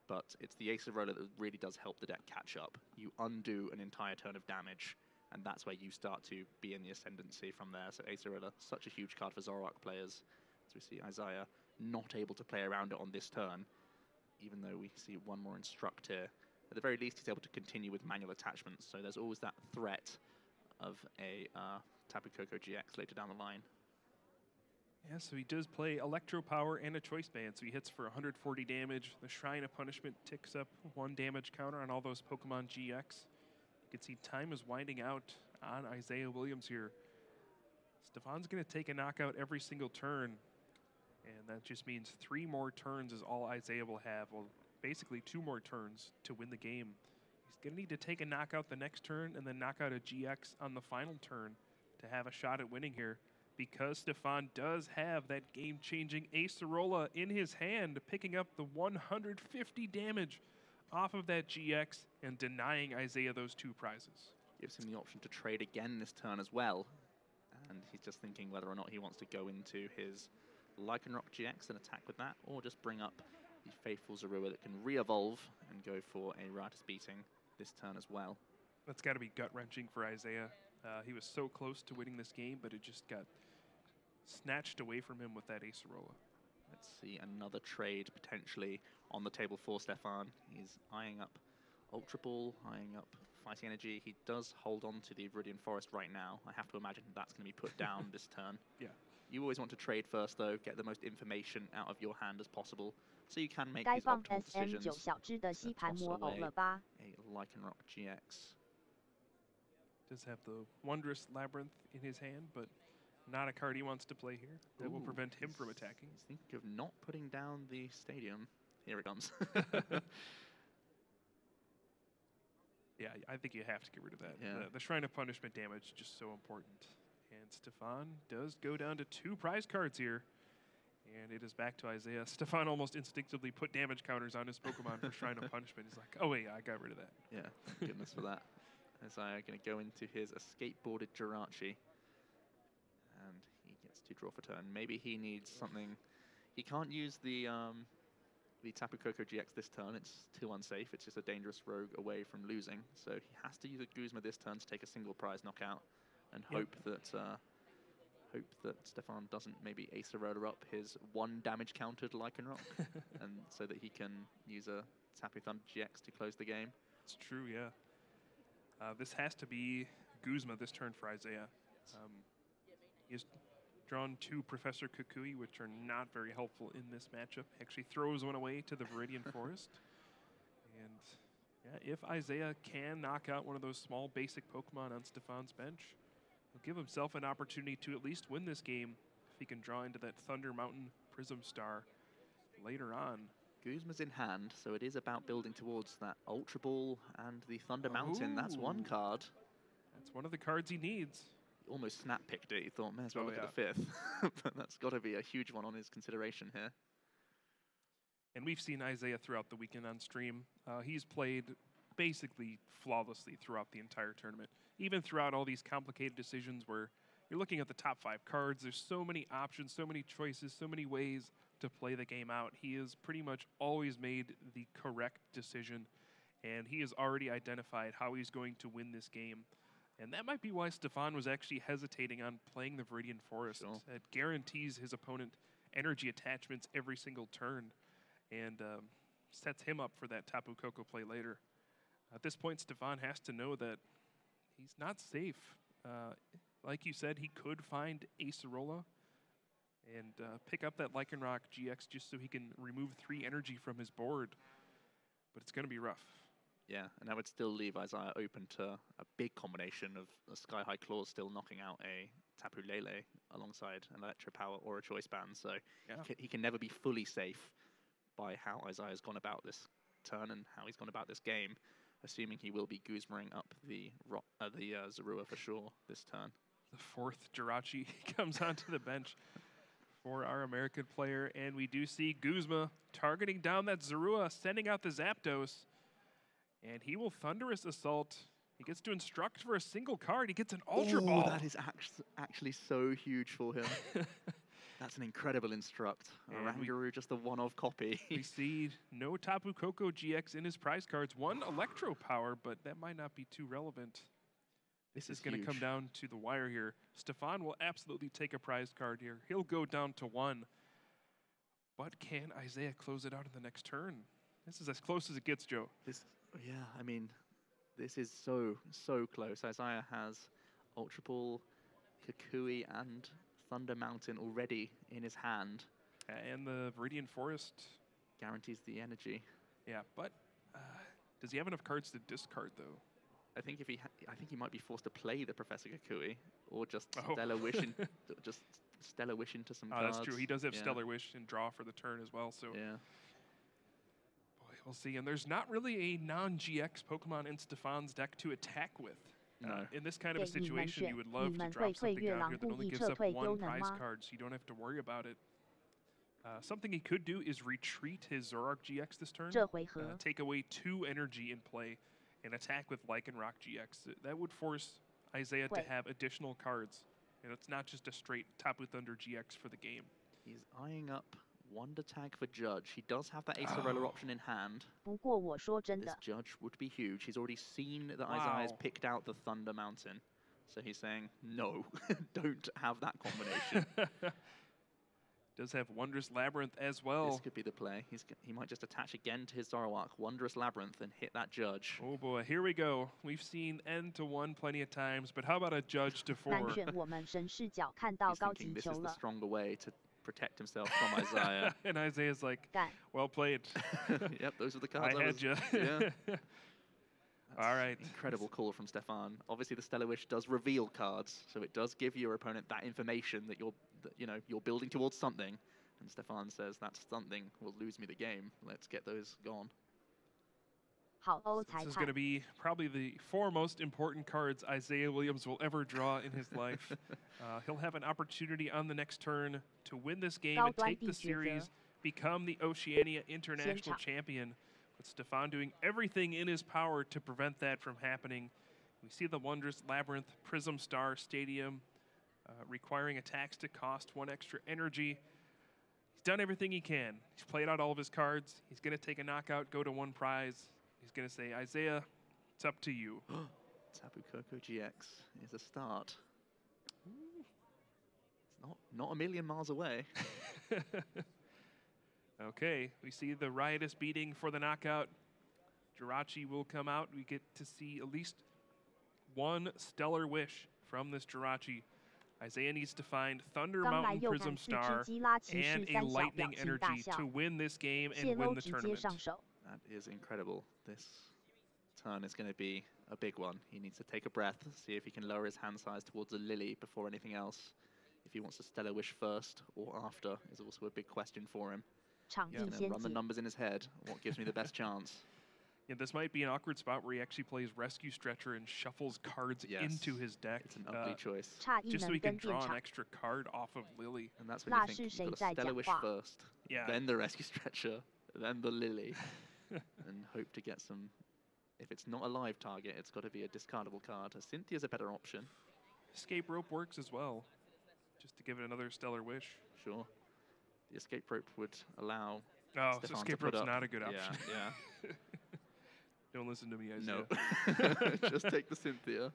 Speaker 7: But it's the Acerola that really does help the deck catch up. You undo an entire turn of damage, and that's where you start to be in the ascendancy from there. So Acerola, such a huge card for Zoroark players. As we see Isaiah not able to play around it on this turn, even though we see one more Instruct here. At the very least, he's able to continue with manual attachments, so there's always that threat of a Tapu Koko GX later down the line.
Speaker 4: Yeah, so he does play Electro Power and a Choice Band, so he hits for 140 damage. The Shrine of Punishment ticks up 1 damage counter on all those Pokemon GX. You can see time is winding out on Isaiah Williams here. Stefan's going to take a knockout every single turn, and that just means 3 more turns is all Isaiah will have. Well, basically 2 more turns to win the game. He's going to need to take a knockout the next turn and then knock out a GX on the final turn to have a shot at winning here, because Stefan does have that game-changing Acerola in his hand, picking up the 150 damage off of that GX and denying Isaiah those 2 prizes.
Speaker 7: Gives him the option to trade again this turn as well. And he's just thinking whether or not he wants to go into his Lycanroc GX and attack with that, or just bring up the Faithful Zorua that can re-evolve and go for a Riotous Beating this turn as well.
Speaker 4: That's got to be gut-wrenching for Isaiah. He was so close to winning this game, but it just got snatched away from him with that Acerola.
Speaker 7: Let's see another trade potentially on the table for Stefan. He's eyeing up Ultra Ball, eyeing up Fighting Energy. He does hold on to the Viridian Forest right now. I have to imagine that's going to be put down this turn.
Speaker 4: Yeah.
Speaker 7: You always want to trade first, though, get the most information out of your hand as possible, so you can make these optimal decisions. Toss away a Lycanroc GX.
Speaker 4: Does have the Wondrous Labyrinth in his hand, but not a card he wants to play here. That will prevent him from attacking.
Speaker 7: He's thinking of not putting down the stadium. Here it comes.
Speaker 4: Yeah, I think you have to get rid of that.
Speaker 7: Yeah.
Speaker 4: The Shrine of Punishment damage is just so important. And Stefan does go down to 2 prize cards here. And it is back to Isaiah. Stefan almost instinctively put damage counters on his Pokemon for Shrine of Punishment. He's like, oh wait, I got rid of that.
Speaker 7: Yeah, thank goodness for that. Isaiah going to go into his Escape-boarded Jirachi. And he gets to draw for turn. Maybe he needs something. He can't use the Tapu Koko GX this turn. It's too unsafe. It's just a Dangerous Rogue away from losing. So he has to use a Guzma this turn to take a single prize knockout, and hope that Stefan doesn't maybe Acerola up his 1 damage countered Lycanroc, and so that he can use a Tapu Thumb GX to close the game.
Speaker 4: It's true, yeah. This has to be Guzma this turn for Isaiah. He has drawn 2 Professor Kukui, which are not very helpful in this matchup. Actually throws one away to the Viridian Forest. And yeah, if Isaiah can knock out one of those small basic Pokemon on Stefan's bench, he'll give himself an opportunity to at least win this game if he can draw into that Thunder Mountain Prism Star later on.
Speaker 7: Guzma's in hand, so it is about building towards that Ultra Ball and the Thunder Mountain. That's 1 card.
Speaker 4: That's one of the cards he needs.
Speaker 7: He almost snap-picked it. He thought, may as well look at the 5th. But that's got to be a huge one on his consideration here.
Speaker 4: And we've seen Isaiah throughout the weekend on stream. He's played basically flawlessly throughout the entire tournament. Even throughout all these complicated decisions where you're looking at the top 5 cards, there's so many options, so many choices, so many ways to play the game out. He has pretty much always made the correct decision, and he has already identified how he's going to win this game. And that might be why Stefan was actually hesitating on playing the Viridian Forest.
Speaker 7: Sure.
Speaker 4: It guarantees his opponent energy attachments every single turn. And sets him up for that Tapu Koko play later. At this point, Stefan has to know that he's not safe. Like you said, he could find Acerola and pick up that Lycanroc GX just so he can remove 3 energy from his board. But it's going to be rough.
Speaker 7: Yeah, and that would still leave Isaiah open to a big combination of a Sky High Claw still knocking out a Tapu Lele alongside an Electro Power or a Choice Band. So he can never be fully safe by how Isaiah's gone about this turn and how he's gone about this game, assuming he will be Guzmaring up the Zorua for sure this turn.
Speaker 4: The 4th Jirachi comes onto the bench for our American player, and we do see Guzma targeting down that Zorua, sending out the Zapdos, and he will Thunderous Assault. He gets to instruct for a single card. He gets an Ultra Ball.
Speaker 7: That is actually so huge for him. That's an incredible instruct. Oranguru, just a one-off copy.
Speaker 4: We see no Tapu Koko GX in his prize cards. 1 Electro Power, but that might not be too relevant. This is going to come down to the wire here. Stefan will absolutely take a prize card here. He'll go down to 1. But can Isaiah close it out in the next turn? This is as close as it gets, Joe.
Speaker 7: Yeah, I mean, this is so close. Isaiah has Ultra Ball, Kukui, and Thunder Mountain already in his hand.
Speaker 4: And the Viridian Forest
Speaker 7: guarantees the energy.
Speaker 4: Yeah, but does he have enough cards to discard, though?
Speaker 7: I think I think he might be forced to play the Professor Kukui, or just Stellar Wish just Stellar Wish into some cards.
Speaker 4: That's true. He does have Stellar Wish and draw for the turn as well. So
Speaker 7: yeah.
Speaker 4: Boy, we'll see. And there's not really a non-GX Pokemon in Stefan's deck to attack with.
Speaker 7: No.
Speaker 4: In this kind of a situation, you would love to drop something down here that only gives up 1 prize card, so you don't have to worry about it. Something he could do is retreat his Zoroark GX this turn, take away 2 energy in play, and attack with Lycanroc GX. That would force Isaiah to have additional cards. And it's not just a straight Tapu Thunder GX for the game.
Speaker 7: He's eyeing up Wonder Tag for Judge. He does have that Acerola option in hand. This Judge would be huge. He's already seen that Isaiah's picked out the Thunder Mountain. So he's saying, no, don't have that combination.
Speaker 4: Does have Wondrous Labyrinth as well.
Speaker 7: This could be the play. He might just attach again to his Zoroark, Wondrous Labyrinth, and hit that Judge.
Speaker 4: Oh boy, here we go. We've seen N to 1 plenty of times, but how about a Judge to 4?
Speaker 7: He's thinking this is the stronger way to protect himself from Isaiah.
Speaker 4: And Isaiah's like, well played.
Speaker 7: Yep, those are the cards
Speaker 4: I had you.
Speaker 7: Yeah.
Speaker 4: All right.
Speaker 7: Incredible call from Stefan. Obviously, the Stellar Wish does reveal cards, so it does give your opponent that information that you're building towards something. And Stefan says that something will lose me the game. Let's get those gone.
Speaker 4: This is going to be probably the 4 most important cards Isaiah Williams will ever draw in his life. He'll have an opportunity on the next turn to win this game and take the series, become the Oceania International Champion. But Stefan doing everything in his power to prevent that from happening. We see the Wondrous Labyrinth, Prism Star Stadium, requiring attacks to cost 1 extra energy. He's done everything he can. He's played out all of his cards. He's going to take a knockout, go to 1 prize. He's going to say, Isaiah, it's up to you.
Speaker 7: Tapu Koko GX is a start. It's not a million miles away.
Speaker 4: Okay, we see the riotous beating for the knockout. Jirachi will come out. We get to see at least 1 Stellar Wish from this Jirachi. Isaiah needs to find Thunder Mountain Prism Star and a Lightning Energy to win this game and win the tournament.
Speaker 7: That is incredible. This turn is going to be a big one. He needs to take a breath, see if he can lower his hand size towards a Lily before anything else. If he wants to Stellar Wish first or after is also a big question for him. He's going to run the numbers in his head. What gives me the best chance?
Speaker 4: Yeah, this might be an awkward spot where he actually plays Rescue Stretcher and shuffles cards into his deck.
Speaker 7: It's an ugly choice.
Speaker 4: Just so he can draw an extra card off of Lily.
Speaker 7: And that's when you think you've got to Stellar Wish first, then the Rescue Stretcher, then the Lily, and hope to get some... If it's not a live target, it's got to be a discardable card. Cynthia's a better option.
Speaker 4: Escape Rope works as well, just to give it another Stellar Wish.
Speaker 7: Sure. The Escape Rope would allow
Speaker 4: so
Speaker 7: Stefan
Speaker 4: Escape Rope's not a good option.
Speaker 7: Yeah.
Speaker 4: Don't listen to me, Isaiah.
Speaker 7: No. Just take the Cynthia.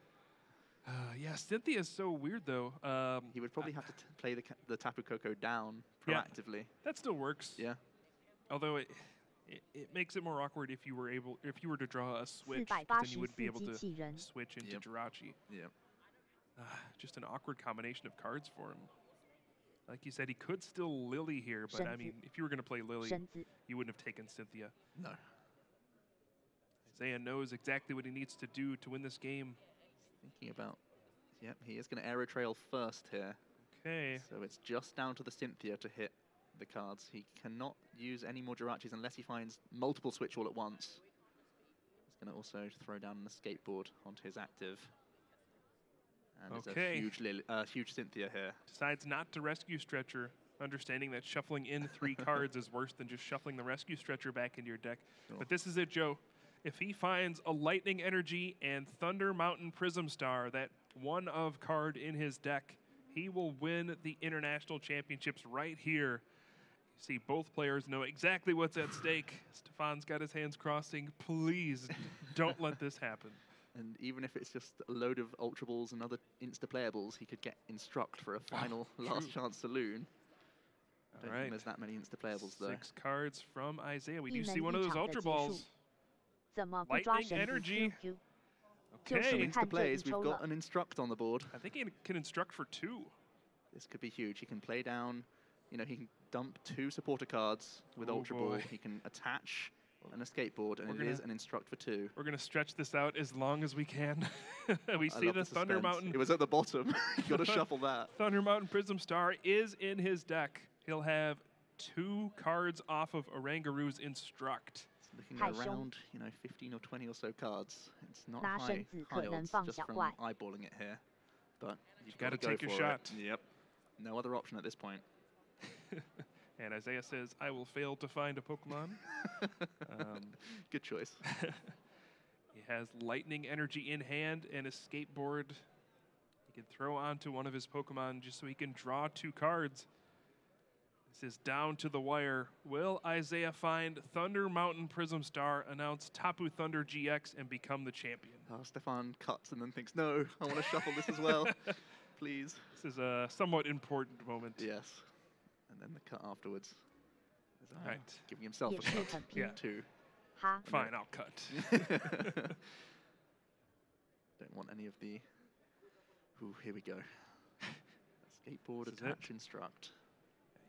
Speaker 4: Yeah, Cynthia's so weird, though.
Speaker 7: He would probably have to play the Tapu Koko down proactively.
Speaker 4: Yeah, that still works.
Speaker 7: Yeah.
Speaker 4: Although it makes it more awkward if you were to draw a switch, 'cause then you wouldn't be able
Speaker 3: 484机
Speaker 4: to
Speaker 3: 器人，
Speaker 4: switch into
Speaker 7: Yep.
Speaker 4: Jirachi.
Speaker 7: Yep.
Speaker 4: Just an awkward combination of cards for him. Like you said, he could still Lily here, but I
Speaker 3: 神子
Speaker 4: mean, if you were going to play Lily,
Speaker 3: 神子
Speaker 4: you wouldn't have taken Cynthia.
Speaker 7: No.
Speaker 4: Isaiah knows exactly what he needs to do to win this game.
Speaker 7: Thinking about. Yep, he is going to Aero Trail first here.
Speaker 4: Okay.
Speaker 7: So it's just down to the Cynthia to hit the cards. He cannot use any more Jirachis unless he finds multiple switch all at once. He's going to also throw down the skateboard onto his active. And there's
Speaker 4: Okay.
Speaker 7: a huge Cynthia here.
Speaker 4: Decides not to rescue Stretcher, understanding that shuffling in 3 cards is worse than just shuffling the rescue Stretcher back into your deck.
Speaker 7: Sure.
Speaker 4: But this is it, Joe. If he finds a Lightning Energy and Thunder Mountain Prism Star, that one-of card in his deck, he will win the International Championships right here. You see, both players know exactly what's at stake. Stefan's got his hands crossing. Please don't let this happen.
Speaker 7: And even if it's just a load of Ultra Balls and other insta-playables, he could get Instruct for a final last chance saloon. I don't
Speaker 4: Alright.
Speaker 7: think there's that many insta-playables though.
Speaker 4: 6 cards from Isaiah. We
Speaker 3: 一
Speaker 4: do
Speaker 3: 门
Speaker 4: see one of
Speaker 3: 一
Speaker 4: those
Speaker 3: 场的
Speaker 4: Ultra
Speaker 3: 结束
Speaker 4: Balls.
Speaker 3: 怎么不抓
Speaker 4: Lightning
Speaker 3: 神子
Speaker 4: Energy.
Speaker 3: QQ？
Speaker 7: Some
Speaker 3: Okay.
Speaker 4: Okay.
Speaker 7: insta-plays, we've
Speaker 3: Control
Speaker 7: got
Speaker 3: up.
Speaker 7: an Instruct on the board.
Speaker 4: I think he can instruct for 2.
Speaker 7: This could be huge. He can play down, you know, he can dump 2 supporter cards with
Speaker 4: Oh
Speaker 7: Ultra
Speaker 4: boy.
Speaker 7: Ball. He can attach an escape board, and
Speaker 4: We're
Speaker 7: it is
Speaker 4: gonna-
Speaker 7: an Instruct for 2.
Speaker 4: We're going to stretch this out as long as we can. We
Speaker 7: I
Speaker 4: see
Speaker 7: love
Speaker 4: the Thunder
Speaker 7: suspense.
Speaker 4: Mountain.
Speaker 7: It was at the bottom. You got to shuffle that.
Speaker 4: Thunder Mountain Prism Star is in his deck. He'll have 2 cards off of Orangaru's Instruct.
Speaker 7: It's looking
Speaker 3: 太凶。
Speaker 7: around, you know, 15 or 20 or so cards. It's not
Speaker 3: 拿
Speaker 7: high,
Speaker 3: 绳子
Speaker 7: high
Speaker 3: 可能
Speaker 7: odds
Speaker 3: 放
Speaker 7: just
Speaker 3: 小
Speaker 7: from
Speaker 3: 怪。
Speaker 7: eyeballing it here. But you've
Speaker 4: gotta
Speaker 7: got to go
Speaker 4: take your
Speaker 7: for
Speaker 4: shot.
Speaker 7: it. Yep. No other option at this point.
Speaker 4: And Isaiah says, I will fail to find a Pokemon.
Speaker 7: Good choice.
Speaker 4: He has Lightning Energy in hand and a skateboard. He can throw onto one of his Pokemon just so he can draw 2 cards. This is down to the wire. Will Isaiah find Thunder Mountain Prism Star, announce Tapu Thunder GX, and become the champion?
Speaker 7: Stefan cuts and then thinks, no, I want to shuffle this as well. Please.
Speaker 4: This is a somewhat important moment.
Speaker 7: Yes. And then the cut afterwards. Isaiah
Speaker 4: Right.
Speaker 7: Giving himself a
Speaker 3: 也是
Speaker 7: cut.
Speaker 3: 很
Speaker 4: Yeah.
Speaker 3: 拼。
Speaker 7: Two.
Speaker 3: 哈，
Speaker 4: Fine, I'll cut.
Speaker 7: Don't want any of the... Ooh, here we go. Skateboard,
Speaker 4: This is it.
Speaker 7: attach, instruct.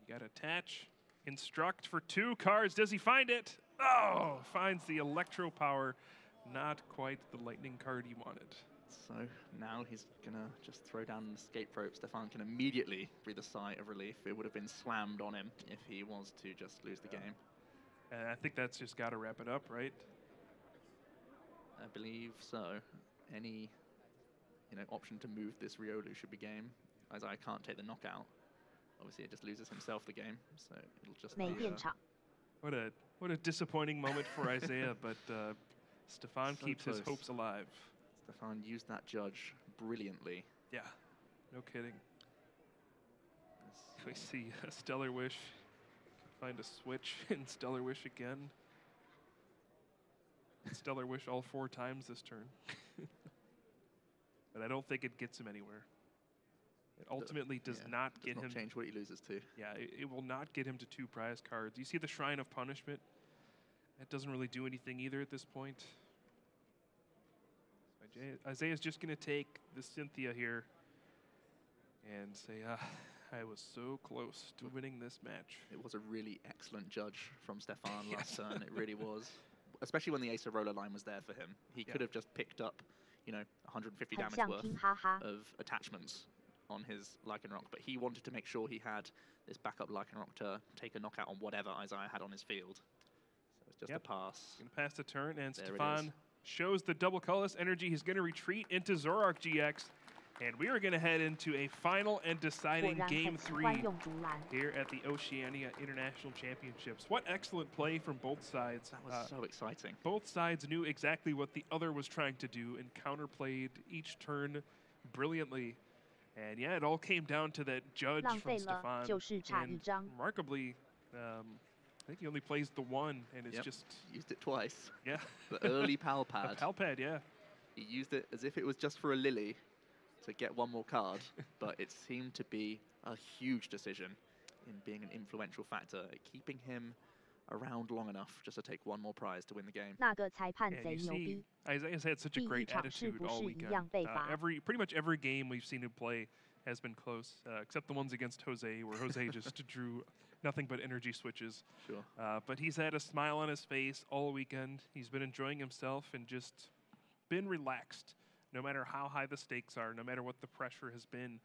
Speaker 4: You got to attach, instruct for 2 cards. Does he find it? Oh, finds the Electro Power. Not quite the lightning card he wanted.
Speaker 7: So now he's going to just throw down the escape rope. Stefan can immediately breathe a sigh of relief. It would have been slammed on him if he was to just lose the game.
Speaker 4: And I think that's just got to wrap it up, right?
Speaker 7: I believe so. Any, you know, option to move this Riolu should be game. Isaiah can't take the knockout. Obviously, it just loses himself the game, so it'll just
Speaker 3: 没
Speaker 7: be,
Speaker 3: 电场。
Speaker 4: What a disappointing moment for Isaiah, but Stefan
Speaker 7: So
Speaker 4: keeps his
Speaker 7: close.
Speaker 4: hopes alive.
Speaker 7: Stefan used that judge brilliantly.
Speaker 4: Yeah, no kidding.
Speaker 7: This-
Speaker 4: We see a Stellar Wish. Find a switch in Stellar Wish again. Stellar Wish all 4 times this turn. But I don't think it gets him anywhere. It ultimately does
Speaker 7: yeah,
Speaker 4: not
Speaker 7: does
Speaker 4: get
Speaker 7: not
Speaker 4: him.
Speaker 7: change what he loses to.
Speaker 4: Yeah, it will not get him to 2 prize cards. You see the Shrine of Punishment? That doesn't really do anything either at this point. So Isaiah's just going to take the Cynthia here and say, I was so close to winning this match.
Speaker 7: It was a really excellent judge from Stefan last
Speaker 4: Yes.
Speaker 7: turn. It really was. Especially when the Ace of Roller line was there for him. He
Speaker 4: Yeah.
Speaker 7: could have just picked up, you know, 150
Speaker 3: 很
Speaker 7: damage
Speaker 3: 像
Speaker 7: worth
Speaker 3: 拼哈哈。
Speaker 7: of attachments on his Lycanroc, but he wanted to make sure he had this backup Lycanroc to take a knockout on whatever Isaiah had on his field. So it's just
Speaker 4: Yep.
Speaker 7: a pass.
Speaker 4: Going to pass the turn, and
Speaker 7: There it
Speaker 4: Stefan
Speaker 7: is.
Speaker 4: shows the double colorless energy. He's going to retreat into Zoroark GX, and we are going to head into a final and
Speaker 3: 果
Speaker 4: deciding
Speaker 3: 然
Speaker 4: Game
Speaker 3: 很喜
Speaker 4: 3
Speaker 3: 欢用竹篮。
Speaker 4: here at the Oceania International Championships. What excellent play from both sides.
Speaker 7: That was so exciting.
Speaker 4: Both sides knew exactly what the other was trying to do and counterplayed each turn brilliantly. And yeah, it all came down to that judge
Speaker 3: 浪
Speaker 4: from
Speaker 3: 费了
Speaker 4: Stefan.
Speaker 3: 就是差一
Speaker 4: And
Speaker 3: 张。
Speaker 4: remarkably, I think he only plays the 1, and it's
Speaker 7: Yep.
Speaker 4: just,
Speaker 7: Used it twice.
Speaker 4: yeah.
Speaker 7: The early pal
Speaker 4: A
Speaker 7: pad.
Speaker 4: pal pad, yeah.
Speaker 7: He used it as if it was just for a lily to get one more card, but it seemed to be a huge decision in being an influential factor at keeping him around long enough just to take one more prize to win the game.
Speaker 3: 那个裁判
Speaker 4: And
Speaker 3: 贼
Speaker 4: you
Speaker 3: 牛
Speaker 4: see,
Speaker 3: 逼，
Speaker 4: Isaiah's had such a
Speaker 3: 第一
Speaker 4: great
Speaker 3: 场是
Speaker 4: attitude
Speaker 3: 不
Speaker 4: all
Speaker 3: 是一
Speaker 4: weekend.
Speaker 3: 样被罚？
Speaker 4: Pretty much every game we've seen him play has been close, except the ones against Jose, where Jose just drew nothing but energy switches.
Speaker 7: Sure.
Speaker 4: But he's had a smile on his face all weekend. He's been enjoying himself and just been relaxed. No matter how high the stakes are, no matter what the pressure has been,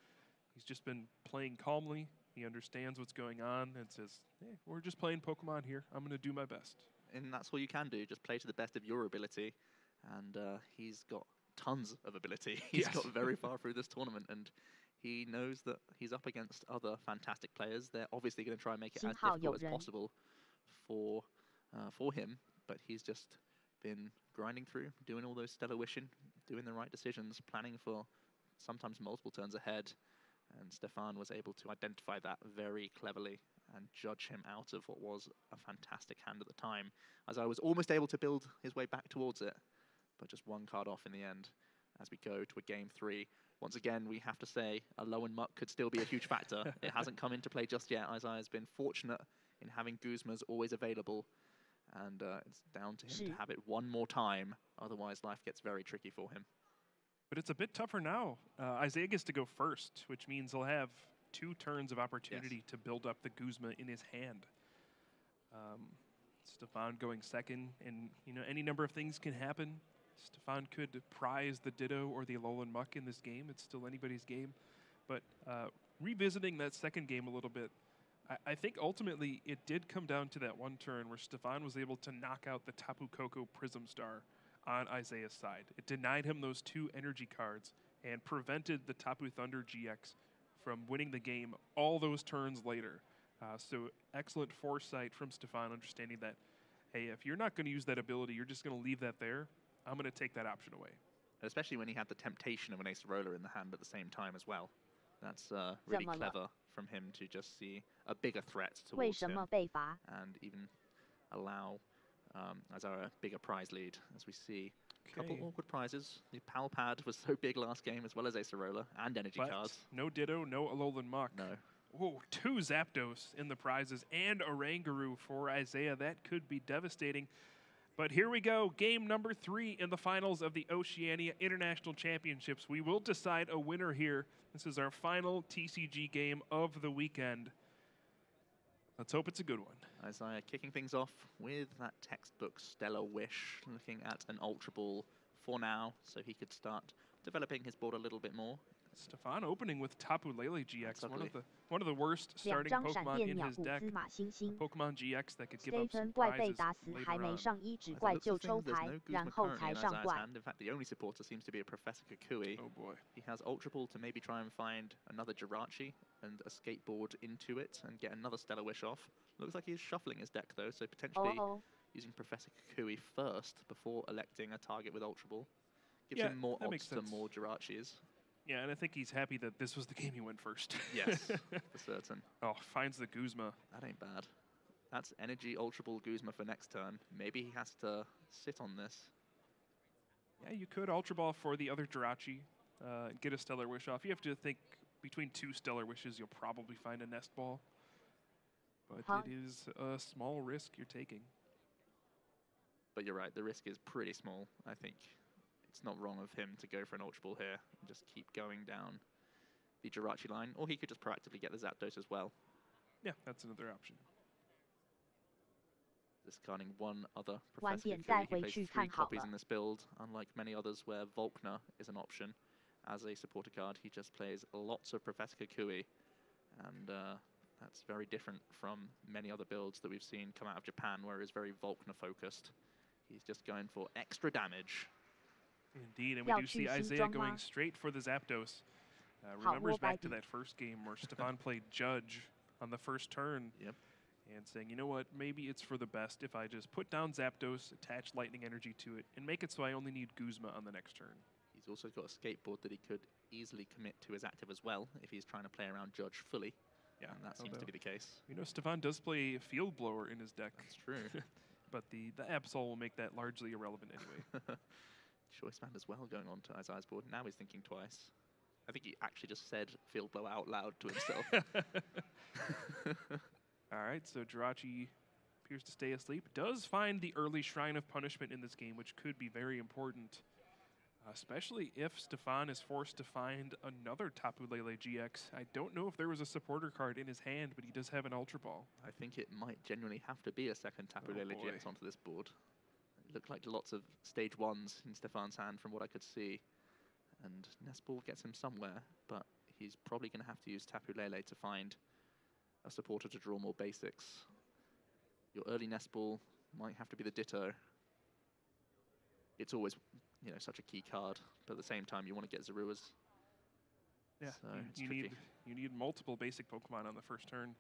Speaker 4: he's just been playing calmly. He understands what's going on and says, hey, we're just playing Pokemon here. I'm going to do my best.
Speaker 7: And that's all you can do, just play to the best of your ability. And he's got tons of ability. He's got very far through this tournament, and he knows that he's up against other fantastic players. They're obviously going to try and make it as difficult as possible for him, but he's just been grinding through, doing all those stellar wishing, doing the right decisions, planning for sometimes multiple turns ahead. And Stefan was able to identify that very cleverly and judge him out of what was a fantastic hand at the time, as I was almost able to build his way back towards it, but just one card off in the end as we go to a game 3. Once again, we have to say a low and muck could still be a huge factor. It hasn't come into play just yet. Isaiah's been fortunate in having Guzma's always available, and it's down to him to have it one more time. Otherwise, life gets very tricky for him.
Speaker 4: But it's a bit tougher now. Isaiah gets to go first, which means he'll have 2 turns of opportunity to build up the Guzma in his hand. Stefan going second, and any number of things can happen. Stefan could prize the Ditto or the Alolan Muck in this game. It's still anybody's game. But revisiting that second game a little bit, I think ultimately it did come down to that one turn where Stefan was able to knock out the Tapu Koko Prism Star on Isaiah's side. It denied him those 2 energy cards and prevented the Tapu Thunder GX from winning the game all those turns later. So excellent foresight from Stefan, understanding that, hey, if you're not going to use that ability, you're just going to leave that there, I'm going to take that option away.
Speaker 7: Especially when he had the temptation of an Acerola in the hand at the same time as well. That's really clever from him to just see a bigger threat towards him and even allow Isaiah a bigger prize lead, as we see a couple awkward prizes. The Pal Pad was so big last game, as well as Acerola and energy cards.
Speaker 4: No Ditto, no Alolan Muck.
Speaker 7: No.
Speaker 4: Whoa, 2 Zapdos in the prizes and Oranguru for Isaiah. That could be devastating. But here we go, game number 3 in the finals of the Oceania International Championships. We will decide a winner here. This is our final TCG game of the weekend. Let's hope it's a good one.
Speaker 7: Isaiah kicking things off with that textbook Stellar Wish, looking at an Ultra Ball for now, so he could start developing his board a little bit more.
Speaker 4: Stefan opening with Tapu Lele GX, one of the worst starting Pokemon in his deck. Pokemon GX that could give up some prizes later on.
Speaker 7: There's no Guzma currently in Isaiah's hand. In fact, the only supporter seems to be a Professor Kukui.
Speaker 4: Oh boy.
Speaker 7: He has Ultra Ball to maybe try and find another Jirachi and a skateboard into it and get another Stellar Wish off. Looks like he's shuffling his deck though, so potentially using Professor Kukui first before electing a target with Ultra Ball. Gives him more odds to more Jirachis.
Speaker 4: Yeah, and I think he's happy that this was the game he went first.
Speaker 7: Yes, for certain.
Speaker 4: Oh, finds the Guzma.
Speaker 7: That ain't bad. That's Energy Ultra Ball Guzma for next turn. Maybe he has to sit on this.
Speaker 4: Yeah, you could Ultra Ball for the other Jirachi, get a Stellar Wish off. You have to think between 2 Stellar Wishes, you'll probably find a Nest Ball. But it is a small risk you're taking.
Speaker 7: But you're right, the risk is pretty small, I think. It's not wrong of him to go for an Ultra Ball here and just keep going down the Jirachi line, or he could just proactively get the Zapdos as well.
Speaker 4: Yeah, that's another option.
Speaker 7: Discarding one other Professor Kukui. He plays 3 copies in this build, unlike many others where Volkner is an option as a supporter card. He just plays lots of Professor Kukui, and that's very different from many other builds that we've seen come out of Japan, where it's very Volkner focused. He's just going for extra damage.
Speaker 4: Indeed, and we do see Isaiah going straight for the Zapdos. Remembers back to that first game where Stefan played Judge on the first turn.
Speaker 7: Yep.
Speaker 4: And saying, you know what, maybe it's for the best if I just put down Zapdos, attach Lightning Energy to it, and make it so I only need Guzma on the next turn.
Speaker 7: He's also got a skateboard that he could easily commit to his active as well if he's trying to play around Judge fully. Yeah, and that seems to be the case.
Speaker 4: You know, Stefan does play Field Blower in his deck.
Speaker 7: That's true.
Speaker 4: But the Absol will make that largely irrelevant anyway.
Speaker 7: Choice Band as well going on to Isaiah's board. Now he's thinking twice. I think he actually just said Field Blower out loud to himself.
Speaker 4: All right, so Jirachi appears to stay asleep. Does find the early Shrine of Punishment in this game, which could be very important. Especially if Stefan is forced to find another Tapu Lele GX. I don't know if there was a supporter card in his hand, but he does have an Ultra Ball.
Speaker 7: I think it might genuinely have to be a second Tapu Lele GX onto this board. It looked like lots of stage 1s in Stefan's hand from what I could see. And Nest Ball gets him somewhere, but he's probably going to have to use Tapu Lele to find a supporter to draw more basics. Your early Nest Ball might have to be the Ditto. It's always, you know, such a key card, but at the same time, you want to get Zaruas.
Speaker 4: Yeah,
Speaker 7: So
Speaker 4: you need multiple basic Pokemon on the first turn.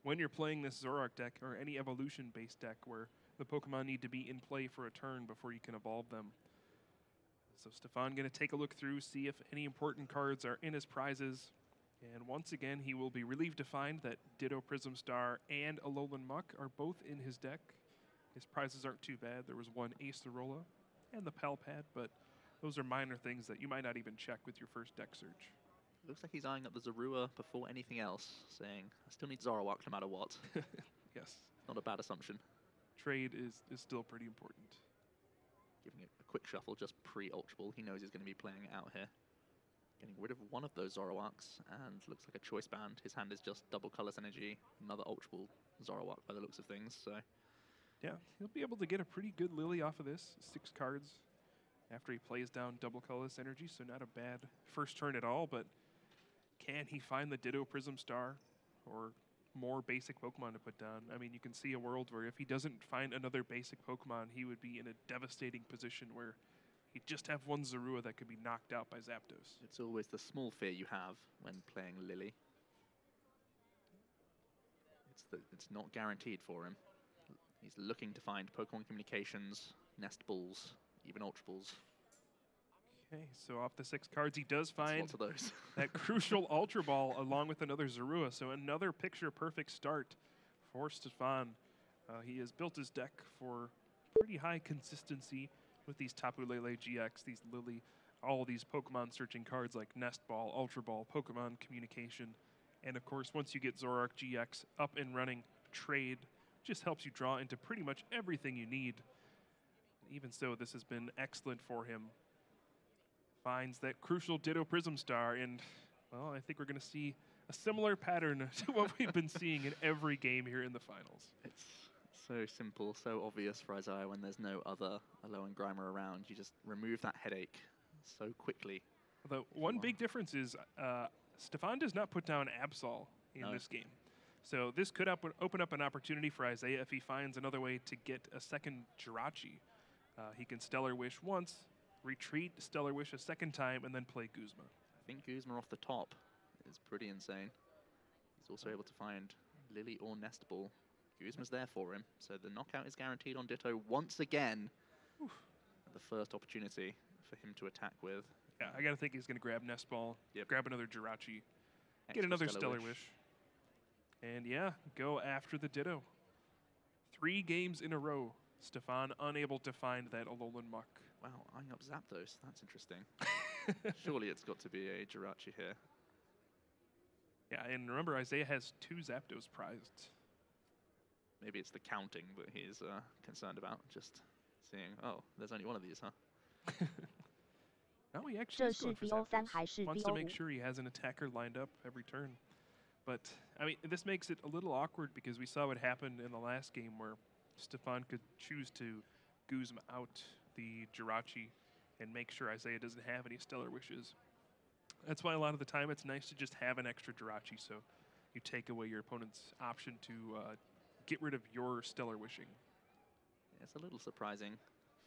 Speaker 4: When you're playing this Zoroark deck, or any evolution-based deck, where the Pokemon need to be in play for a turn before you can evolve them. So Stefan going to take a look through, see if any important cards are in his prizes. And once again, he will be relieved to find that Ditto Prism Star and Alolan Muck are both in his deck. His prizes aren't too bad. There was one Acerola and the Palpad, but those are minor things that you might not even check with your first deck search.
Speaker 7: Looks like he's eyeing up the Zorua before anything else, saying, I still need Zoroark no matter what.
Speaker 4: Yes.
Speaker 7: Not a bad assumption.
Speaker 4: Trade is still pretty important.
Speaker 7: Giving it a quick shuffle just pre-Ultra Ball. He knows he's going to be playing it out here. Getting rid of one of those Zoroarks, and looks like a choice band. His hand is just double Colorless Energy, another Ultra Ball Zoroark by the looks of things, so...
Speaker 4: Yeah, he'll be able to get a pretty good Lily off of this. 6 cards after he plays down double Colorless Energy, so not a bad first turn at all, but can he find the Ditto Prism Star or more basic Pokemon to put down? I mean, you can see a world where if he doesn't find another basic Pokemon, he would be in a devastating position where he'd just have one Zorua that could be knocked out by Zapdos.
Speaker 7: It's always the small fear you have when playing Lily. It's not guaranteed for him. He's looking to find Pokemon Communications, Nest Balls, even Ultra Balls.
Speaker 4: Okay, so off the 6 cards, he does find
Speaker 7: lots of those.
Speaker 4: that crucial Ultra Ball along with another Zorua. So another picture-perfect start for Stefan. He has built his deck for pretty high consistency with these Tapu Lele GX, these Lily, all these Pokemon searching cards like Nest Ball, Ultra Ball, Pokemon Communication. And of course, once you get Zoroark GX up and running, trade just helps you draw into pretty much everything you need. Even so, this has been excellent for him. Finds that crucial Ditto Prism Star, and, well, I think we're going to see a similar pattern to what we've been seeing in every game here in the finals.
Speaker 7: It's so simple, so obvious for Isaiah when there's no other Alolan Grimer around. You just remove that headache so quickly.
Speaker 4: Although, one big difference is Stefan does not put down Absol in this game. So this could open up an opportunity for Isaiah if he finds another way to get a second Jirachi. He can Stellar Wish once, retreat, Stellar Wish a second time, and then play Guzma.
Speaker 7: I think Guzma off the top is pretty insane. He's also able to find Lily or Nest Ball. Guzma's there for him, so the knockout is guaranteed on Ditto once again. At the first opportunity for him to attack with.
Speaker 4: Yeah, I gotta think he's gonna grab Nest Ball, grab another Jirachi, get another Stellar Wish. And yeah, go after the Ditto. 3 games in a row, Stefan unable to find that Alolan Muck.
Speaker 7: Wow, eyeing up Zapdos, that's interesting. Surely it's got to be a Jirachi here.
Speaker 4: Yeah, and remember, Isaiah has 2 Zapdos prized.
Speaker 7: Maybe it's the counting that he's concerned about, just seeing, oh, there's only one of these, huh?
Speaker 4: No, he actually is going for Zapdos. Wants to make sure he has an attacker lined up every turn. But, I mean, this makes it a little awkward because we saw what happened in the last game where Stefan could choose to Guzma out the Jirachi and make sure Isaiah doesn't have any Stellar Wishes. That's why a lot of the time it's nice to just have an extra Jirachi, so you take away your opponent's option to get rid of your Stellar Wishing.
Speaker 7: It's a little surprising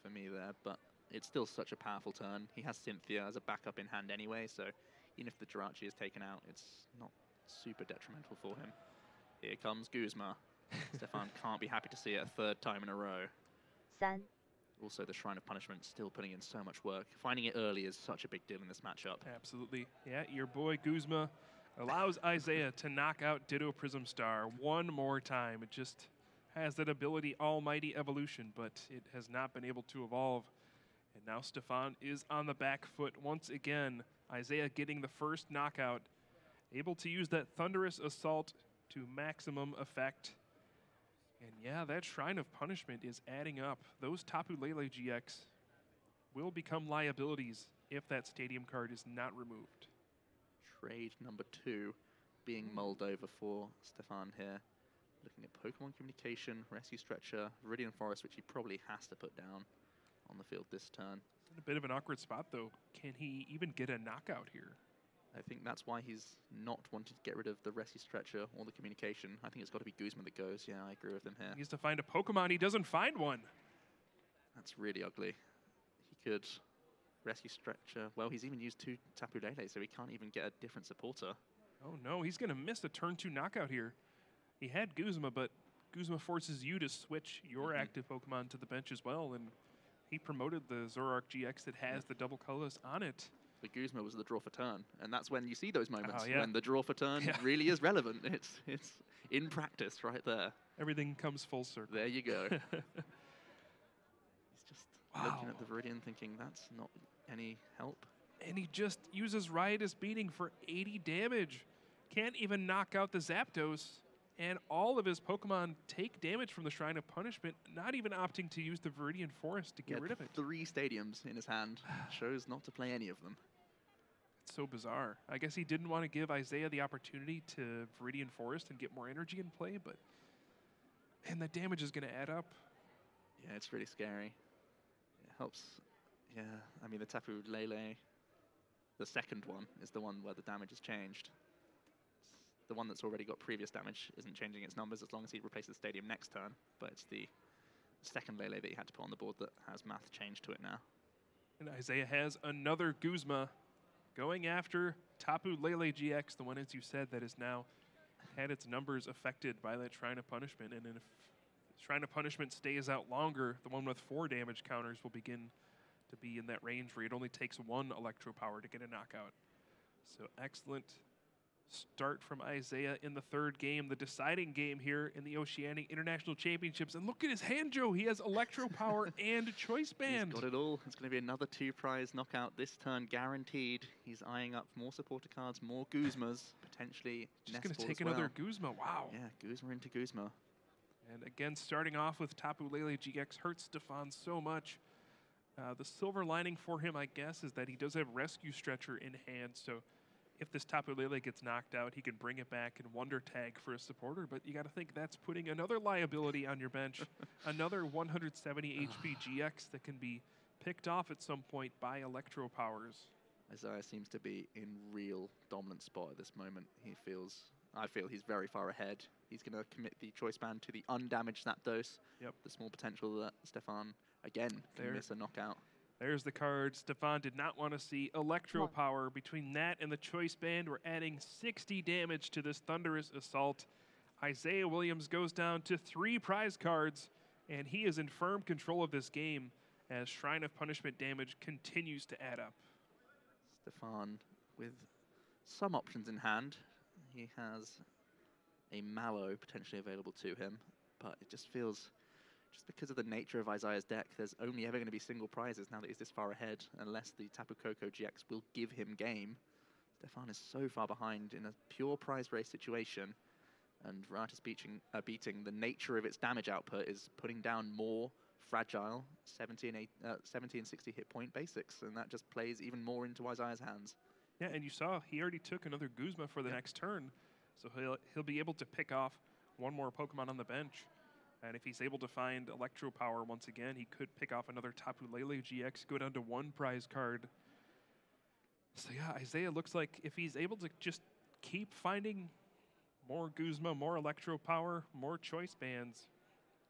Speaker 7: for me there, but it's still such a powerful turn. He has Cynthia as a backup in hand anyway, so even if the Jirachi is taken out, it's not super detrimental for him. Here comes Guzma. Stefan can't be happy to see it a 3rd time in a row.
Speaker 3: 3.
Speaker 7: Also, the Shrine of Punishment still putting in so much work. Finding it early is such a big deal in this matchup.
Speaker 4: Absolutely. Yeah, your boy Guzma allows Isaiah to knock out Ditto Prism Star one more time. It just has that ability, Almighty Evolution, but it has not been able to evolve. And now Stefan is on the back foot once again. Isaiah getting the first knockout, able to use that Thunderous Assault to maximum effect. And yeah, that Shrine of Punishment is adding up. Those Tapu Lele GX will become liabilities if that stadium card is not removed.
Speaker 7: Trade number 2 being mulled over for Stefan here. Looking at Pokemon Communication, Rescue Stretcher, Viridian Forest, which he probably has to put down on the field this turn.
Speaker 4: In a bit of an awkward spot, though. Can he even get a knockout here?
Speaker 7: I think that's why he's not wanted to get rid of the Rescue Stretcher or the Communication. I think it's got to be Guzma that goes. Yeah, I agree with him here.
Speaker 4: He needs to find a Pokemon. He doesn't find one.
Speaker 7: That's really ugly. He could Rescue Stretcher. Well, he's even used 2 Tapu Lele, so he can't even get a different supporter.
Speaker 4: Oh no, he's going to miss a turn 2 knockout here. He had Guzma, but Guzma forces you to switch your active Pokemon to the bench as well, and he promoted the Zoroark GX that has the double colors on it.
Speaker 7: The Guzma was the draw for turn, and that's when you see those moments
Speaker 4: yeah.
Speaker 7: when the draw for turn really is relevant. It's in practice right there.
Speaker 4: Everything comes full circle.
Speaker 7: There you go. He's just looking at the Viridian thinking, that's not any help.
Speaker 4: And he just uses Riotous Beating for 80 damage. Can't even knock out the Zapdos. And all of his Pokemon take damage from the Shrine of Punishment, not even opting to use the Viridian Forest to get rid of it.
Speaker 7: 3 stadiums in his hand. Chose not to play any of them.
Speaker 4: It's so bizarre. I guess he didn't want to give Isaiah the opportunity to Viridian Forest and get more energy in play, but... And that damage is going to add up.
Speaker 7: Yeah, it's really scary. It helps. Yeah, I mean, the Tapu Lele, the second one, is the one where the damage has changed. The one that's already got previous damage isn't changing its numbers as long as he replaces the stadium next turn, but it's the second Lele that he had to put on the board that has math changed to it now.
Speaker 4: And Isaiah has another Guzma going after Tapu Lele GX, the one, as you said, that has now had its numbers affected by that Shrine of Punishment. And if Shrine of Punishment stays out longer, the one with 4 damage counters will begin to be in that range where it only takes 1 Electro Power to get a knockout. So excellent start from Isaiah in the 3rd game, the deciding game here in the Oceania International Championships. And look at his hand, Joe. He has Electro Power and Choice Band.
Speaker 7: He's got it all. It's going to be another 2-prize knockout this turn, guaranteed. He's eyeing up more supporter cards, more Guzmas, potentially
Speaker 4: just going to take another Guzma. Wow.
Speaker 7: Yeah, Guzma into Guzma.
Speaker 4: And again, starting off with Tapu Lele GX hurts Stefan so much. The silver lining for him, I guess, is that he does have Rescue Stretcher in hand, so if this Tapu Lele gets knocked out, he can bring it back and Wonder Tag for a supporter, but you got to think that's putting another liability on your bench, another 170 HP GX that can be picked off at some point by Electro Powers.
Speaker 7: Isaiah seems to be in real dominant spot at this moment. I feel he's very far ahead. He's going to commit the Choice Band to the undamaged Zapdos.
Speaker 4: Yep.
Speaker 7: The small potential that Stefan, again, can miss a knockout.
Speaker 4: There's the card Stefan did not want to see. Electro Power. Between that and the Choice Band, we're adding 60 damage to this Thunderous Assault. Isaiah Williams goes down to 3 prize cards, and he is in firm control of this game as Shrine of Punishment damage continues to add up.
Speaker 7: Stefan with some options in hand. He has a Mallow potentially available to him, but it just feels... Just because of the nature of Isaiah's deck, there's only ever going to be single prizes now that he's this far ahead, unless the Tapu Koko GX will give him game. Stefan is so far behind in a pure prize race situation, and Riotous beating the nature of its damage output is putting down more fragile 70 and 60 hit point basics, and that just plays even more into Isaiah's hands.
Speaker 4: Yeah, and you saw he already took another Guzma for the next turn, so he'll be able to pick off 1 more Pokemon on the bench. And if he's able to find Electro Power once again, he could pick off another Tapu Lele GX, go down to 1 prize card. So yeah, Isaiah looks like if he's able to just keep finding more Guzma, more Electro Power, more Choice Bands,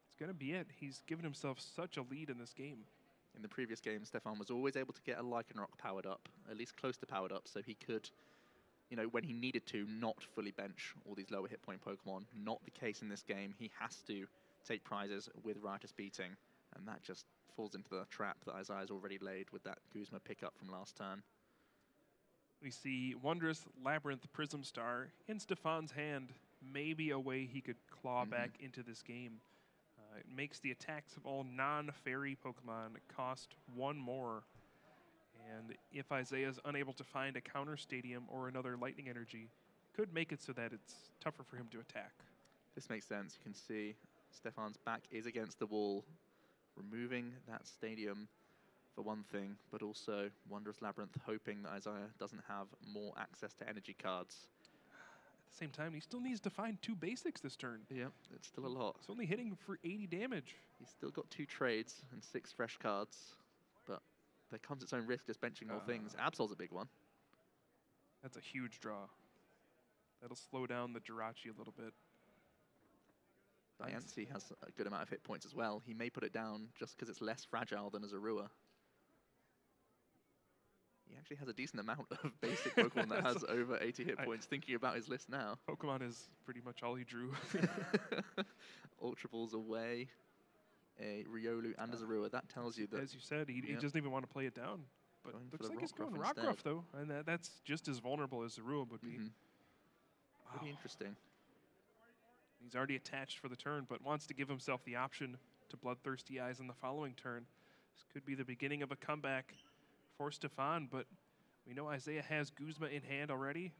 Speaker 4: it's going to be it. He's given himself such a lead in this game.
Speaker 7: In the previous game, Stefan was always able to get a Lycanroc powered up, at least close to powered up, so he could, you know, when he needed to, not fully bench all these lower hit point Pokemon. Not the case in this game. He has to take prizes with Riotous beating, and that just falls into the trap that Isaiah's already laid with that Guzma pickup from last turn.
Speaker 4: We see Wondrous Labyrinth Prism Star in Stefan's hand, maybe a way he could claw back into this game. It makes the attacks of all non-fairy Pokemon cost 1 more, and if Isaiah's unable to find a counter stadium or another lightning energy, could make it so that it's tougher for him to attack.
Speaker 7: This makes sense. You can see Stefan's back is against the wall, removing that stadium for one thing, but also Wondrous Labyrinth hoping that Isaiah doesn't have more access to energy cards.
Speaker 4: At the same time, he still needs to find 2 basics this turn.
Speaker 7: Yep, it's still a lot.
Speaker 4: It's only hitting for 80 damage.
Speaker 7: He's still got 2 trades and 6 fresh cards, but there comes its own risk just benching more things. Absol's a big one.
Speaker 4: That's a huge draw. That'll slow down the Jirachi a little bit.
Speaker 7: Diancie has a good amount of hit points as well. He may put it down just because it's less fragile than a Zorua. He actually has a decent amount of basic Pokemon that has over 80 hit points, thinking about his list now.
Speaker 4: Pokemon is pretty much all he drew.
Speaker 7: Ultra Balls away, a Riolu and a Zorua. That tells you that...
Speaker 4: As you said, he doesn't even want to play it down. But looks like he's going Rockruff, though. And that's just as vulnerable as Zorua would be.
Speaker 7: Pretty interesting.
Speaker 4: He's already attached for the turn, but wants to give himself the option to Bloodthirsty Eyes in the following turn. This could be the beginning of a comeback for Stefan, but we know Isaiah has Guzma in hand already,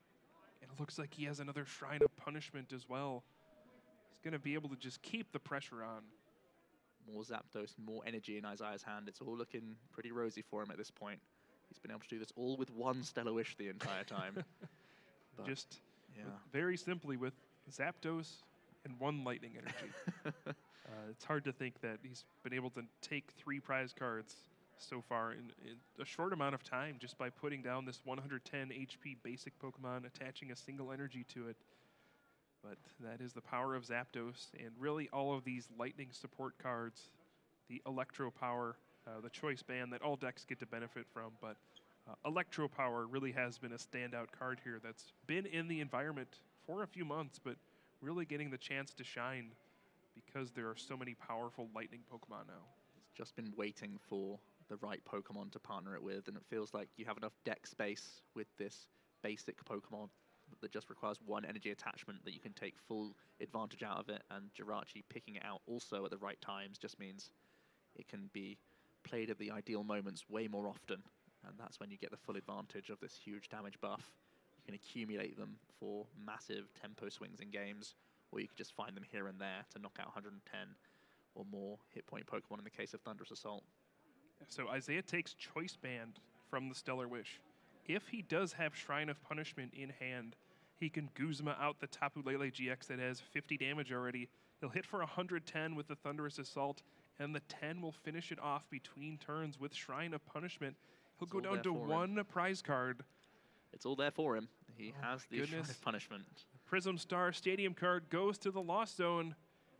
Speaker 4: and it looks like he has another Shrine of Punishment as well. He's going to be able to just keep the pressure on.
Speaker 7: More Zapdos, more energy in Isaiah's hand. It's all looking pretty rosy for him at this point. He's been able to do this all with 1 Stellar Wish the entire time.
Speaker 4: Just very simply with Zapdos and 1 Lightning Energy. It's hard to think that he's been able to take 3 prize cards so far in a short amount of time just by putting down this 110 HP basic Pokemon, attaching a single energy to it. But that is the power of Zapdos, and really all of these lightning support cards, the Electro Power, the Choice Band that all decks get to benefit from, but Electro Power really has been a standout card here that's been in the environment for a few months, but really getting the chance to shine because there are so many powerful lightning Pokemon now.
Speaker 7: It's just been waiting for the right Pokemon to partner it with, and it feels like you have enough deck space with this basic Pokemon that just requires 1 energy attachment that you can take full advantage out of it, and Jirachi picking it out also at the right times just means it can be played at the ideal moments way more often, and that's when you get the full advantage of this huge damage buff. You can accumulate them for massive tempo swings in games, or you can just find them here and there to knock out 110 or more hit point Pokemon in the case of Thunderous Assault.
Speaker 4: So Isaiah takes Choice Band from the Stellar Wish. If he does have Shrine of Punishment in hand, he can Guzma out the Tapu Lele GX that has 50 damage already. He'll hit for 110 with the Thunderous Assault, and the 10 will finish it off between turns with Shrine of Punishment. He'll go down to 1 prize card.
Speaker 7: It's all there for him. He has the Shrine of Punishment.
Speaker 4: Prism Star Stadium card goes to the Lost Zone.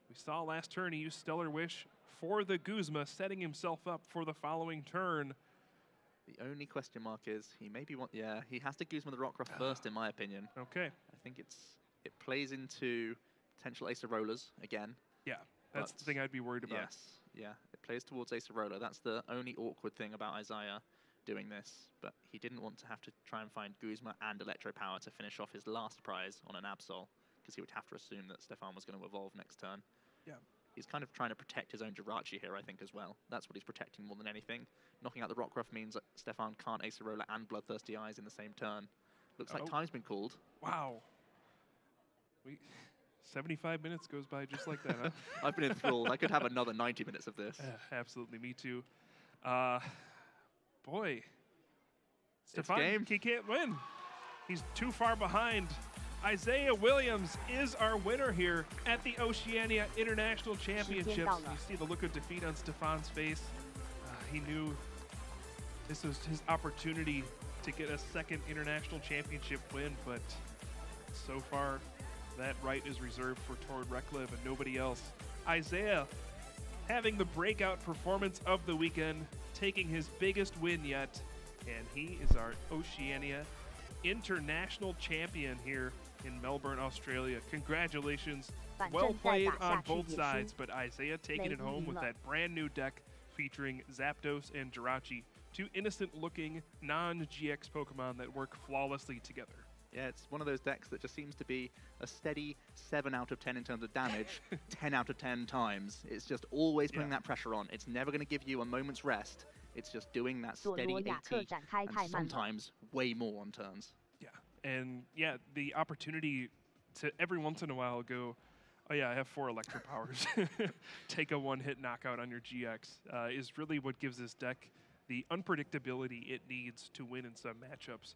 Speaker 4: We saw last turn he used Stellar Wish for the Guzma, setting himself up for the following turn.
Speaker 7: The only question mark is he maybe he has to Guzma the Rockruff first, in my opinion.
Speaker 4: Okay.
Speaker 7: I think it plays into potential Acerolas again.
Speaker 4: Yeah, that's the thing I'd be worried about.
Speaker 7: Yes, yeah, it plays towards Acerola. That's the only awkward thing about Isaiah doing this, but he didn't want to have to try and find Guzma and Electro Power to finish off his last prize on an Absol, because he would have to assume that Stefan was going to evolve next turn.
Speaker 4: Yeah.
Speaker 7: He's kind of trying to protect his own Jirachi here, I think, as well. That's what he's protecting more than anything. Knocking out the Rockruff means that Stefan can't Acerola and Bloodthirsty Eyes in the same turn. Looks like time's been called.
Speaker 4: Wow. 75 minutes goes by just like that, huh?
Speaker 7: I've been enthralled. I could have another 90 minutes of this.
Speaker 4: Absolutely, me too. Boy. Stefan, he can't win. He's too far behind. Isaiah Williams is our winner here at the Oceania International Championships. You see the look of defeat on Stefan's face. He knew this was his opportunity to get a 2nd international championship win, but so far that right is reserved for Tord Reklev and nobody else. Isaiah having the breakout performance of the weekend, taking his biggest win yet, and he is our Oceania International Champion here in Melbourne, Australia. Congratulations. Well played on both sides, but Isaiah taking it home with that brand new deck featuring Zapdos and Jirachi, 2 innocent-looking non-GX Pokemon that work flawlessly together.
Speaker 7: Yeah, it's one of those decks that just seems to be a steady 7 out of 10 in terms of damage, 10 out of 10 times. It's just always putting that pressure on. It's never going to give you a moment's rest. It's just doing that steady 80, and sometimes way more on turns.
Speaker 4: Yeah, and the opportunity to every once in a while go, Oh yeah, I have 4 Electro Powers. Take a one-hit knockout on your GX is really what gives this deck the unpredictability it needs to win in some matchups.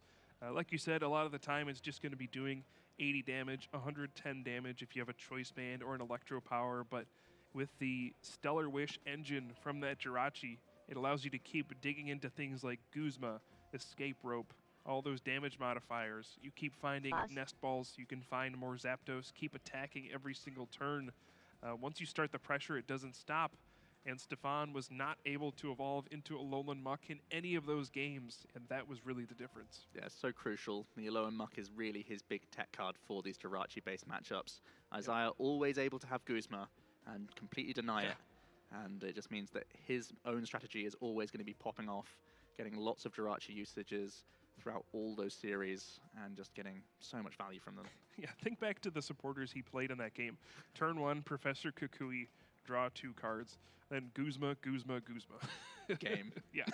Speaker 4: Like you said, a lot of the time it's just going to be doing 80 damage, 110 damage if you have a Choice Band or an Electro Power, but with the Stellar Wish engine from that Jirachi, it allows you to keep digging into things like Guzma, Escape Rope, all those damage modifiers. You keep finding Nest Balls, you can find more Zapdos, keep attacking every single turn. Once you start the pressure, it doesn't stop. And Stefan was not able to evolve into Alolan Muck in any of those games, and that was really the difference.
Speaker 7: Yeah, so crucial. The Alolan Muck is really his big tech card for these Jirachi-based matchups. Isaiah always able to have Guzma and completely deny it. And it just means that his own strategy is always going to be popping off, getting lots of Jirachi usages throughout all those series, and just getting so much value from them.
Speaker 4: Yeah, think back to the supporters he played in that game. Turn 1, Professor Kukui, draw 2 cards. Then Guzma, Guzma, Guzma.
Speaker 7: Game.
Speaker 4: Yeah.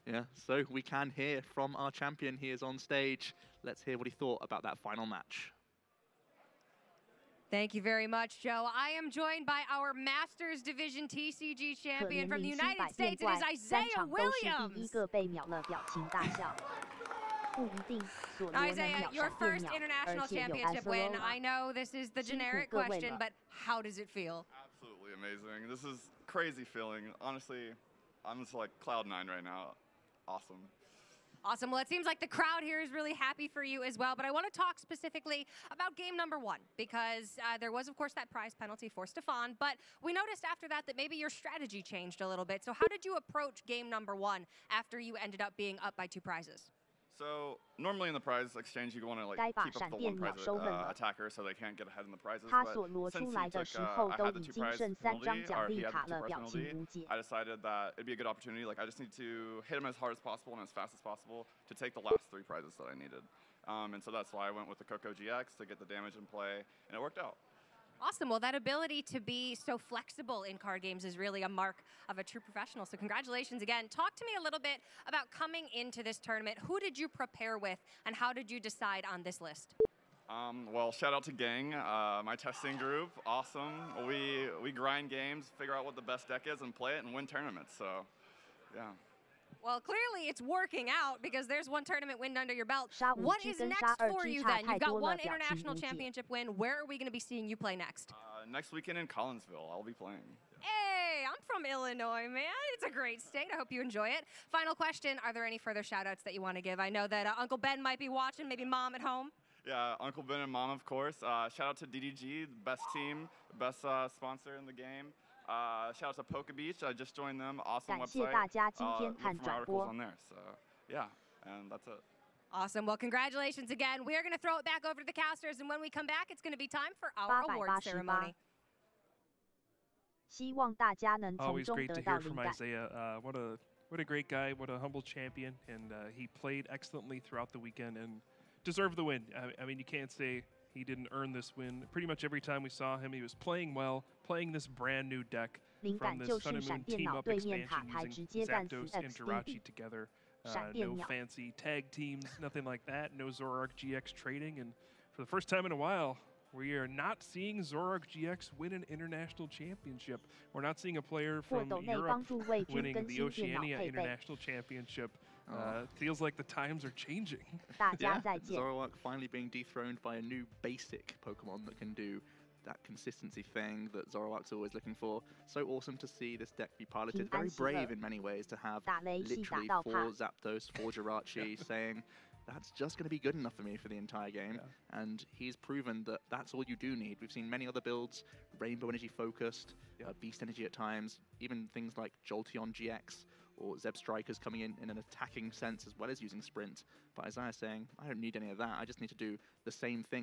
Speaker 7: Yeah, so we can hear from our champion. He is on stage. Let's hear what he thought about that final match.
Speaker 2: Thank you very much, Joe. I am joined by our Masters Division TCG champion from the United States. It is Isaiah Williams. Isaiah, your first international championship win. I know this is the generic question, but how does it feel?
Speaker 9: Absolutely amazing. This is crazy feeling. Honestly, I'm just like cloud 9 right now. Awesome.
Speaker 2: Awesome. Well, it seems like the crowd here is really happy for you as well. But I want to talk specifically about game number 1, because there was, of course, that prize penalty for Stefan. But we noticed after that maybe your strategy changed a little bit. So how did you approach game number 1 after you ended up being up by 2 prizes?
Speaker 9: So normally in the prize exchange, you want to like keep up the 1 prize attacker so they can't get ahead in the prizes. But since I had the 2 prize penalty, or he had the 2 prize penalty, I decided that it'd be a good opportunity. Like I just need to hit him as hard as possible and as fast as possible to take the last 3 prizes that I needed. And so that's why I went with the Coco GX to get the damage in play, and it worked out.
Speaker 2: Awesome. Well, that ability to be so flexible in card games is really a mark of a true professional. So congratulations again. Talk to me a little bit about coming into this tournament. Who did you prepare with, and how did you decide on this list?
Speaker 9: Well, shout out to Gang, my testing group. Awesome. We grind games, figure out what the best deck is, and play it and win tournaments. So, yeah.
Speaker 2: Well, clearly it's working out, because there's 1 tournament win under your belt. What is next for you then? You've got 1 international championship win. Where are we going to be seeing you play next?
Speaker 9: Next weekend in Collinsville, I'll be playing.
Speaker 2: Hey, I'm from Illinois, man. It's a great state. I hope you enjoy it. Final question, are there any further shout-outs that you want to give? I know that Uncle Ben might be watching, maybe Mom at home.
Speaker 9: Yeah, Uncle Ben and Mom, of course. Shout out to DDG, the best team, best sponsor in the game. Shout out to Poke Beach. I just joined them. Awesome website. Look for my articles on there. So, yeah, and that's it.
Speaker 2: Awesome. Well, congratulations again. We are going to throw it back over to the casters, and when we come back, it's going to be time for our award ceremony.
Speaker 4: Always great to hear from Isaiah. What a great guy. What a humble champion. And he played excellently throughout the weekend and deserved the win. I mean, you can't say he didn't earn this win. Pretty much every time we saw him, he was playing well, playing this brand new deck from this Sun and Moon team-up expansion using Zapdos and Jirachi together. No fancy tag teams, nothing like that. No Zoroark GX trading. And for the first time in a while, we are not seeing Zoroark GX win an international championship. We're not seeing a player from Europe winning the Oceania International Championship. Feels like the times are changing.
Speaker 7: Yeah, Zoroark finally being dethroned by a new basic Pokemon that can do that consistency thing that Zoroark's always looking for. So awesome to see this deck be piloted. Very brave in many ways to have literally 4 Zapdos, 4 Jirachi saying, that's just going to be good enough for me for the entire game. And he's proven that that's all you do need. We've seen many other builds, Rainbow Energy focused, Beast Energy at times, even things like Jolteon GX or Zeb Strikers coming in an attacking sense as well as using Sprint. But Isaiah saying, I don't need any of that. I just need to do the same thing